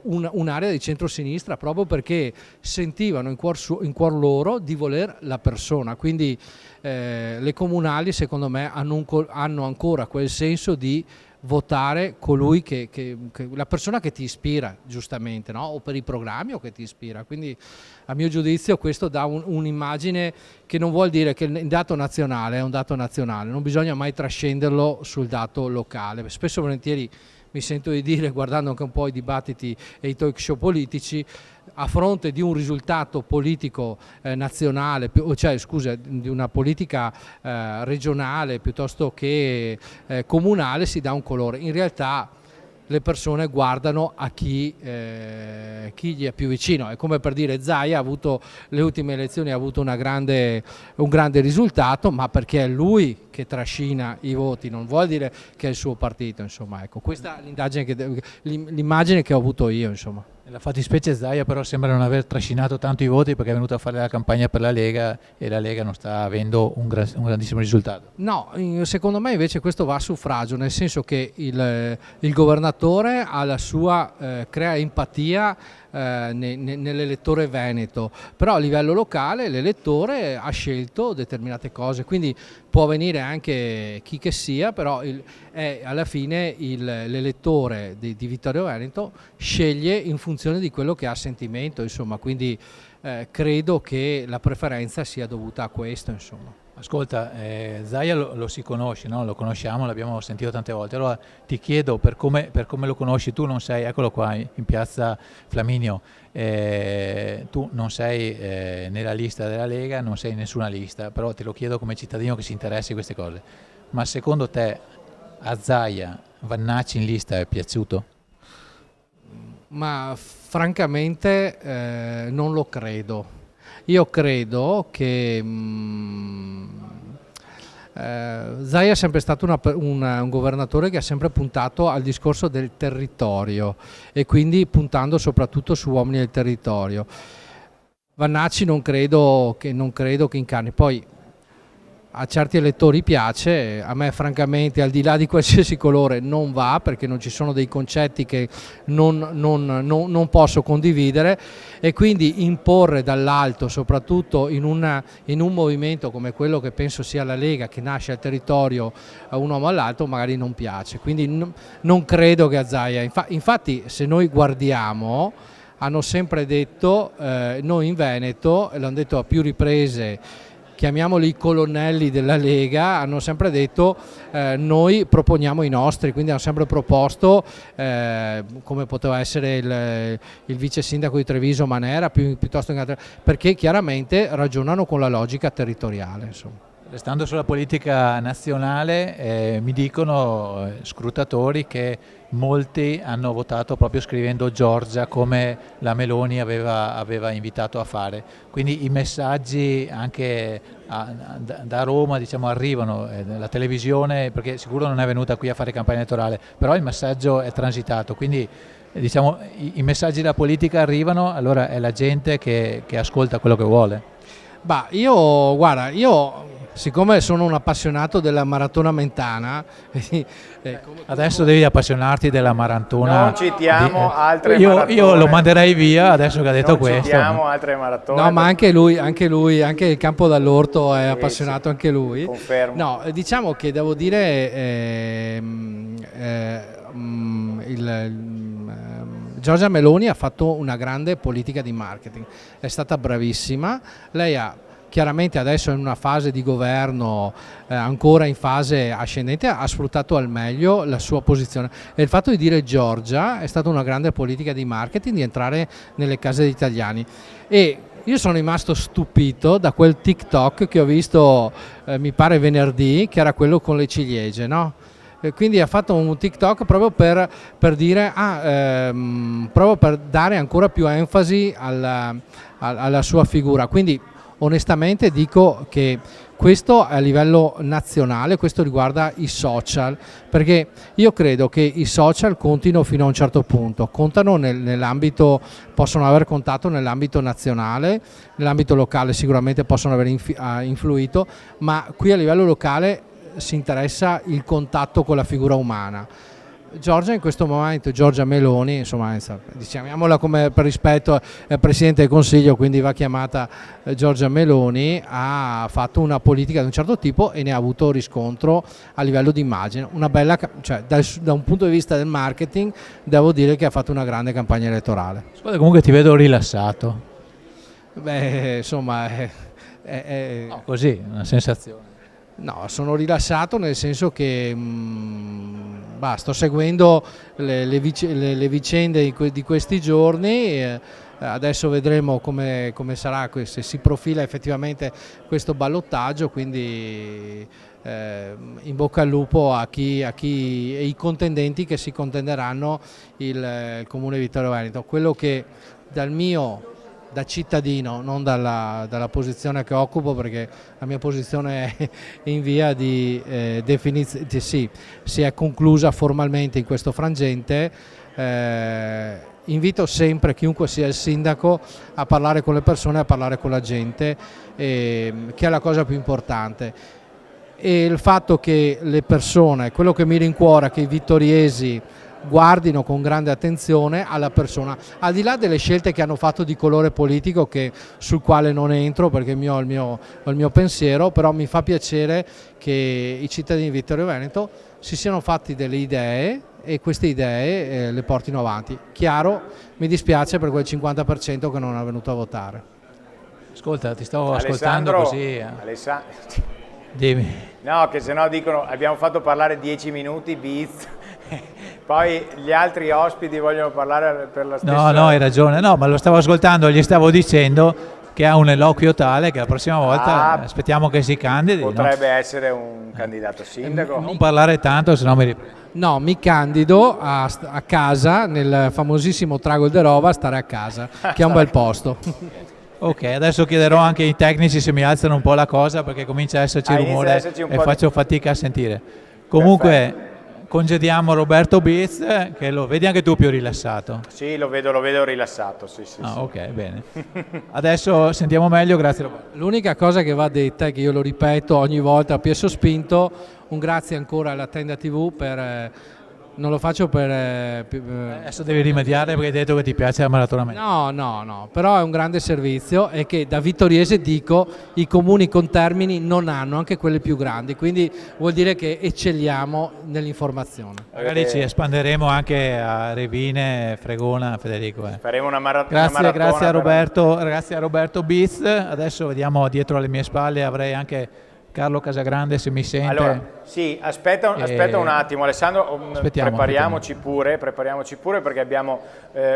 un'area di centrosinistra proprio perché sentivano in cuor loro di voler la persona. Quindi le comunali secondo me hanno ancora quel senso di votare colui la persona che ti ispira, giustamente, no? O per i programmi o che ti ispira. Quindi a mio giudizio questo dà un'immagine che non vuol dire che il dato nazionale è un dato nazionale, non bisogna mai trascenderlo sul dato locale. Spesso e volentieri mi sento di dire, guardando anche un po' i dibattiti e i talk show politici, a fronte di un risultato politico nazionale, cioè scusa, di una politica regionale piuttosto che comunale, si dà un colore. In realtà le persone guardano a chi gli è più vicino. È come per dire, Zaia ha avuto le ultime elezioni, ha avuto un grande risultato, ma perché è lui che trascina i voti, non vuol dire che è il suo partito, insomma. Ecco, questa è l'immagine che ho avuto io, insomma. Nella fattispecie Zaia però sembra non aver trascinato tanto i voti, perché è venuto a fare la campagna per la Lega e la Lega non sta avendo un grandissimo risultato. No, secondo me invece questo va a suffragio, nel senso che il governatore ha la sua, crea empatia nell'elettore veneto, però a livello locale l'elettore ha scelto determinate cose, quindi può venire anche chi che sia, però alla fine l'elettore di Vittorio Veneto sceglie in funzione di quello che ha sentimento, insomma, quindi credo che la preferenza sia dovuta a questo, insomma. Ascolta, Zaia lo si conosce, no? Lo conosciamo, l'abbiamo sentito tante volte. Allora ti chiedo, per come lo conosci, tu non sei, eccolo qua in piazza Flaminio, tu non sei nella lista della Lega, non sei in nessuna lista, però te lo chiedo come cittadino che si interessa di queste cose. Ma secondo te a Zaia Vannacci in lista è piaciuto? Ma francamente non lo credo. Io credo che Zaia è sempre stato un governatore che ha sempre puntato al discorso del territorio e quindi puntando soprattutto su uomini del territorio. Vannacci non credo che incarni. Poi a certi elettori piace, a me francamente al di là di qualsiasi colore non va, perché non ci sono dei concetti che non posso condividere, e quindi imporre dall'alto, soprattutto in un movimento come quello che penso sia la Lega, che nasce al territorio a un uomo all'alto, magari non piace, quindi non credo che a Zaia, infatti se noi guardiamo, hanno sempre detto, noi in Veneto, e l'hanno detto a più riprese, chiamiamoli i colonnelli della Lega, hanno sempre detto noi proponiamo i nostri, quindi hanno sempre proposto, come poteva essere il vice sindaco di Treviso Manera, piuttosto che perché chiaramente ragionano con la logica territoriale, insomma. Restando sulla politica nazionale, mi dicono scrutatori che molti hanno votato proprio scrivendo Giorgia come la Meloni aveva invitato a fare. Quindi i messaggi anche da Roma, diciamo, arrivano, la televisione, perché sicuro non è venuta qui a fare campagna elettorale, però il messaggio è transitato, quindi diciamo i messaggi della politica arrivano, allora è la gente che ascolta quello che vuole. Bah, io siccome sono un appassionato della maratona mentana, adesso devi appassionarti della maratona. Non citiamo altre maratone. Io lo manderei via adesso che ha detto non questo. Non citiamo altre maratone. No, ma anche lui, anche il Campo dall'Orto è appassionato, anche lui. Confermo. No, diciamo che devo dire Giorgia Meloni ha fatto una grande politica di marketing, è stata bravissima, lei ha chiaramente adesso in una fase di governo ancora in fase ascendente, ha sfruttato al meglio la sua posizione e il fatto di dire Giorgia è stata una grande politica di marketing, di entrare nelle case degli italiani. E io sono rimasto stupito da quel TikTok che ho visto mi pare venerdì, che era quello con le ciliegie, no? Quindi ha fatto un TikTok proprio per dire, proprio per dare ancora più enfasi alla sua figura. Quindi onestamente dico che questo a livello nazionale, questo riguarda i social, perché io credo che i social contino fino a un certo punto, contano nell'ambito, possono aver contato nell'ambito nazionale, nell'ambito locale sicuramente possono aver influito, ma qui a livello locale si interessa il contatto con la figura umana. Giorgia in questo momento, Giorgia Meloni, insomma, diciamola come per rispetto al Presidente del Consiglio, quindi va chiamata Giorgia Meloni, ha fatto una politica di un certo tipo e ne ha avuto riscontro a livello di immagine, una bella, cioè da un punto di vista del marketing devo dire che ha fatto una grande campagna elettorale. Scusa, comunque ti vedo rilassato. Beh, insomma, no, così, una sensazione. No, sono rilassato nel senso che sto seguendo le vicende di questi giorni, adesso vedremo come sarà, se si profila effettivamente questo ballottaggio, quindi in bocca al lupo a i contendenti che si contenderanno il Comune di Vittorio Veneto. Quello che da cittadino, non dalla posizione che occupo, perché la mia posizione è in via di definizione, sì, si è conclusa formalmente in questo frangente. Invito sempre chiunque sia il sindaco a parlare con le persone, a parlare con la gente, che è la cosa più importante. E il fatto che le persone, quello che mi rincuora, che i vittoriesi guardino con grande attenzione alla persona, al di là delle scelte che hanno fatto di colore politico, sul quale non entro perché ho il mio pensiero, però mi fa piacere che i cittadini di Vittorio Veneto si siano fatti delle idee e queste idee le portino avanti. Chiaro, mi dispiace per quel 50% che non è venuto a votare. Ascolta, ti stavo ascoltando così. Dimmi. No, che sennò dicono abbiamo fatto parlare 10 minuti, Biz, poi gli altri ospiti vogliono parlare per la stessa... No, hai ragione, no, ma lo stavo ascoltando, gli stavo dicendo che ha un eloquio tale che la prossima volta aspettiamo che si candidi. Potrebbe essere un candidato sindaco. Non parlare tanto, se no mi riprendo. No, mi candido a casa nel famosissimo Trago de Rova, a stare a casa, che è un bel posto. Ok, adesso chiederò anche ai tecnici se mi alzano un po' la cosa perché comincia a esserci rumore e faccio fatica a sentire. Comunque congediamo Roberto Biz, che lo vedi anche tu più rilassato. Sì, lo vedo rilassato, sì. Ok, bene. Adesso sentiamo meglio, grazie Roberto. L'unica cosa che va detta è che io lo ripeto ogni volta a piè sospinto, un grazie ancora alla Tenda TV per... non lo faccio per... Adesso devi rimediare perché hai detto che ti piace la maratona. No, però è un grande servizio e che da vittoriese dico i comuni con termini non hanno, anche quelli più grandi, quindi vuol dire che eccelliamo nell'informazione. Magari ci espanderemo anche a Revine, Fregona, Federico. Faremo una maratona. Grazie a Roberto Biz. Adesso vediamo dietro alle mie spalle, avrei anche Carlo Casagrande se mi sente. Allora, sì, aspetta un attimo Alessandro, prepariamoci pure perché abbiamo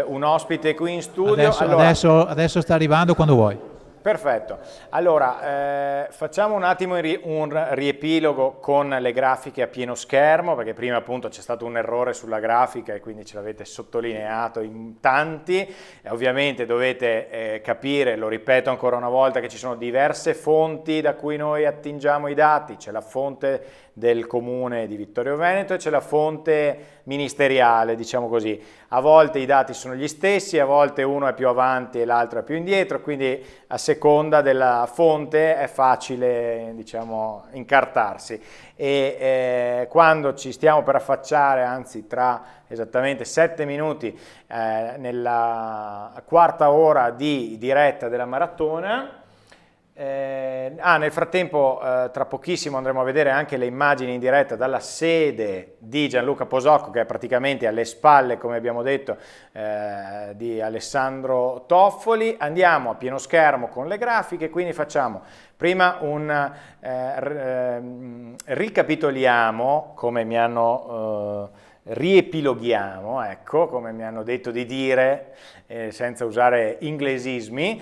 un ospite qui in studio. Adesso sta arrivando quando vuoi. Perfetto, allora facciamo un attimo un riepilogo con le grafiche a pieno schermo, perché prima appunto c'è stato un errore sulla grafica e quindi ce l'avete sottolineato in tanti, e ovviamente dovete capire, lo ripeto ancora una volta, che ci sono diverse fonti da cui noi attingiamo i dati, c'è la fonte del comune di Vittorio Veneto e c'è la fonte ministeriale, diciamo così. A volte i dati sono gli stessi, a volte uno è più avanti e l'altro è più indietro, quindi a seconda della fonte è facile, diciamo, incartarsi. E quando ci stiamo per affacciare, anzi tra esattamente 7 minuti, nella quarta ora di diretta della maratona, nel frattempo tra pochissimo andremo a vedere anche le immagini in diretta dalla sede di Gianluca Posocco, che è praticamente alle spalle, come abbiamo detto, di Alessandro Toffoli. Andiamo a pieno schermo con le grafiche, quindi facciamo prima ricapitoliamo, come mi hanno riepiloghiamo, ecco, come mi hanno detto di dire, senza usare inglesismi.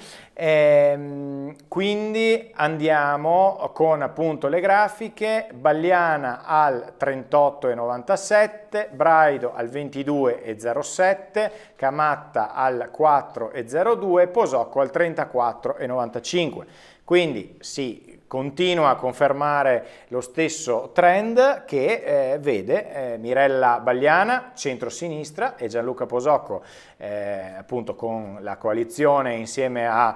Quindi andiamo con appunto le grafiche: Bagliana al 38,97, Braido al 22,07, Camatta al 4,02, Posocco al 34,95. Quindi sì, continua a confermare lo stesso trend che vede Mirella Bagliana centro-sinistra e Gianluca Posocco appunto con la coalizione insieme a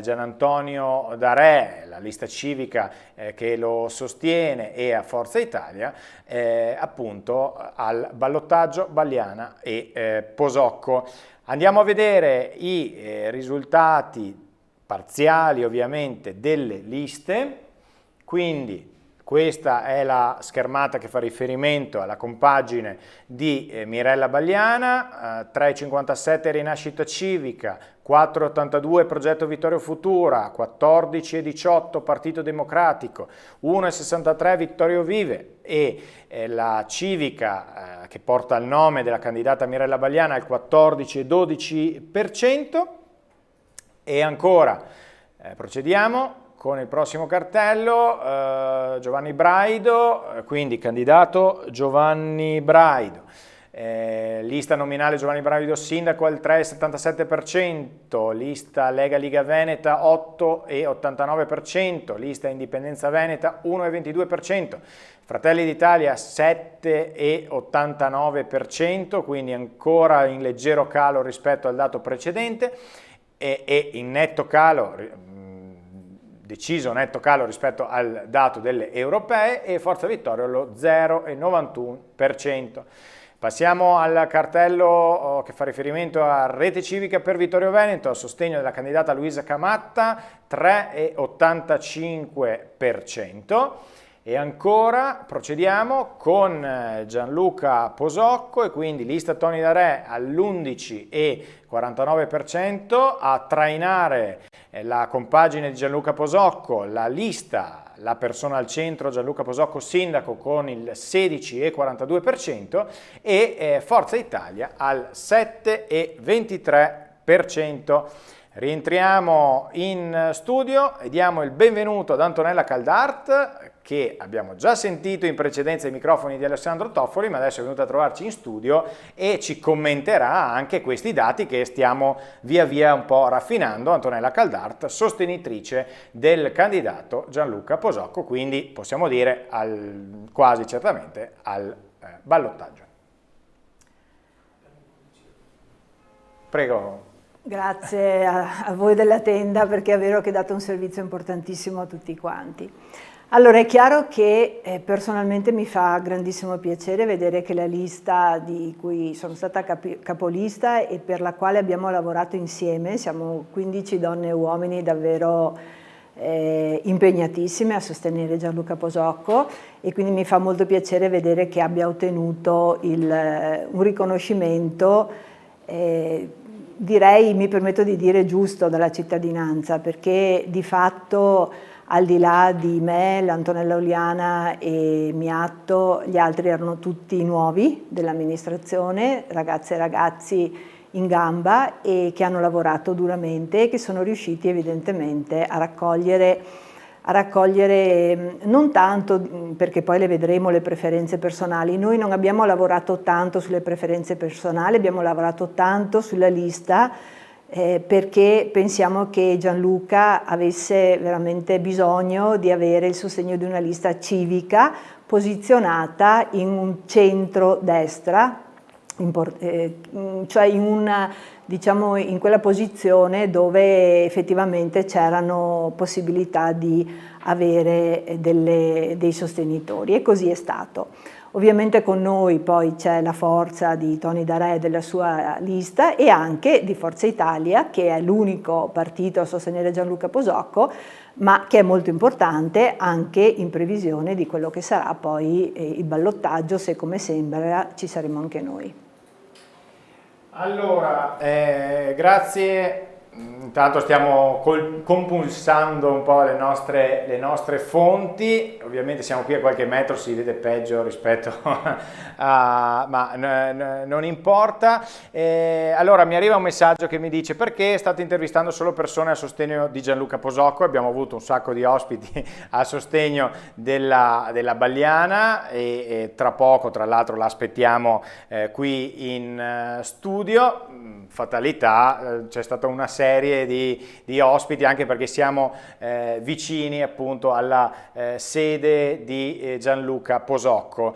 Gianantonio D'Arè, la lista civica che lo sostiene, e a Forza Italia, appunto al ballottaggio Bagliana e Posocco. Andiamo a vedere i risultati parziali ovviamente delle liste. Quindi questa è la schermata che fa riferimento alla compagine di Mirella Bagliana, 3,57 Rinascita Civica, 4,82 Progetto Vittorio Futura, 14,18 Partito Democratico, 1,63 Vittorio Vive e la Civica che porta il nome della candidata Mirella Bagliana al 14,12%. E ancora procediamo con il prossimo cartello, Giovanni Braido, quindi candidato Giovanni Braido, lista nominale Giovanni Braido sindaco al 3,77%, lista Lega Liga Veneta 8,89%, lista Indipendenza Veneta 1,22%, Fratelli d'Italia 7,89%, quindi ancora in leggero calo rispetto al dato precedente, e in netto calo, deciso netto calo rispetto al dato delle europee, e Forza Vittorio lo 0,91%. Passiamo al cartello che fa riferimento a Rete Civica per Vittorio Veneto, a sostegno della candidata Luisa Camatta, 3,85%. E ancora procediamo con Gianluca Posocco, e quindi lista Toni D'Arè all'11,49% a trainare la compagine di Gianluca Posocco, la lista, la persona al centro, Gianluca Posocco sindaco con il 16,42% e Forza Italia al 7,23%. Rientriamo in studio e diamo il benvenuto ad Antonella Caldart, che abbiamo già sentito in precedenza ai microfoni di Alessandro Toffoli, ma adesso è venuta a trovarci in studio e ci commenterà anche questi dati che stiamo via via un po' raffinando. Antonella Caldart, sostenitrice del candidato Gianluca Posocco, quindi possiamo dire quasi certamente al ballottaggio. Prego. Grazie a voi della tenda, perché è vero che date un servizio importantissimo a tutti quanti. Allora, è chiaro che personalmente mi fa grandissimo piacere vedere che la lista di cui sono stata capolista e per la quale abbiamo lavorato insieme, siamo 15 donne e uomini davvero impegnatissime a sostenere Gianluca Posocco, e quindi mi fa molto piacere vedere che abbia ottenuto un riconoscimento direi, mi permetto di dire, giusto dalla cittadinanza, perché di fatto al di là di me, l'Antonella Oliana e Miatto, gli altri erano tutti nuovi dell'amministrazione, ragazze e ragazzi in gamba e che hanno lavorato duramente e che sono riusciti evidentemente a raccogliere non tanto, perché poi le vedremo, le preferenze personali. Noi non abbiamo lavorato tanto sulle preferenze personali, abbiamo lavorato tanto sulla lista perché pensiamo che Gianluca avesse veramente bisogno di avere il sostegno di una lista civica posizionata in un centro-destra, cioè diciamo in quella posizione dove effettivamente c'erano possibilità di avere dei sostenitori, e così è stato. Ovviamente con noi poi c'è la forza di Tony Darè della sua lista e anche di Forza Italia, che è l'unico partito a sostenere Gianluca Posocco, ma che è molto importante anche in previsione di quello che sarà poi il ballottaggio, se come sembra ci saremo anche noi. Allora, grazie. Intanto stiamo compulsando un po' le nostre fonti, ovviamente siamo qui a qualche metro, si vede peggio rispetto ma non importa. Allora mi arriva un messaggio che mi dice: perché state intervistando solo persone a sostegno di Gianluca Posocco? Abbiamo avuto un sacco di ospiti a sostegno della Bagliana e tra poco, tra l'altro, l'aspettiamo qui in studio. Fatalità, c'è stata una serie di ospiti, anche perché siamo vicini appunto alla sede di Gianluca Posocco.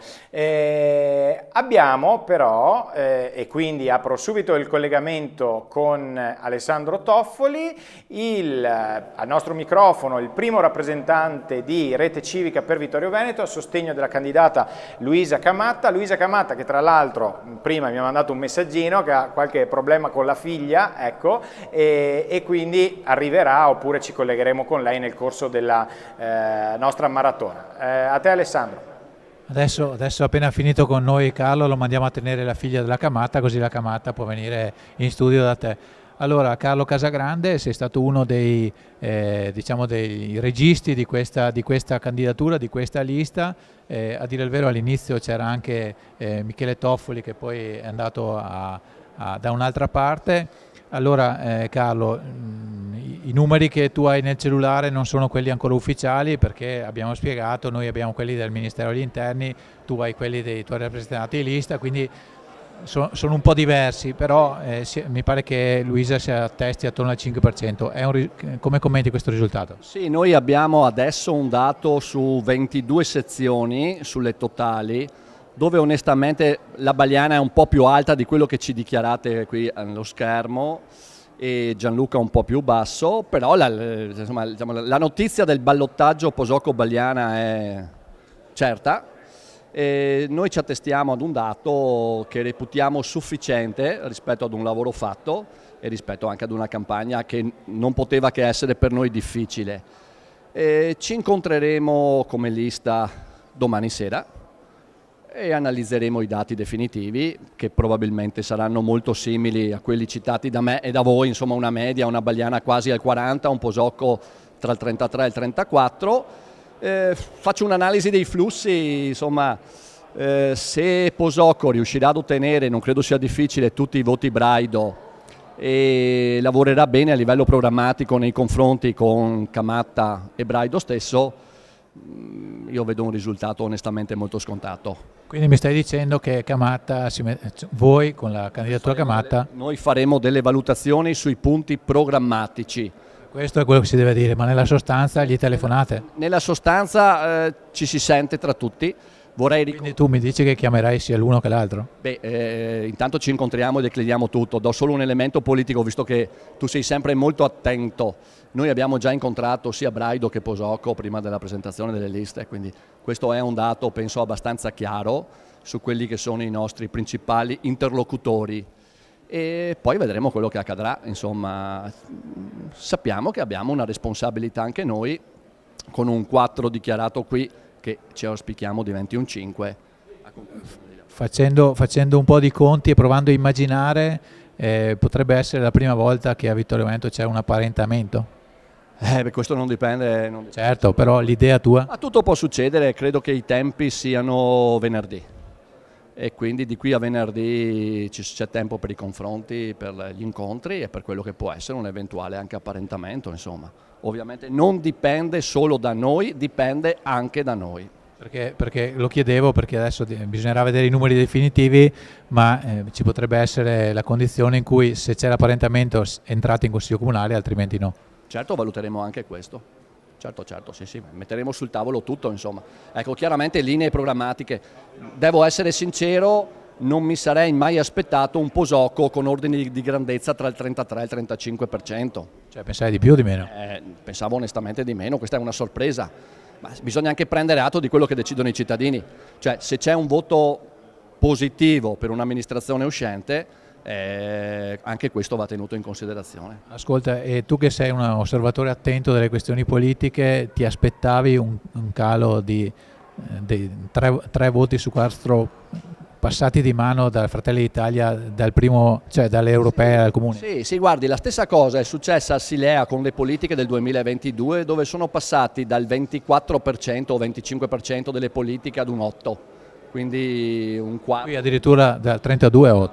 Abbiamo però, e quindi apro subito il collegamento con Alessandro Toffoli, al nostro microfono il primo rappresentante di Rete Civica per Vittorio Veneto a sostegno della candidata Luisa Camatta. Luisa Camatta, che tra l'altro prima mi ha mandato un messaggino che ha qualche problema con la figlia, ecco, e quindi arriverà, oppure ci collegheremo con lei nel corso della nostra maratona. A te Alessandro. Adesso appena finito con noi Carlo lo mandiamo a tenere la figlia della Camatta, così la Camatta può venire in studio da te. Allora, Carlo Casagrande, sei stato uno dei registi di questa candidatura, di questa lista. A dire il vero all'inizio c'era anche Michele Toffoli, che poi è andato da un'altra parte. Allora Carlo, i numeri che tu hai nel cellulare non sono quelli ancora ufficiali, perché abbiamo spiegato, noi abbiamo quelli del Ministero degli Interni, tu hai quelli dei tuoi rappresentanti di lista, quindi sono un po' diversi, però mi pare che Luisa si attesti attorno al 5%. Come commenti questo risultato? Sì, noi abbiamo adesso un dato su 22 sezioni sulle totali, dove onestamente la Bagliana è un po' più alta di quello che ci dichiarate qui allo schermo e Gianluca un po' più basso, però la notizia del ballottaggio Posocco-Bagliana è certa. E noi ci attestiamo ad un dato che reputiamo sufficiente rispetto ad un lavoro fatto e rispetto anche ad una campagna che non poteva che essere per noi difficile. Ci incontreremo come lista domani sera. e analizzeremo i dati definitivi, che probabilmente saranno molto simili a quelli citati da me e da voi, insomma una media, una Bagliana quasi al 40, un Posocco tra il 33 e il 34. Faccio un'analisi dei flussi, insomma se Posocco riuscirà ad ottenere, non credo sia difficile, tutti i voti Braido e lavorerà bene a livello programmatico nei confronti con Camatta e Braido stesso, io vedo un risultato onestamente molto scontato. Quindi mi stai dicendo che Camatta, voi con la candidatura Camatta... Noi faremo delle valutazioni sui punti programmatici. Questo è quello che si deve dire, ma nella sostanza gli telefonate? Nella sostanza ci si sente tra tutti. Quindi tu mi dici che chiamerai sia l'uno che l'altro? Intanto ci incontriamo e decliniamo tutto. Do solo un elemento politico, visto che tu sei sempre molto attento. Noi abbiamo già incontrato sia Braido che Posocco prima della presentazione delle liste, quindi questo è un dato, penso, abbastanza chiaro su quelli che sono i nostri principali interlocutori. E poi vedremo quello che accadrà. Insomma, sappiamo che abbiamo una responsabilità anche noi, con un 4 dichiarato qui, che ci auspichiamo diventi un 5. Facendo un po' di conti e provando a immaginare, potrebbe essere la prima volta che a Vittorio Veneto c'è un apparentamento? Questo non dipende. Certo, però l'idea tua? Ma tutto può succedere, credo che i tempi siano venerdì e quindi di qui a venerdì c'è tempo per i confronti, per gli incontri e per quello che può essere un eventuale anche apparentamento, insomma. Ovviamente non dipende solo da noi, dipende anche da noi. Perché lo chiedevo, perché adesso bisognerà vedere i numeri definitivi, ma ci potrebbe essere la condizione in cui se c'è l'apparentamento entrate in consiglio comunale, altrimenti no. Certo, valuteremo anche questo. Certo, sì, metteremo sul tavolo tutto, insomma. Ecco, chiaramente linee programmatiche. Devo essere sincero, non mi sarei mai aspettato un Posocco con ordini di grandezza tra il 33 e il 35%. Cioè pensavi di più o di meno? Pensavo onestamente di meno, questa è una sorpresa. Ma bisogna anche prendere atto di quello che decidono i cittadini. Cioè se c'è un voto positivo per un'amministrazione uscente, anche questo va tenuto in considerazione. Ascolta, e tu che sei un osservatore attento delle questioni politiche, ti aspettavi un calo di 3 voti su 4 passati di mano da Fratelli d'Italia dalle europee al comune? Sì, guardi, la stessa cosa è successa a Silea con le politiche del 2022, dove sono passati dal 24% o 25% delle politiche ad un 8%, quindi un 4%. Qui addirittura dal 32 a 8%.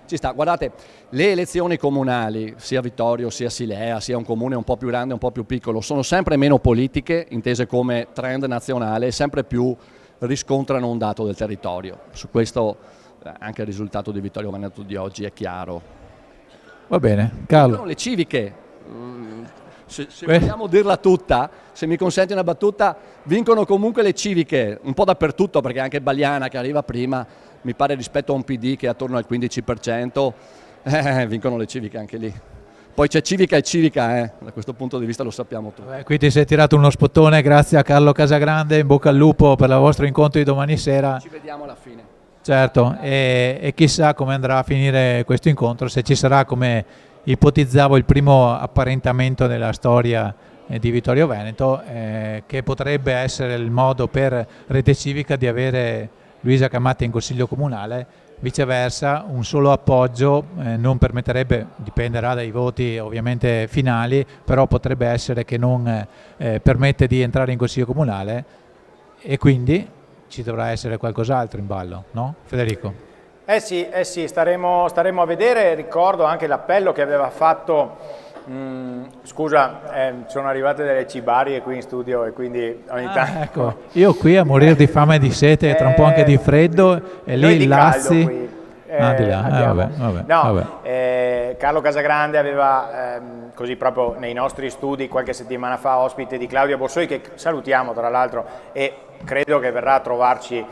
Ci sta, guardate, le elezioni comunali, sia Vittorio, sia Silea, sia un comune un po' più grande, un po' più piccolo, sono sempre meno politiche, intese come trend nazionale, e sempre più riscontrano un dato del territorio. Su questo anche il risultato di Vittorio Veneto di oggi è chiaro. Va bene, Carlo. Sono le civiche, se vogliamo dirla tutta, se mi consenti una battuta, vincono comunque le civiche, un po' dappertutto, perché anche Bagliana che arriva prima, mi pare rispetto a un PD che è attorno al 15%, vincono le civiche anche lì. Poi c'è civica e civica, da questo punto di vista lo sappiamo tutti. Qui ti sei tirato uno spottone, grazie a Carlo Casagrande, in bocca al lupo per il vostro incontro di domani sera. Ci vediamo alla fine. Certo, e chissà come andrà a finire questo incontro, se ci sarà, come ipotizzavo, il primo apparentamento della storia di Vittorio Veneto, che potrebbe essere il modo per Rete Civica di avere Luisa Camatta in consiglio comunale. Viceversa, un solo appoggio non permetterebbe, dipenderà dai voti ovviamente finali, però potrebbe essere che non permette di entrare in consiglio comunale, e quindi ci dovrà essere qualcos'altro in ballo, no Federico? Sì, staremo a vedere. Ricordo anche l'appello che aveva fatto. Scusa, sono arrivate delle cibarie qui in studio e quindi ogni tanto... Ecco, io qui a morire di fame e di sete e tra un po' anche di freddo, e lì Lazzi... di là, vabbè. Carlo Casagrande aveva così proprio nei nostri studi qualche settimana fa ospite di Claudia Borsoi, che salutiamo tra l'altro, e credo che verrà a trovarci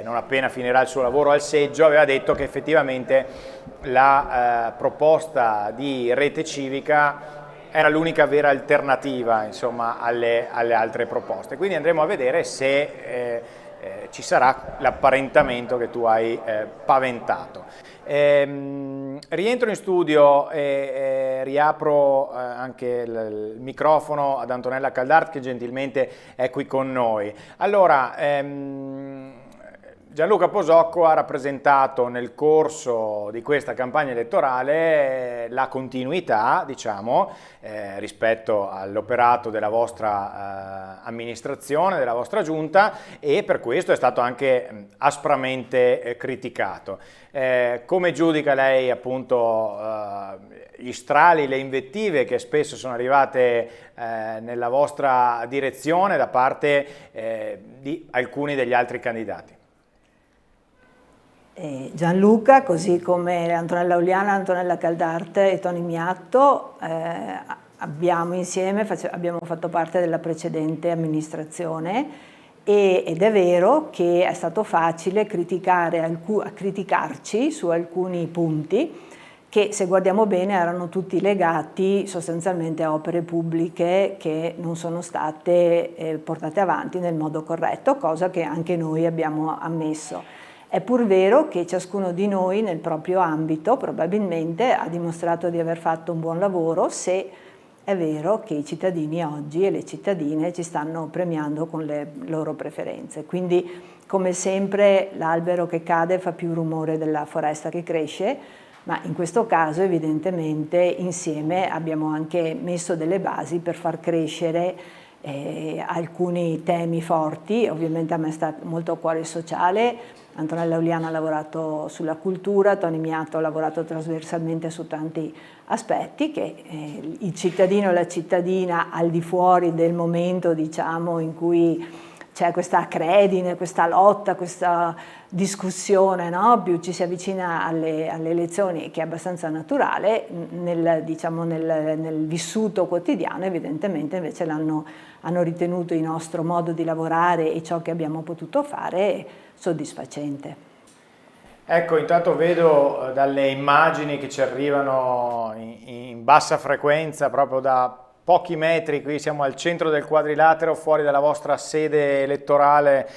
non appena finirà il suo lavoro al seggio. Aveva detto che effettivamente la proposta di Rete Civica era l'unica vera alternativa, insomma, alle altre proposte. Quindi andremo a vedere se ci sarà l'apparentamento che tu hai paventato. Rientro in studio e riapro anche il microfono ad Antonella Caldart, che gentilmente è qui con noi. Allora, Gianluca Posocco ha rappresentato nel corso di questa campagna elettorale la continuità, diciamo, rispetto all'operato della vostra amministrazione, della vostra giunta, e per questo è stato anche aspramente criticato. Come giudica lei appunto gli strali, le invettive che spesso sono arrivate nella vostra direzione da parte di alcuni degli altri candidati? Gianluca, così come Antonella Uliana, Antonella Caldarte e Tony Miatto, abbiamo fatto parte della precedente amministrazione ed è vero che è stato facile criticarci su alcuni punti che, se guardiamo bene, erano tutti legati sostanzialmente a opere pubbliche che non sono state portate avanti nel modo corretto, cosa che anche noi abbiamo ammesso. È pur vero che ciascuno di noi nel proprio ambito probabilmente ha dimostrato di aver fatto un buon lavoro, se è vero che i cittadini oggi e le cittadine ci stanno premiando con le loro preferenze. Quindi, come sempre, l'albero che cade fa più rumore della foresta che cresce, ma in questo caso evidentemente insieme abbiamo anche messo delle basi per far crescere alcuni temi forti. Ovviamente a me sta molto a cuore il sociale. Antonella Uliana ha lavorato sulla cultura, Tony Miatto ha lavorato trasversalmente su tanti aspetti che il cittadino e la cittadina, al di fuori del momento, diciamo, in cui c'è questa acredine, questa lotta, questa discussione, no? Più ci si avvicina alle elezioni, che è abbastanza naturale, nel vissuto quotidiano evidentemente invece hanno ritenuto il nostro modo di lavorare e ciò che abbiamo potuto fare soddisfacente. Ecco, intanto vedo dalle immagini che ci arrivano in bassa frequenza, proprio da pochi metri, qui siamo al centro del quadrilatero, fuori dalla vostra sede elettorale,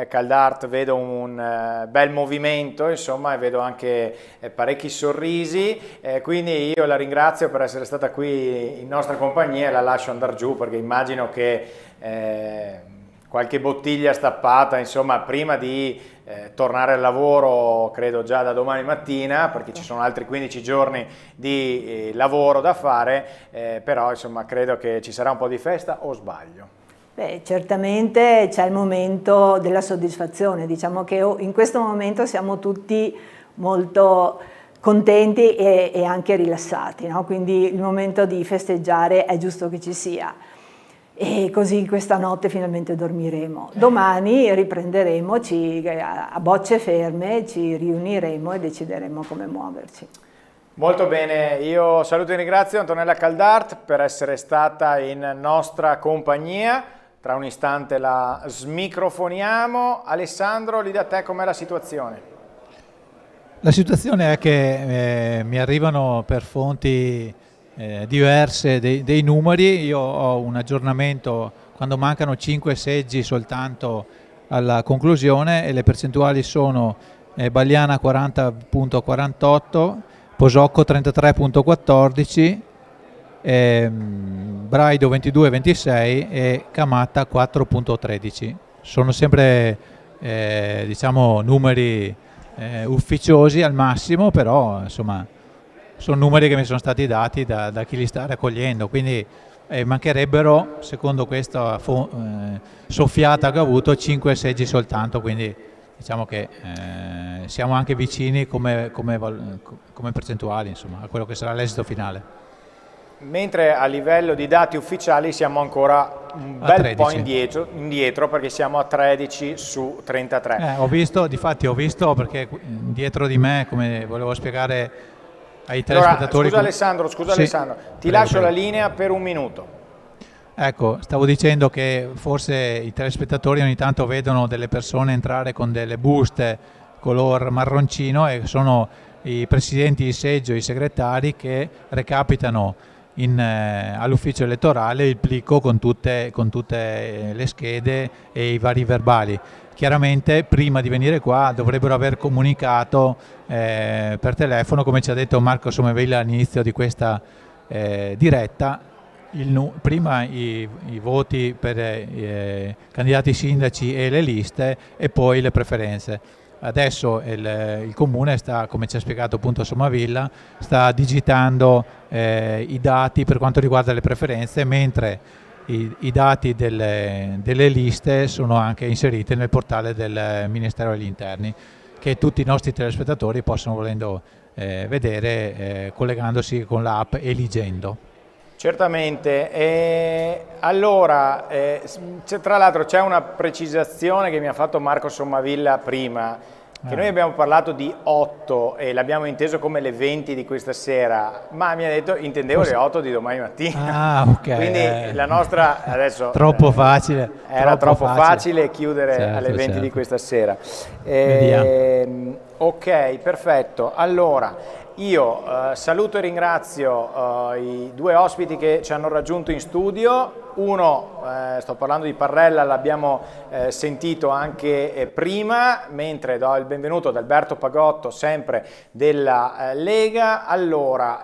Caldart, vedo un bel movimento, insomma, e vedo anche parecchi sorrisi, quindi io la ringrazio per essere stata qui in nostra compagnia e la lascio andare giù, perché immagino che qualche bottiglia stappata, insomma, prima di tornare al lavoro, credo già da domani mattina, perché ci sono altri 15 giorni di lavoro da fare, però insomma credo che ci sarà un po' di festa, o sbaglio? Beh, certamente c'è il momento della soddisfazione, diciamo che in questo momento siamo tutti molto contenti e anche rilassati, no? Quindi il momento di festeggiare è giusto che ci sia. E così questa notte finalmente dormiremo. Domani riprenderemo, a bocce ferme, ci riuniremo e decideremo come muoverci. Molto bene, io saluto e ringrazio Antonella Caldart per essere stata in nostra compagnia. Tra un istante la smicrofoniamo. Alessandro, lì da te com'è la situazione? La situazione è che mi arrivano per fonti diverse dei numeri. Io ho un aggiornamento quando mancano 5 seggi soltanto alla conclusione, e le percentuali sono Bagliana 40.48, Posocco 33.14, Braido 22.26 e Camatta 4.13. Sono sempre diciamo numeri ufficiosi al massimo, però insomma sono numeri che mi sono stati dati da chi li sta raccogliendo, quindi mancherebbero, secondo questa soffiata che ho avuto, 5 seggi soltanto, quindi diciamo che siamo anche vicini come percentuali, insomma, a quello che sarà l'esito finale. Mentre a livello di dati ufficiali siamo ancora un bel po' indietro, perché siamo a 13 su 33. Ho visto perché dietro di me, come volevo spiegare ai telespettatori. Allora, scusa Alessandro, ti lascio la linea per un minuto. Ecco, stavo dicendo che forse i telespettatori ogni tanto vedono delle persone entrare con delle buste color marroncino, e sono i presidenti di seggio, i segretari, che recapitano all'ufficio elettorale il plico con tutte le schede e i vari verbali. Chiaramente prima di venire qua dovrebbero aver comunicato per telefono, come ci ha detto Marco Somevilla all'inizio di questa diretta, prima i voti per candidati sindaci e le liste, e poi le preferenze. adesso il Comune sta, come ci ha spiegato appunto Sommavilla, sta digitando i dati per quanto riguarda le preferenze, mentre i dati delle liste sono anche inseriti nel portale del Ministero degli Interni, che tutti i nostri telespettatori possono, volendo, vedere collegandosi con l'app Eligendo. Certamente, allora, tra l'altro c'è una precisazione che mi ha fatto Marco Sommavilla prima, che noi abbiamo parlato di 8 e l'abbiamo inteso come le 20 di questa sera, ma mi ha detto, intendevo le 8 di domani mattina. Ah, ok. Quindi la nostra, adesso... Troppo facile. Era troppo facile chiudere alle 20 di questa sera. Ok, perfetto. Allora, io saluto e ringrazio i due ospiti che ci hanno raggiunto in studio. Uno, sto parlando di Parrella, l'abbiamo sentito anche prima, mentre do il benvenuto ad Alberto Pagotto, sempre della Lega. Allora,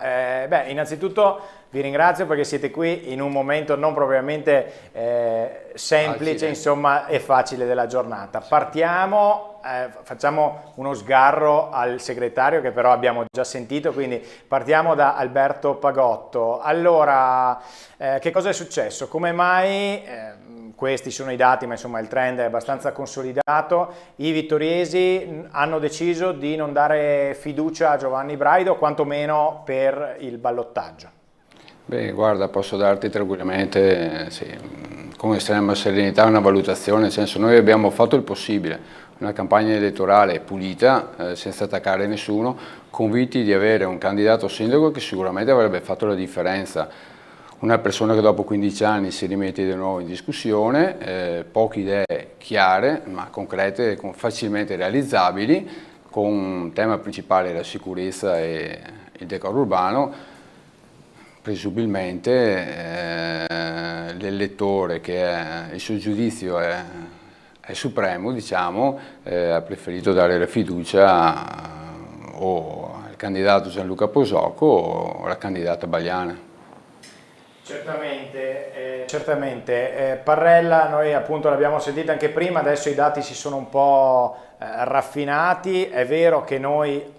innanzitutto vi ringrazio perché siete qui in un momento non propriamente semplice, insomma, e facile della giornata. Partiamo, facciamo uno sgarro al segretario che però abbiamo già sentito, quindi partiamo da Alberto Pagotto. Allora, che cosa è successo? Come mai, questi sono i dati, ma insomma il trend è abbastanza consolidato, i vittoriesi hanno deciso di non dare fiducia a Giovanni Braido, quantomeno per il ballottaggio? Beh, guarda, posso darti tranquillamente, con estrema serenità, una valutazione, nel senso noi abbiamo fatto il possibile, una campagna elettorale pulita, senza attaccare nessuno, convinti di avere un candidato sindaco che sicuramente avrebbe fatto la differenza. Una persona che dopo 15 anni si rimette di nuovo in discussione, poche idee chiare ma concrete, facilmente realizzabili, con un tema principale la sicurezza e il decoro urbano. Presumibilmente l'elettore, che il suo giudizio è supremo, diciamo, ha preferito dare la fiducia o al candidato Gianluca Posocco o alla candidata Bagliana. Certamente. Parrella, noi appunto l'abbiamo sentita anche prima, adesso i dati si sono un po' raffinati. È vero che noi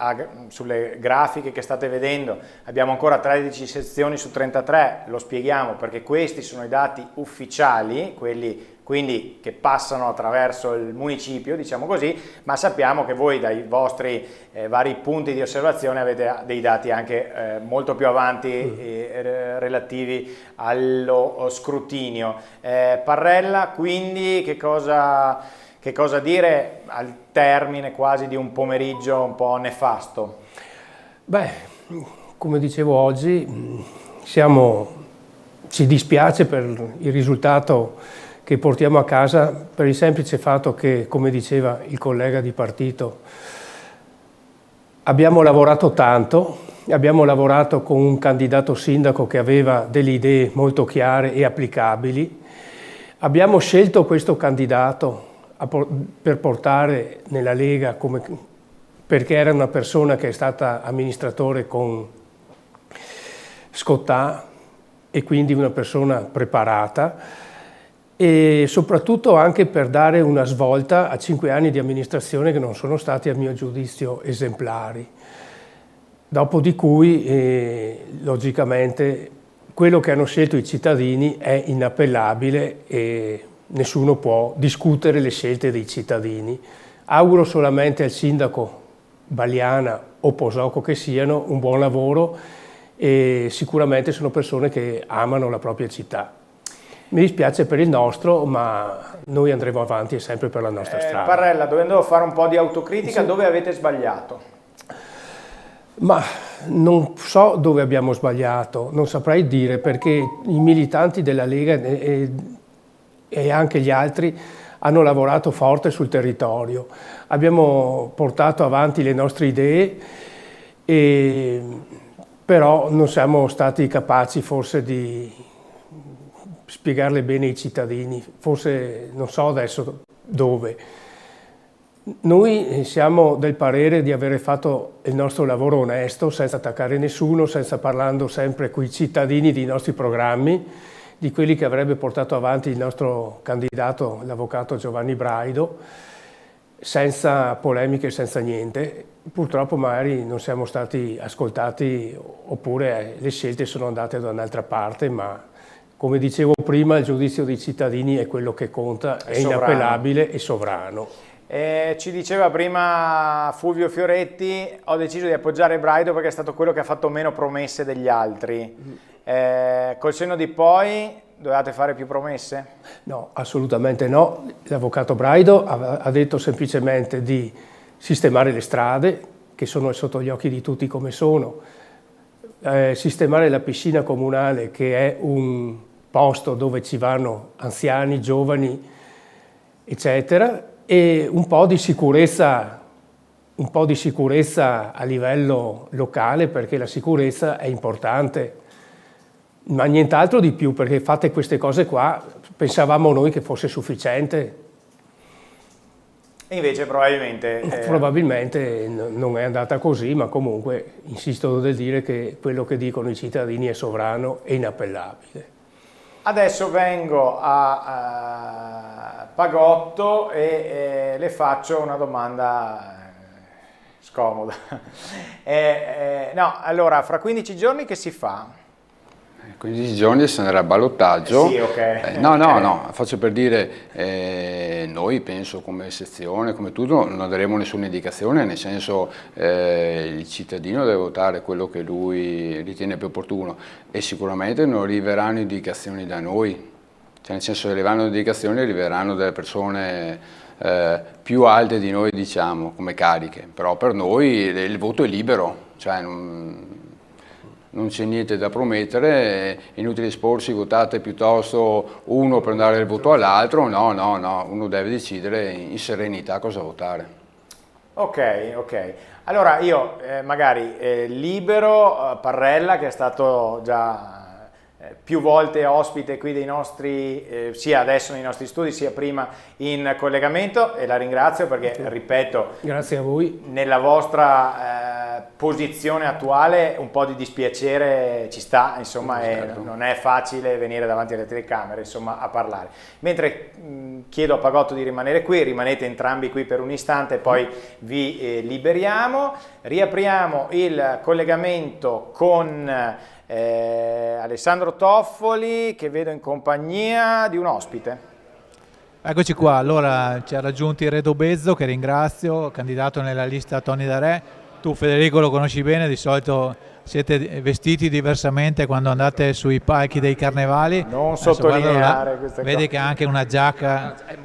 sulle grafiche che state vedendo abbiamo ancora 13 sezioni su 33, lo spieghiamo perché questi sono i dati ufficiali, quelli quindi che passano attraverso il municipio, diciamo così, ma sappiamo che voi dai vostri vari punti di osservazione avete dei dati anche molto più avanti relativi allo scrutinio. Parrella, quindi che cosa dire al termine quasi di un pomeriggio un po' nefasto? Beh, come dicevo oggi, ci dispiace per il risultato che portiamo a casa, per il semplice fatto che, come diceva il collega di partito, abbiamo lavorato tanto, abbiamo lavorato con un candidato sindaco che aveva delle idee molto chiare e applicabili, abbiamo scelto questo candidato per portare nella Lega perché era una persona che è stata amministratore con Scottà e quindi una persona preparata, e soprattutto anche per dare una svolta a 5 anni di amministrazione che non sono stati, a mio giudizio, esemplari. Dopo di cui, logicamente, quello che hanno scelto i cittadini è inappellabile e nessuno può discutere le scelte dei cittadini. Auguro solamente al sindaco Bagliana o Posocco che siano un buon lavoro e sicuramente sono persone che amano la propria città. Mi dispiace per il nostro, ma noi andremo avanti sempre per la nostra strada. Parrella, dovendo fare un po' di autocritica, sì. Dove avete sbagliato? Ma non so dove abbiamo sbagliato, non saprei dire, perché i militanti della Lega e anche gli altri hanno lavorato forte sul territorio. Abbiamo portato avanti le nostre idee, però non siamo stati capaci forse di spiegarle bene ai cittadini, forse non so adesso dove. Noi siamo del parere di aver fatto il nostro lavoro onesto, senza attaccare nessuno, parlando sempre coi cittadini dei nostri programmi, di quelli che avrebbe portato avanti il nostro candidato, l'avvocato Giovanni Braido. senza polemiche, senza niente. Purtroppo magari non siamo stati ascoltati oppure le scelte sono andate da un'altra parte, ma come dicevo prima il giudizio dei cittadini è quello che conta, è inappellabile e sovrano. Ci diceva prima Fulvio Fioretti, ho deciso di appoggiare Braido perché è stato quello che ha fatto meno promesse degli altri. Col senno di poi dovevate fare più promesse? No, assolutamente no. L'avvocato Braido ha detto semplicemente di sistemare le strade, che sono sotto gli occhi di tutti come sono, sistemare la piscina comunale, che è un posto dove ci vanno anziani, giovani, eccetera, e un po' di sicurezza a livello locale, perché la sicurezza è importante, ma nient'altro di più, perché fatte queste cose qua pensavamo noi che fosse sufficiente. E invece probabilmente non è andata così, ma comunque insisto nel dire che quello che dicono i cittadini è sovrano e inappellabile. Adesso vengo a Pagotto e le faccio una domanda scomoda. No, allora, fra 15 giorni che si fa? 15 giorni se andrà al ballottaggio. Sì, ok. No, faccio per dire, noi penso come sezione, come tutto, non daremo nessuna indicazione, nel senso il cittadino deve votare quello che lui ritiene più opportuno e sicuramente non arriveranno indicazioni da noi, cioè nel senso che arriveranno indicazioni, arriveranno dalle persone più alte di noi, diciamo, come cariche, però per noi il voto è libero, cioè non c'è niente da promettere, è inutile esporsi, votate piuttosto uno per dare il voto all'altro, no, uno deve decidere in serenità cosa votare. Ok. Allora io magari libero Parrella, che è stato già più volte ospite qui dei nostri, sia adesso nei nostri studi sia prima in collegamento, e la ringrazio perché, ripeto, grazie a voi. Nella vostra posizione attuale un po' di dispiacere ci sta, insomma, non è facile venire davanti alle telecamere, insomma, a parlare. Mentre chiedo a Pagotto di rimanere qui, rimanete entrambi qui per un istante, poi vi liberiamo. Riapriamo il collegamento con Alessandro Toffoli, che vedo in compagnia di un ospite. Eccoci qua, allora ci ha raggiunti Redo Bezzo, che ringrazio, candidato nella lista Toni da Re. Tu Federico lo conosci bene, di solito siete vestiti diversamente quando andate sui palchi dei carnevali. Non sottolineare queste cose. Vedi che ha anche una giacca, è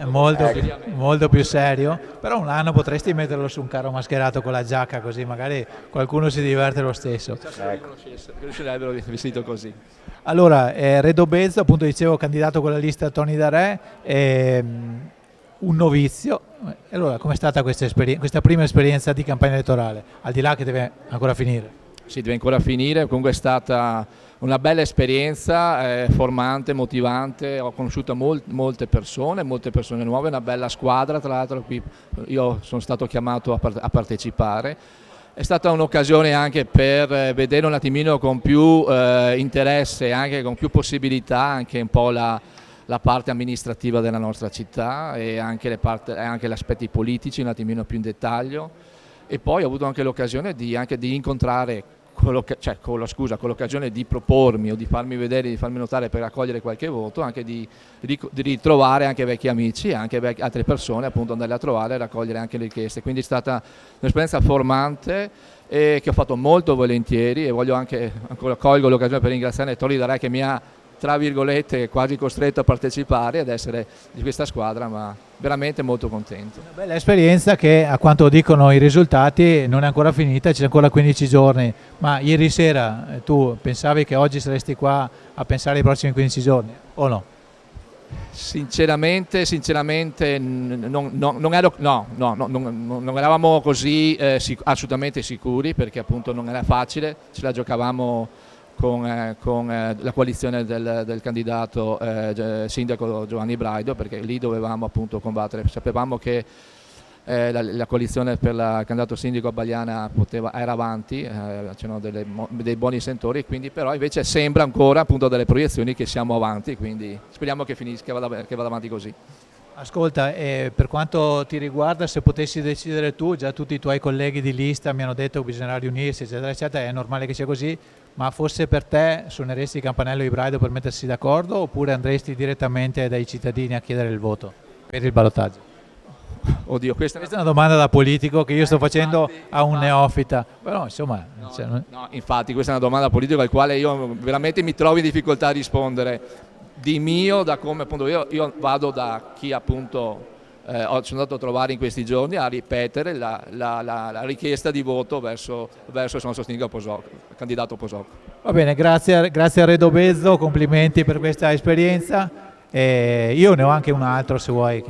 molto più serio, però un anno potresti metterlo su un carro mascherato con la giacca, così magari qualcuno si diverte lo stesso. Conoscerebbero vestito così. Allora, Redo Bezzo, appunto dicevo, candidato con la lista Toni da Re, un novizio. Allora, com'è stata questa prima esperienza di campagna elettorale, al di là che deve ancora finire? Sì, deve ancora finire, comunque è stata una bella esperienza, formante, motivante, ho conosciuto molte persone nuove, una bella squadra, tra l'altro qui io sono stato chiamato a partecipare. È stata un'occasione anche per vedere un attimino con più interesse, anche con più possibilità, anche un po' la parte amministrativa della nostra città e anche gli aspetti politici un attimino più in dettaglio, e poi ho avuto anche l'occasione di incontrare, con l'occasione di propormi o di farmi vedere, di farmi notare per raccogliere qualche voto, anche di ritrovare anche vecchi amici, anche altre persone, appunto andare a trovare e raccogliere anche le richieste. Quindi è stata un'esperienza formante che ho fatto molto volentieri, e voglio anche, ancora colgo l'occasione per ringraziare Toni da Re, che mi ha, tra virgolette, quasi costretto a partecipare ad essere di questa squadra, ma veramente molto contento. Una bella esperienza che, a quanto dicono i risultati, non è ancora finita, c'è ancora 15 giorni, ma ieri sera tu pensavi che oggi saresti qua a pensare ai prossimi 15 giorni o no? Sinceramente non eravamo così assolutamente sicuri, perché appunto non era facile, ce la giocavamo con la coalizione del candidato sindaco Giovanni Braido, perché lì dovevamo appunto combattere. Sapevamo che la coalizione per il candidato sindaco a Bagliana era avanti, c'erano dei buoni sentori, quindi però invece sembra ancora, appunto, dalle proiezioni, che siamo avanti, quindi speriamo che finisca, che vada avanti così. Ascolta, per quanto ti riguarda, se potessi decidere tu, già tutti i tuoi colleghi di lista mi hanno detto che bisognerà riunirsi, eccetera, eccetera, è normale che sia così, ma forse per te suoneresti il campanello ibrido per mettersi d'accordo oppure andresti direttamente dai cittadini a chiedere il voto per il ballottaggio? Oddio, questa è una domanda da politico che io sto facendo a un neofita, però insomma... No, infatti questa è una domanda politica al quale io veramente mi trovo in difficoltà a rispondere. Di mio, da come appunto io vado da chi appunto sono andato a trovare in questi giorni a ripetere la richiesta di voto verso sono sostenuto il candidato Posocco. Va bene, grazie a Redo Bezzo, complimenti per questa esperienza. Io ne ho anche un altro se vuoi.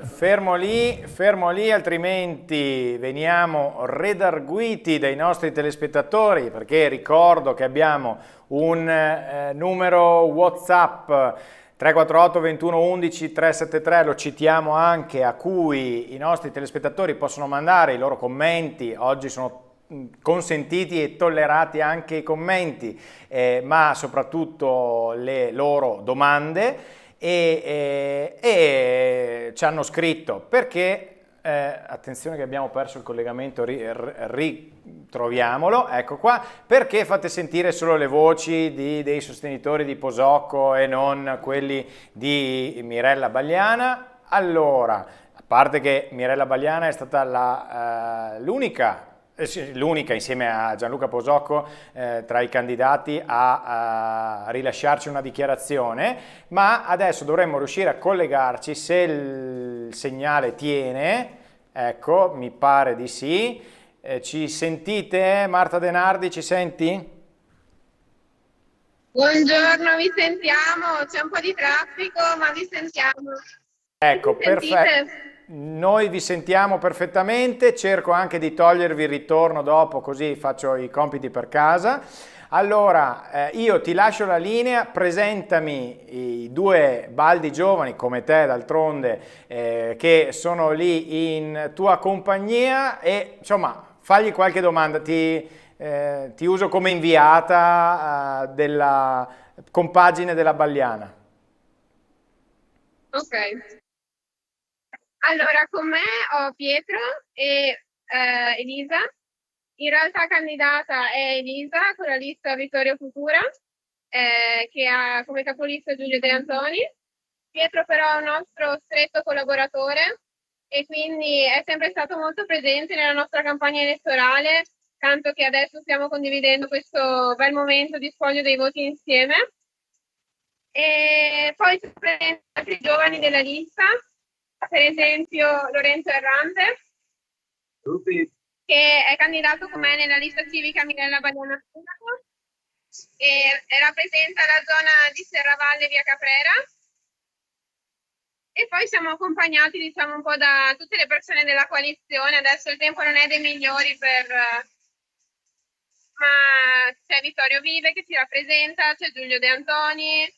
Fermo lì, altrimenti veniamo redarguiti dai nostri telespettatori, perché ricordo che abbiamo un numero WhatsApp 348 21 11 373, lo citiamo anche, a cui i nostri telespettatori possono mandare i loro commenti. Oggi sono consentiti e tollerati anche i commenti, ma soprattutto le loro domande. E ci hanno scritto perché, attenzione che abbiamo perso il collegamento, ritroviamolo, ecco qua, perché fate sentire solo le voci dei sostenitori di Posocco e non quelli di Mirella Bagliana. Allora, a parte che Mirella Bagliana è stata l'unica insieme a Gianluca Posocco tra i candidati a rilasciarci una dichiarazione, ma adesso dovremmo riuscire a collegarci, se il segnale tiene, ecco, mi pare di sì. Ci sentite? Marta Denardi, ci senti? Buongiorno, vi sentiamo, c'è un po' di traffico, ma vi sentiamo. Ecco, Mi sentite? perfetto. Noi vi sentiamo perfettamente, cerco anche di togliervi il ritorno dopo, così faccio i compiti per casa. Allora, io ti lascio la linea, presentami i due baldi giovani, come te d'altronde, che sono lì in tua compagnia e insomma, fagli qualche domanda, ti uso come inviata della compagine della Bagliana. Ok. Allora, con me ho Pietro e Elisa. In realtà candidata è Elisa con la lista Vittoria Futura, che ha come capolista Giulio De Antoni. Pietro però è un nostro stretto collaboratore e quindi è sempre stato molto presente nella nostra campagna elettorale, tanto che adesso stiamo condividendo questo bel momento di spoglio dei voti insieme. E poi ci presentano altri giovani della lista, per esempio Lorenzo Errante, che è candidato con me nella lista civica Mirella Bagliana Sindaco e rappresenta la zona di Serravalle via Caprera. E poi siamo accompagnati, diciamo, un po' da tutte le persone della coalizione. Adesso il tempo non è dei migliori ma c'è Vittorio Vive che ci rappresenta, c'è Giulio De Antoni,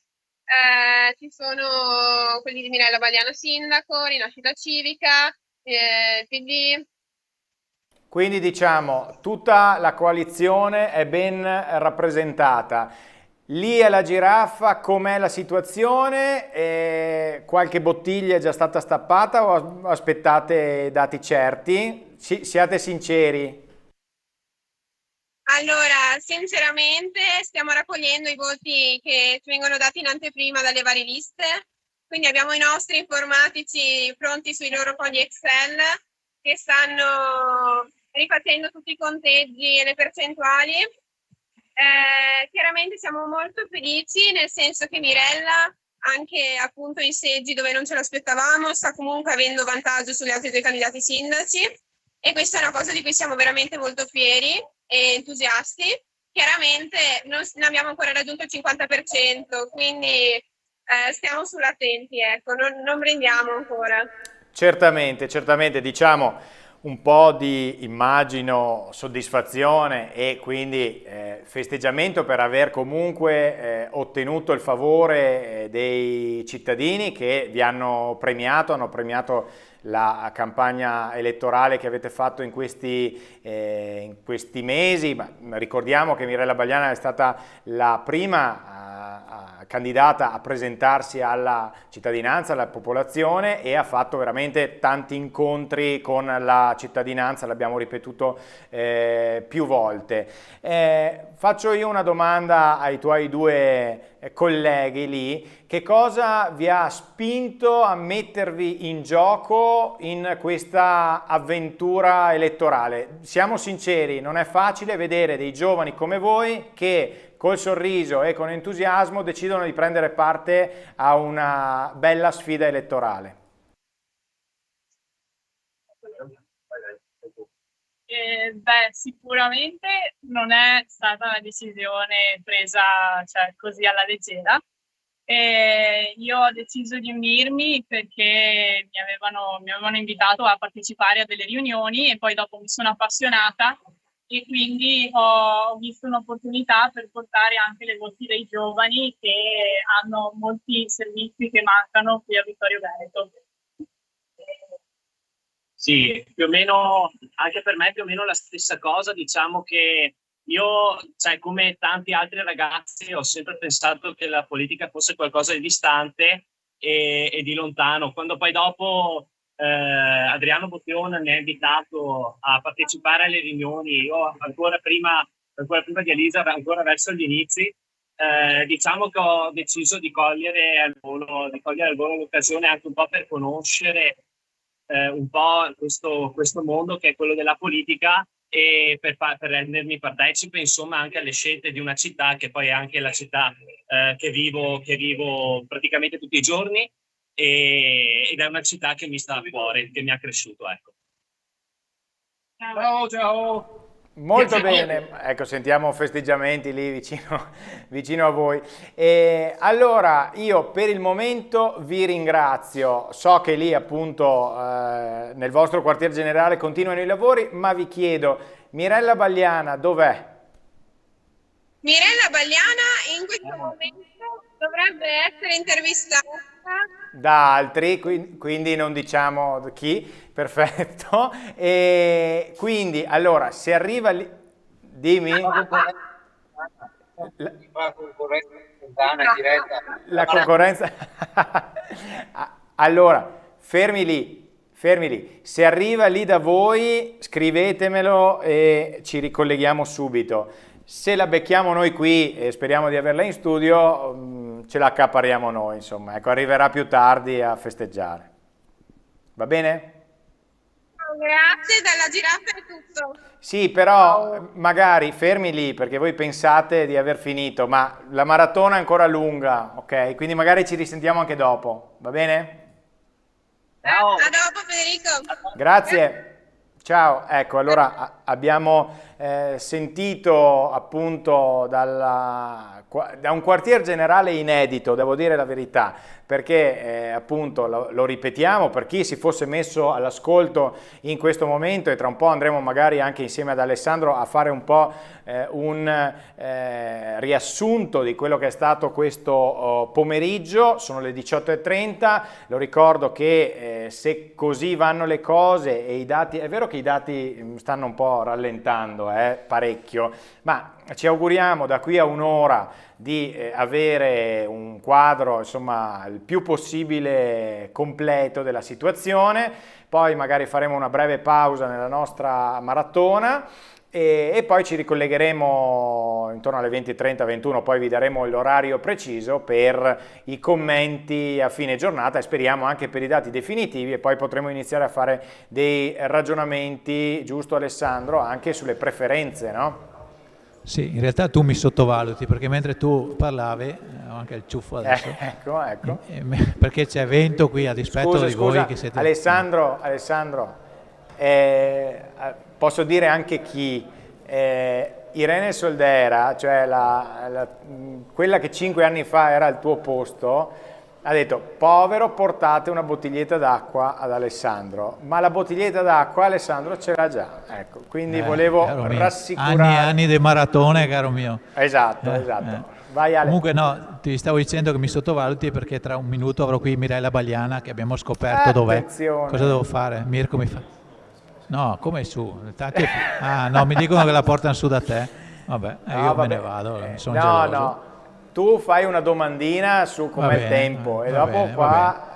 ci sono quelli di Mirella Bagliana Sindaco, Rinascita Civica, PD. Quindi diciamo, tutta la coalizione è ben rappresentata. Lì alla Giraffa com'è la situazione? Qualche bottiglia è già stata stappata o aspettate dati certi? Siate sinceri. Allora, sinceramente stiamo raccogliendo i voti che ci vengono dati in anteprima dalle varie liste, quindi abbiamo i nostri informatici pronti sui loro fogli Excel che stanno rifacendo tutti i conteggi e le percentuali. Chiaramente siamo molto felici, nel senso che Mirella, anche appunto in seggi dove non ce l'aspettavamo, sta comunque avendo vantaggio sugli altri due candidati sindaci e questa è una cosa di cui siamo veramente molto fieri e entusiasti. Chiaramente non abbiamo ancora raggiunto il 50%, quindi stiamo sull'attenti, ecco, non brindiamo ancora. Certamente, diciamo un po' di, immagino, soddisfazione e quindi festeggiamento per aver comunque ottenuto il favore dei cittadini che vi hanno premiato la campagna elettorale che avete fatto in questi mesi. Ma ricordiamo che Mirella Bagliana è stata la prima candidata a presentarsi alla cittadinanza, alla popolazione, e ha fatto veramente tanti incontri con la cittadinanza, l'abbiamo ripetuto più volte. Faccio io una domanda ai tuoi due colleghi lì: che cosa vi ha spinto a mettervi in gioco in questa avventura elettorale? Siamo sinceri, non è facile vedere dei giovani come voi che col sorriso e con entusiasmo decidono di prendere parte a una bella sfida elettorale. Sicuramente non è stata una decisione presa così alla leggera. Io ho deciso di unirmi perché mi avevano invitato a partecipare a delle riunioni e poi dopo mi sono appassionata e quindi ho visto un'opportunità per portare anche le voci dei giovani che hanno molti servizi che mancano qui a Vittorio Veneto. Sì, più o meno, anche per me più o meno la stessa cosa. Diciamo che io, come tanti altri ragazzi, ho sempre pensato che la politica fosse qualcosa di distante e di lontano. Quando poi dopo Adriano Bottion mi ha invitato a partecipare alle riunioni, io ancora prima di Elisa, ancora verso gli inizi, diciamo che ho deciso di cogliere al volo l'occasione anche un po' per conoscere un po' questo mondo che è quello della politica e per rendermi partecipe insomma anche alle scelte di una città che poi è anche la città che vivo praticamente tutti i giorni ed è una città che mi sta a cuore, che mi ha cresciuto, ecco. Ciao. Molto bene, ecco, sentiamo festeggiamenti lì vicino a voi. Allora, io per il momento vi ringrazio, so che lì appunto nel vostro quartier generale continuano i lavori, ma vi chiedo, Mirella Bagliana dov'è? Mirella Bagliana in questo momento dovrebbe essere intervistata Da altri, quindi non diciamo chi, perfetto. E quindi, allora, se arriva lì... Dimmi. La concorrenza... Allora, fermi lì. Se arriva lì da voi, scrivetemelo e ci ricolleghiamo subito. Se la becchiamo noi qui e speriamo di averla in studio, ce la accapariamo noi, insomma. Ecco, arriverà più tardi a festeggiare. Va bene? Grazie, dalla giraffa è tutto. Sì, però magari fermi lì perché voi pensate di aver finito, ma la maratona è ancora lunga, ok? Quindi magari ci risentiamo anche dopo, va bene? Ciao. A dopo Federico. Grazie. Ciao, ecco, allora abbiamo sentito appunto da un quartier generale inedito, devo dire la verità, perché appunto lo ripetiamo per chi si fosse messo all'ascolto in questo momento, e tra un po' andremo magari anche insieme ad Alessandro a fare un po' un riassunto di quello che è stato questo pomeriggio. Sono le 18:30, lo ricordo che se così vanno le cose e i dati, è vero che i dati stanno un po' rallentando parecchio, ma ci auguriamo da qui a un'ora di avere un quadro insomma il più possibile completo della situazione. Poi magari faremo una breve pausa nella nostra maratona e poi ci ricollegheremo intorno alle 20:30-21, poi vi daremo l'orario preciso per i commenti a fine giornata e speriamo anche per i dati definitivi, e poi potremo iniziare a fare dei ragionamenti, giusto Alessandro, anche sulle preferenze, no? Sì, in realtà tu mi sottovaluti perché mentre tu parlavi, ho anche il ciuffo adesso, ecco. Perché c'è vento qui a dispetto di voi che siete... Alessandro, posso dire anche chi? Irene Soldera, cioè quella che 5 anni fa era al tuo posto, ha detto: povero, portate una bottiglietta d'acqua ad Alessandro, ma la bottiglietta d'acqua Alessandro ce l'ha già, ecco, quindi volevo rassicurare. Anni di maratone, caro mio. Esatto. Vai Ale. Comunque no, ti stavo dicendo che mi sottovaluti perché tra un minuto avrò qui Mirella Bagliana che abbiamo scoperto dov'è. Attenzione. Cosa devo fare? Mirko mi fa... No, come su? No, mi dicono che la portano su da te. Vabbè, io me ne vado, sono geloso. No, tu fai una domandina su com'è il tempo e dopo qua...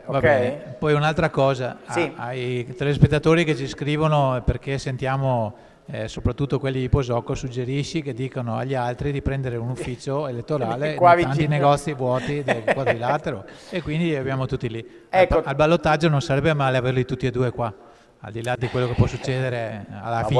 Va bene. Poi un'altra cosa, Sì. ai telespettatori che ci scrivono, perché sentiamo soprattutto quelli di Posoco, suggerisci che dicano agli altri di prendere un ufficio elettorale Qua nei tanti vicino. negozi vuoti del quadrilatero e quindi li abbiamo tutti lì. Ecco. Al ballottaggio non sarebbe male averli tutti e due qua, al di là di quello che può succedere alla Ma fine.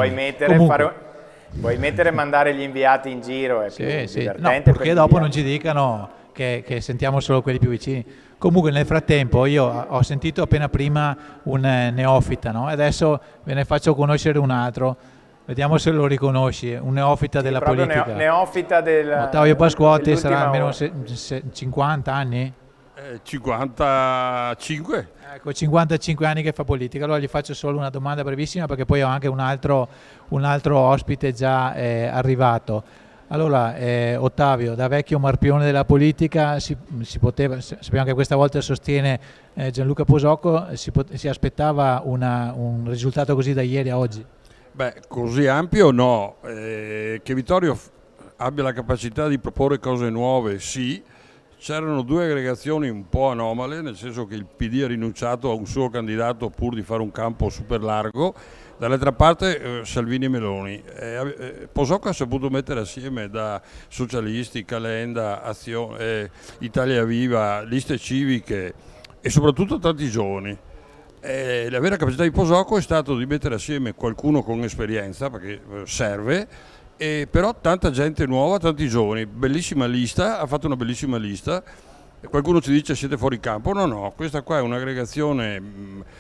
vuoi mettere e mandare gli inviati in giro? È più Sì. divertente. No, perché dopo non ci dicano che sentiamo solo quelli più vicini. Comunque nel frattempo io ho sentito appena prima un neofita, no? E adesso ve ne faccio conoscere un altro, vediamo se lo riconosci, un neofita della proprio politica. Neofita del... Ottavio Pasquotti sarà dell'ultima almeno ora. 50 anni? 55. Ecco, 55 anni che fa politica. Allora gli faccio solo una domanda brevissima perché poi ho anche un altro ospite già arrivato. Allora, Ottavio, da vecchio marpione della politica, si poteva, sappiamo che questa volta sostiene Gianluca Posoco, si aspettava un risultato così da ieri a oggi? Beh, così ampio no. Che Vittorio abbia la capacità di proporre cose nuove, sì. C'erano due aggregazioni un po' anomale, nel senso che il PD ha rinunciato a un suo candidato pur di fare un campo super largo. Dall'altra parte Salvini e Meloni. Posoco ha saputo mettere assieme da socialisti, Calenda, Italia Viva, liste civiche e soprattutto tanti giovani. La vera capacità di Posoco è stato di mettere assieme qualcuno con esperienza, perché serve, e però tanta gente nuova, tanti giovani. Bellissima lista, ha fatto una bellissima lista. Qualcuno ci dice siete fuori campo, no, questa qua è un'aggregazione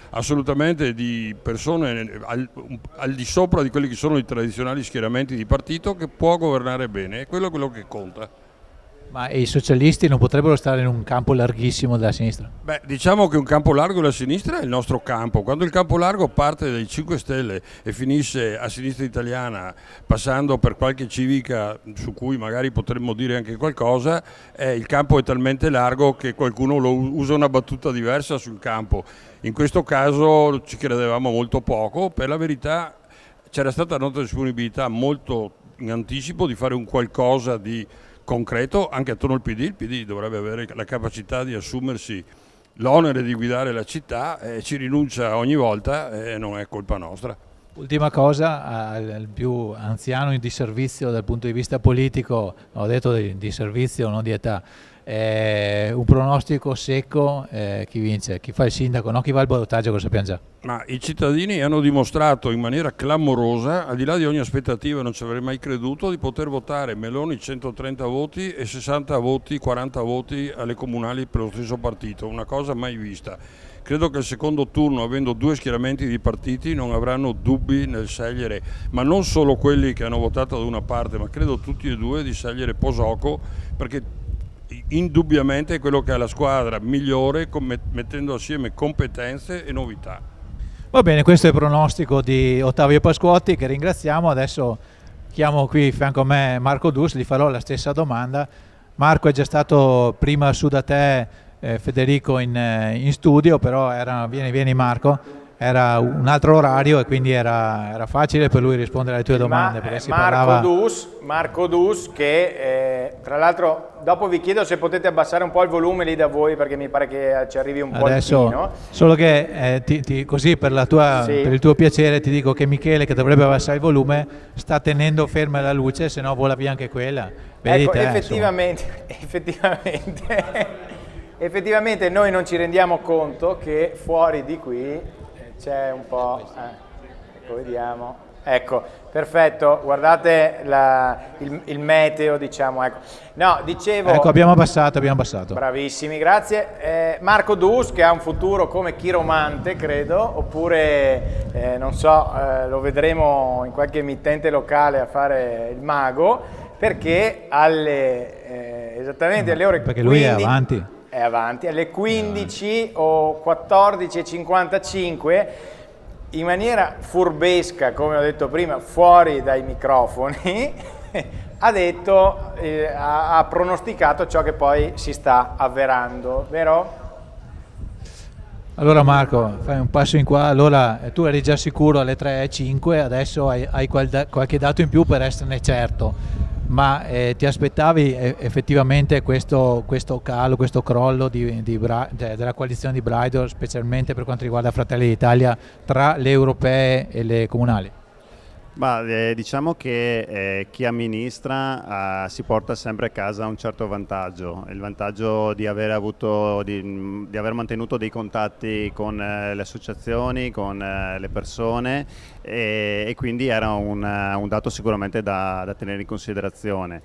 assolutamente di persone al di sopra di quelli che sono i tradizionali schieramenti di partito, che può governare bene, è quello che conta. Ma i socialisti non potrebbero stare in un campo larghissimo della sinistra? Beh, diciamo che un campo largo della sinistra è il nostro campo. Quando il campo largo parte dai 5 Stelle e finisce a Sinistra Italiana, passando per qualche civica su cui magari potremmo dire anche qualcosa, il campo è talmente largo che qualcuno usa una battuta diversa sul campo. In questo caso ci credevamo molto poco. Per la verità c'era stata la nostra disponibilità molto in anticipo di fare un qualcosa di concreto anche attorno al PD. Il PD dovrebbe avere la capacità di assumersi l'onere di guidare la città, ci rinuncia ogni volta e non è colpa nostra. Ultima cosa, al più anziano di servizio dal punto di vista politico, ho detto di servizio, non di età, un pronostico secco, chi vince? Chi fa il sindaco? No, chi va al ballottaggio, lo sappiamo già. Ma i cittadini hanno dimostrato in maniera clamorosa, al di là di ogni aspettativa, non ci avrei mai creduto, di poter votare Meloni 130 voti e 60 voti, 40 voti alle comunali per lo stesso partito, una cosa mai vista. Credo che al secondo turno, avendo due schieramenti di partiti, non avranno dubbi nel scegliere, ma non solo quelli che hanno votato da una parte, ma credo tutti e due di scegliere Posoco, perché indubbiamente è quello che ha la squadra migliore, mettendo assieme competenze e novità. Va bene, questo è il pronostico di Ottavio Pasquotti, che ringraziamo. Adesso chiamo qui a fianco a me Marco Dus, gli farò la stessa domanda. Marco è già stato prima su da te, Federico, in studio, però vieni Marco, era un altro orario e quindi era facile per lui rispondere alle tue domande. Perché si parlava... Marco Dus che tra l'altro dopo vi chiedo se potete abbassare un po' il volume lì da voi, perché mi pare che ci arrivi un po' il pino. Solo che così per il tuo piacere ti dico che Michele, che dovrebbe abbassare il volume, sta tenendo ferma la luce, se no vola via anche quella. Vedi Ecco, te, effettivamente noi non ci rendiamo conto che fuori di qui c'è un po', ecco, vediamo, ecco, perfetto, guardate il meteo, diciamo, ecco. No, dicevo... Ecco, abbiamo abbassato. Bravissimi, grazie. Marco Dus, che ha un futuro come chiromante, credo, oppure, non so, lo vedremo in qualche emittente locale a fare il mago, perché esattamente alle ore 15... Perché lui è avanti. È avanti, alle 15 o 14:55, in maniera furbesca, come ho detto prima, fuori dai microfoni, ha pronosticato ciò che poi si sta avverando, vero? Allora Marco, fai un passo in qua. Allora tu eri già sicuro alle 3:05, adesso hai qualche dato in più per esserne certo. ma ti aspettavi effettivamente questo calo, questo crollo della coalizione di Braido, specialmente per quanto riguarda Fratelli d'Italia, tra le europee e le comunali? Diciamo che chi amministra si porta sempre a casa un certo vantaggio, il vantaggio di aver mantenuto dei contatti con le associazioni, con le persone, e quindi era un dato sicuramente da tenere in considerazione.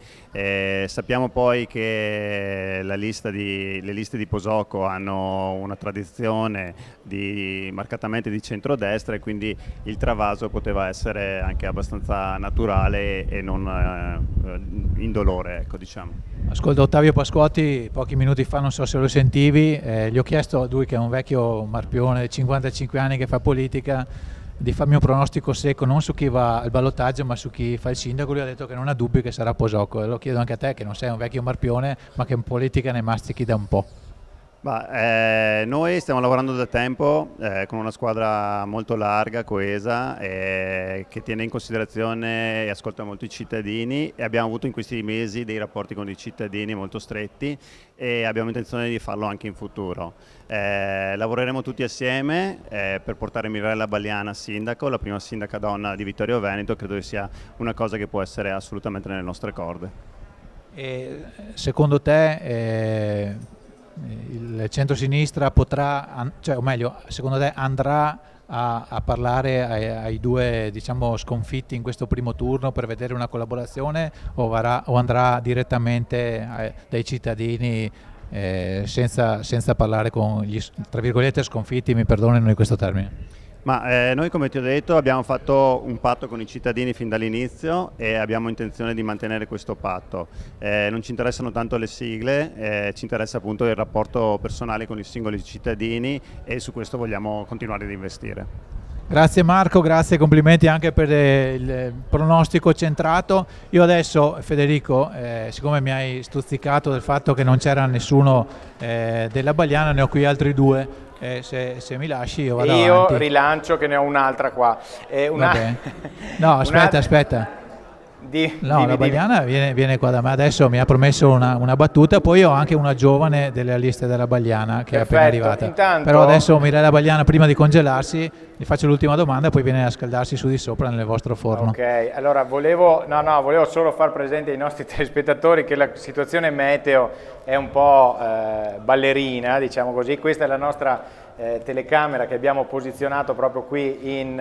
Sappiamo poi che le liste di Posoco hanno una tradizione marcatamente di centrodestra, e quindi il travaso poteva essere anche abbastanza naturale e non indolore, ecco, diciamo. Ascolta, Ottavio Pascotti pochi minuti fa, non so se lo sentivi, gli ho chiesto a lui, che è un vecchio marpione di 55 anni che fa politica, di farmi un pronostico secco non su chi va al ballottaggio ma su chi fa il sindaco. Lui ha detto che non ha dubbi che sarà Posoco, e lo chiedo anche a te, che non sei un vecchio marpione ma che in politica ne mastichi da un po'. Noi stiamo lavorando da tempo con una squadra molto larga, coesa, che tiene in considerazione e ascolta molto i cittadini, e abbiamo avuto in questi mesi dei rapporti con i cittadini molto stretti, e abbiamo intenzione di farlo anche in futuro. Lavoreremo tutti assieme per portare Mirella Balliana sindaco, la prima sindaca donna di Vittorio Veneto. Credo che sia una cosa che può essere assolutamente nelle nostre corde. E secondo te il centro-sinistra potrà, o meglio, secondo te andrà a parlare ai due, diciamo, sconfitti in questo primo turno per vedere una collaborazione, o andrà direttamente dai cittadini senza parlare con gli, tra virgolette, sconfitti, mi perdonino di questo termine? Noi, come ti ho detto, abbiamo fatto un patto con i cittadini fin dall'inizio e abbiamo intenzione di mantenere questo patto. Non ci interessano tanto le sigle, ci interessa appunto il rapporto personale con i singoli cittadini, e su questo vogliamo continuare ad investire. Grazie Marco, grazie, complimenti anche per il pronostico centrato. Io adesso, Federico, siccome mi hai stuzzicato del fatto che non c'era nessuno della Balliana, ne ho qui altri due. Se mi lasci io vado avanti. Io rilancio che ne ho un'altra qua. No, aspetta. La Balliana viene qua da me, adesso mi ha promesso una battuta, poi ho anche una giovane delle liste della Balliana che è appena arrivata. Intanto, però adesso Mirella Balliana, prima di congelarsi, gli faccio l'ultima domanda e poi viene a scaldarsi su di sopra nel vostro forno. Ok, allora volevo solo far presente ai nostri telespettatori che la situazione meteo è un po' ballerina, diciamo così. Questa è la nostra telecamera che abbiamo posizionato proprio qui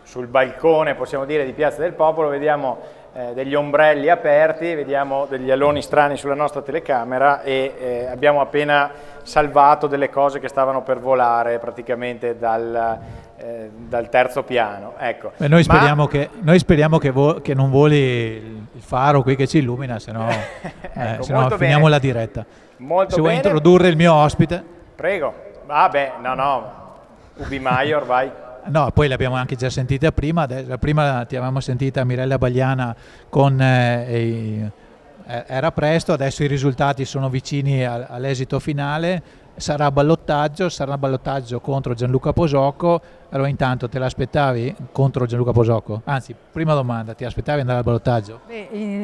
sul balcone, possiamo dire, di Piazza del Popolo. Vediamo degli ombrelli aperti, vediamo degli aloni strani sulla nostra telecamera, e abbiamo appena salvato delle cose che stavano per volare praticamente dal terzo piano. Ecco. Noi speriamo che non voli il faro qui che ci illumina, se no finiamo la diretta. Molto Se vuoi bene. introdurre il mio ospite. Prego. Ubi Maior, vai. No, poi l'abbiamo anche già sentita prima. Prima ti avevamo sentita Mirella Balliana era presto, adesso i risultati sono vicini all'esito finale. Sarà ballottaggio contro Gianluca Posoco. Allora, intanto te l'aspettavi contro Gianluca Posoco? Anzi, prima domanda, ti aspettavi andare al ballottaggio?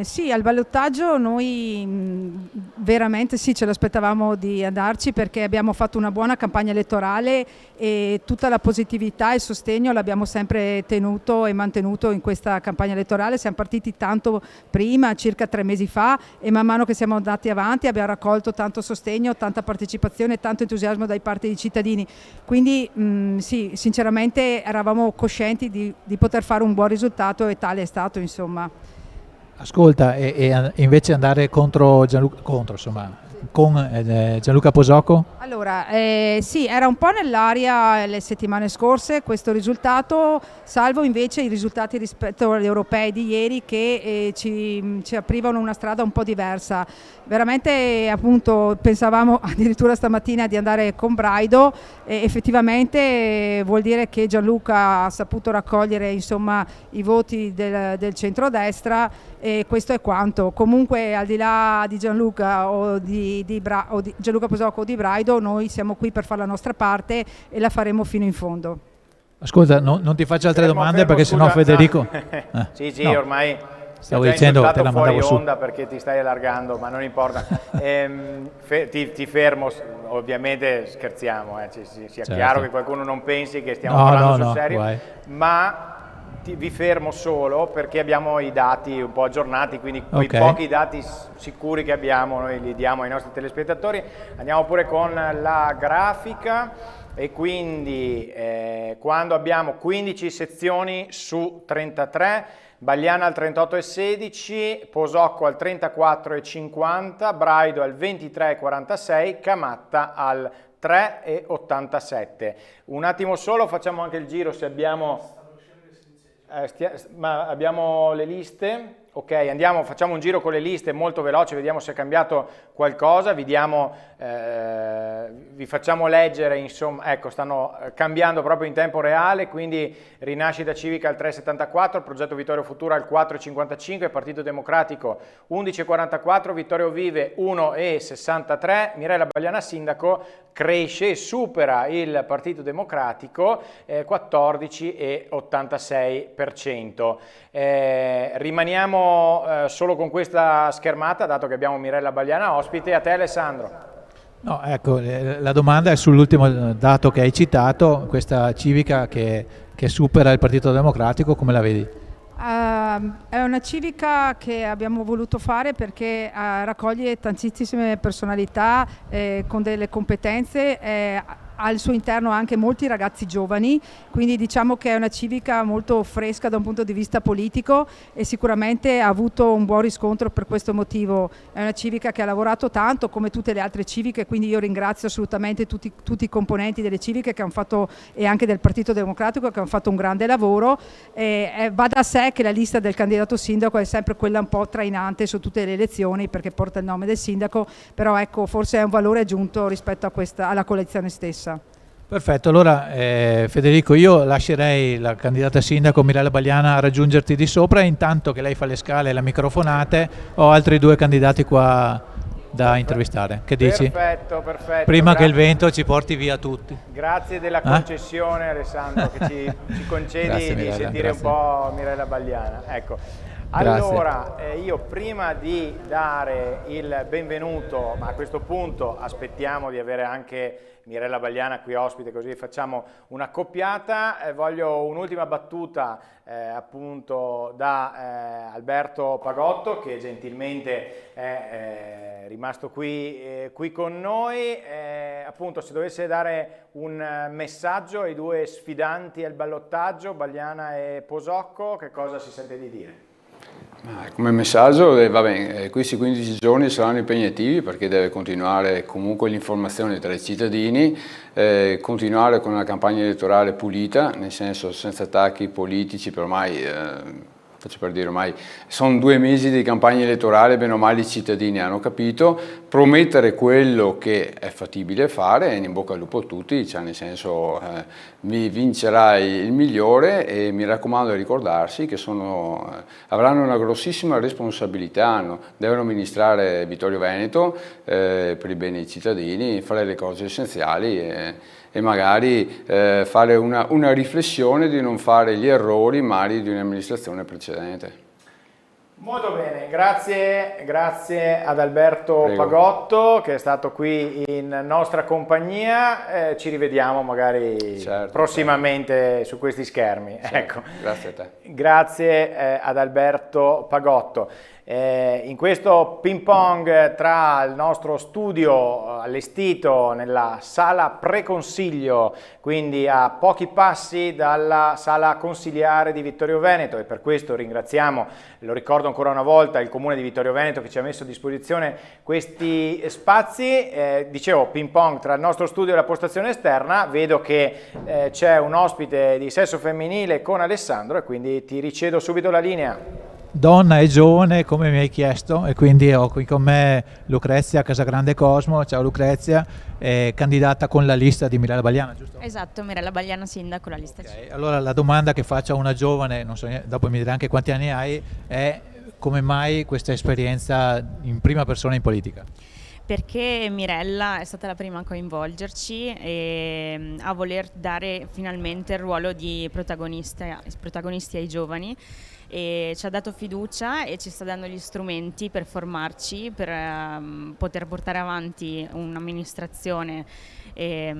Sì, al ballottaggio noi veramente sì, ce l'aspettavamo di andarci, perché abbiamo fatto una buona campagna elettorale e tutta la positività e il sostegno l'abbiamo sempre tenuto e mantenuto in questa campagna elettorale. Siamo partiti tanto prima, circa 3 mesi fa, e man mano che siamo andati avanti abbiamo raccolto tanto sostegno, tanta partecipazione, tanto entusiasmo da parte dei cittadini. Quindi sì, sinceramente eravamo coscienti di poter fare un buon risultato, e tale è stato, insomma. Ascolta, e invece andare con Gianluca Posoco? Allora, sì, era un po' nell'aria le settimane scorse questo risultato, salvo invece i risultati rispetto agli europei di ieri, che ci aprivano una strada un po' diversa. Veramente, appunto, pensavamo addirittura stamattina di andare con Braido, e effettivamente vuol dire che Gianluca ha saputo raccogliere, insomma, i voti del centrodestra, e questo è quanto. Comunque, al di là di Gianluca o di Gianluca Posoco o di Braido, noi siamo qui per fare la nostra parte e la faremo fino in fondo. Ascolta, non ti faccio altre domande perché sennò Federico... Sì, ormai Stavo dicendo, te la fuori mandavo su. onda perché ti stai allargando, ma non importa. Ti fermo, ovviamente scherziamo, sia Certo. chiaro che qualcuno non pensi che stiamo parlando sul serio, guai. ma vi fermo solo perché abbiamo i dati un po' aggiornati, quindi quei Ok. pochi dati sicuri che abbiamo noi li diamo ai nostri telespettatori. Andiamo pure con la grafica. E quindi quando abbiamo 15 sezioni su 33, Bagliana al 38,16, Posocco al 34,50, Braido al 23,46, Camatta al 3,87. Un attimo solo, facciamo anche il giro se abbiamo... ma abbiamo le liste? Ok, andiamo, facciamo un giro con le liste molto veloce, vediamo se è cambiato qualcosa, vi facciamo leggere, insomma, ecco, stanno cambiando proprio in tempo reale, quindi Rinascita Civica al 3,74, Progetto Vittorio Futura al 4,55, Partito Democratico 11,44, Vittorio Vive 1,63, Mirella Bagliana Sindaco cresce e supera il Partito Democratico 14,86%. Rimaniamo solo con questa schermata, dato che abbiamo Mirella Bagliana ospite. A te Alessandro. No, ecco, la domanda è sull'ultimo dato che hai citato, questa civica che supera il Partito Democratico, come la vedi? È una civica che abbiamo voluto fare perché raccoglie tantissime personalità con delle competenze, ha al suo interno anche molti ragazzi giovani, quindi diciamo che è una civica molto fresca da un punto di vista politico e sicuramente ha avuto un buon riscontro per questo motivo. È una civica che ha lavorato tanto come tutte le altre civiche, quindi io ringrazio assolutamente tutti i componenti delle civiche che hanno fatto, e anche del Partito Democratico, che hanno fatto un grande lavoro. Va da sé che la lista del candidato sindaco è sempre quella un po' trainante su tutte le elezioni perché porta il nome del sindaco, però ecco, forse è un valore aggiunto rispetto a alla coalizione stessa. Perfetto, allora Federico, io lascerei la candidata sindaco Mirella Bagliana a raggiungerti di sopra, intanto che lei fa le scale e le microfonate ho altri due candidati qua da intervistare. Che dici? Perfetto. Prima che il vento ci porti via tutti. Grazie della concessione Alessandro che ci concedi Grazie, di Mirella, sentire grazie. un po' Mirella Bagliana. Ecco. Grazie. Allora, io prima di dare il benvenuto, ma a questo punto aspettiamo di avere anche Mirella Bagliana qui ospite, così facciamo una coppiata, voglio un'ultima battuta appunto da Alberto Pagotto, che gentilmente è rimasto qui con noi. Appunto, se dovesse dare un messaggio ai due sfidanti al ballottaggio, Bagliana e Posocco, che cosa si sente di dire? Come messaggio, va bene, questi 15 giorni saranno impegnativi perché deve continuare comunque l'informazione tra i cittadini, continuare con una campagna elettorale pulita, nel senso senza attacchi politici, per ormai, faccio per dire, ormai sono 2 mesi di campagna elettorale, bene o male i cittadini hanno capito, promettere quello che è fattibile fare, e in bocca al lupo a tutti, cioè nel senso mi vincerà il migliore, e mi raccomando di ricordarsi che avranno una grossissima responsabilità, devono amministrare Vittorio Veneto per il bene dei cittadini, fare le cose essenziali e magari fare una riflessione di non fare gli errori mali di un'amministrazione precedente. Molto bene, grazie ad Alberto Prego. Pagotto che è stato qui in nostra compagnia, ci rivediamo magari prossimamente su questi schermi. Certo. Ecco. Grazie a te. Grazie ad Alberto Pagotto. In questo ping pong tra il nostro studio allestito nella sala preconsiglio, quindi a pochi passi dalla sala consigliare di Vittorio Veneto, e per questo ringraziamo, lo ricordo ancora una volta, il Comune di Vittorio Veneto che ci ha messo a disposizione questi spazi. Dicevo, ping pong tra il nostro studio e la postazione esterna. Vedo che c'è un ospite di sesso femminile con Alessandro, e quindi ti ricedo subito la linea. Donna e giovane, come mi hai chiesto, e quindi ho qui con me Lucrezia Casagrande Cosmo. Ciao Lucrezia, candidata con la lista di Mirella Bagliana, giusto? Esatto, Mirella Bagliana sindaco, la lista C. Allora la domanda che faccio a una giovane, non so, dopo mi dirà anche quanti anni hai, è come mai questa esperienza in prima persona in politica? perché Mirella è stata la prima a coinvolgerci e a voler dare finalmente il ruolo di protagonisti ai giovani, e ci ha dato fiducia e ci sta dando gli strumenti per formarci, per poter portare avanti un'amministrazione che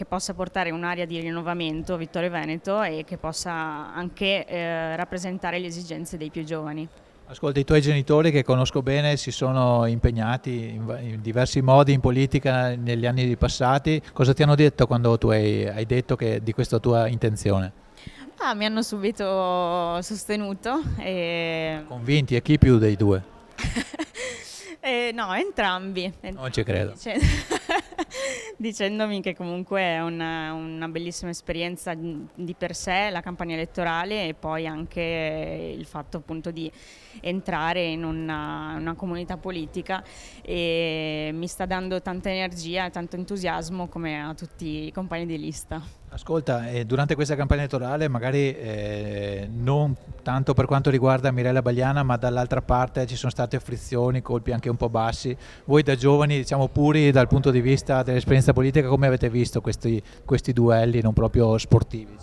possa portare un'area di rinnovamento a Vittorio Veneto e che possa anche rappresentare le esigenze dei più giovani. Ascolta, i tuoi genitori, che conosco bene, si sono impegnati in diversi modi in politica negli anni passati. Cosa ti hanno detto quando tu hai detto di questa tua intenzione? Mi hanno subito sostenuto. Convinti? E chi più dei due? No, entrambi. Non ci credo. Dicendomi che comunque è una bellissima esperienza di per sé, la campagna elettorale, e poi anche il fatto appunto di entrare in una comunità politica, e mi sta dando tanta energia e tanto entusiasmo come a tutti i compagni di lista. Ascolta, durante questa campagna elettorale, magari non tanto per quanto riguarda Mirella Bagliana, ma dall'altra parte ci sono state frizioni, colpi anche un po' bassi. Voi da giovani, diciamo puri dal punto di vista dell'esperienza politica, come avete visto questi duelli non proprio sportivi?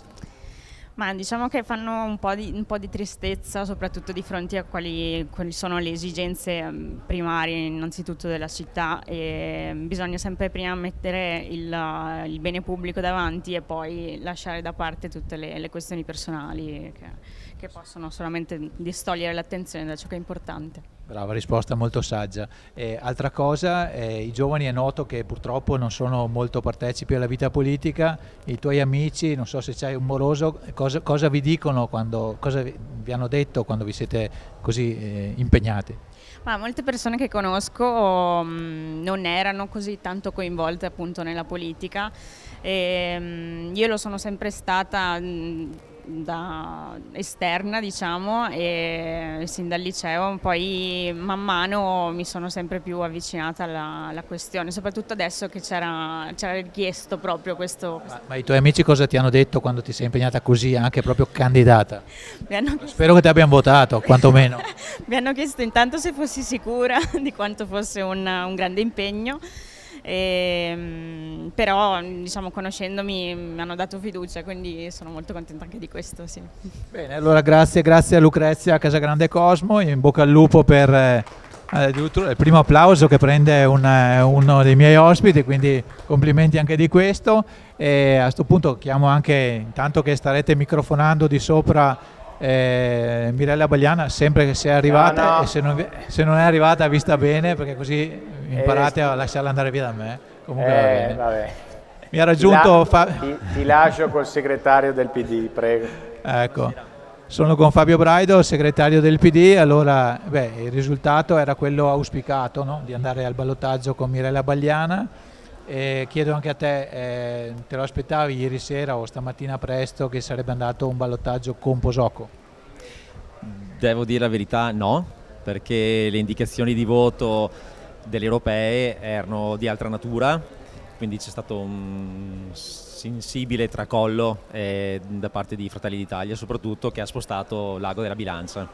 Ma diciamo che fanno un po' di tristezza, soprattutto di fronte a quali sono le esigenze primarie innanzitutto della città, e bisogna sempre prima mettere il bene pubblico davanti e poi lasciare da parte tutte le questioni personali che possono solamente distogliere l'attenzione da ciò che è importante. Brava, risposta molto saggia. Altra cosa, i giovani è noto che purtroppo non sono molto partecipi alla vita politica. I tuoi amici, non so se c'hai un moroso, cosa vi dicono, cosa vi hanno detto quando vi siete così impegnati? Ma molte persone che conosco non erano così tanto coinvolte appunto nella politica, io lo sono sempre stata da esterna, diciamo, e sin dal liceo poi man mano mi sono sempre più avvicinata alla questione, soprattutto adesso che c'era richiesto proprio questo. Ma i tuoi amici cosa ti hanno detto quando ti sei impegnata così, anche proprio candidata? Spero che ti abbiano votato, quantomeno. Mi hanno chiesto intanto se fossi sicura di quanto fosse un grande impegno. Però diciamo, conoscendomi mi hanno dato fiducia, quindi sono molto contenta anche di questo, sì. Bene, allora grazie a Lucrezia Casagrande Cosmo, in bocca al lupo per il primo applauso che prende uno dei miei ospiti, quindi complimenti anche di questo. E a questo punto chiamo anche, intanto che starete microfonando di sopra, Mirella Bagliana, sempre che sia arrivata, e se non è arrivata vista bene, perché così imparate a lasciarla andare via da me. Comunque va bene. Vabbè. Mi ha raggiunto ti lascio col segretario del PD, prego. Ecco, sono con Fabio Braido, segretario del PD. Allora, il risultato era quello auspicato, no? Di andare al ballottaggio con Mirella Bagliana. Chiedo anche a te, te lo aspettavi ieri sera o stamattina presto che sarebbe andato un ballottaggio con Posocco? Devo dire la verità, no, perché le indicazioni di voto delle europee erano di altra natura, quindi c'è stato un sensibile tracollo da parte di Fratelli d'Italia, soprattutto, che ha spostato l'ago della bilancia.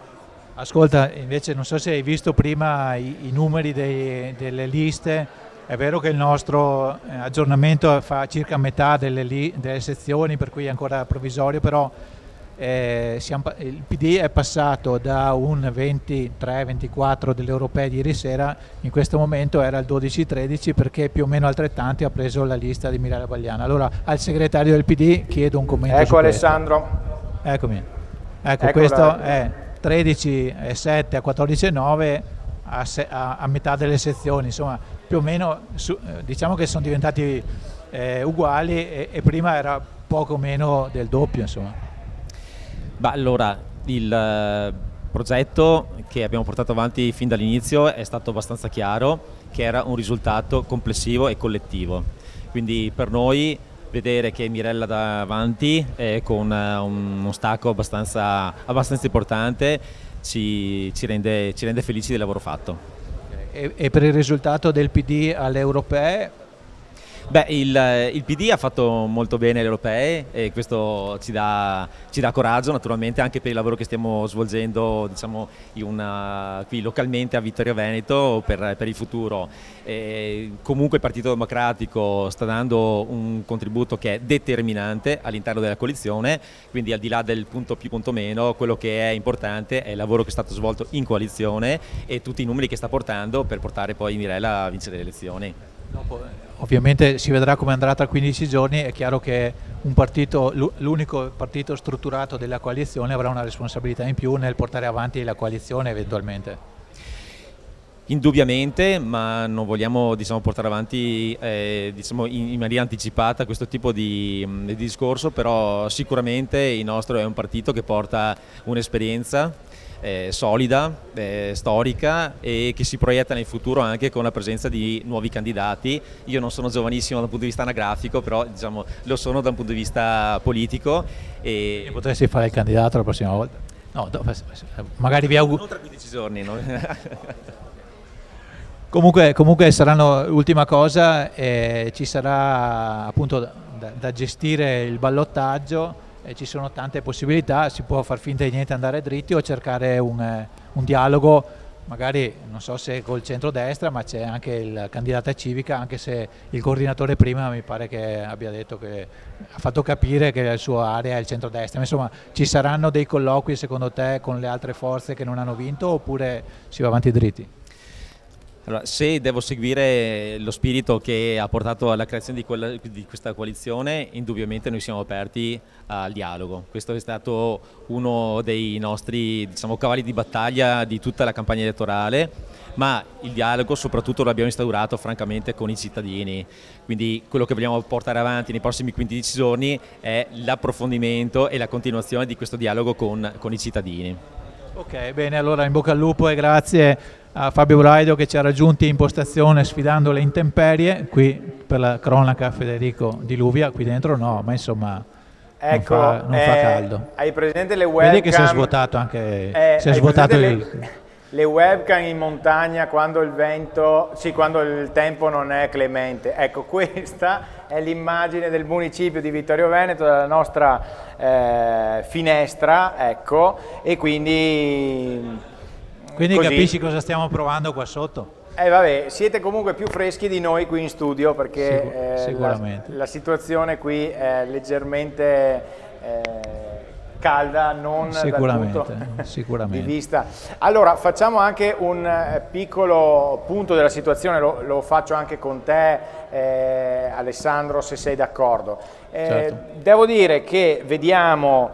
Ascolta, invece non so se hai visto prima i numeri delle liste. È vero che il nostro aggiornamento fa circa metà delle sezioni, per cui è ancora provvisorio, però il PD è passato da un 23-24 delle europee di ieri sera, in questo momento era il 12-13, perché più o meno altrettanti ha preso la lista di Mirella Bagliana. Allora al segretario del PD chiedo un commento. Ecco su Alessandro. Questo. Eccomi. Ecco, questo è 13,7 a 14,9 a metà delle sezioni, insomma più o meno diciamo che sono diventati uguali, e prima era poco meno del doppio, insomma. Allora, il progetto che abbiamo portato avanti fin dall'inizio è stato abbastanza chiaro, che era un risultato complessivo e collettivo, quindi per noi vedere che Mirella davanti con uno stacco abbastanza importante ci rende felici del lavoro fatto. E per il risultato del PD alle europee? Beh, il PD ha fatto molto bene le europee e questo ci dà coraggio naturalmente anche per il lavoro che stiamo svolgendo, diciamo, qui localmente a Vittorio Veneto per il futuro. Comunque il Partito Democratico sta dando un contributo che è determinante all'interno della coalizione, quindi al di là del punto più punto meno, quello che è importante è il lavoro che è stato svolto in coalizione e tutti i numeri che sta portando per portare poi Mirella a vincere le elezioni. Ovviamente si vedrà come andrà tra 15 giorni, è chiaro che un partito, l'unico partito strutturato della coalizione avrà una responsabilità in più nel portare avanti la coalizione eventualmente. Indubbiamente, ma non vogliamo, diciamo, portare avanti in maniera anticipata questo tipo di discorso, però sicuramente il nostro è un partito che porta un'esperienza solida, storica e che si proietta nel futuro anche con la presenza di nuovi candidati. Io non sono giovanissimo dal punto di vista anagrafico, però diciamo, lo sono dal punto di vista politico. E potresti fare il candidato la prossima volta? No, magari vi auguro. Non tra 15 giorni, no? Comunque saranno, ultima cosa, ci sarà appunto da gestire il ballottaggio. Ci sono tante possibilità, si può far finta di niente, andare dritti o cercare un dialogo, magari non so se col centrodestra, ma c'è anche il candidato Civica, anche se il coordinatore prima mi pare che abbia detto che ha fatto capire che la sua area è il centrodestra. Insomma, ci saranno dei colloqui secondo te con le altre forze che non hanno vinto oppure si va avanti dritti? Allora, se devo seguire lo spirito che ha portato alla creazione di questa coalizione, indubbiamente noi siamo aperti al dialogo. Questo è stato uno dei nostri, diciamo, cavalli di battaglia di tutta la campagna elettorale, ma il dialogo soprattutto l'abbiamo instaurato francamente con i cittadini. Quindi quello che vogliamo portare avanti nei prossimi 15 giorni è l'approfondimento e la continuazione di questo dialogo con i cittadini. Ok, bene, allora in bocca al lupo e grazie a Fabio Braido che ci ha raggiunti in postazione sfidando le intemperie. Qui per la cronaca Federico diluvia, qui dentro no, ma insomma ecco, non fa caldo. Hai presente le webcam? Vedi che si è svuotato anche si è svuotato le webcam in montagna quando il vento, sì, quando il tempo non è clemente. Ecco, questa è l'immagine del municipio di Vittorio Veneto, dalla nostra finestra, ecco, e quindi così. Capisci cosa stiamo provando qua sotto? Vabbè, siete comunque più freschi di noi qui in studio perché sicuramente. La situazione qui è leggermente calda, non dal punto di vista. Allora, facciamo anche un piccolo punto della situazione, lo faccio anche con te Alessandro, se sei d'accordo. Certo. Devo dire che vediamo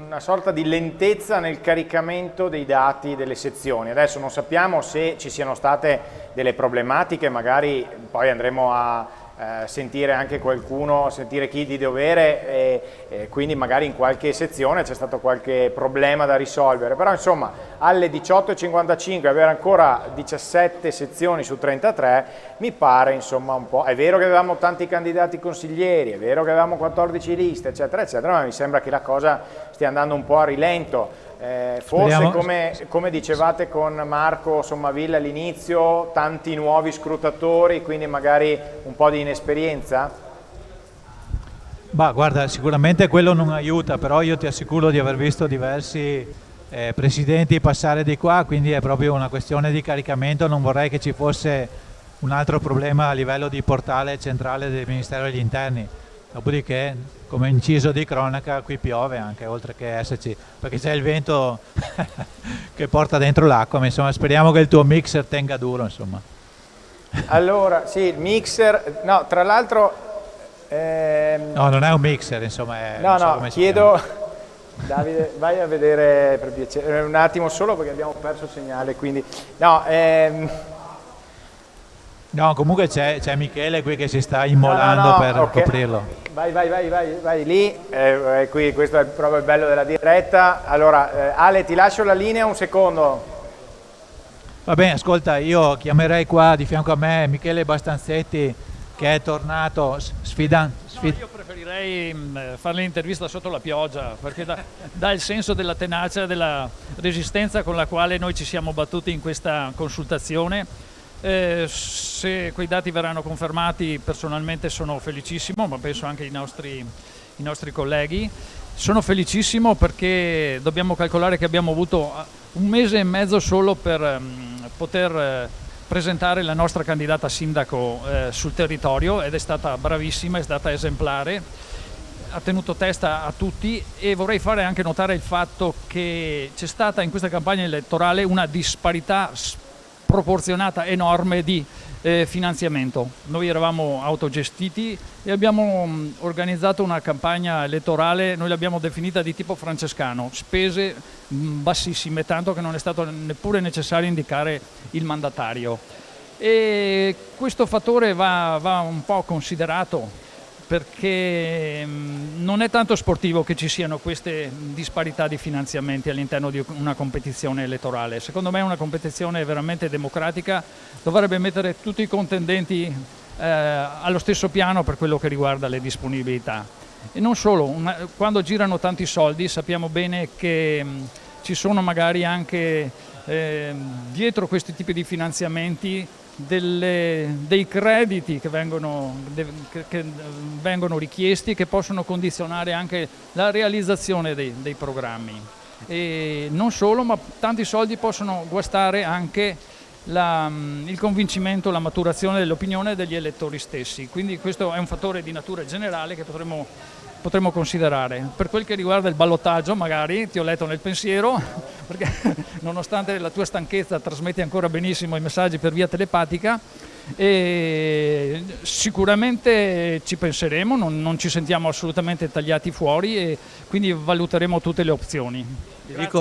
una sorta di lentezza nel caricamento dei dati delle sezioni. Adesso non sappiamo se ci siano state delle problematiche, magari poi andremo a sentire anche qualcuno, sentire chi di dovere e quindi magari in qualche sezione c'è stato qualche problema da risolvere, però insomma alle 18:55 avere ancora 17 sezioni su 33 mi pare insomma un po', è vero che avevamo tanti candidati consiglieri, è vero che avevamo 14 liste eccetera eccetera, ma mi sembra che la cosa stia andando un po' a rilento. Forse come dicevate con Marco Sommavilla all'inizio, tanti nuovi scrutatori, quindi magari un po' di inesperienza? Bah, guarda, sicuramente quello non aiuta, però io ti assicuro di aver visto diversi presidenti passare di qua, quindi è proprio una questione di caricamento, non vorrei che ci fosse un altro problema a livello di portale centrale del Ministero degli Interni. Dopodiché, come inciso di cronaca, qui piove anche, oltre che esserci, perché c'è il vento che porta dentro l'acqua, ma insomma speriamo che il tuo mixer tenga duro, insomma. Allora, sì, il mixer, no, tra l'altro... No, non è un mixer, insomma, no, chiedo... Davide, vai a vedere per piacere, un attimo solo perché abbiamo perso il segnale, quindi... No, comunque c'è Michele qui che si sta immolando per coprirlo. Vai lì, qui questo è proprio il bello della diretta. Allora, Ale, ti lascio la linea un secondo. Va bene, ascolta, io chiamerei qua di fianco a me Michele Bastanzetti che è tornato sfidando. Io preferirei fare l'intervista sotto la pioggia perché dà il senso della tenacia, della resistenza con la quale noi ci siamo battuti in questa consultazione. Se quei dati verranno confermati, personalmente sono felicissimo, ma penso anche i nostri colleghi. Sono felicissimo perché dobbiamo calcolare che abbiamo avuto 1 mese e mezzo solo per poter presentare la nostra candidata sindaco sul territorio, ed è stata bravissima, è stata esemplare, ha tenuto testa a tutti, e vorrei fare anche notare il fatto che c'è stata in questa campagna elettorale una disparità proporzionata enorme di finanziamento. Noi eravamo autogestiti e abbiamo organizzato una campagna elettorale, noi l'abbiamo definita di tipo francescano, spese bassissime, tanto che non è stato neppure necessario indicare il mandatario. E questo fattore va un po' considerato, perché non è tanto sportivo che ci siano queste disparità di finanziamenti all'interno di una competizione elettorale. Secondo me una competizione veramente democratica dovrebbe mettere tutti i contendenti allo stesso piano per quello che riguarda le disponibilità. E non solo, quando girano tanti soldi sappiamo bene che ci sono magari anche dietro questi tipi di finanziamenti dei crediti che vengono richiesti, che possono condizionare anche la realizzazione dei programmi. E non solo, ma tanti soldi possono guastare anche il convincimento, la maturazione dell'opinione degli elettori stessi. Quindi questo è un fattore di natura generale che potremmo considerare. Per quel che riguarda il ballottaggio, magari ti ho letto nel pensiero, perché nonostante la tua stanchezza trasmetti ancora benissimo i messaggi per via telepatica, e sicuramente ci penseremo, non ci sentiamo assolutamente tagliati fuori, e quindi valuteremo tutte le opzioni.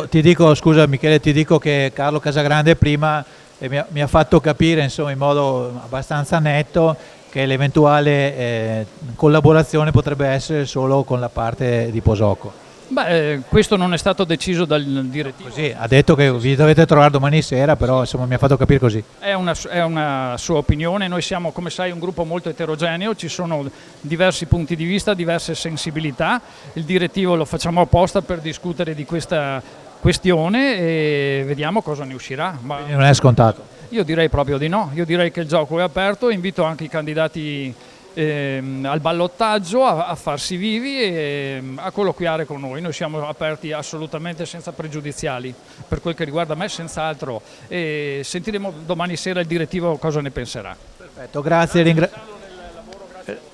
Ti dico, scusa Michele, ti dico che Carlo Casagrande prima mi ha fatto capire, insomma, in modo abbastanza netto, che l'eventuale collaborazione potrebbe essere solo con la parte di Posoco. Beh, questo non è stato deciso dal direttivo. Così, ha detto che vi dovete trovare domani sera, però insomma mi ha fatto capire così. È una sua opinione, noi siamo, come sai, un gruppo molto eterogeneo, ci sono diversi punti di vista, diverse sensibilità, il direttivo lo facciamo apposta per discutere di questa questione e vediamo cosa ne uscirà. Ma quindi non è scontato? Io direi proprio di no, io direi che il gioco è aperto, invito anche i candidati al ballottaggio a farsi vivi e a colloquiare con noi siamo aperti assolutamente senza pregiudiziali, per quel che riguarda me senz'altro, e sentiremo domani sera il direttivo cosa ne penserà. Perfetto, grazie.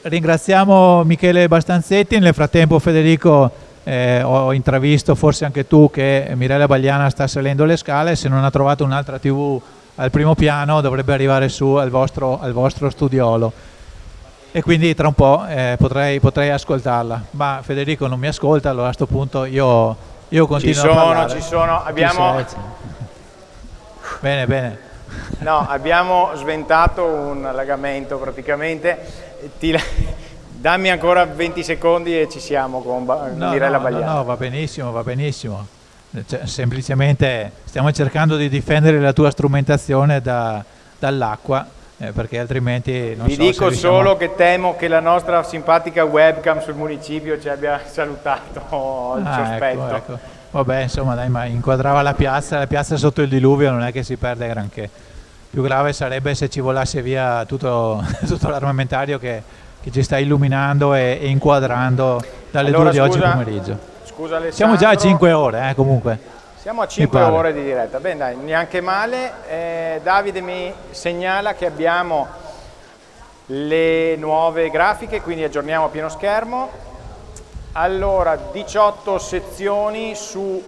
Ringraziamo Michele Bastanzetti. Nel frattempo, Federico, ho intravisto, forse anche tu, che Mirella Bagliana sta salendo le scale. Se non ha trovato un'altra TV al primo piano dovrebbe arrivare su al vostro studiolo, e quindi tra un po' potrei ascoltarla, ma Federico non mi ascolta, allora a questo punto io continuo a parlare. Ci sono, abbiamo... Bene. No, abbiamo sventato un allagamento praticamente, dammi ancora 20 secondi e ci siamo con Mirella Bagliana. No, va benissimo. Semplicemente stiamo cercando di difendere la tua strumentazione dall'acqua, perché altrimenti non Vi so dico se riusciamo... solo che temo che la nostra simpatica webcam sul municipio ci abbia salutato il sospetto. Ecco. Vabbè, insomma, dai, ma inquadrava la piazza sotto il diluvio, non è che si perde granché. Più grave sarebbe se ci volasse via tutto l'armamentario che ci sta illuminando e inquadrando dalle 2 di oggi pomeriggio. Scusa Alessandro. Siamo già a 5 ore, comunque. Siamo a 5 ore di diretta, bene dai, neanche male. Davide mi segnala che abbiamo le nuove grafiche, quindi aggiorniamo a pieno schermo. Allora, 18 sezioni su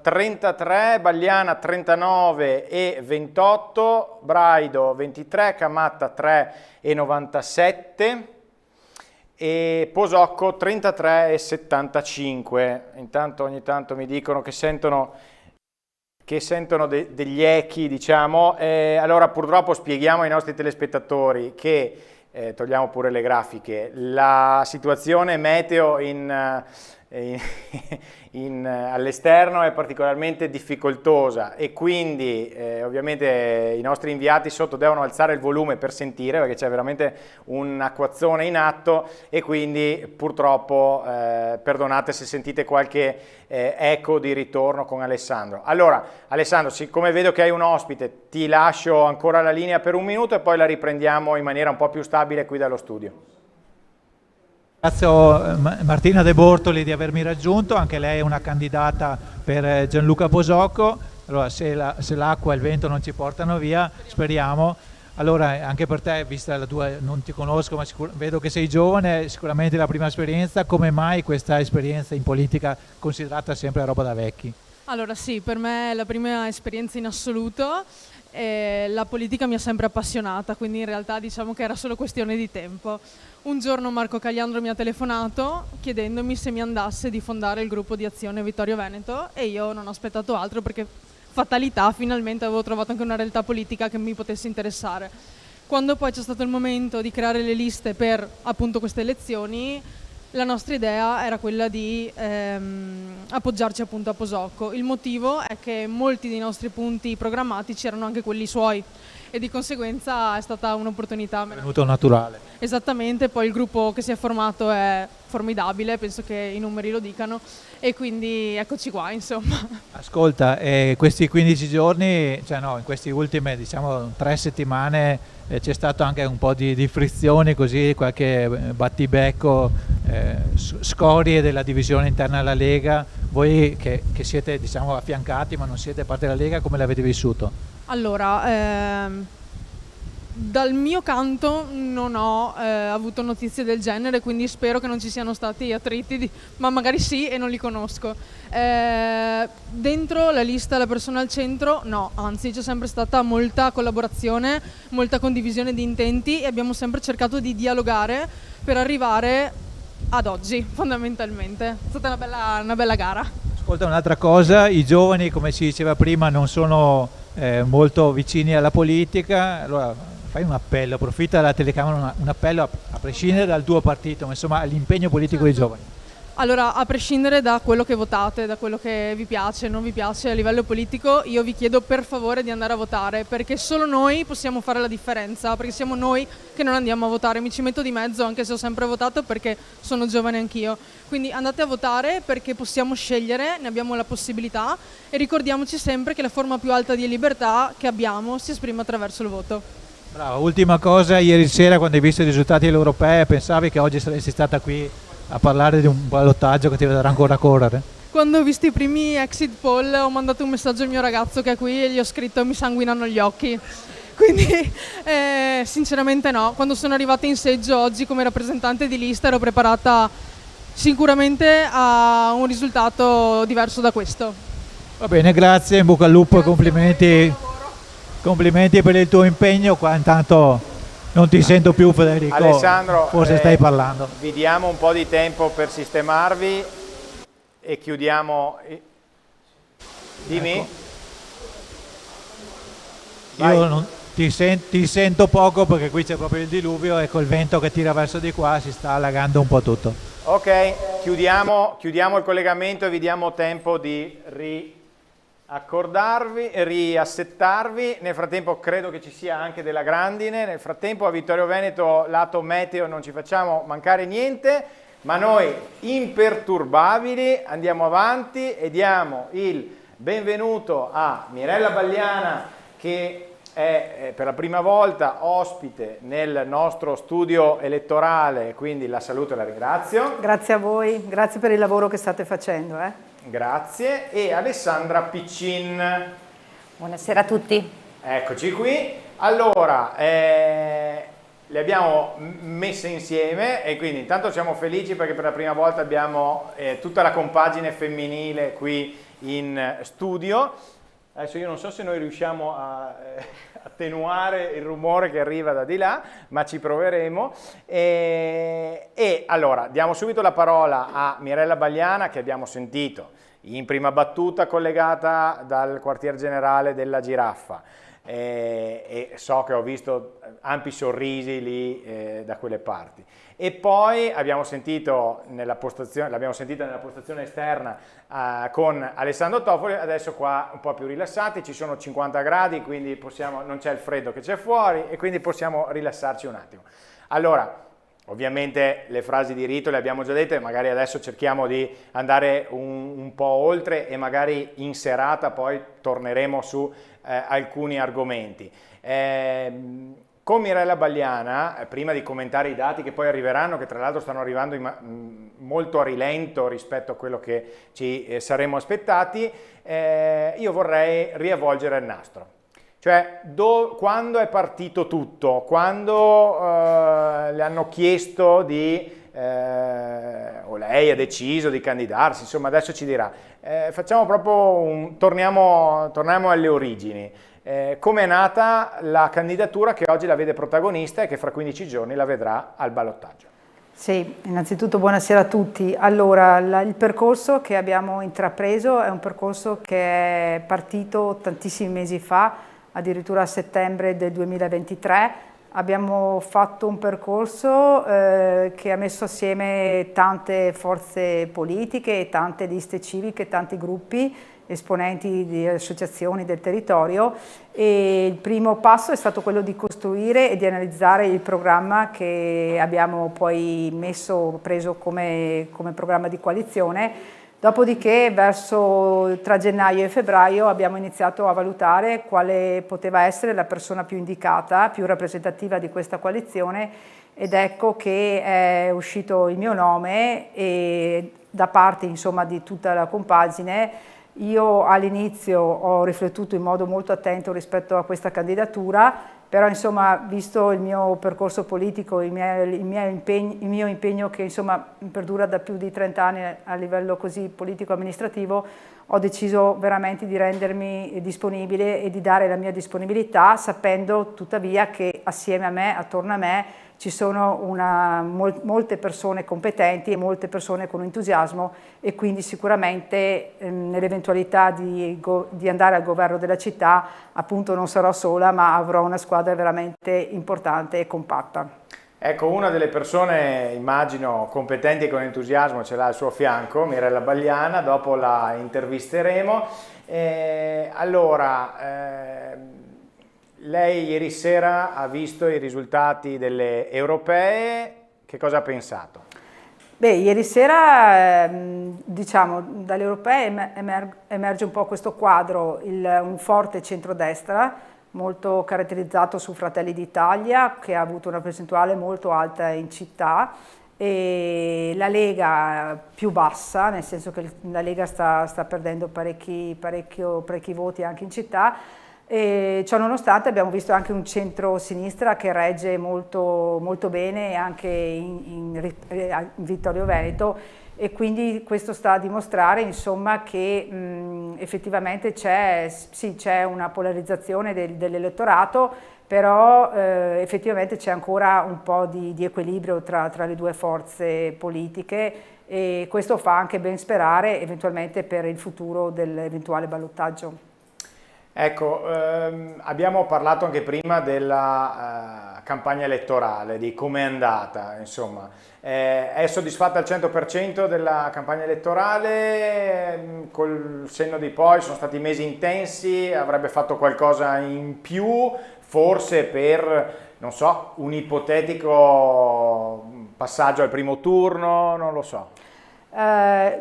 33, Bagliana 39 e 28, Braido 23, Camatta 3 e 97 e Posocco 33 e 75. Intanto ogni tanto mi dicono che sentono degli echi, diciamo. Allora purtroppo spieghiamo ai nostri telespettatori che togliamo pure le grafiche. La situazione meteo in all'esterno è particolarmente difficoltosa e quindi ovviamente i nostri inviati sotto devono alzare il volume per sentire, perché c'è veramente un acquazzone in atto e quindi purtroppo perdonate se sentite qualche eco di ritorno con Alessandro. Allora Alessandro, siccome vedo che hai un ospite, ti lascio ancora la linea per un minuto e poi la riprendiamo in maniera un po' più stabile qui dallo studio. Ringrazio Martina De Bortoli di avermi raggiunto, anche lei è una candidata per Gianluca Bosocco. Allora, se l'acqua e il vento non ci portano via, speriamo. Allora, anche per te, vista la tua, non ti conosco, ma vedo che sei giovane, sicuramente la prima esperienza. Come mai questa esperienza in politica considerata sempre roba da vecchi? Allora sì, per me è la prima esperienza in assoluto. La politica mi ha sempre appassionata, quindi in realtà diciamo che era solo questione di tempo. Un giorno Marco Cagliandro mi ha telefonato chiedendomi se mi andasse di fondare il gruppo di azione Vittorio Veneto e io non ho aspettato altro perché fatalità, finalmente avevo trovato anche una realtà politica che mi potesse interessare. Quando poi c'è stato il momento di creare le liste per appunto queste elezioni, la nostra idea era quella di appoggiarci appunto a Posocco. Il motivo è che molti dei nostri punti programmatici erano anche quelli suoi e di conseguenza è stata un'opportunità. È venuto naturale. Esattamente, poi il gruppo che si è formato è formidabile, penso che i numeri lo dicano e quindi eccoci qua insomma. Ascolta, questi 15 giorni, cioè no, in queste ultime diciamo 3 settimane c'è stato anche un po' di frizioni, così qualche battibecco, scorie della divisione interna alla Lega. Voi che siete diciamo affiancati ma non siete parte della Lega, come l'avete vissuto? Allora, dal mio canto non ho avuto notizie del genere, quindi spero che non ci siano stati attriti, ma magari sì e non li conosco. Dentro la lista La Persona al Centro no, anzi c'è sempre stata molta collaborazione, molta condivisione di intenti e abbiamo sempre cercato di dialogare per arrivare ad oggi fondamentalmente. È stata una bella gara. Ascolta, un'altra cosa, i giovani come si diceva prima non sono molto vicini alla politica, allora fai un appello, approfitta della telecamera, un appello a prescindere dal tuo partito, ma insomma all'impegno politico dei giovani. Allora, a prescindere da quello che votate, da quello che vi piace, non vi piace a livello politico, io vi chiedo per favore di andare a votare, perché solo noi possiamo fare la differenza, perché siamo noi che non andiamo a votare. Mi ci metto di mezzo, anche se ho sempre votato, perché sono giovane anch'io. Quindi andate a votare perché possiamo scegliere, ne abbiamo la possibilità e ricordiamoci sempre che la forma più alta di libertà che abbiamo si esprime attraverso il voto. Brava, ultima cosa, ieri sera quando hai visto i risultati delle europee pensavi che oggi saresti stata qui a parlare di un ballottaggio che ti vedrà ancora correre? Quando ho visto i primi exit poll ho mandato un messaggio al mio ragazzo che è qui e gli ho scritto mi sanguinano gli occhi. Quindi sinceramente no, quando sono arrivata in seggio oggi come rappresentante di lista ero preparata sicuramente a un risultato diverso da questo. Va bene, grazie, in bocca al lupo e complimenti per il tuo impegno. Qua intanto non ti sento più, Federico. Alessandro, forse stai parlando. Vi diamo un po' di tempo per sistemarvi e chiudiamo. Dimmi. Ecco. Io ti sento poco perché qui c'è proprio il diluvio e col vento che tira verso di qua si sta allagando un po' tutto. Ok, chiudiamo il collegamento e vi diamo tempo di riassettarvi. Nel frattempo credo che ci sia anche della grandine. Nel frattempo a Vittorio Veneto lato meteo non ci facciamo mancare niente, ma noi imperturbabili andiamo avanti e diamo il benvenuto a Mirella Bagliana, che è per la prima volta ospite nel nostro studio elettorale, quindi la saluto e la ringrazio. Grazie a voi, grazie per il lavoro che state facendo. Grazie. E Alessandra Piccin. Buonasera a tutti. Eccoci qui. Allora, le abbiamo messe insieme e quindi intanto siamo felici perché per la prima volta abbiamo tutta la compagine femminile qui in studio. Adesso io non so se noi riusciamo a attenuare il rumore che arriva da di là, ma ci proveremo. E allora diamo subito la parola a Mirella Bagliana, che abbiamo sentito in prima battuta collegata dal quartier generale della Giraffa. e so che ho visto ampi sorrisi lì da quelle parti. E poi abbiamo sentito l'abbiamo sentita nella postazione esterna con Alessandro Toffoli, adesso qua un po' più rilassati, ci sono 50 gradi, quindi non c'è il freddo che c'è fuori e quindi possiamo rilassarci un attimo. Allora, ovviamente le frasi di rito le abbiamo già dette, magari adesso cerchiamo di andare un po' oltre e magari in serata poi torneremo su alcuni argomenti. Con Mirella Bagliana, prima di commentare i dati che poi arriveranno, che tra l'altro stanno arrivando molto a rilento rispetto a quello che ci saremmo aspettati, io vorrei riavvolgere il nastro. Cioè, quando è partito tutto? Quando le hanno chiesto o lei ha deciso di candidarsi, insomma adesso ci dirà. Facciamo proprio torniamo alle origini. Come è nata la candidatura che oggi la vede protagonista e che fra 15 giorni la vedrà al ballottaggio? Sì, innanzitutto buonasera a tutti. Allora, il percorso che abbiamo intrapreso è un percorso che è partito tantissimi mesi fa, addirittura a settembre del 2023. Abbiamo fatto un percorso che ha messo assieme tante forze politiche, tante liste civiche, tanti gruppi, esponenti di associazioni del territorio, e il primo passo è stato quello di costruire e di analizzare il programma che abbiamo poi preso come programma di coalizione. Dopodiché tra gennaio e febbraio abbiamo iniziato a valutare quale poteva essere la persona più indicata, più rappresentativa di questa coalizione, ed ecco che è uscito il mio nome e da parte insomma di tutta la compagine. Io all'inizio ho riflettuto in modo molto attento rispetto a questa candidatura, però insomma, visto il mio percorso politico, il mio impegno che insomma perdura da più di 30 anni a livello così politico-amministrativo, ho deciso veramente di rendermi disponibile e di dare la mia disponibilità, sapendo tuttavia che assieme a me, attorno a me, ci sono molte persone competenti e molte persone con entusiasmo, e quindi sicuramente nell'eventualità di andare al governo della città appunto non sarò sola, ma avrò una squadra veramente importante e compatta. Ecco, una delle persone, immagino, competenti e con entusiasmo ce l'ha al suo fianco, Mirella Bagliana, dopo la intervisteremo. Lei ieri sera ha visto i risultati delle europee, che cosa ha pensato? Beh, ieri sera, diciamo, dalle europee emerge un po' questo quadro, un forte centrodestra, molto caratterizzato su Fratelli d'Italia, che ha avuto una percentuale molto alta in città, e la Lega più bassa, nel senso che la Lega sta perdendo parecchi voti anche in città. E ciò nonostante abbiamo visto anche un centro-sinistra che regge molto, molto bene anche in Vittorio Veneto, e quindi questo sta a dimostrare insomma che effettivamente c'è una polarizzazione dell'elettorato, però effettivamente c'è ancora un po' di equilibrio tra le due forze politiche, e questo fa anche ben sperare eventualmente per il futuro dell'eventuale ballottaggio. Ecco, abbiamo parlato anche prima della campagna elettorale, di come è andata, insomma. È soddisfatta al 100% della campagna elettorale? Col senno di poi sono stati mesi intensi, avrebbe fatto qualcosa in più, forse per, non so, un ipotetico passaggio al primo turno, non lo so.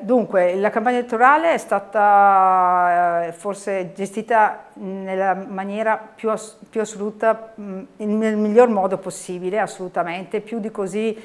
Dunque, la campagna elettorale è stata forse gestita nella maniera più assoluta, nel miglior modo possibile, assolutamente. Più di così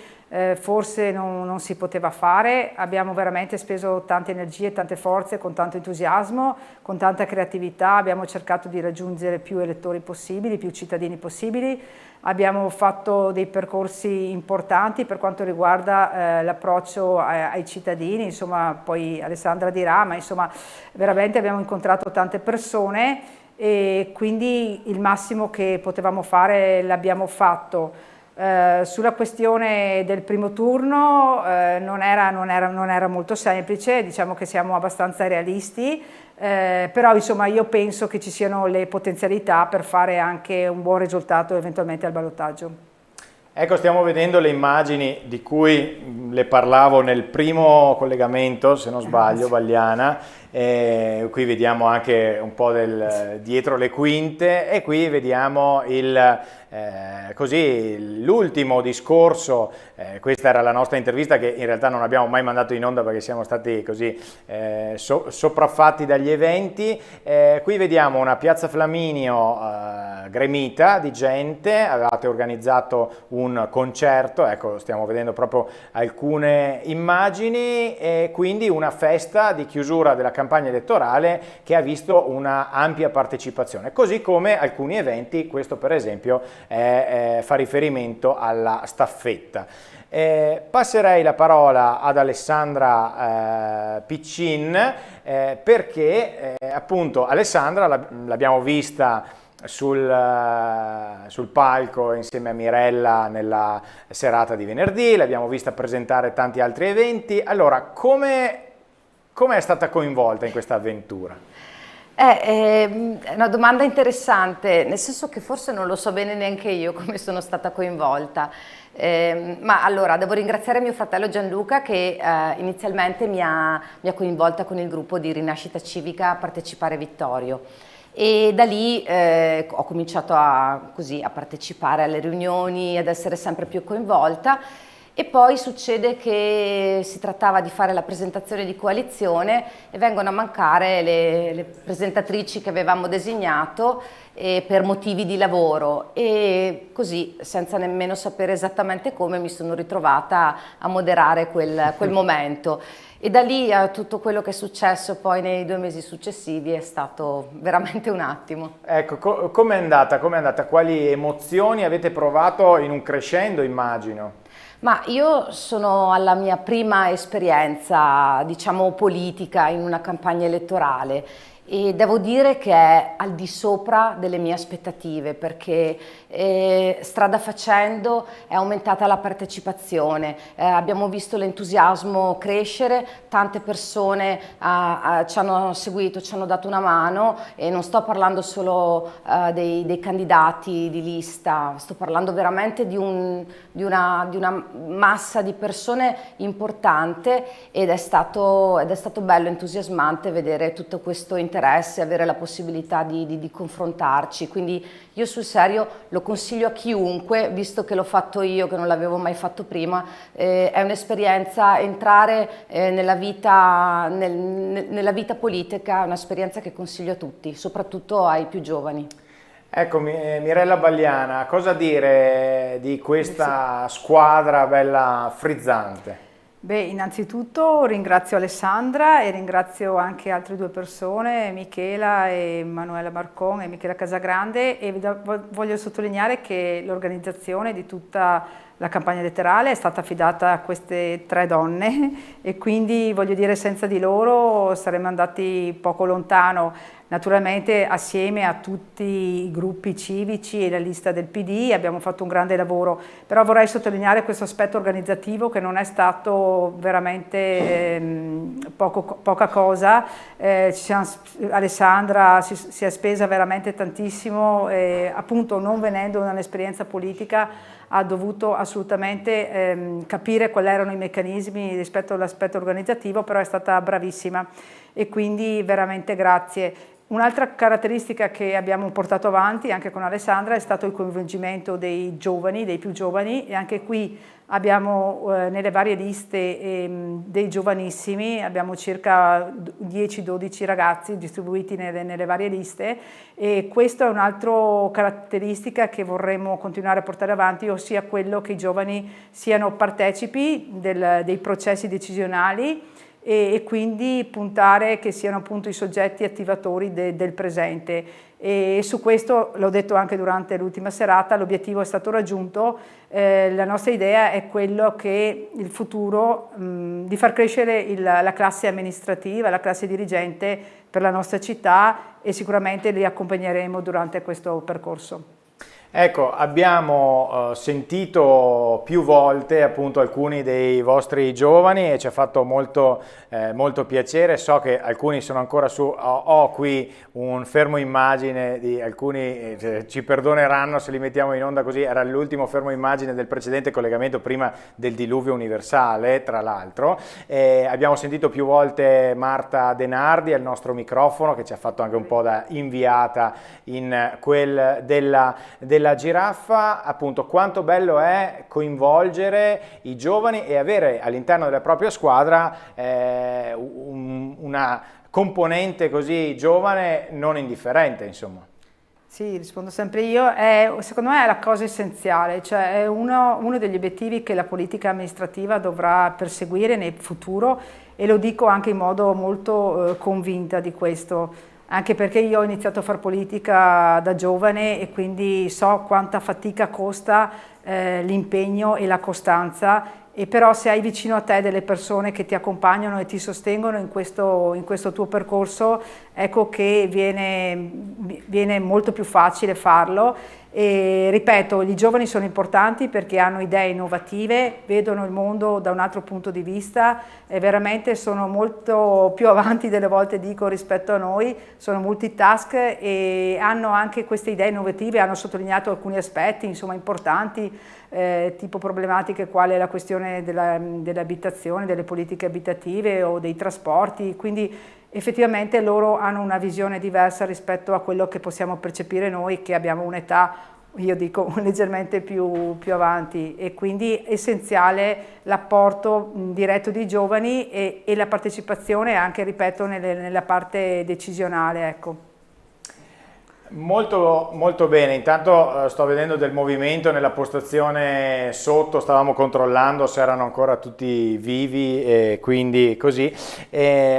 forse non si poteva fare. Abbiamo veramente speso tante energie, tante forze, con tanto entusiasmo, con tanta creatività. Abbiamo cercato di raggiungere più elettori possibili, più cittadini possibili. Abbiamo fatto dei percorsi importanti per quanto riguarda l'approccio ai cittadini, insomma poi Alessandra dirà, ma insomma veramente abbiamo incontrato tante persone, e quindi il massimo che potevamo fare l'abbiamo fatto. Sulla questione del primo turno non era molto semplice, diciamo che siamo abbastanza realisti, però insomma io penso che ci siano le potenzialità per fare anche un buon risultato eventualmente al ballottaggio. Ecco, stiamo vedendo le immagini di cui le parlavo nel primo collegamento, se non sbaglio, Vagliana. Qui vediamo anche un po' del dietro le quinte e qui vediamo l'ultimo discorso. Questa era la nostra intervista che in realtà non abbiamo mai mandato in onda perché siamo stati così sopraffatti dagli eventi. Qui vediamo una Piazza Flaminio gremita di gente, avevate organizzato un concerto, ecco stiamo vedendo proprio alcune immagini, e quindi una festa di chiusura della campagna elettorale che ha visto una ampia partecipazione, così come alcuni eventi. Questo per esempio fa riferimento alla staffetta. Passerei la parola ad Alessandra Piccin perché appunto Alessandra l'abbiamo vista sul palco insieme a Mirella nella serata di venerdì, l'abbiamo vista presentare tanti altri eventi. Allora, come è stata coinvolta in questa avventura? È una domanda interessante, nel senso che forse non lo so bene neanche io come sono stata coinvolta. Ma allora devo ringraziare mio fratello Gianluca che inizialmente mi ha coinvolta con il gruppo di Rinascita Civica a Partecipare Vittorio. E da lì ho cominciato a partecipare alle riunioni, ad essere sempre più coinvolta, e poi succede che si trattava di fare la presentazione di coalizione e vengono a mancare le presentatrici che avevamo designato per motivi di lavoro, e così senza nemmeno sapere esattamente come mi sono ritrovata a moderare quel momento. E da lì a tutto quello che è successo poi nei 2 mesi successivi è stato veramente un attimo. Ecco, com'è andata? Quali emozioni avete provato in un crescendo, immagino? Ma io sono alla mia prima esperienza, diciamo, politica in una campagna elettorale, e devo dire che è al di sopra delle mie aspettative, perché strada facendo è aumentata la partecipazione, abbiamo visto l'entusiasmo crescere, tante persone ci hanno seguito, ci hanno dato una mano, e non sto parlando solo dei candidati di lista, sto parlando veramente di una massa di persone importante, ed è stato bello, entusiasmante vedere tutto questo interesse, avere la possibilità di confrontarci. Quindi io sul serio lo consiglio a chiunque, visto che l'ho fatto io, che non l'avevo mai fatto prima. È un'esperienza, entrare nella vita politica, è un'esperienza che consiglio a tutti, soprattutto ai più giovani. Ecco, Mirella Bagliana, cosa dire di questa squadra bella frizzante? Beh, innanzitutto ringrazio Alessandra e ringrazio anche altre 2 persone, Michela e Manuela Marcon e Michela Casagrande, e voglio sottolineare che l'organizzazione di tutta la campagna elettorale è stata affidata a queste 3 donne, e quindi voglio dire, senza di loro saremmo andati poco lontano. Naturalmente assieme a tutti i gruppi civici e la lista del PD abbiamo fatto un grande lavoro, però vorrei sottolineare questo aspetto organizzativo che non è stato veramente poca cosa. Alessandra si è spesa veramente tantissimo, appunto non venendo da un'esperienza politica ha dovuto assolutamente capire quali erano i meccanismi rispetto all'aspetto organizzativo, però è stata bravissima e quindi veramente grazie. Un'altra caratteristica che abbiamo portato avanti anche con Alessandra è stato il coinvolgimento dei giovani, dei più giovani, e anche qui abbiamo nelle varie liste dei giovanissimi, abbiamo circa 10-12 ragazzi distribuiti nelle varie liste, e questa è un'altra caratteristica che vorremmo continuare a portare avanti, ossia quello che i giovani siano partecipi dei processi decisionali, e quindi puntare che siano appunto i soggetti attivatori del presente. E su questo, l'ho detto anche durante l'ultima serata, l'obiettivo è stato raggiunto. La nostra idea è quello che il futuro, di far crescere la classe amministrativa, la classe dirigente per la nostra città, e sicuramente li accompagneremo durante questo percorso. Ecco, abbiamo sentito più volte appunto alcuni dei vostri giovani e ci ha fatto molto piacere. So che alcuni sono ancora su, ho qui un fermo immagine di alcuni, ci perdoneranno se li mettiamo in onda così, era l'ultimo fermo immagine del precedente collegamento prima del diluvio universale, tra l'altro. Abbiamo sentito più volte Marta Denardi al nostro microfono, che ci ha fatto anche un po' da inviata in quel della giraffa. Appunto, quanto bello è coinvolgere i giovani e avere all'interno della propria squadra una componente così giovane non indifferente, insomma. Sì, rispondo sempre io. Secondo me è la cosa essenziale, cioè è uno degli obiettivi che la politica amministrativa dovrà perseguire nel futuro, e lo dico anche in modo molto convinta di questo. Anche perché io ho iniziato a fare politica da giovane e quindi so quanta fatica costa l'impegno e la costanza, e però se hai vicino a te delle persone che ti accompagnano e ti sostengono in questo tuo percorso, ecco che viene molto più facile farlo. E ripeto, i giovani sono importanti perché hanno idee innovative, vedono il mondo da un altro punto di vista e veramente sono molto più avanti delle volte, dico, rispetto a noi, sono multitask e hanno anche queste idee innovative, hanno sottolineato alcuni aspetti insomma importanti, tipo problematiche quale la questione dell'abitazione, delle politiche abitative o dei trasporti, quindi effettivamente loro hanno una visione diversa rispetto a quello che possiamo percepire noi che abbiamo un'età, io dico, leggermente più avanti, e quindi è essenziale l'apporto diretto dei giovani e la partecipazione anche, ripeto, nella parte decisionale, ecco. Molto, molto bene. Intanto sto vedendo del movimento nella postazione sotto, stavamo controllando se erano ancora tutti vivi e quindi così.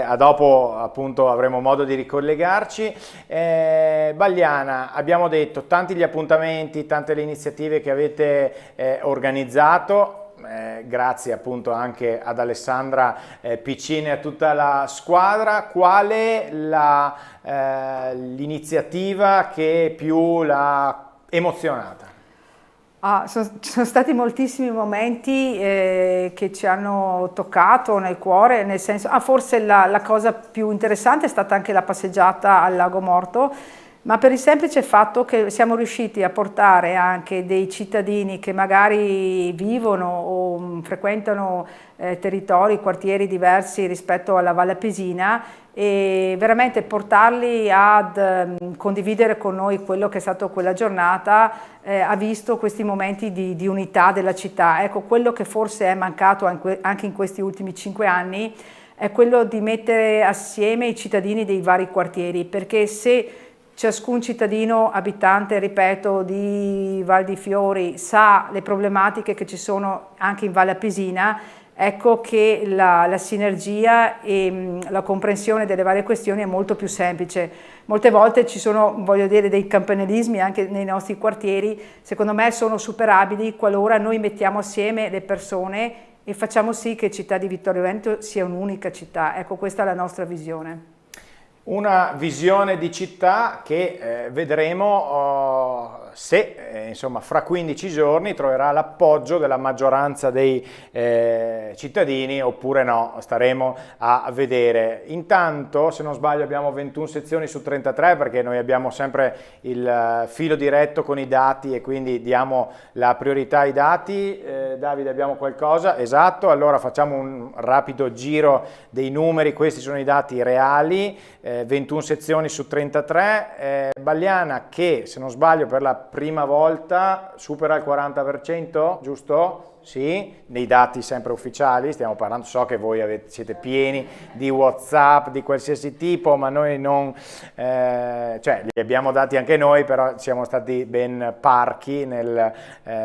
A dopo appunto avremo modo di ricollegarci. Bagliana, abbiamo detto tanti gli appuntamenti, tante le iniziative che avete organizzato. Grazie appunto anche ad Alessandra Piccini e a tutta la squadra. Qual è l'iniziativa che più l'ha emozionata? Ci sono stati moltissimi momenti che ci hanno toccato nel cuore, nel senso, forse la cosa più interessante è stata anche la passeggiata al Lago Morto, ma per il semplice fatto che siamo riusciti a portare anche dei cittadini che magari vivono o frequentano territori, quartieri diversi rispetto alla Valle Appesina, e veramente portarli ad condividere con noi quello che è stato quella giornata, ha visto questi momenti di unità della città. Ecco, quello che forse è mancato anche in questi ultimi 5 anni è quello di mettere assieme i cittadini dei vari quartieri, perché se ciascun cittadino abitante, ripeto, di Val di Fiori sa le problematiche che ci sono anche in Valle Appesina, ecco che la sinergia e la comprensione delle varie questioni è molto più semplice. Molte volte ci sono, voglio dire, dei campanilismi anche nei nostri quartieri, secondo me sono superabili qualora noi mettiamo assieme le persone e facciamo sì che Città di Vittorio Veneto sia un'unica città. Ecco, questa è la nostra visione. Una visione di città che vedremo se insomma fra 15 giorni troverà l'appoggio della maggioranza dei cittadini oppure no, staremo a vedere. Intanto, se non sbaglio, abbiamo 21 sezioni su 33 perché noi abbiamo sempre il filo diretto con i dati e quindi diamo la priorità ai dati. Davide, abbiamo qualcosa? Esatto, allora facciamo un rapido giro dei numeri, questi sono i dati reali. 21 sezioni su 33, Bagliana che, se non sbaglio, per la prima volta supera il 40%, giusto? Sì, nei dati sempre ufficiali, stiamo parlando, so che voi siete pieni di WhatsApp di qualsiasi tipo, ma noi non, cioè li abbiamo dati anche noi, però siamo stati ben parchi nel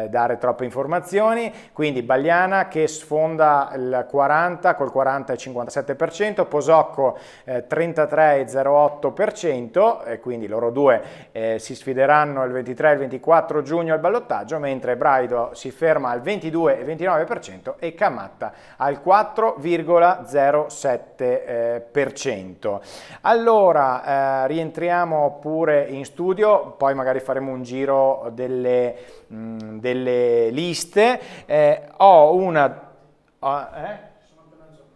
dare troppe informazioni. Quindi Bagliana che sfonda il 40 col 40,57%, Posocco 33,08%, e quindi loro due si sfideranno il 23 e il 24 giugno al ballottaggio, mentre Braido si ferma al 22 2,29% e Camatta al 4,07%. Allora, rientriamo pure in studio, poi magari faremo un giro delle liste.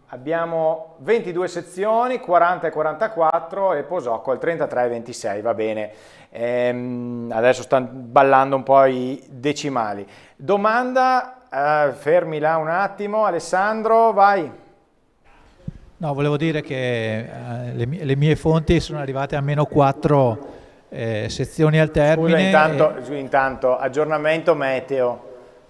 Abbiamo 22 sezioni, 40 e 44 e Posocco al 33 e 26, va bene. Adesso stanno ballando un po' i decimali. Domanda, fermi là un attimo, Alessandro, vai. No, volevo dire che le mie fonti sono arrivate a meno 4 sezioni al termine. Scusa, intanto aggiornamento meteo.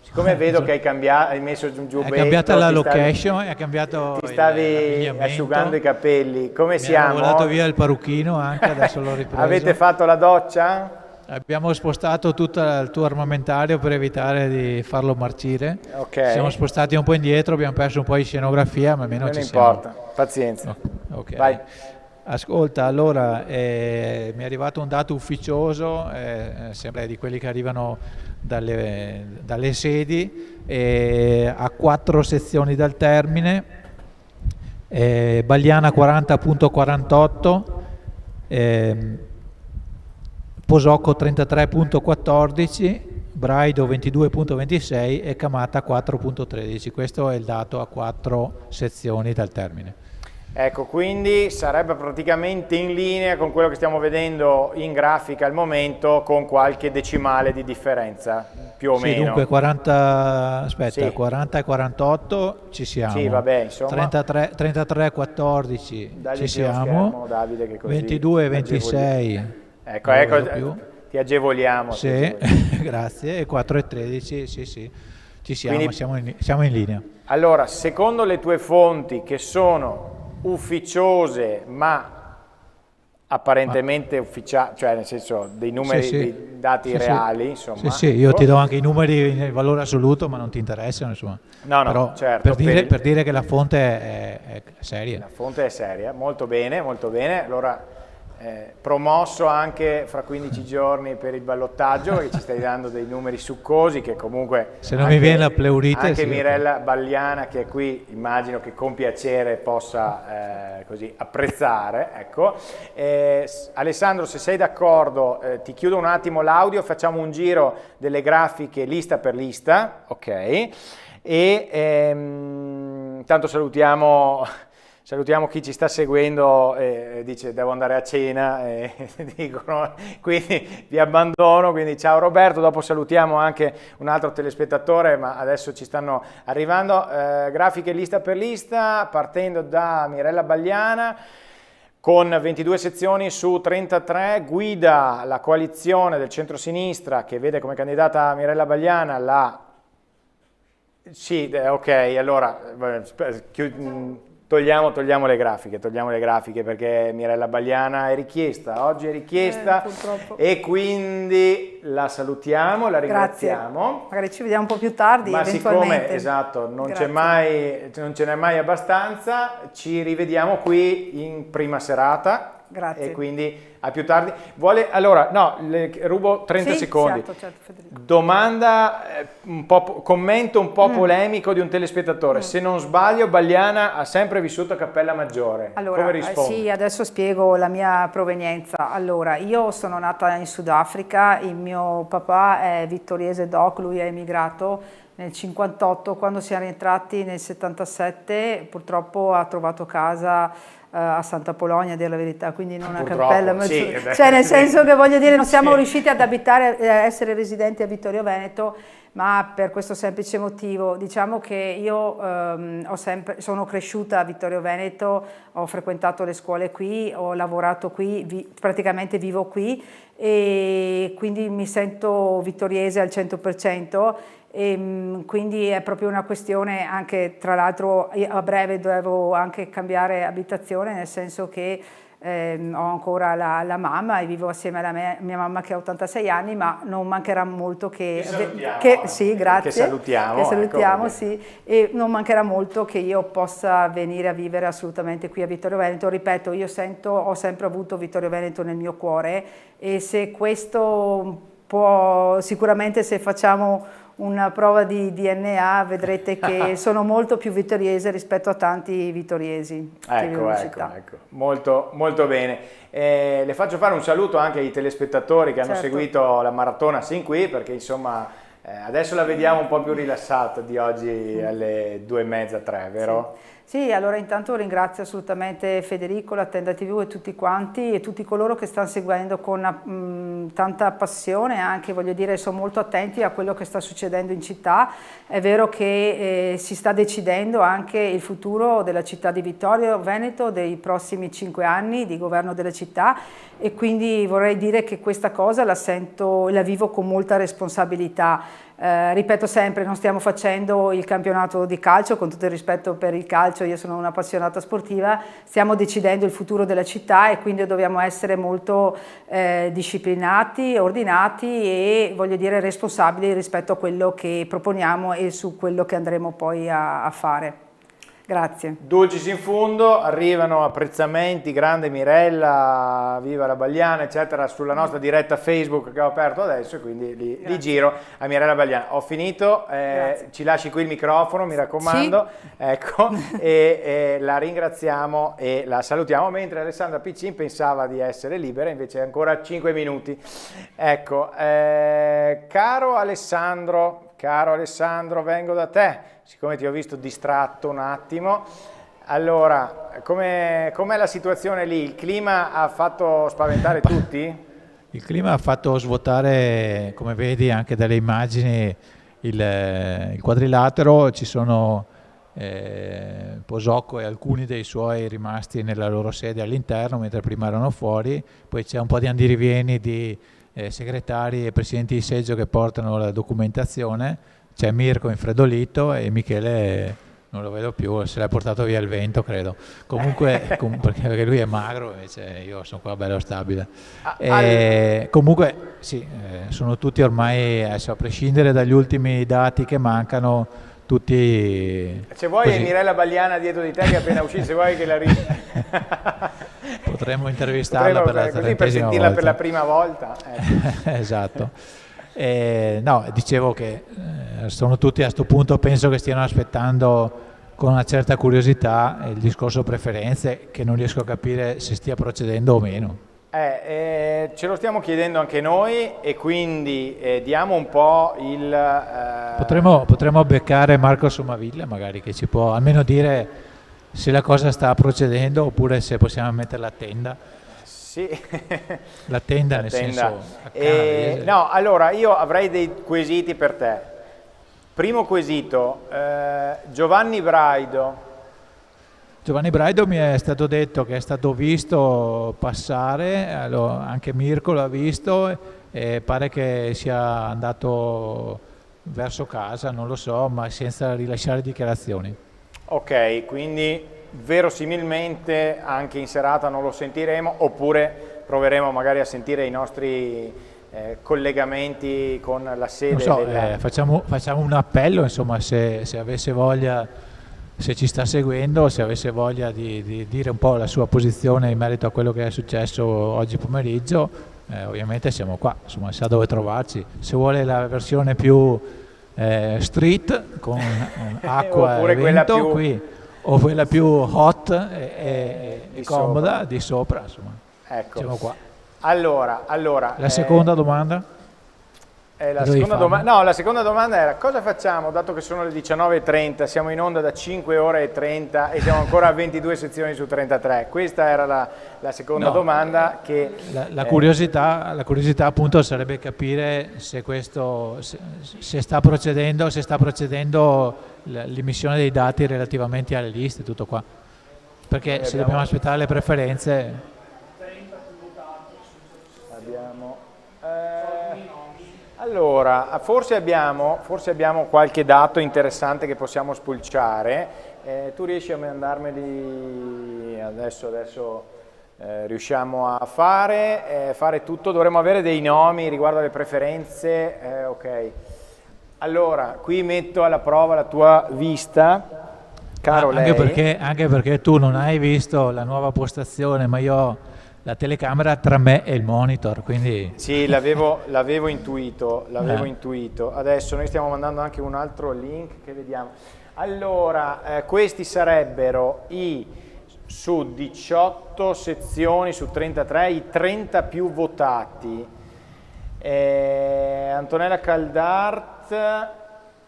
Siccome vedo che hai messo giù è cambiata la location, è cambiato ti stavi asciugando i capelli, come siamo? Ho volato via il parrucchino anche, adesso l'ho ripreso. Avete fatto la doccia? Abbiamo spostato tutto il tuo armamentario per evitare di farlo marcire. Okay. Siamo spostati un po' indietro, abbiamo perso un po' di scenografia, ma almeno ci siamo. Non importa, pazienza. Okay. Vai. Ascolta, allora mi è arrivato un dato ufficioso, sempre di quelli che arrivano dalle sedi, a 4 sezioni dal termine, Bagliana 40.48, Posocco 33.14, Braido 22.26 e Camatta 4.13. Questo è il dato a 4 sezioni dal termine. Ecco, quindi sarebbe praticamente in linea con quello che stiamo vedendo in grafica al momento, con qualche decimale di differenza, più o meno. Dunque 40 e 48 ci siamo. Sì, vabbè, insomma. 33 14 ci siamo. Schermo, Davide, che così 22 26. Ecco, ti agevoliamo. Sì, grazie. E 4 e 13, sì, ci siamo, quindi, siamo in linea. Allora, secondo le tue fonti, che sono ufficiose ma apparentemente ufficiali, cioè nel senso dei numeri, dei dati reali, insomma. Sì, io ti do anche i numeri nel valore assoluto, ma non ti interessano, insomma. No, però certo. Per dire che la fonte è seria. La fonte è seria, molto bene, molto bene. Allora, promosso anche fra 15 giorni per il ballottaggio, che ci stai dando dei numeri succosi che comunque, se non mi viene la pleurite, anche Mirella Bagliana, che è qui, immagino che con piacere possa così apprezzare, ecco. Alessandro, se sei d'accordo, ti chiudo un attimo l'audio, facciamo un giro delle grafiche lista per lista, ok, e intanto salutiamo chi ci sta seguendo, dice devo andare a cena, dicono, quindi vi abbandono, quindi ciao Roberto, dopo salutiamo anche un altro telespettatore, ma adesso ci stanno arrivando grafiche lista per lista, partendo da Mirella Bagliana, con 22 sezioni su 33, guida la coalizione del centro-sinistra che vede come candidata Mirella Bagliana la... Sì, ok, allora... Togliamo le grafiche perché Mirella Bagliana è richiesta, oggi è richiesta e quindi la salutiamo, la ringraziamo. Grazie. Magari ci vediamo un po' più tardi, ma eventualmente. Siccome, esatto, non ce n'è mai abbastanza, ci rivediamo qui in prima serata. Grazie. E quindi a più tardi. Rubo 30 secondi. Certo, Federico. Domanda, commento un po' polemico di un telespettatore. Se non sbaglio, Bagliana ha sempre vissuto a Cappella Maggiore. Allora, come rispondi? sì, adesso spiego la mia provenienza. Allora, io sono nata in Sudafrica, il mio papà è vittoriese doc, lui è emigrato nel 58, quando siamo rientrati nel 77, purtroppo ha trovato casa a Santa Polonia, a dire la verità, quindi non a Cappella Maggiore. Sì, cioè, nel senso che voglio dire, non siamo riusciti ad abitare, essere residenti a Vittorio Veneto, ma per questo semplice motivo. Diciamo che io sono cresciuta a Vittorio Veneto, ho frequentato le scuole qui, ho lavorato qui, praticamente vivo qui e quindi mi sento vittoriese al 100%. E quindi è proprio una questione anche, tra l'altro a breve devo anche cambiare abitazione, nel senso che ho ancora la mamma e vivo assieme alla mia mamma che ha 86 anni, ma non mancherà molto che sì, grazie, che salutiamo, ecco, sì, e non mancherà molto che io possa venire a vivere assolutamente qui a Vittorio Veneto. Ripeto, ho sempre avuto Vittorio Veneto nel mio cuore e se questo sicuramente se facciamo una prova di DNA, vedrete che sono molto più vittoriese rispetto a tanti vittoriesi che vivono in città. Ecco. Molto, molto bene. Le faccio fare un saluto anche ai telespettatori che hanno seguito la maratona sin qui, perché insomma adesso la vediamo un po' più rilassata di oggi alle 2:30, 3, vero? Sì, allora intanto ringrazio assolutamente Federico, la Tenda TV e tutti quanti e tutti coloro che stanno seguendo con tanta passione, anche voglio dire sono molto attenti a quello che sta succedendo in città. È vero che si sta decidendo anche il futuro della città di Vittorio Veneto, dei prossimi 5 anni di governo della città, e quindi vorrei dire che questa cosa la sento e la vivo con molta responsabilità. Ripeto sempre, non stiamo facendo il campionato di calcio, con tutto il rispetto per il calcio, io sono un'appassionata sportiva, stiamo decidendo il futuro della città e quindi dobbiamo essere molto disciplinati, ordinati e voglio dire responsabili rispetto a quello che proponiamo e su quello che andremo poi a fare. Grazie. Dulcis in fundo, arrivano apprezzamenti, grande Mirella, viva la Bagliana, eccetera, sulla nostra diretta Facebook che ho aperto adesso e quindi li giro a Mirella Bagliana. Ho finito, ci lasci qui il microfono, mi raccomando, sì. Ecco, e la ringraziamo e la salutiamo, mentre Alessandra Piccin pensava di essere libera, invece ancora 5 minuti. Ecco, caro Alessandro, vengo da te. Siccome ti ho visto distratto un attimo, allora, com'è la situazione lì? Il clima ha fatto spaventare tutti? Il clima ha fatto svuotare, come vedi anche dalle immagini, il quadrilatero. Ci sono Posocco e alcuni dei suoi rimasti nella loro sede all'interno, mentre prima erano fuori. Poi c'è un po' di andirivieni di segretari e presidenti di seggio che portano la documentazione. C'è Mirko infreddolito e Michele non lo vedo più, se l'ha portato via il vento credo. Comunque, perché lui è magro, invece io sono qua bello stabile. Comunque sì, sono tutti ormai, a prescindere dagli ultimi dati che mancano, tutti... Se vuoi così. Mirella Bagliana dietro di te che è appena uscita, se vuoi che la potremmo intervistarla per la 30ª per sentirla volta. per la prima volta. Esatto. No, dicevo che sono tutti a questo punto, penso che stiano aspettando con una certa curiosità il discorso preferenze, che non riesco a capire se stia procedendo o meno. Ce lo stiamo chiedendo anche noi e quindi diamo un po' il... Potremmo beccare Marco Somavilla magari, che ci può almeno dire se la cosa sta procedendo oppure se possiamo mettere la tenda. Sì. La tenda nel senso... no, allora io avrei dei quesiti per te. Primo quesito, Giovanni Braido. Giovanni Braido mi è stato detto che è stato visto passare, anche Mirko l'ha visto e pare che sia andato verso casa, non lo so, ma senza rilasciare dichiarazioni. Ok, quindi verosimilmente anche in serata non lo sentiremo, oppure proveremo magari a sentire i nostri collegamenti con la sede. Non so, facciamo un appello, insomma, se avesse voglia, se ci sta seguendo, se avesse voglia di dire un po' la sua posizione in merito a quello che è successo oggi pomeriggio, ovviamente siamo qua, insomma, sa dove trovarci. Se vuole la versione più street, con acqua e vento, qui, o quella più hot e comoda, di sopra, insomma, ecco. Siamo qua. Allora la seconda domanda? La seconda domanda era: cosa facciamo dato che sono le 19:30, siamo in onda da 5 ore e 30 e siamo ancora a 22 sezioni su 33? Questa era la seconda domanda. Che la curiosità appunto sarebbe capire se questo se sta procedendo l'emissione dei dati relativamente alle liste, tutto qua, perché se dobbiamo aspettare le preferenze. Allora, forse abbiamo qualche dato interessante che possiamo spulciare. Tu riesci a mandarmeli adesso? Riusciamo a fare tutto. Dovremmo avere dei nomi riguardo alle preferenze. Ok. Allora, qui metto alla prova la tua vista, caro lei. Anche perché tu non hai visto la nuova postazione, ma io la telecamera tra me e il monitor, quindi... Sì, l'avevo intuito, intuito. Adesso noi stiamo mandando anche un altro link che vediamo. Allora, questi sarebbero su 18 sezioni, su 33, i 30 più votati. Antonella Caldart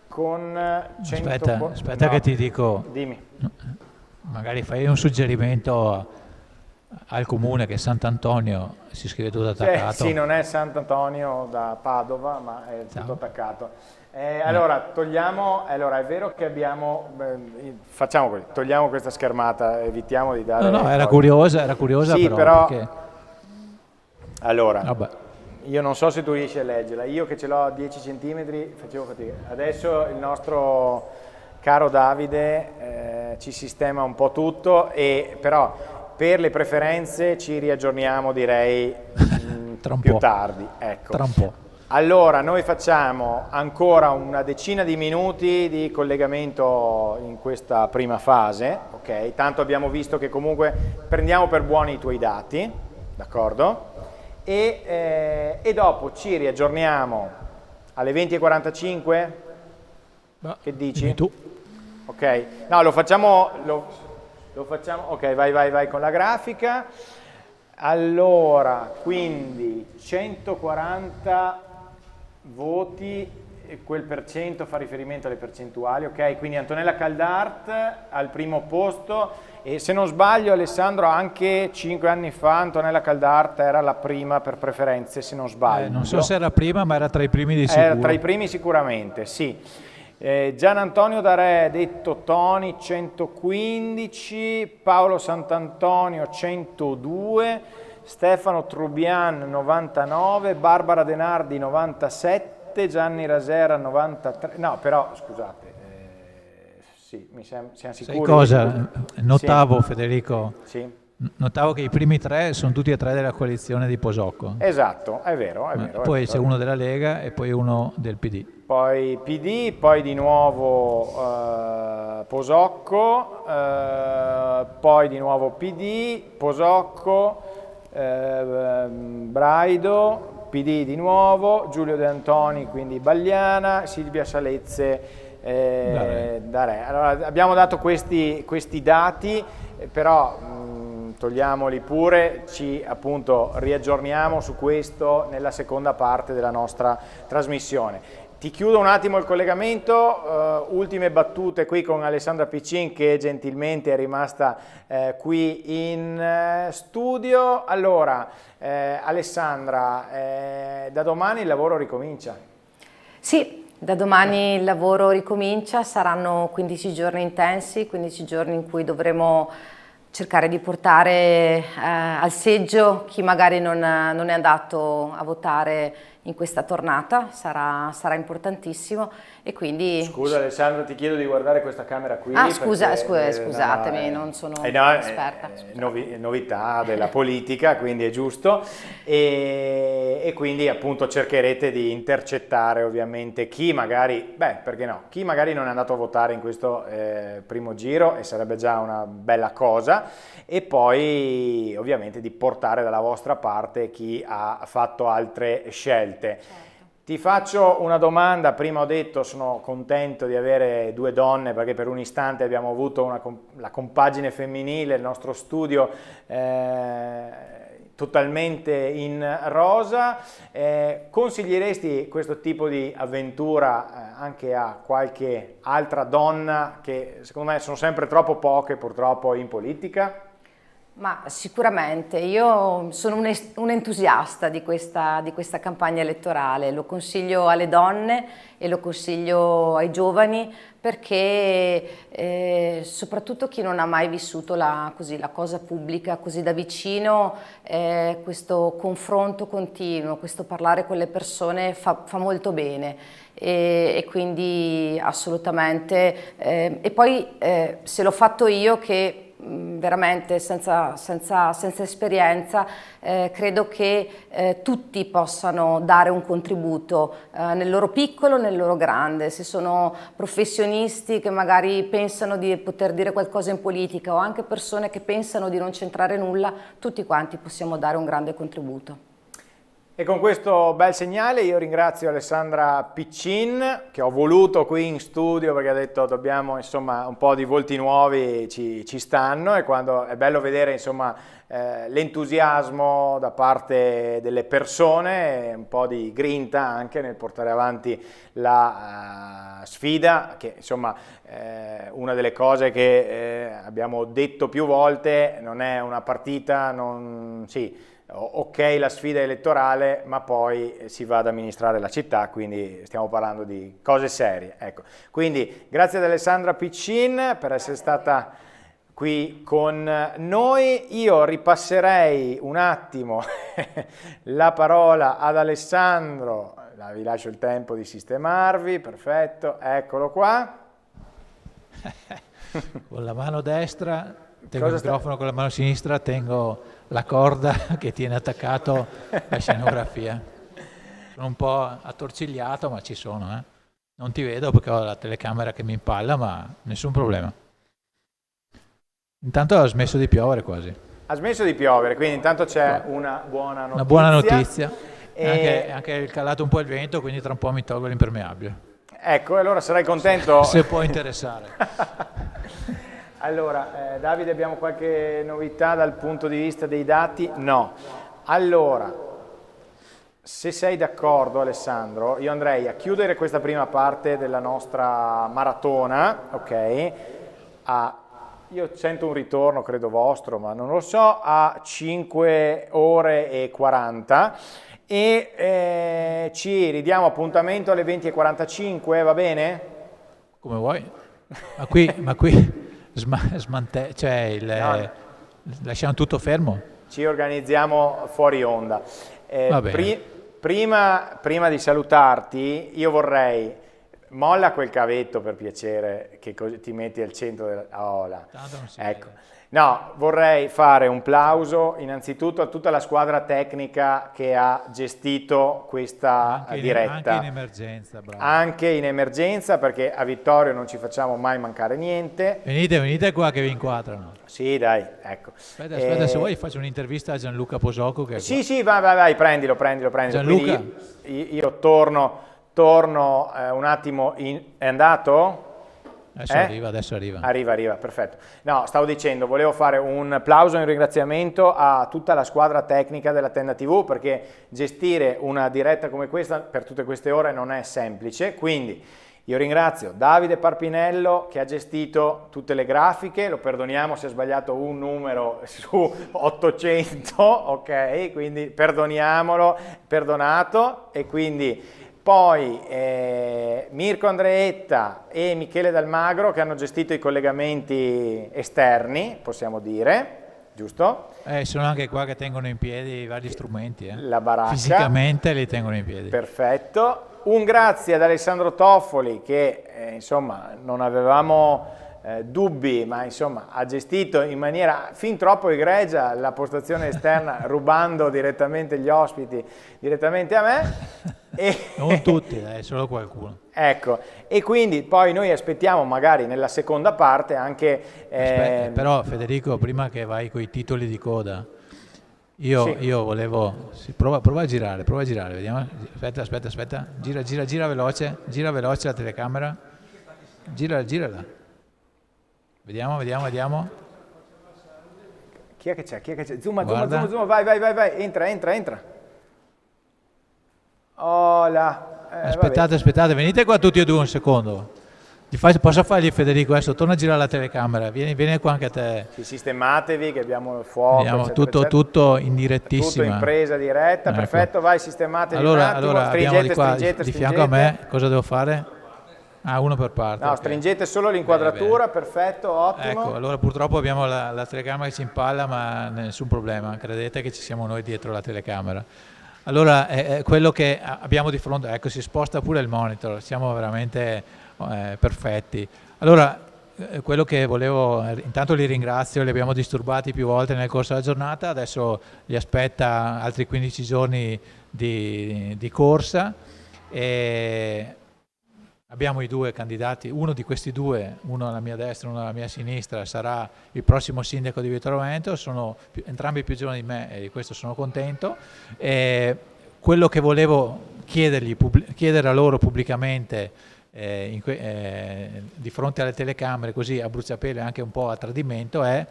con 100... Aspetta no, che ti dico... Dimmi. Magari fai un suggerimento al comune che Sant'Antonio si scrive tutto attaccato. Sì, non è Sant'Antonio da Padova, ma è tutto attaccato. Allora, togliamo, è vero che abbiamo, facciamo così, togliamo questa schermata, evitiamo di dare... No, era curiosa sì, però perché... Allora, vabbè. Io non so se tu riesci a leggerla, io che ce l'ho a 10 centimetri facevo fatica. Adesso il nostro caro Davide ci sistema un po' tutto, però per le preferenze ci riaggiorniamo, direi più tardi. Ecco. Tra un po'. Allora, noi facciamo ancora una decina di minuti di collegamento in questa prima fase, ok? Tanto abbiamo visto che comunque prendiamo per buoni i tuoi dati, d'accordo? E dopo ci riaggiorniamo alle 20:45? Che dici? Tu. Ok, no, lo facciamo, ok, vai con la grafica. Allora, quindi 140 voti, quel per cento fa riferimento alle percentuali, ok? Quindi Antonella Caldart al primo posto, e se non sbaglio Alessandro anche 5 anni fa Antonella Caldart era la prima per preferenze, se non sbaglio. Non so se era prima, ma era tra i primi di sicuro. Era tra i primi sicuramente, sì. Gian Antonio Darè, detto Toni, 115, Paolo Sant'Antonio 102, Stefano Trubian 99, Barbara Denardi 97, Gianni Rasera 93, no però scusate, sì, siamo sicuri? Sai cosa? Notavo, sì. Federico, sì. Notavo che i primi tre sono tutti e tre della coalizione di Posocco. Esatto, è vero. Poi c'è uno della Lega e poi uno del PD. Poi PD, poi di nuovo Posocco, poi di nuovo PD, Posocco, Braido, PD di nuovo, Giulio De Antoni, quindi Bagliana, Silvia Salezze, Darè. Allora, abbiamo dato questi dati, però togliamoli pure, ci appunto riaggiorniamo su questo nella seconda parte della nostra trasmissione. Ti chiudo un attimo il collegamento, ultime battute qui con Alessandra Piccin che gentilmente è rimasta qui in studio. Allora, Alessandra, da domani il lavoro ricomincia? Sì, da domani il lavoro ricomincia, saranno 15 giorni intensi, 15 giorni in cui dovremo cercare di portare al seggio chi magari non è andato a votare in questa tornata, sarà importantissimo e quindi... Scusa Alessandra, ti chiedo di guardare questa camera qui. Scusatemi, non sono esperta. Novità della politica, quindi è giusto, e quindi appunto cercherete di intercettare ovviamente chi magari, perché no, chi magari non è andato a votare in questo primo giro, e sarebbe già una bella cosa, e poi ovviamente di portare dalla vostra parte chi ha fatto altre scelte. Certo. Ti faccio una domanda, prima ho detto sono contento di avere due donne perché per un istante abbiamo avuto la compagine femminile, il nostro studio totalmente in rosa. Consiglieresti questo tipo di avventura anche a qualche altra donna che secondo me sono sempre troppo poche purtroppo in politica? Ma sicuramente, io sono un entusiasta di questa campagna elettorale, lo consiglio alle donne e lo consiglio ai giovani perché soprattutto chi non ha mai vissuto la cosa pubblica così da vicino, questo confronto continuo, questo parlare con le persone fa molto bene e quindi assolutamente, e poi se l'ho fatto io che veramente senza esperienza, credo che tutti possano dare un contributo nel loro piccolo, nel loro grande. Se sono professionisti che magari pensano di poter dire qualcosa in politica o anche persone che pensano di non c'entrare nulla, tutti quanti possiamo dare un grande contributo. E con questo bel segnale io ringrazio Alessandra Piccin, che ho voluto qui in studio perché ha detto dobbiamo, insomma, un po' di volti nuovi ci stanno, e quando è bello vedere, insomma, l'entusiasmo da parte delle persone, un po' di grinta anche nel portare avanti la sfida, che insomma una delle cose che abbiamo detto più volte: non è una partita, ok la sfida elettorale, ma poi si va ad amministrare la città, quindi stiamo parlando di cose serie. Ecco. Quindi grazie ad Alessandra Piccin per essere stata qui con noi. Io ripasserei un attimo la parola ad Alessandro, vi lascio il tempo di sistemarvi, perfetto, eccolo qua. Con la mano destra tengo il microfono, con la mano sinistra tengo la corda che tiene attaccato la scenografia. Sono un po' attorcigliato, ma ci sono. Non ti vedo perché ho la telecamera che mi impalla, ma nessun problema. Intanto ha smesso di piovere quasi. Ha smesso di piovere, quindi intanto c'è una buona notizia. Una buona notizia. Anche il calato un po' il vento, quindi tra un po' mi tolgo l'impermeabile. Ecco, allora sarai contento. Se può interessare. Allora, Davide, abbiamo qualche novità dal punto di vista dei dati? No. Allora, se sei d'accordo, Alessandro, io andrei a chiudere questa prima parte della nostra maratona, ok? Io sento un ritorno, credo vostro, ma non lo so, a 5 ore e 40 e ci ridiamo appuntamento alle 20:45, va bene? Come vuoi. Ma qui lasciamo tutto fermo. Ci organizziamo fuori onda. Prima di salutarti, io vorrei, molla quel cavetto per piacere, che così ti metti al centro della... ecco. No, vorrei fare un plauso innanzitutto a tutta la squadra tecnica che ha gestito questa diretta. Anche in emergenza, bravo. Anche in emergenza, perché a Vittorio non ci facciamo mai mancare niente. Venite qua che vi inquadrano. Sì, dai, ecco. Aspetta, se vuoi faccio un'intervista a Gianluca Posocco. Che sì, vai, prendilo. Gianluca. Io torno un attimo è andato? Adesso arriva. Arriva, perfetto. No, stavo dicendo, volevo fare un applauso e un ringraziamento a tutta la squadra tecnica della Tenda TV, perché gestire una diretta come questa per tutte queste ore non è semplice, quindi io ringrazio Davide Parpinello che ha gestito tutte le grafiche, lo perdoniamo se ha sbagliato un numero su 800, ok? Quindi perdoniamolo, perdonato, e quindi... Poi Mirko Andreetta e Michele Dalmagro che hanno gestito i collegamenti esterni, possiamo dire, giusto? Sono anche qua che tengono in piedi i vari strumenti. La baracca. Fisicamente li tengono in piedi. Perfetto. Un grazie ad Alessandro Toffoli che insomma non avevamo dubbi, ma insomma ha gestito in maniera fin troppo egregia la postazione esterna, rubando direttamente gli ospiti direttamente a me. Non tutti, solo qualcuno. Ecco, e quindi poi noi aspettiamo magari nella seconda parte anche... Aspetta, però Federico, prima che vai con i titoli di coda, io volevo... prova a girare, vediamo. Aspetta, gira veloce la telecamera, girala. Vediamo. Chi è che c'è? Zoom, vai, entra. Oh là. Aspettate, venite qua tutti e due un secondo. Posso fargli, Federico, adesso torna a girare la telecamera, vieni qua anche a te. Sistematevi che abbiamo il fuoco. Abbiamo tutto in direttissima. Tutto in presa diretta, ecco. Perfetto, vai, sistematevi un attimo. Allora abbiamo di qua, di fianco a me, cosa devo fare? Uno per parte. No, okay. Stringete solo l'inquadratura, perfetto, ottimo. Ecco, allora purtroppo abbiamo la telecamera che ci impalla, ma nessun problema, credete che ci siamo noi dietro la telecamera. Allora, quello che abbiamo di fronte, ecco, si sposta pure il monitor, siamo veramente perfetti. Allora, quello che volevo, intanto li ringrazio, li abbiamo disturbati più volte nel corso della giornata, adesso li aspetta altri 15 giorni di corsa e abbiamo i due candidati, uno di questi due, uno alla mia destra e uno alla mia sinistra, sarà il prossimo sindaco di Vittorio Veneto, sono entrambi più giovani di me e di questo sono contento. Quello che volevo chiedere a loro pubblicamente di fronte alle telecamere, così a bruciapelo e anche un po' a tradimento, è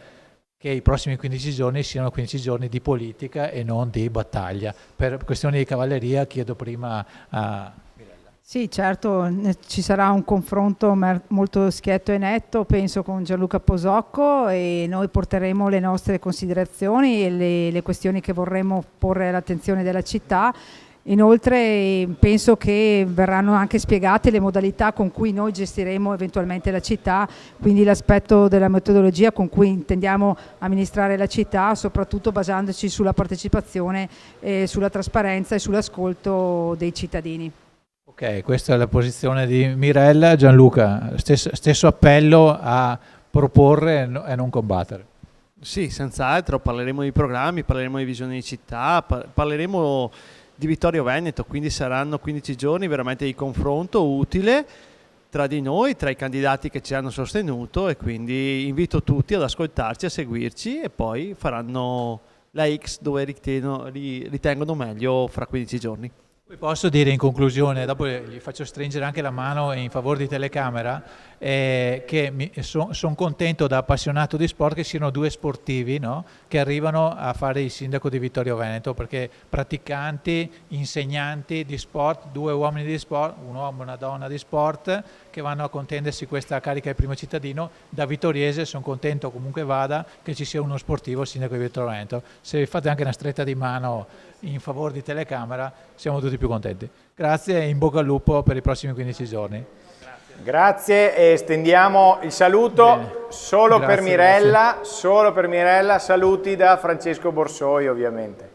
che i prossimi 15 giorni siano 15 giorni di politica e non di battaglia. Per questioni di cavalleria chiedo prima a Mirella. Sì, certo, ci sarà un confronto molto schietto e netto, penso, con Gianluca Posocco, e noi porteremo le nostre considerazioni e le questioni che vorremmo porre all'attenzione della città. Inoltre penso che verranno anche spiegate le modalità con cui noi gestiremo eventualmente la città, quindi l'aspetto della metodologia con cui intendiamo amministrare la città, soprattutto basandoci sulla partecipazione, sulla trasparenza e sull'ascolto dei cittadini. Ok, questa è la posizione di Mirella. Gianluca, stesso appello a proporre e non combattere. Sì, senz'altro, parleremo di programmi, parleremo di visione di città, parleremo di Vittorio Veneto, quindi saranno 15 giorni veramente di confronto utile tra di noi, tra i candidati che ci hanno sostenuto, e quindi invito tutti ad ascoltarci, a seguirci, e poi faranno la X dove ritengono meglio fra 15 giorni. Poi posso dire in conclusione, dopo gli faccio stringere anche la mano in favore di telecamera, che sono contento da appassionato di sport che siano due sportivi, no? Che arrivano a fare il sindaco di Vittorio Veneto, perché praticanti, insegnanti di sport, due uomini di sport, un uomo e una donna di sport, che vanno a contendersi questa carica di primo cittadino. Da vittoriese sono contento comunque vada che ci sia uno sportivo sindaco di Vittorio Veneto. Se vi fate anche una stretta di mano in favore di telecamera siamo tutti più contenti. Grazie e in bocca al lupo per i prossimi 15 giorni. Grazie, e stendiamo il saluto. Bene. Solo Grazie, per Mirella, saluti da Francesco Borsoi ovviamente.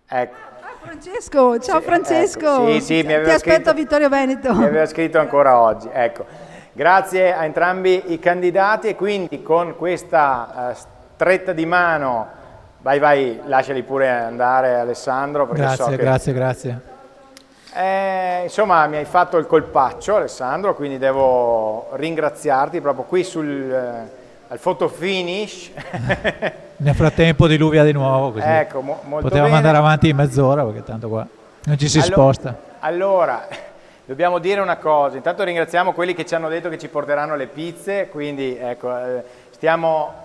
Ecco. Francesco, ciao Sì, Francesco, ecco. Sì, ti aspetto a Vittorio Veneto. Mi aveva scritto ancora oggi, ecco. Grazie a entrambi i candidati, e quindi con questa stretta di mano, vai, lasciali pure andare Alessandro, perché Grazie, so che... grazie. Insomma, mi hai fatto il colpaccio Alessandro, quindi devo ringraziarti proprio qui al photo finish. Nel frattempo diluvia di nuovo, così ecco, molto potevamo bene. andare avanti in mezz'ora, perché tanto qua non ci si sposta. Allora, dobbiamo dire una cosa, intanto ringraziamo quelli che ci hanno detto che ci porteranno le pizze, quindi ecco, sentiamo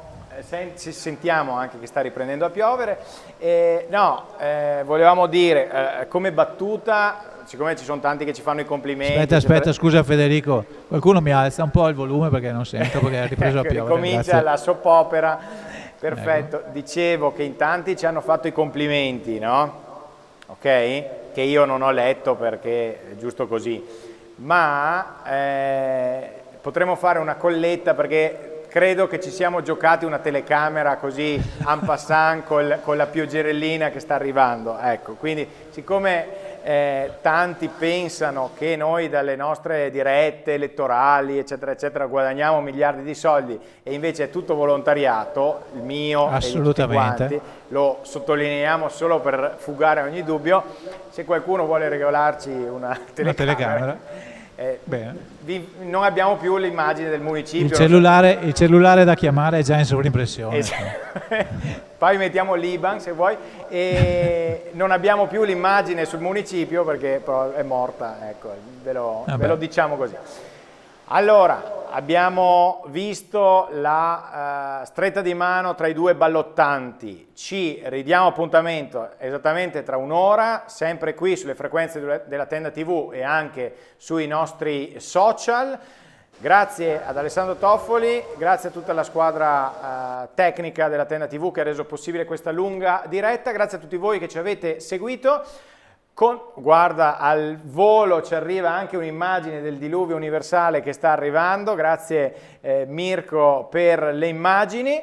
anche che sta riprendendo a piovere. Volevamo dire come battuta, siccome ci sono tanti che ci fanno i complimenti. Aspetta, scusa Federico, qualcuno mi alza un po' il volume perché non sento, perché ha ripreso a piovere. Comincia la soap opera, perfetto. Ecco. Dicevo che in tanti ci hanno fatto i complimenti, no? Ok? Che io non ho letto perché è giusto così, ma potremmo fare una colletta, perché credo che ci siamo giocati una telecamera così en passant con la pioggerellina che sta arrivando, ecco, quindi siccome tanti pensano che noi dalle nostre dirette elettorali eccetera eccetera guadagniamo miliardi di soldi, e invece è tutto volontariato, il mio e di tutti quanti, lo sottolineiamo solo per fugare ogni dubbio. Se qualcuno vuole regalarci una telecamera. Non abbiamo più l'immagine del municipio. Il cellulare da chiamare è già in sovrimpressione. Poi mettiamo l'IBAN se vuoi, e non abbiamo più l'immagine sul municipio perché è morta, ecco, ve lo diciamo così. Allora, abbiamo visto la stretta di mano tra i due ballottanti. Ci ridiamo appuntamento esattamente tra un'ora, sempre qui sulle frequenze della Tenda TV e anche sui nostri social. Grazie ad Alessandro Toffoli, grazie a tutta la squadra tecnica della Tenda TV che ha reso possibile questa lunga diretta, grazie a tutti voi che ci avete seguito. Guarda, al volo ci arriva anche un'immagine del diluvio universale che sta arrivando, grazie Mirko per le immagini.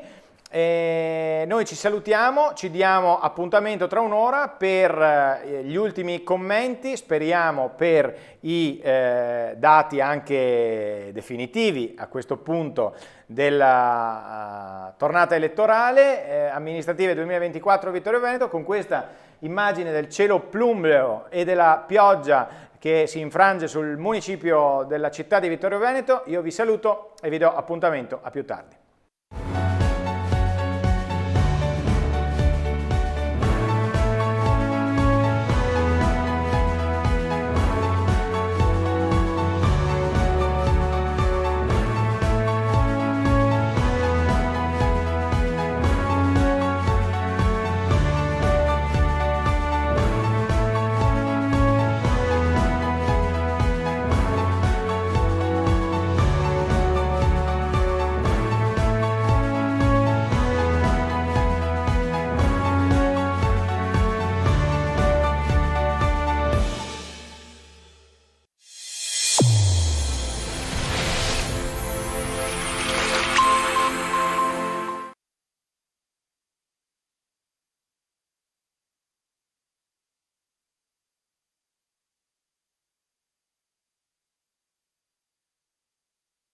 Noi ci salutiamo, ci diamo appuntamento tra un'ora per gli ultimi commenti, speriamo per i dati anche definitivi a questo punto della tornata elettorale amministrative 2024 Vittorio Veneto, con questa immagine del cielo plumbeo e della pioggia che si infrange sul municipio della città di Vittorio Veneto. Io vi saluto e vi do appuntamento a più tardi.